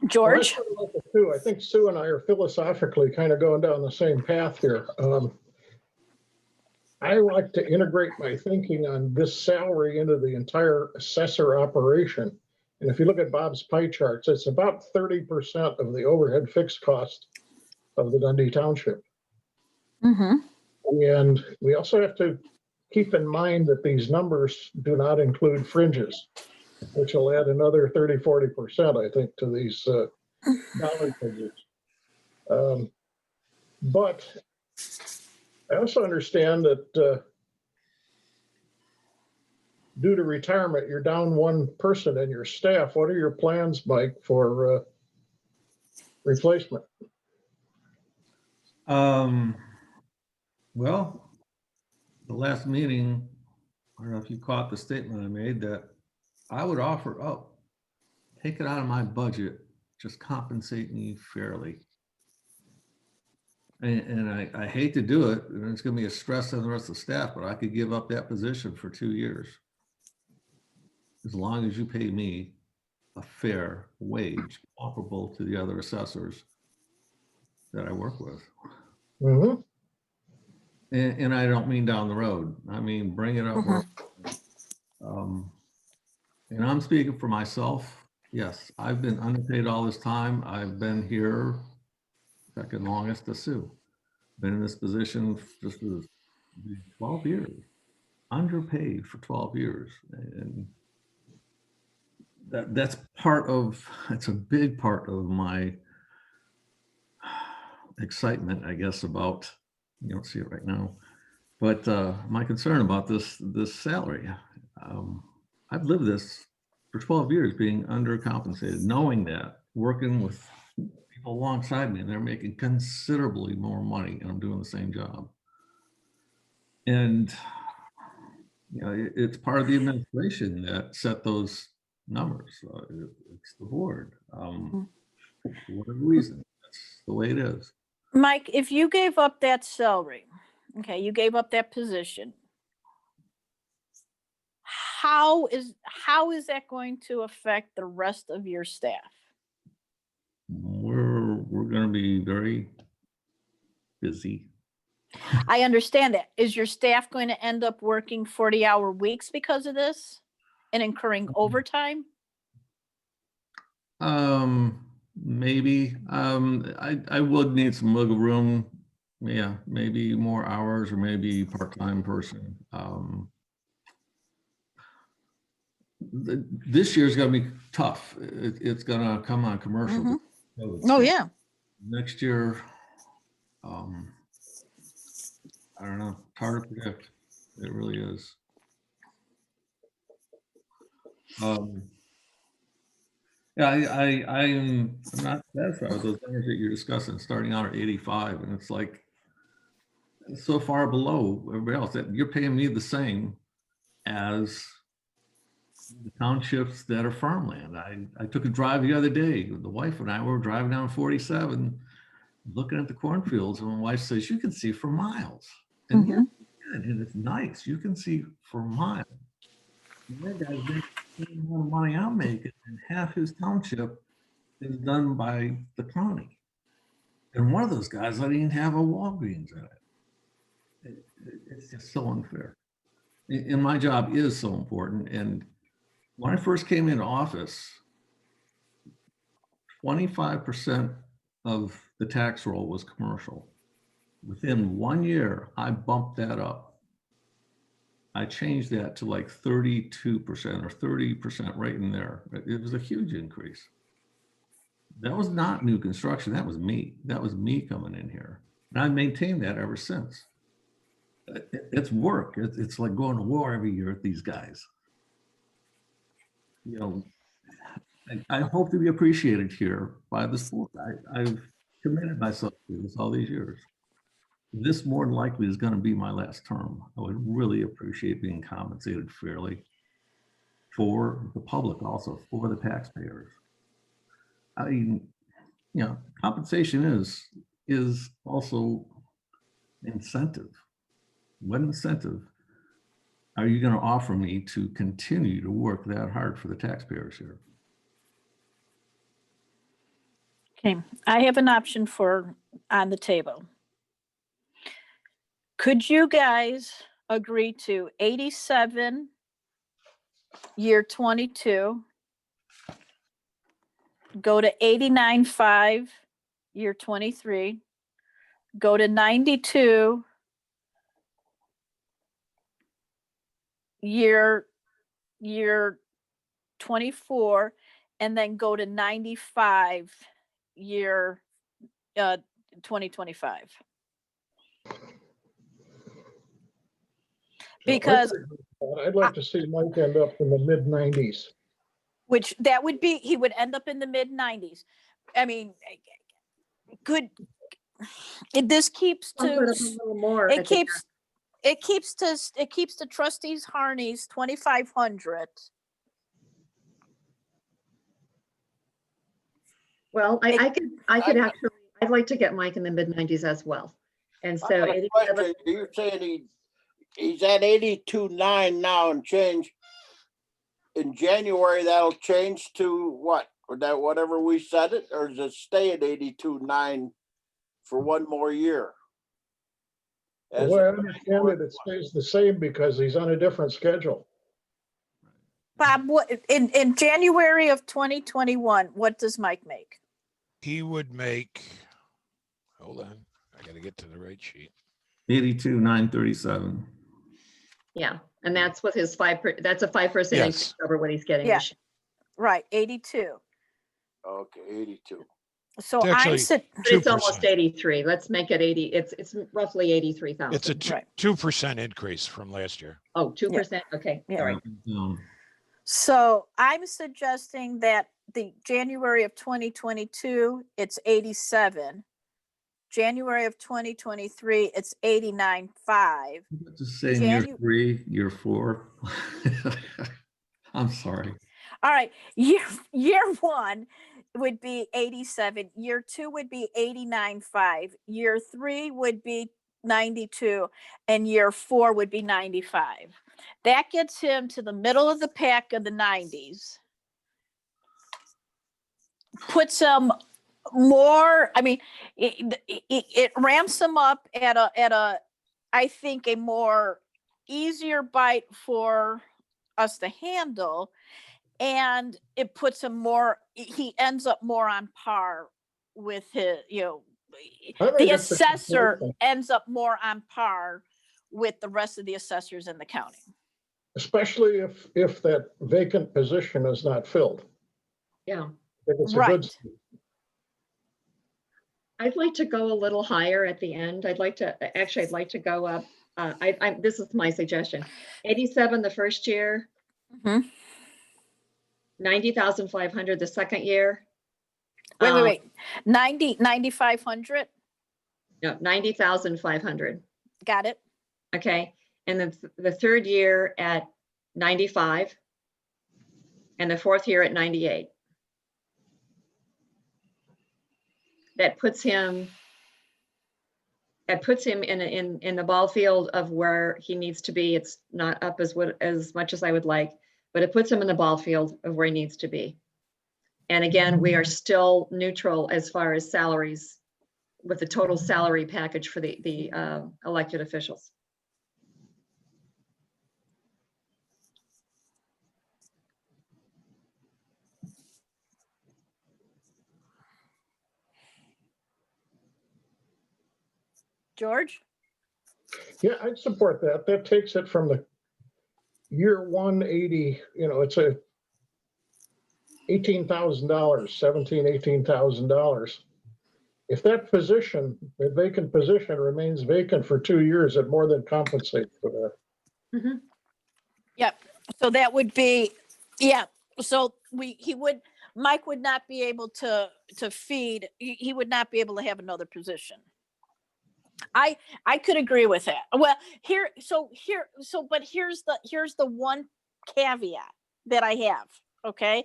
George? Well, I think Sue and I are philosophically kind of going down the same path here. I like to integrate my thinking on this salary into the entire assessor operation. And if you look at Bob's pie charts, it's about 30% of the overhead fixed cost of the Dundee Township. And we also have to keep in mind that these numbers do not include fringes, which will add another 30–40%, I think, to these dollar figures. But I also understand that due to retirement, you're down one person in your staff. What are your plans, Mike, for replacement? Well, the last meeting, I don't know if you caught the statement I made that I would offer, take it out of my budget, just compensate me fairly. And I hate to do it, and it's gonna be a stress on the rest of the staff, but I could give up that position for 2 years. As long as you pay me a fair wage comparable to the other assessors that I work with. And I don't mean down the road. I mean, bring it up. And I'm speaking for myself. Yes, I've been underpaid all this time. I've been here second longest to Sue. Been in this position just for 12 years. Underpaid for 12 years. And that's a big part of my excitement, I guess, about You don't see it right now. But my concern about this salary, I've lived this for 12 years, being undercompensated, knowing that, working with people alongside me, and they're making considerably more money, and I'm doing the same job. And you know, it's part of the administration that set those numbers. It's the board. For whatever reason, that's the way it is. Mike, if you gave up that salary, okay, you gave up that position, how is that going to affect the rest of your staff? We're going to be very busy. I understand that. Is your staff going to end up working 40-hour weeks because of this and incurring overtime? Maybe. I would need some wiggle room. Yeah, maybe more hours or maybe part-time person. This year's gonna be tough. It's gonna come on commercial. Oh yeah. Next year, I don't know. It's hard to predict. It really is. Yeah, I'm not satisfied with those numbers that you're discussing, starting out at 85, and it's like so far below everybody else that you're paying me the same as the townships that are farmland. I took a drive the other day. The wife and I were driving down 47, looking at the cornfields, and my wife says, "You can see for miles." And yeah, and it's nice. You can see for miles. And that guy's making the same amount of money I'm making, and half his township is done by the county. And one of those guys doesn't even have a Walgreens in it. It's just so unfair. And my job is so important. And when I first came into office, 25% of the tax roll was commercial. Within 1 year, I bumped that up. I changed that to like 32% or 30% right in there. It was a huge increase. That was not new construction. That was me. That was me coming in here. And I maintained that ever since. It's work. It's like going to war every year with these guys. You know, I hope to be appreciated here by this board. I've committed myself to this all these years. This more than likely is going to be my last term. I would really appreciate being compensated fairly for the public, also for the taxpayers. I mean, you know, compensation is also incentive. What incentive are you going to offer me to continue to work that hard for the taxpayers here? Okay, I have an option on the table. Could you guys agree to 87 year 22, go to 89.5 year 23, go to 92 year 24, and then go to 95 year 2025? Because I'd like to see Mike end up in the mid-90s. which that would be, he would end up in the mid 90s. I mean, this keeps to, it keeps to Trustees Harney's 2,500. Well, I could actually, I'd like to get Mike in the mid-90s as well. And so you're saying he's at 82.9 now and change. In January, that'll change to what? Or that whatever we set it, or does it stay at 82.9 for one more year? The way I understand it, it stays the same because he's on a different schedule. Bob, what in January of 2021, what does Mike make? He would make, hold on, I got to get to the right sheet. 82,937. Yeah, and that's with his 5%. That's a 5% increase over what he's getting. Yeah, right, 82. Okay, 82. So It's actually But it's almost 2%. 83. Let's make it 80. It's roughly 83,000. It's a Right. 2% increase from last year. Oh, 2%? Okay, Yeah. sorry. So I'm suggesting that the January of 2022, it's 87. January of 2023, it's 89.5. Just say in year Janu- 3, year 4. I'm sorry. All right, year one would be 87. Year two would be 89.5. Year three would be 92, and year four would be 95. That gets him to the middle of the pack of the 90s. Puts him more. I mean, it ramps him up at a I think a more easier bite for us to handle, and it puts him more. He ends up more on par with his. I think The it's a assessor complete- ends up more on par with the rest of the assessors in the county. Especially if that vacant position is not filled. Yeah. I think it's a good. Right. I'd like to go a little higher at the end. I'd like to go up. This is my suggestion. 87 the first year, Mhm. 90,500 the second year. Wait. 9,500. No, 90,500. Got it. Okay. And then the third year at 95 and the fourth year at 98. That puts him in the ball field of where he needs to be. It's not up as much as I would like, but it puts him in the ball field of where he needs to be. And again, we are still neutral as far as salaries with the total salary package for the elected officials. George? Yeah, I'd support that. That takes it from the year 180, it's a $18,000, $18,000. If that vacant position remains vacant for 2 years, it more than compensates for that. Mm-hmm. Yep. So that would be, yeah. So Mike would not be able to feed, he would not be able to have another position. I could agree with that. Well, but here's the one caveat that I have, okay,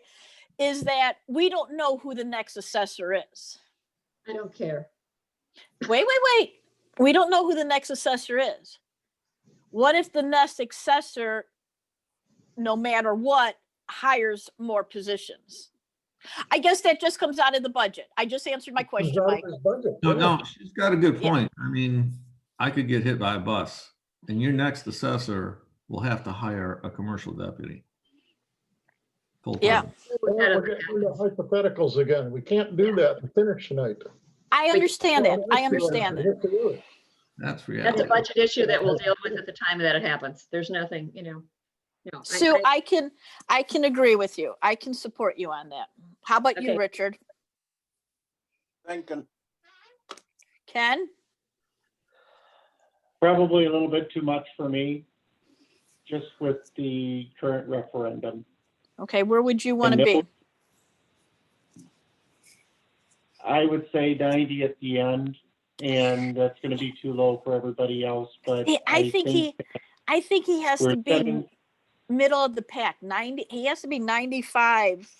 is that we don't know who the next assessor is. I don't care. Wait. We don't know who the next assessor is. What if the next assessor, no matter what, hires more positions? I guess that just comes out of the budget. I just answered my question, Mike. No, she's got a good point. I mean, I could get hit by a bus and your next assessor will have to hire a commercial deputy. Yeah. We're getting into hypotheticals again. We can't do that and finish tonight. I understand that. I understand that. That's reality. That's a budget issue that we'll deal with at the time that it happens. There's nothing, no. Sue, I can agree with you. I can support you on that. How about you, Richard? Thinking. Ken? Probably a little bit too much for me, just with the current referendum. Okay, where would you want to be? I would say 90 at the end, and that's going to be too low for everybody else. But I think he has to be setting, middle of the pack. 90. He has to be 95.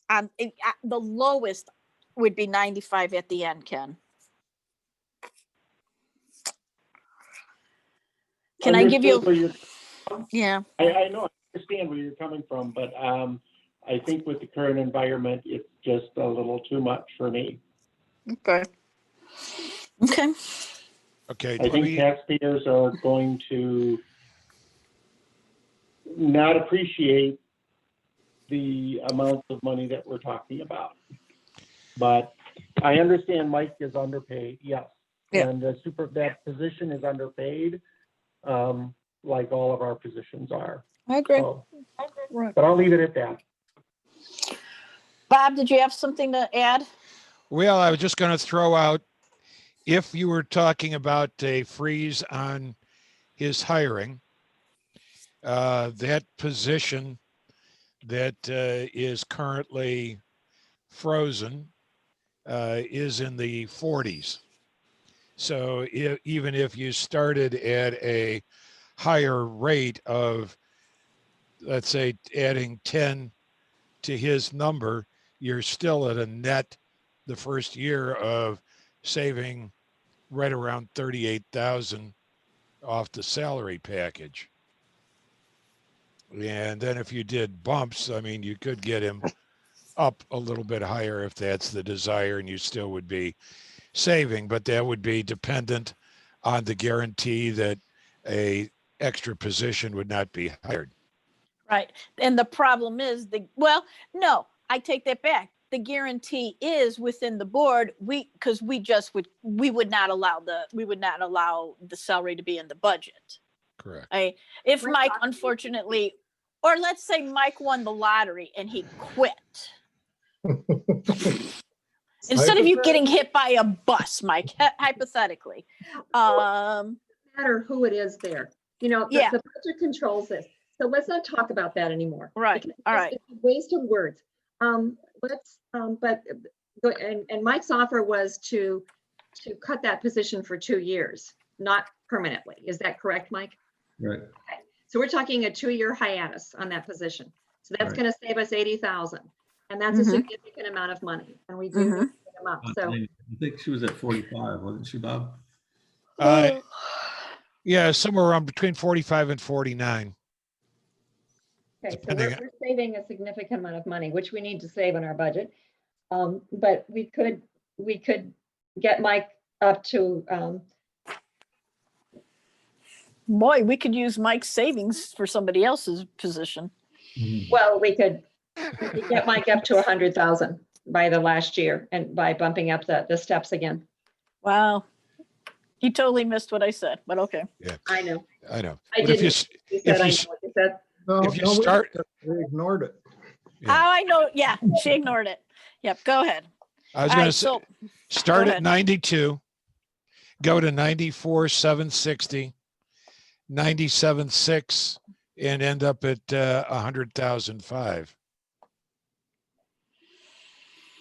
The lowest would be 95 at the end, Ken. Can I give you? Yeah. I know, I understand where you're coming from, but I think with the current environment, it's just a little too much for me. Okay. Okay. I think taxpayers are going to not appreciate the amount of money that we're talking about. But I understand Mike is underpaid, yes. Yeah. And that position is underpaid, like all of our positions are. I agree. So, but I'll leave it at that. Bob, did you have something to add? Well, I was just going to throw out, if you were talking about a freeze on his hiring, that position that is currently frozen is in the 40s. So even if you started at a higher rate of, let's say, adding 10 to his number, you're still at a net the first year of saving right around 38,000 off the salary package. And then if you did bumps, I mean, you could get him up a little bit higher if that's the desire, and you still would be saving, but that would be dependent on the guarantee that a extra position would not be hired. Right. And the problem is no, I take that back. The guarantee is within the board. Because we would not allow the salary to be in the budget. Correct. If Mike, unfortunately, or let's say Mike won the lottery and he quit. Instead of you getting hit by a bus, Mike, hypothetically. No matter who it is there, the budget controls this. So let's not talk about that anymore. Right. All right. It's a waste of words. And Mike's offer was to cut that position for 2 years, not permanently. Is that correct, Mike? Right. Okay. So we're talking a 2-year hiatus on that position. So that's going to save us 80,000, and that's a significant amount of money. And we do need to pick them up. So I think she was at 45, wasn't she, Bob? Yeah, somewhere around between 45 and 49. okay, so we're saving a significant amount of money, which we need to save in our budget. But we could get Mike up to. Boy, we could use Mike's savings for somebody else's position. Well, we could get Mike up to 100,000 by the last year, and by bumping up the steps again. Wow. You totally missed what I said, but okay. Yeah. I know. I know. I But didn't. You said I know what you said. if you start, We ignored it. Yeah. Oh, I know. Yeah, she ignored it. Yep, go ahead. I was All going right, to say, so start go at ahead. 92, go to 94,760, 97,600, and end up at 100,005.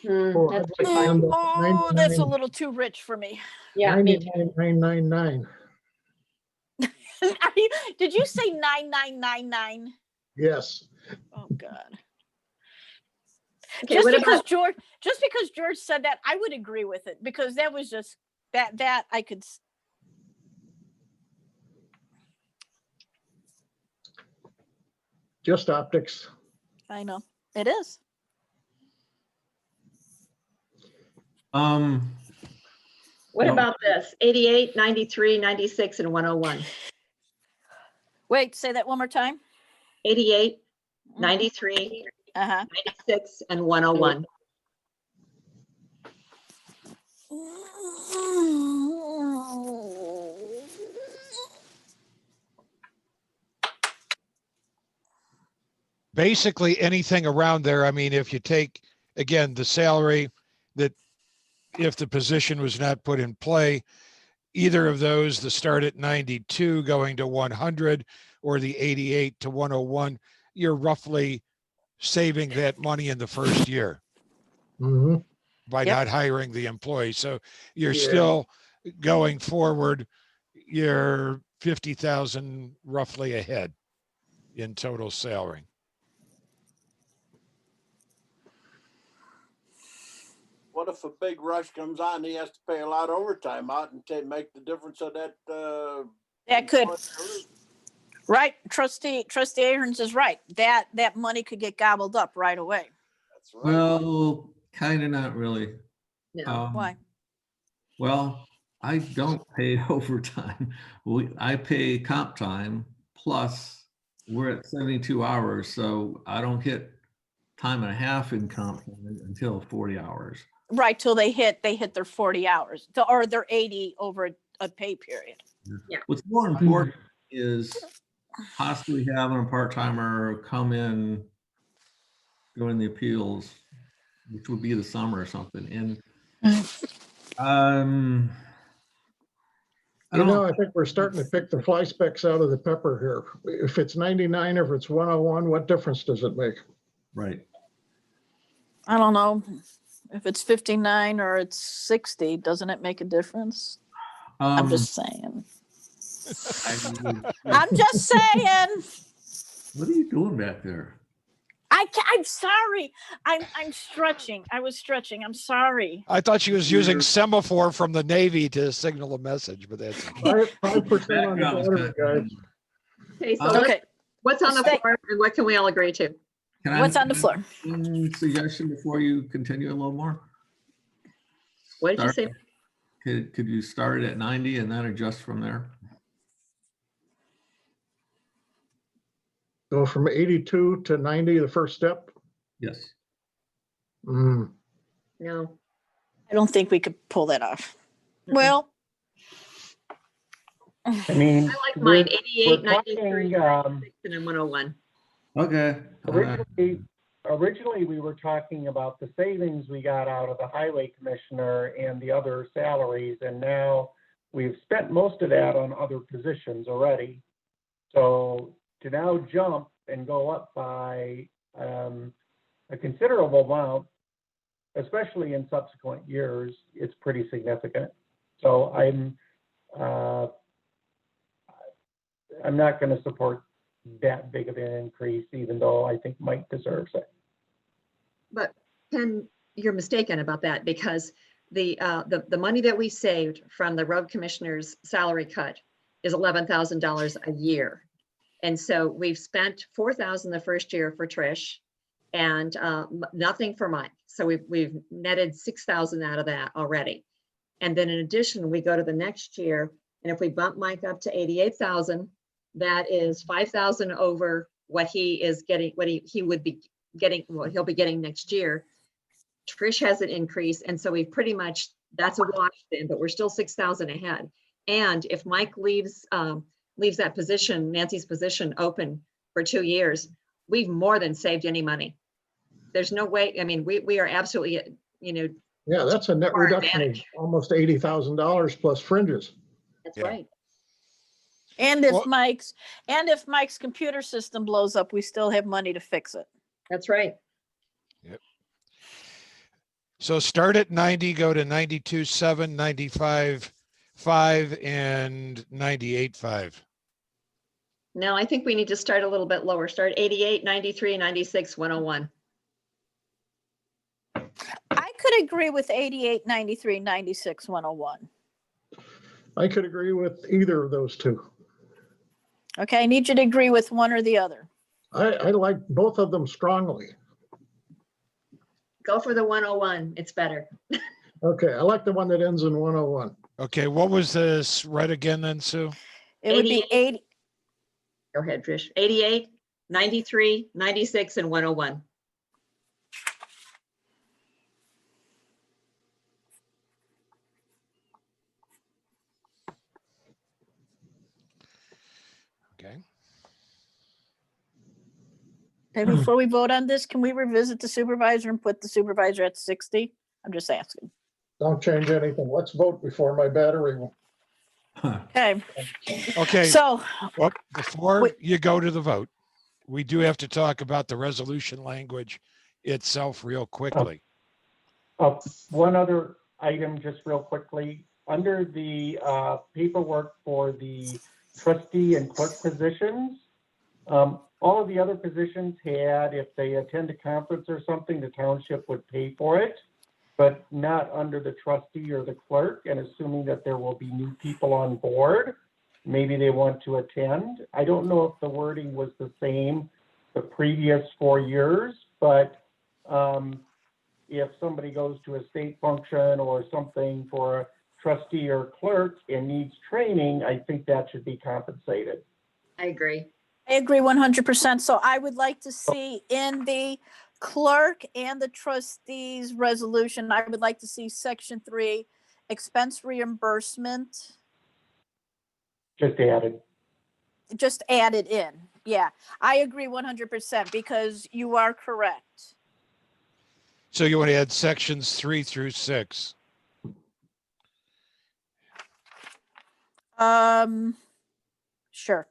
Oh, I'd That's like to end up at That's a little too rich for me. Yeah, me too. 99,999. Did you say 9999? Yes. Oh God. Okay, Just what because about George said that, I would agree with it, because that was just that I could. Just optics. I know it is. what No. about this? 88, 93, 96, and 101. Wait, say that one more time. 88, 93, Uh-huh. 96, and 101. Basically anything around there. I mean, if you take, again, the salary that if the position was not put in play, either of those, the start at 92 going to 100 or the 88 to 101, you're roughly saving that money in the first year Mm-hmm. by Yep. not hiring the employee. So you're Yeah. still going forward, you're 50,000 roughly ahead in total salary. What if a big rush comes on, he has to pay a lot of overtime out and make the difference of that? That could, right? Trustee Aherns is right. That money could get gobbled up right away. That's right. Well, kind of not really. No. Why? Well, I don't pay overtime. I pay comp time, plus we're at 72 hours, so I don't hit time and a half in comp time until 40 hours. Right, till they hit their 40 hours, or their 80 over a pay period. Yeah. What's more important is possibly having a part-timer come in during the appeals, which would be the summer or something. And Um, I You don't, know, I think we're starting to pick the fly specks out of the pepper here. If it's 99, if it's 101, what difference does it make? right. I don't know if it's 59 or it's 60, doesn't it make a difference? I'm just saying. I'm just saying. What are you doing back there? I'm sorry. I'm stretching. I was stretching. I'm sorry. I thought she was using semaphore from the Navy to signal a message, but that's 5% on the Background's battery, good. guys. Okay, so Okay. what's on the Stay- floor and what can we all agree to? Can I What's on the make floor? one suggestion before you continue a little more? What did you say? Could you start at 90 and then adjust from there? Go from 82 to 90, the first step. Yes. Mm, No. I don't think we could pull that off. Well, I mean, I like mine, we're 88, 93, talking, 96, and then 101. Okay. originally we were talking about the savings we got out of the highway commissioner and the other salaries, and now we've spent most of that on other positions already. So to now jump and go up by a considerable amount, especially in subsequent years, it's pretty significant. So I'm not going to support that big of an increase, even though I think Mike deserves it. But Ken, you're mistaken about that, because the money that we saved from the road commissioner's salary cut is $11,000 a year. And so we've spent $4,000 the first year for Trish and nothing for Mike. So we've netted $6,000 out of that already. And then in addition, we go to the next year, and if we bump Mike up to 88,000, that is 5,000 over what he is getting, what he would be getting, what he'll be getting next year. Trish has an increase, and so we pretty much, that's a wash then, but we're still 6,000 ahead. And if Mike leaves that position, Nancy's position, open for 2 years, we've more than saved any money. There's no way. I mean, we are absolutely, yeah, that's a net to our reduction of advantage. almost $80,000 plus fringes. That's Yeah. right. and if Well- Mike's computer system blows up, we still have money to fix it. That's right. So start at 90, go to 92.7, 95.5, and 98.5. No, I think we need to start a little bit lower. Start 88, 93, 96, 101. I could agree with 88, 93, 96, 101. I could agree with either of those two. Okay, I need you to agree with one or the other. I like both of them strongly. Go for the 101. It's better. Okay, I like the one that ends in 101. Okay, what was this right again then, Sue? It would be 80. Go ahead, Trish. 88, 93, 96, and 101. Okay. Okay, before we vote on this, can we revisit the supervisor and put the supervisor at 60? I'm just asking. Don't change anything. Let's vote before my battery. Okay, Okay, so well, before Wait. you go to the vote, we do have to talk about the resolution language itself real quickly. One other item, just real quickly, under the paperwork for the trustee and clerk positions, all of the other positions had, if they attend a conference or something, the township would pay for it, but not under the trustee or the clerk, and assuming that there will be new people on board, maybe they want to attend. I don't know if the wording was the same the previous 4 years, but if somebody goes to a state function or something for a trustee or clerk and needs training, I think that should be compensated. I agree. I agree 100%. So I would like to see in the clerk and the trustees resolution, I would like to see section 3, expense reimbursement, Just added. just added in. Yeah, I agree 100% because you are correct. So you want to add sections 3 through 6. Sure.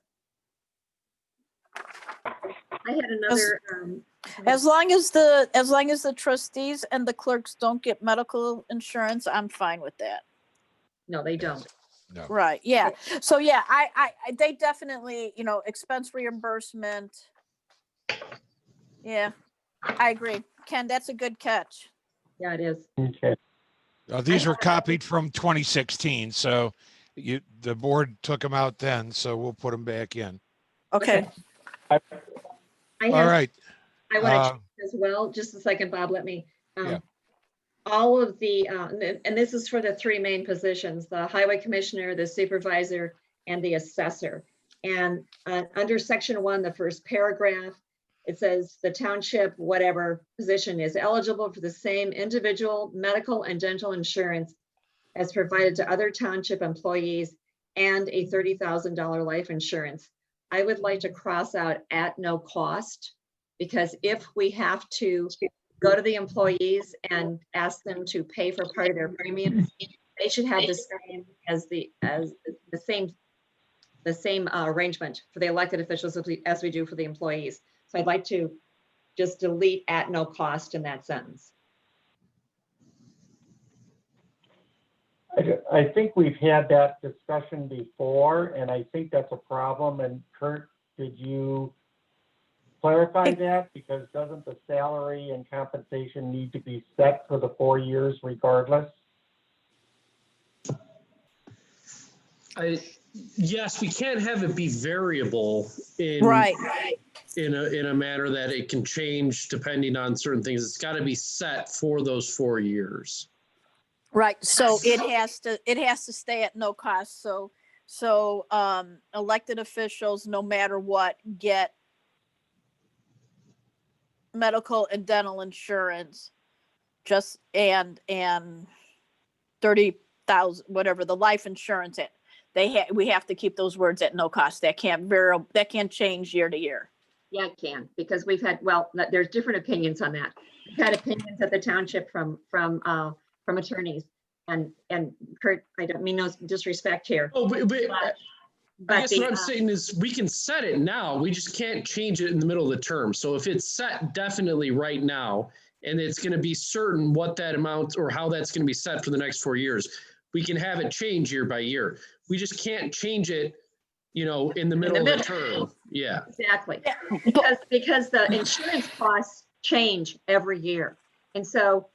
I had another, As long as the trustees and the clerks don't get medical insurance, I'm fine with that. no, they don't. No. Right, yeah. So yeah, they definitely, expense reimbursement. Yeah, I agree. Ken, that's a good catch. Yeah, it is. Okay. These were copied from 2016, so the board took them out then, so we'll put them back in. Okay. I All have, right. I want to check as well, just a second, Bob, let me. Yeah. All of the, and this is for the three main positions, the highway commissioner, the supervisor, and the assessor. And under section 1, the first paragraph, it says the township, whatever position, is eligible for the same individual medical and dental insurance as provided to other township employees and a $30,000 life insurance. I would like to cross out at no cost, because if we have to go to the employees and ask them to pay for part of their premiums, they should have the same as the same arrangement for the elected officials as we do for the employees. So I'd like to just delete at no cost in that sentence. I think we've had that discussion before, and I think that's a problem. And Kurt, did you clarify that? Because doesn't the salary and compensation need to be set for the 4 years regardless? Yes, we can't have it be variable in a manner that it can change depending on certain things. It's got to be set for those 4 years. Right. So it has to stay at no cost. So elected officials, no matter what, get medical and dental insurance, just and 30,000, whatever the life insurance. We have to keep those words at no cost. That can't change year to year. Yeah, it can, because we've had, there's different opinions on that. We've had opinions at the township from attorneys, and Kurt, I don't mean no disrespect here. Oh, but I guess what I'm saying is we can set it now. We just can't change it in the middle of the term. So if it's set definitely right now, and it's going to be certain what that amount or how that's going to be set for the next 4 years, we can have it change year by year. We just can't change it, in the middle of the term. Yeah. Exactly. Because the insurance costs change every year. And so,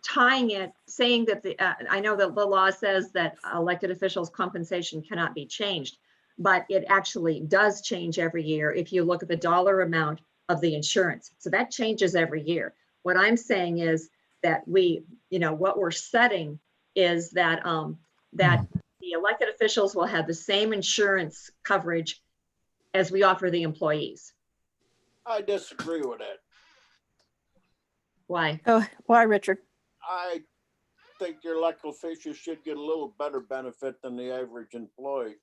tying it, saying that I know that the law says that elected officials' compensation cannot be changed, but it actually does change every year if you look at the dollar amount of the insurance. So that changes every year. What I'm saying is that what we're setting is that that the elected officials will have the same insurance coverage as we offer the employees. I disagree with that. Why? Oh, why, Richard? I think your elected officials should get a little better benefit than the average employee.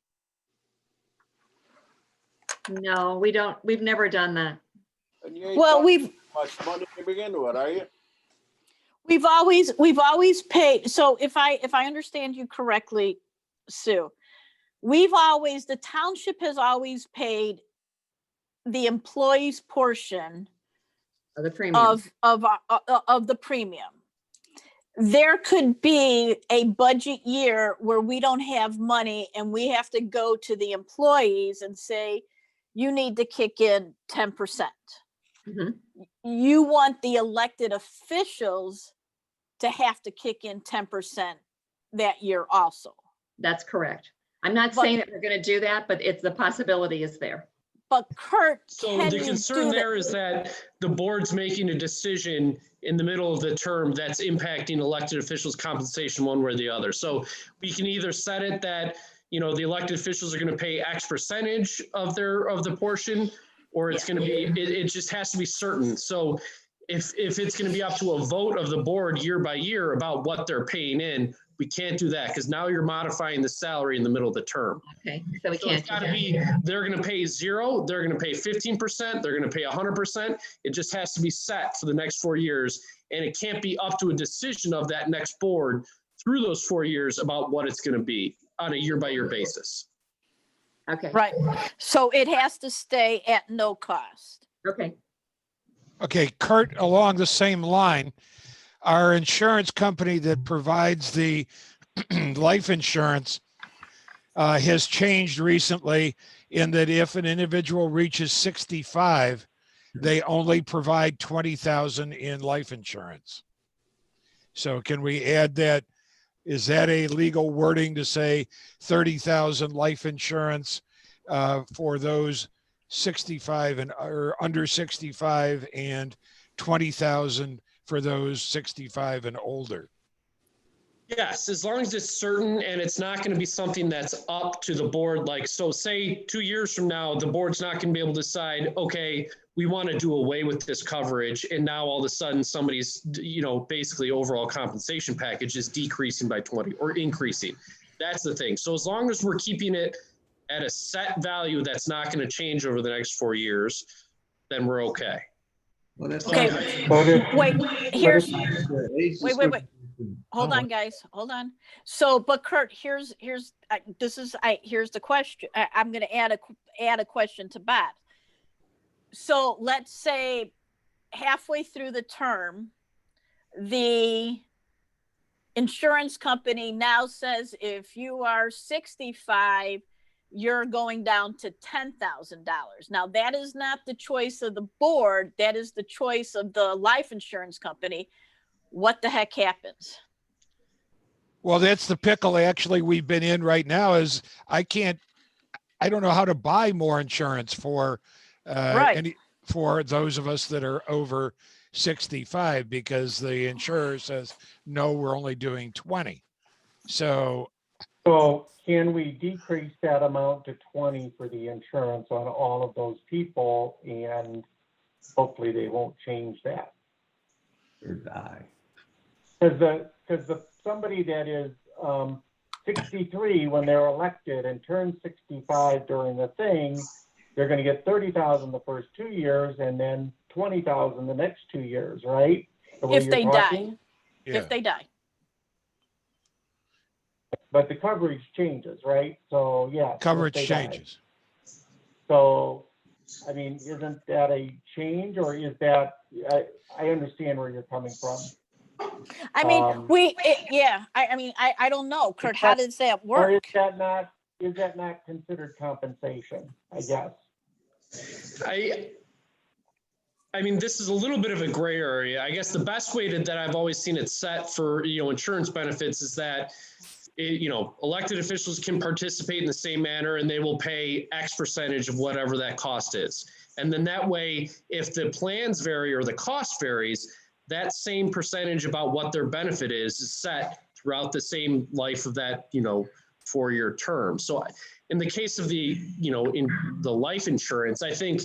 No, we don't. We've never done that. And you ain't Well, talking much money to begin with, are you? We've always paid. So if I understand you correctly, Sue, the township has always paid the employee's portion of the premium of the premium. There could be a budget year where we don't have money and we have to go to the employees and say, you need to kick in 10%. Mm-hmm. You want the elected officials to have to kick in 10% that year also. That's correct. I'm not saying that we're going to do that, but the possibility is there. But Kurt, so the concern there is that the board's making a decision in the middle of the term that's impacting elected officials' compensation one way or the other. So we can either set it that, the elected officials are going to pay X percentage of the portion, or it's going to be, it just has to be certain. So if it's going to be up to a vote of the board year by year about what they're paying in, we can't do that because now you're modifying the salary in the middle of the term. Okay, so we can't. It's got to be, they're going to pay 0, they're going to pay 15%, they're going to pay 100%. It just has to be set for the next 4 years, and it can't be up to a decision of that next board through those 4 years about what it's going to be. on a year-by-year basis. Okay, Right. So it has to stay at no cost. okay. Okay, Kurt, along the same line, our insurance company that provides the life insurance has changed recently in that if an individual reaches 65, they only provide 20,000 in life insurance. So can we add that? Is that a legal wording to say 30,000 life insurance for those 65 and or under 65 and 20,000 for those 65 and older? Yes, as long as it's certain and it's not going to be something that's up to the board. Like, so say 2 years from now, the board's not going to be able to decide, okay, we want to do away with this coverage. And now all of a sudden somebody's, basically overall compensation package is decreasing by 20 or increasing. That's the thing. So as long as we're keeping it at a set value that's not going to change over the next 4 years, then we're okay. Well, that's Okay. Wait, here's, wait. Hold on, guys. Hold on. So, but Kurt, here's the question. I'm going to add a question to Bob. So let's say halfway through the term, the insurance company now says if you are 65, you're going down to $10,000. Now that is not the choice of the board. That is the choice of the life insurance company. What the heck happens? Well, that's the pickle actually we've been in right now is I don't know how to buy more insurance for for those of us that are over 65 because the insurer says, no, we're only doing 20. So can we decrease that amount to 20 for the insurance on all of those people? And hopefully they won't change that. Or die. Because somebody that is 63 when they're elected and turns 65 during the thing, they're going to get 30,000 the first 2 years and then 20,000 the next 2 years, right? If they die. yeah. If they die. But the coverage changes, right? So yeah. Coverage changes. So, I mean, isn't that a change or is that, I understand where you're coming from. I mean, I don't know, Kurt, how does that work? Or is that not considered compensation, I guess? I mean, this is a little bit of a gray area. I guess the best way that I've always seen it set for, insurance benefits is that, elected officials can participate in the same manner and they will pay X percentage of whatever that cost is. And then that way, if the plans vary or the cost varies, that same percentage about what their benefit is set throughout the same life of that, 4-year term. So in the case of the, in the life insurance, I think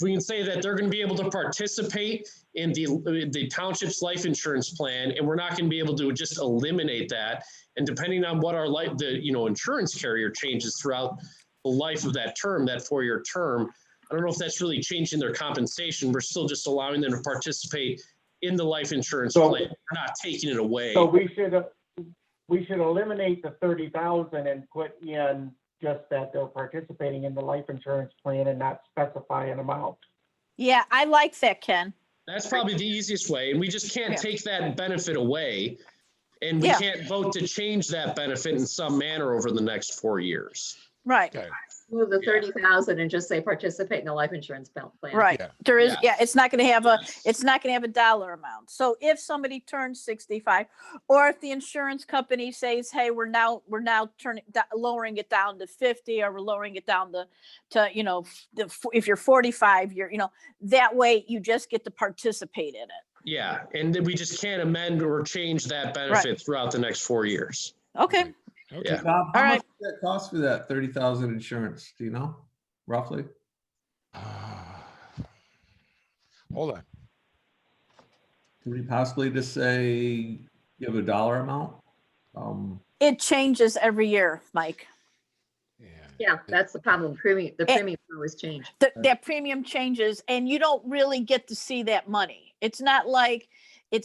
we can say that they're going to be able to participate in the township's life insurance plan, and we're not going to be able to just eliminate that. And depending on what our insurance carrier changes throughout the life of that term, that 4-year term, I don't know if that's really changing their compensation. We're still just allowing them to participate in the life insurance plan. We're not taking it away. So we should eliminate the 30,000 and put in just that they're participating in the life insurance plan and not specify an amount. Yeah, I like that, Ken. That's probably the easiest way. And we just can't take that benefit away. And we can't vote to change that benefit in some manner over the next 4 years. Right. Okay. Move the 30,000 and just say participate in the life insurance plan. Right. Yeah. There is, it's not going to have a dollar amount. So if somebody turns 65, or if the insurance company says, hey, we're now lowering it down to 50, or we're lowering it down to if you're 45, that way you just get to participate in it. Yeah. And then we just can't amend or change that benefit throughout the next 4 years. Okay. Okay. Yeah. Bob, All how right. much does that cost for that 30,000 insurance? Do you know, roughly? Hold on. Could we possibly just say give a dollar amount? It changes every year, Mike. Yeah, that's the problem. The premium always change. That premium changes, and you don't really get to see that money. It's not like we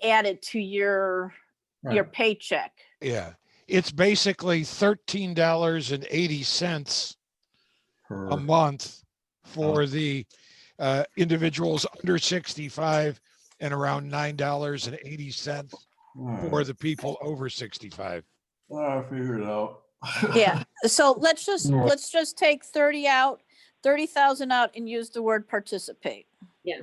add it to your paycheck. Yeah, it's basically $13.80 a Per, month for the individuals under 65 and around $9.80 for the people over 65. I figured it out. Yeah, so let's just take 30,000 out and use the word participate. Yeah.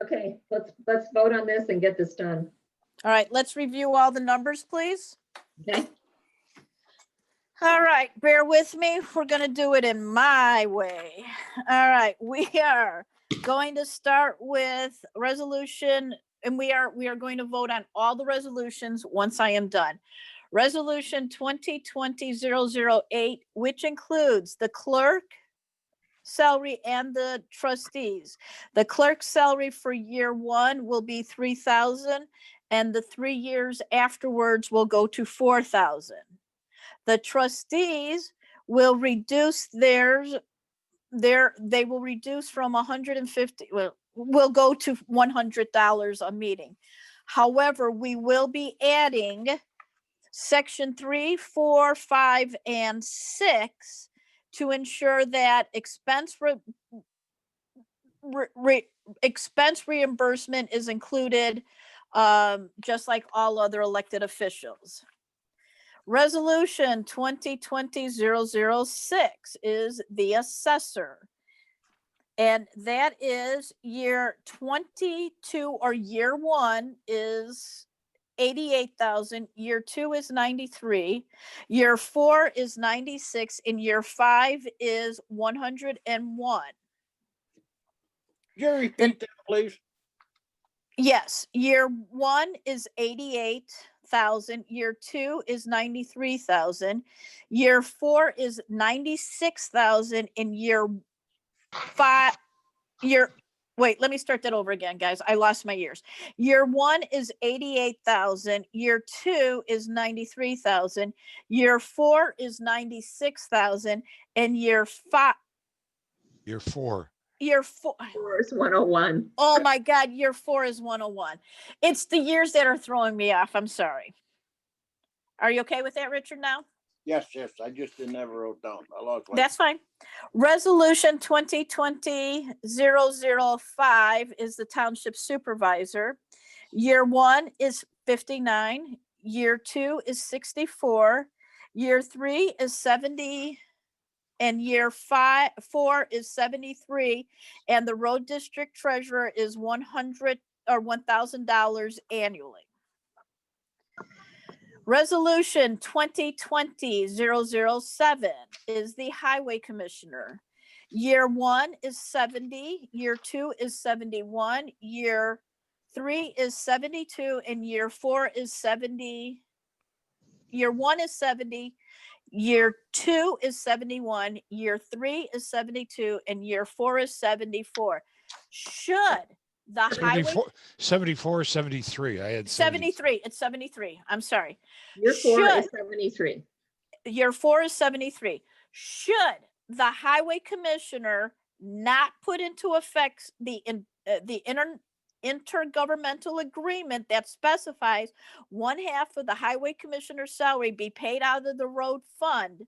Okay, let's vote on this and get this done. All right, let's review all the numbers, please. Okay. All right, bear with me. We're gonna do it in my way. All right, we are going to start with resolution, and we are going to vote on all the resolutions once I am done. Resolution 2020-008, which includes the clerk salary and the trustees. The clerk's salary for year one will be 3,000, and the 3 years afterwards will go to 4,000. The trustees will reduce theirs. They will reduce from 150. Will go to $100 a meeting. However, we will be adding section 3, 4, 5, and 6 to ensure that expense reimbursement is included, just like all other elected officials. Resolution 2020-006 is the assessor. And that is year 22, or year one is 88,000, year two is 93, year four is 96, and year five is 101. Can you repeat that, please? Yes, year one is 88,000, year two is 93,000, year four is 96,000, and year five, wait, let me start that over again, guys. I lost my years. Year one is 88,000, year two is 93,000, year four is 96,000, and year four is 101. Oh my God, year four is 101. It's the years that are throwing me off. I'm sorry. Are you okay with that, Richard, now? Yes, I just didn't have it wrote down. I lost my. That's fine. Resolution 2020-005 is the township supervisor. Year one is 59, year two is 64, year three is 70, and year four is 73, and the road district treasurer is $1,000 annually. Resolution 2020-007 is the highway commissioner. Year one is 70, year two is 71, year three is 72, and year four is 70. Year one is 70, year two is 71, year three is 72, and year four is 74. Should the highway 74, 73. I had 73. It's 73. I'm sorry. Year four is 73. Year four is 73. Should the highway commissioner not put into effect the intergovernmental agreement that specifies 1/2 of the highway commissioner's salary be paid out of the road fund,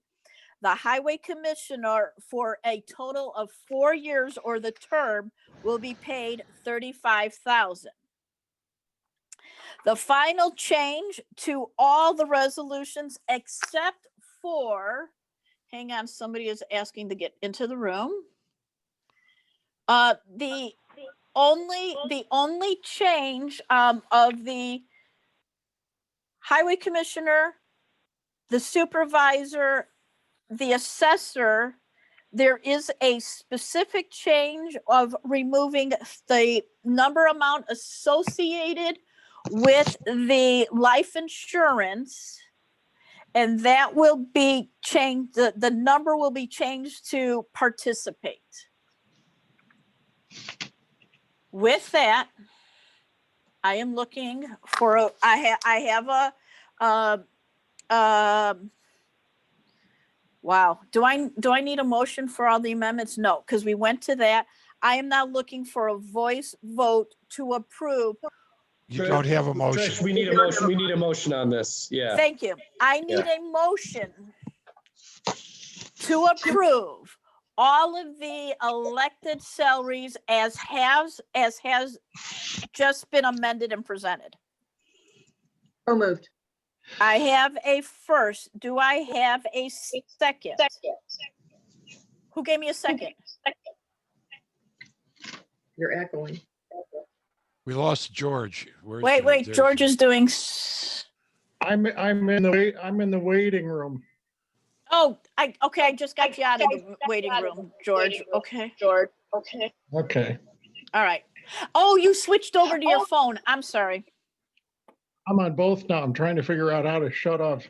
the highway commissioner for a total of 4 years or the term will be paid $35,000. The final change to all the resolutions except for, hang on, somebody is asking to get into the room. The only change of the highway commissioner, the supervisor, the assessor, there is a specific change of removing the number amount associated with the life insurance, and that will be changed. The number will be changed to participate. With that, I am looking for I have a wow. Do I need a motion for all the amendments? No, because we went to that. I am now looking for a voice vote to approve You don't have a Trish, motion. we need a motion. We need a motion on this. Yeah. Thank you. I need a motion to approve all of the elected salaries as has just been amended and presented. So moved. I have a first. Do I have a second? Who gave me a second? You're echoing. We lost George. Where's Wait, There's George is doing. I'm in the waiting room. Oh, okay, I just got you out of the waiting room, George. Okay. Okay. All right. Oh, you switched over to your phone. I'm sorry. I'm on both now. I'm trying to figure out how to shut off.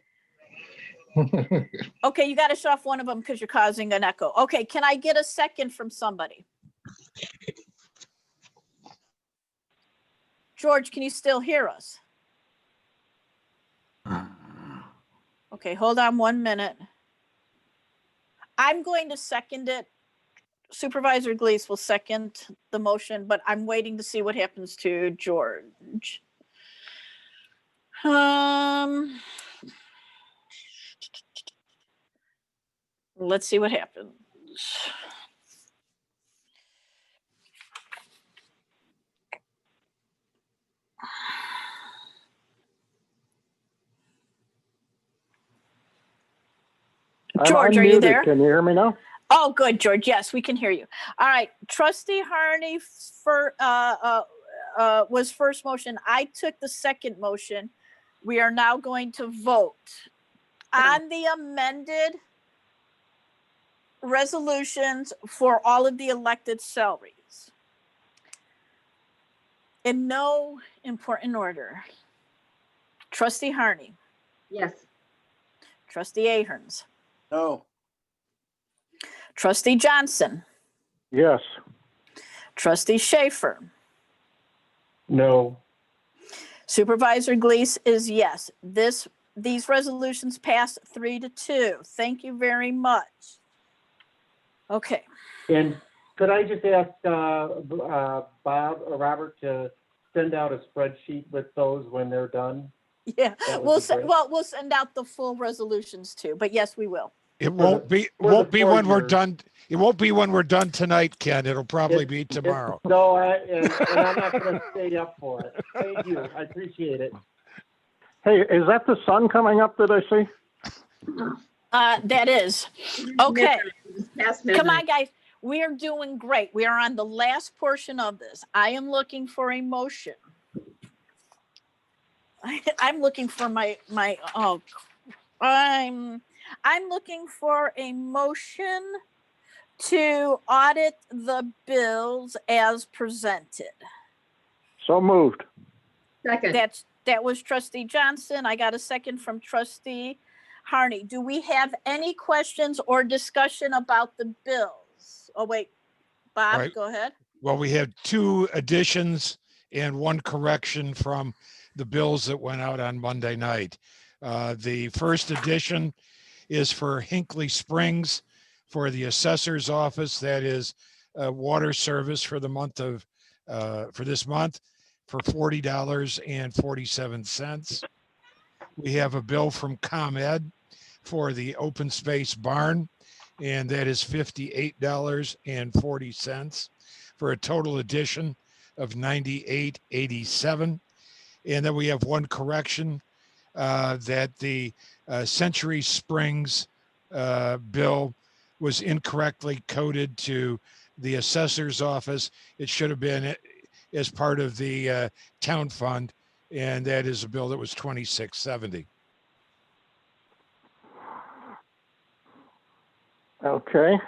Okay, you got to shut off one of them because you're causing an echo. Okay, can I get a second from somebody? George, can you still hear us? Okay, hold on 1 minute. I'm going to second it. Supervisor Glees will second the motion, but I'm waiting to see what happens to George. Let's see what happens. George, are you there? Can you hear me now? Oh, good, George. Yes, we can hear you. All right. Trustee Harney was first motion. I took the second motion. We are now going to vote on the amended resolutions for all of the elected salaries. In no important order. Trustee Harney. Yes. Trustee Aherns. No. Trustee Johnson. Yes. Trustee Schaffer. No. Supervisor Glees is yes. These resolutions pass 3-2. Thank you very much. Okay. And could I just ask Bob or Robert to send out a spreadsheet with those when they're done? Yeah, That would we'll be send, great. well, we'll send out the full resolutions too, but yes, we will. It won't be for the when we're 4 years. done. It won't be when we're done tonight, Ken. It'll probably be tomorrow. No, and I'm not going to stay up for it. Thank you. I appreciate it. Hey, is that the sun coming up that I see? That is. Okay. Past Come midnight. on, guys. We are doing great. We are on the last portion of this. I am looking for a motion. I'm looking for I'm looking for a motion to audit the bills as presented. So moved. Second. That was Trustee Johnson. I got a second from Trustee Harney. Do we have any questions or discussion about the bills? Oh, wait, Bob, Right. go ahead. Well, we have 2 additions and 1 correction from the bills that went out on Monday night. The first addition is for Hinckley Springs for the assessor's office. That is water service for the month of, for this month for $40.47. We have a bill from ComEd for the open space barn, and that is $58.40 for a total addition of $98.87. And then we have 1 correction that the Century Springs bill was incorrectly coded to the assessor's office. It should have been as part of the town fund, and that is a bill that was $26.70. Okay.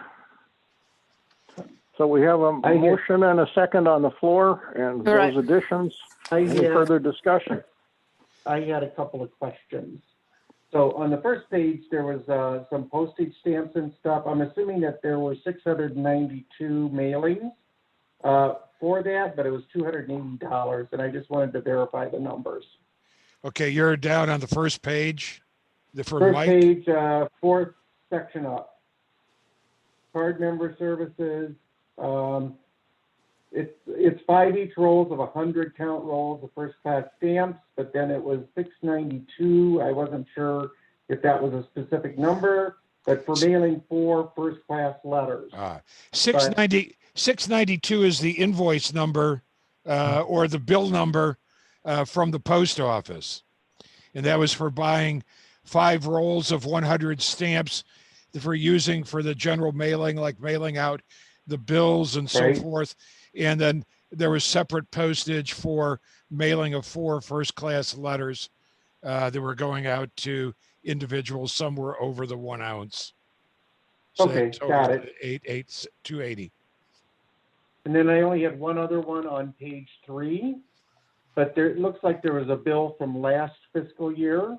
So we have a motion and a second on the floor and All right. those additions. Any further discussion? I had a couple of questions. So on the first page, there was some postage stamps and stuff. I'm assuming that there were 692 mailings for that, but it was $280, and I just wanted to verify the numbers. Okay, you're down on the first page. For First Mike. page, 4th section up. Card member services. it's 5 each rolls of 100 count rolls of first class stamps, but then it was 692. I wasn't sure if that was a specific number, but for mailing 4 first class letters. 692 is the invoice number or the bill number from the post office. And that was for buying 5 rolls of 100 stamps for using for the general mailing, like mailing out the bills and so Right. forth. And then there was separate postage for mailing of 4 first class letters that were going out to individuals. Some were over the 1 ounce. So Okay, that got totaled it. 280. And then I only had one other one on page 3, but it looks like there was a bill from last fiscal year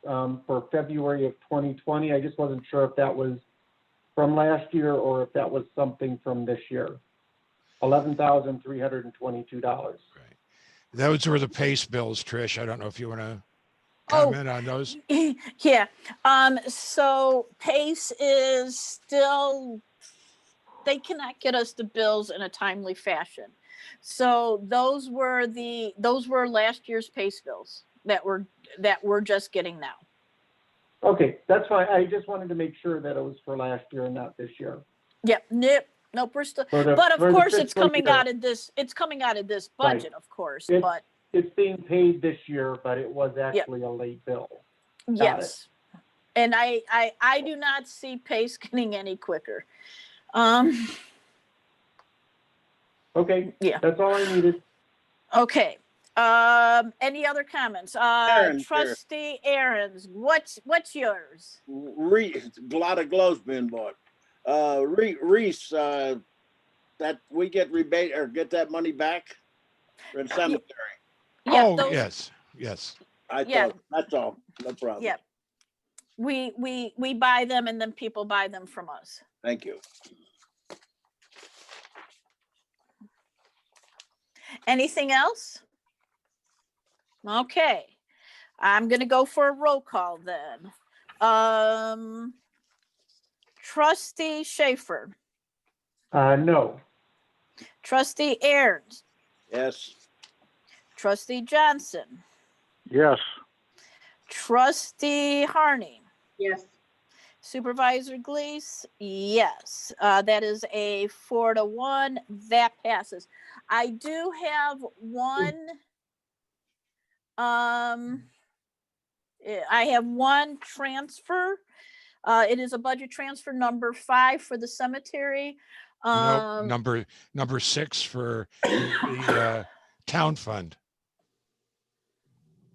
for February of 2020. I just wasn't sure if that was from last year or if that was something from this year. $11,322. Those were the PACE bills, Trish. I don't know if you want to Oh, comment on those. yeah. So PACE is still, they cannot get us the bills in a timely fashion. So those were last year's PACE bills that we're just getting now. Okay, that's fine. I just wanted to make sure that it was for last year and not this year. Yep. Nope. We're still, For the- but of for the course it's fiscal coming year. out of this. It's coming out of this Right. budget, of course. It's- But It's being paid this year, but it was actually a late bill. Got yes, and I do not see PACE getting any quicker. Okay, Yeah. that's all I needed. Okay. Any other comments? Aaron's here. Trustee Ahrens, what's yours? A lot of gloves being bought. Reese, that we get rebate or get that money back for the cemetery. Yeah, Oh, those- yes. I Yeah. thought, that's all, no problem. Yep. We buy them and then people buy them from us. Thank you. Anything else? Okay. I'm gonna go for a roll call then. Trustee Schaffer, No. Trustee Ahrens, Yes. Trustee Johnson, Yes. Trustee Harney, Yes. Supervisor Glees, yes. That is a 4-1. That passes. I do have one. I have one transfer. It is a budget transfer number 5 for the cemetery. Nope, number 6 for the town fund.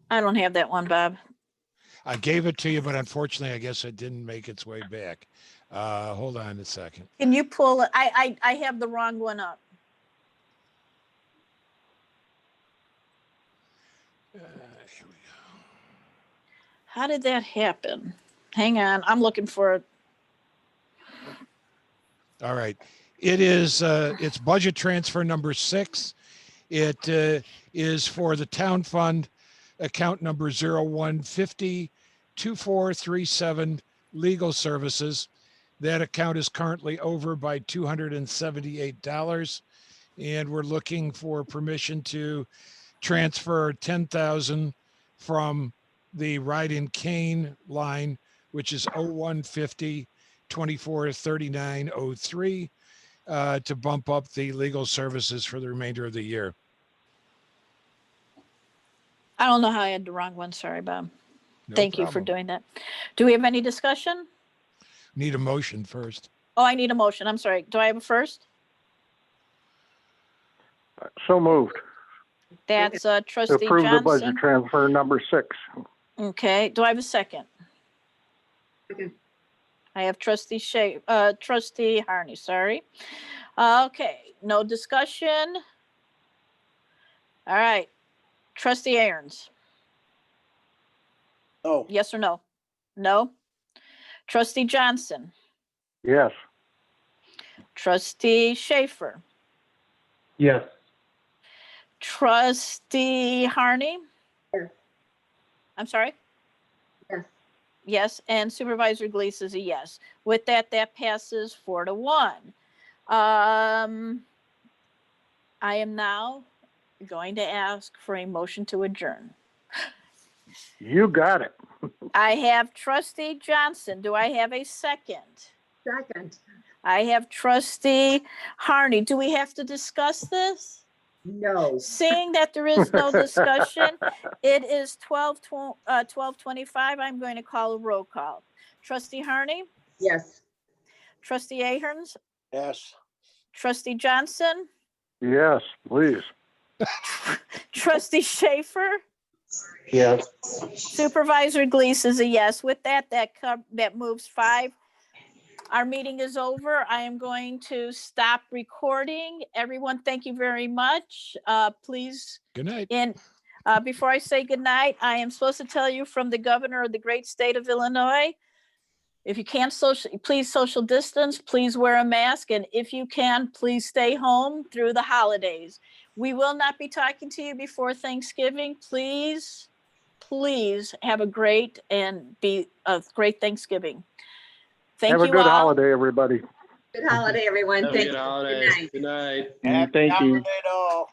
I don't have that one, Bob. I gave it to you, but unfortunately, I guess it didn't make its way back. Hold on a second. Can you pull it? I have the wrong one up. Here we go. How did that happen? Hang on, I'm looking for it. All right. It is, it's budget transfer number 6. It is for the town fund, account number 0150-2437, legal services. That account is currently over by $278. And we're looking for permission to transfer 10,000 from the Ride-in Cane line, which is 0150-243903, to bump up the legal services for the remainder of the year. I don't know how I had the wrong one. Sorry, Bob. No Thank you for problem. doing that. Do we have any discussion? Need a motion first. Oh, I need a motion. I'm sorry. Do I have a first? So moved. That's To Trustee approve the budget Johnson. transfer number 6. Okay. Do I have a second? Okay. I have Trustee Trustee Harney. Sorry. Okay. No discussion. All right. Trustee Ahrens. Oh, Yes or no? No. Trustee Johnson. Yes. Trustee Schaffer. Yes. Trustee Harney. Yes. I'm sorry. Yes. Yes, and Supervisor Glees is a yes. With that, that passes 4-1. I am now going to ask for a motion to adjourn. You got it. I have Trustee Johnson. Do I have a second? Second. I have Trustee Harney. Do we have to discuss this? No. Seeing that there is no discussion, it is 12:25. I'm going to call a roll call. Trustee Harney, Yes. Trustee Aherns, Yes. Trustee Johnson, Yes, please. Trustee Schaffer, Yes. Supervisor Glees is a yes. With that, that moves 5. Our meeting is over. I am going to stop recording. Everyone, thank you very much. Please, Good night. before I say goodnight, I am supposed to tell you from the governor of the great state of Illinois, if you can't please social distance, please wear a mask. And if you can, please stay home through the holidays. We will not be talking to you before Thanksgiving. Please have a great Thanksgiving. Thank Have a you good all. holiday, everybody. Good holiday, everyone. Have a Thank good you. holiday. Good night. Good night. Happy Thank you. holiday to all.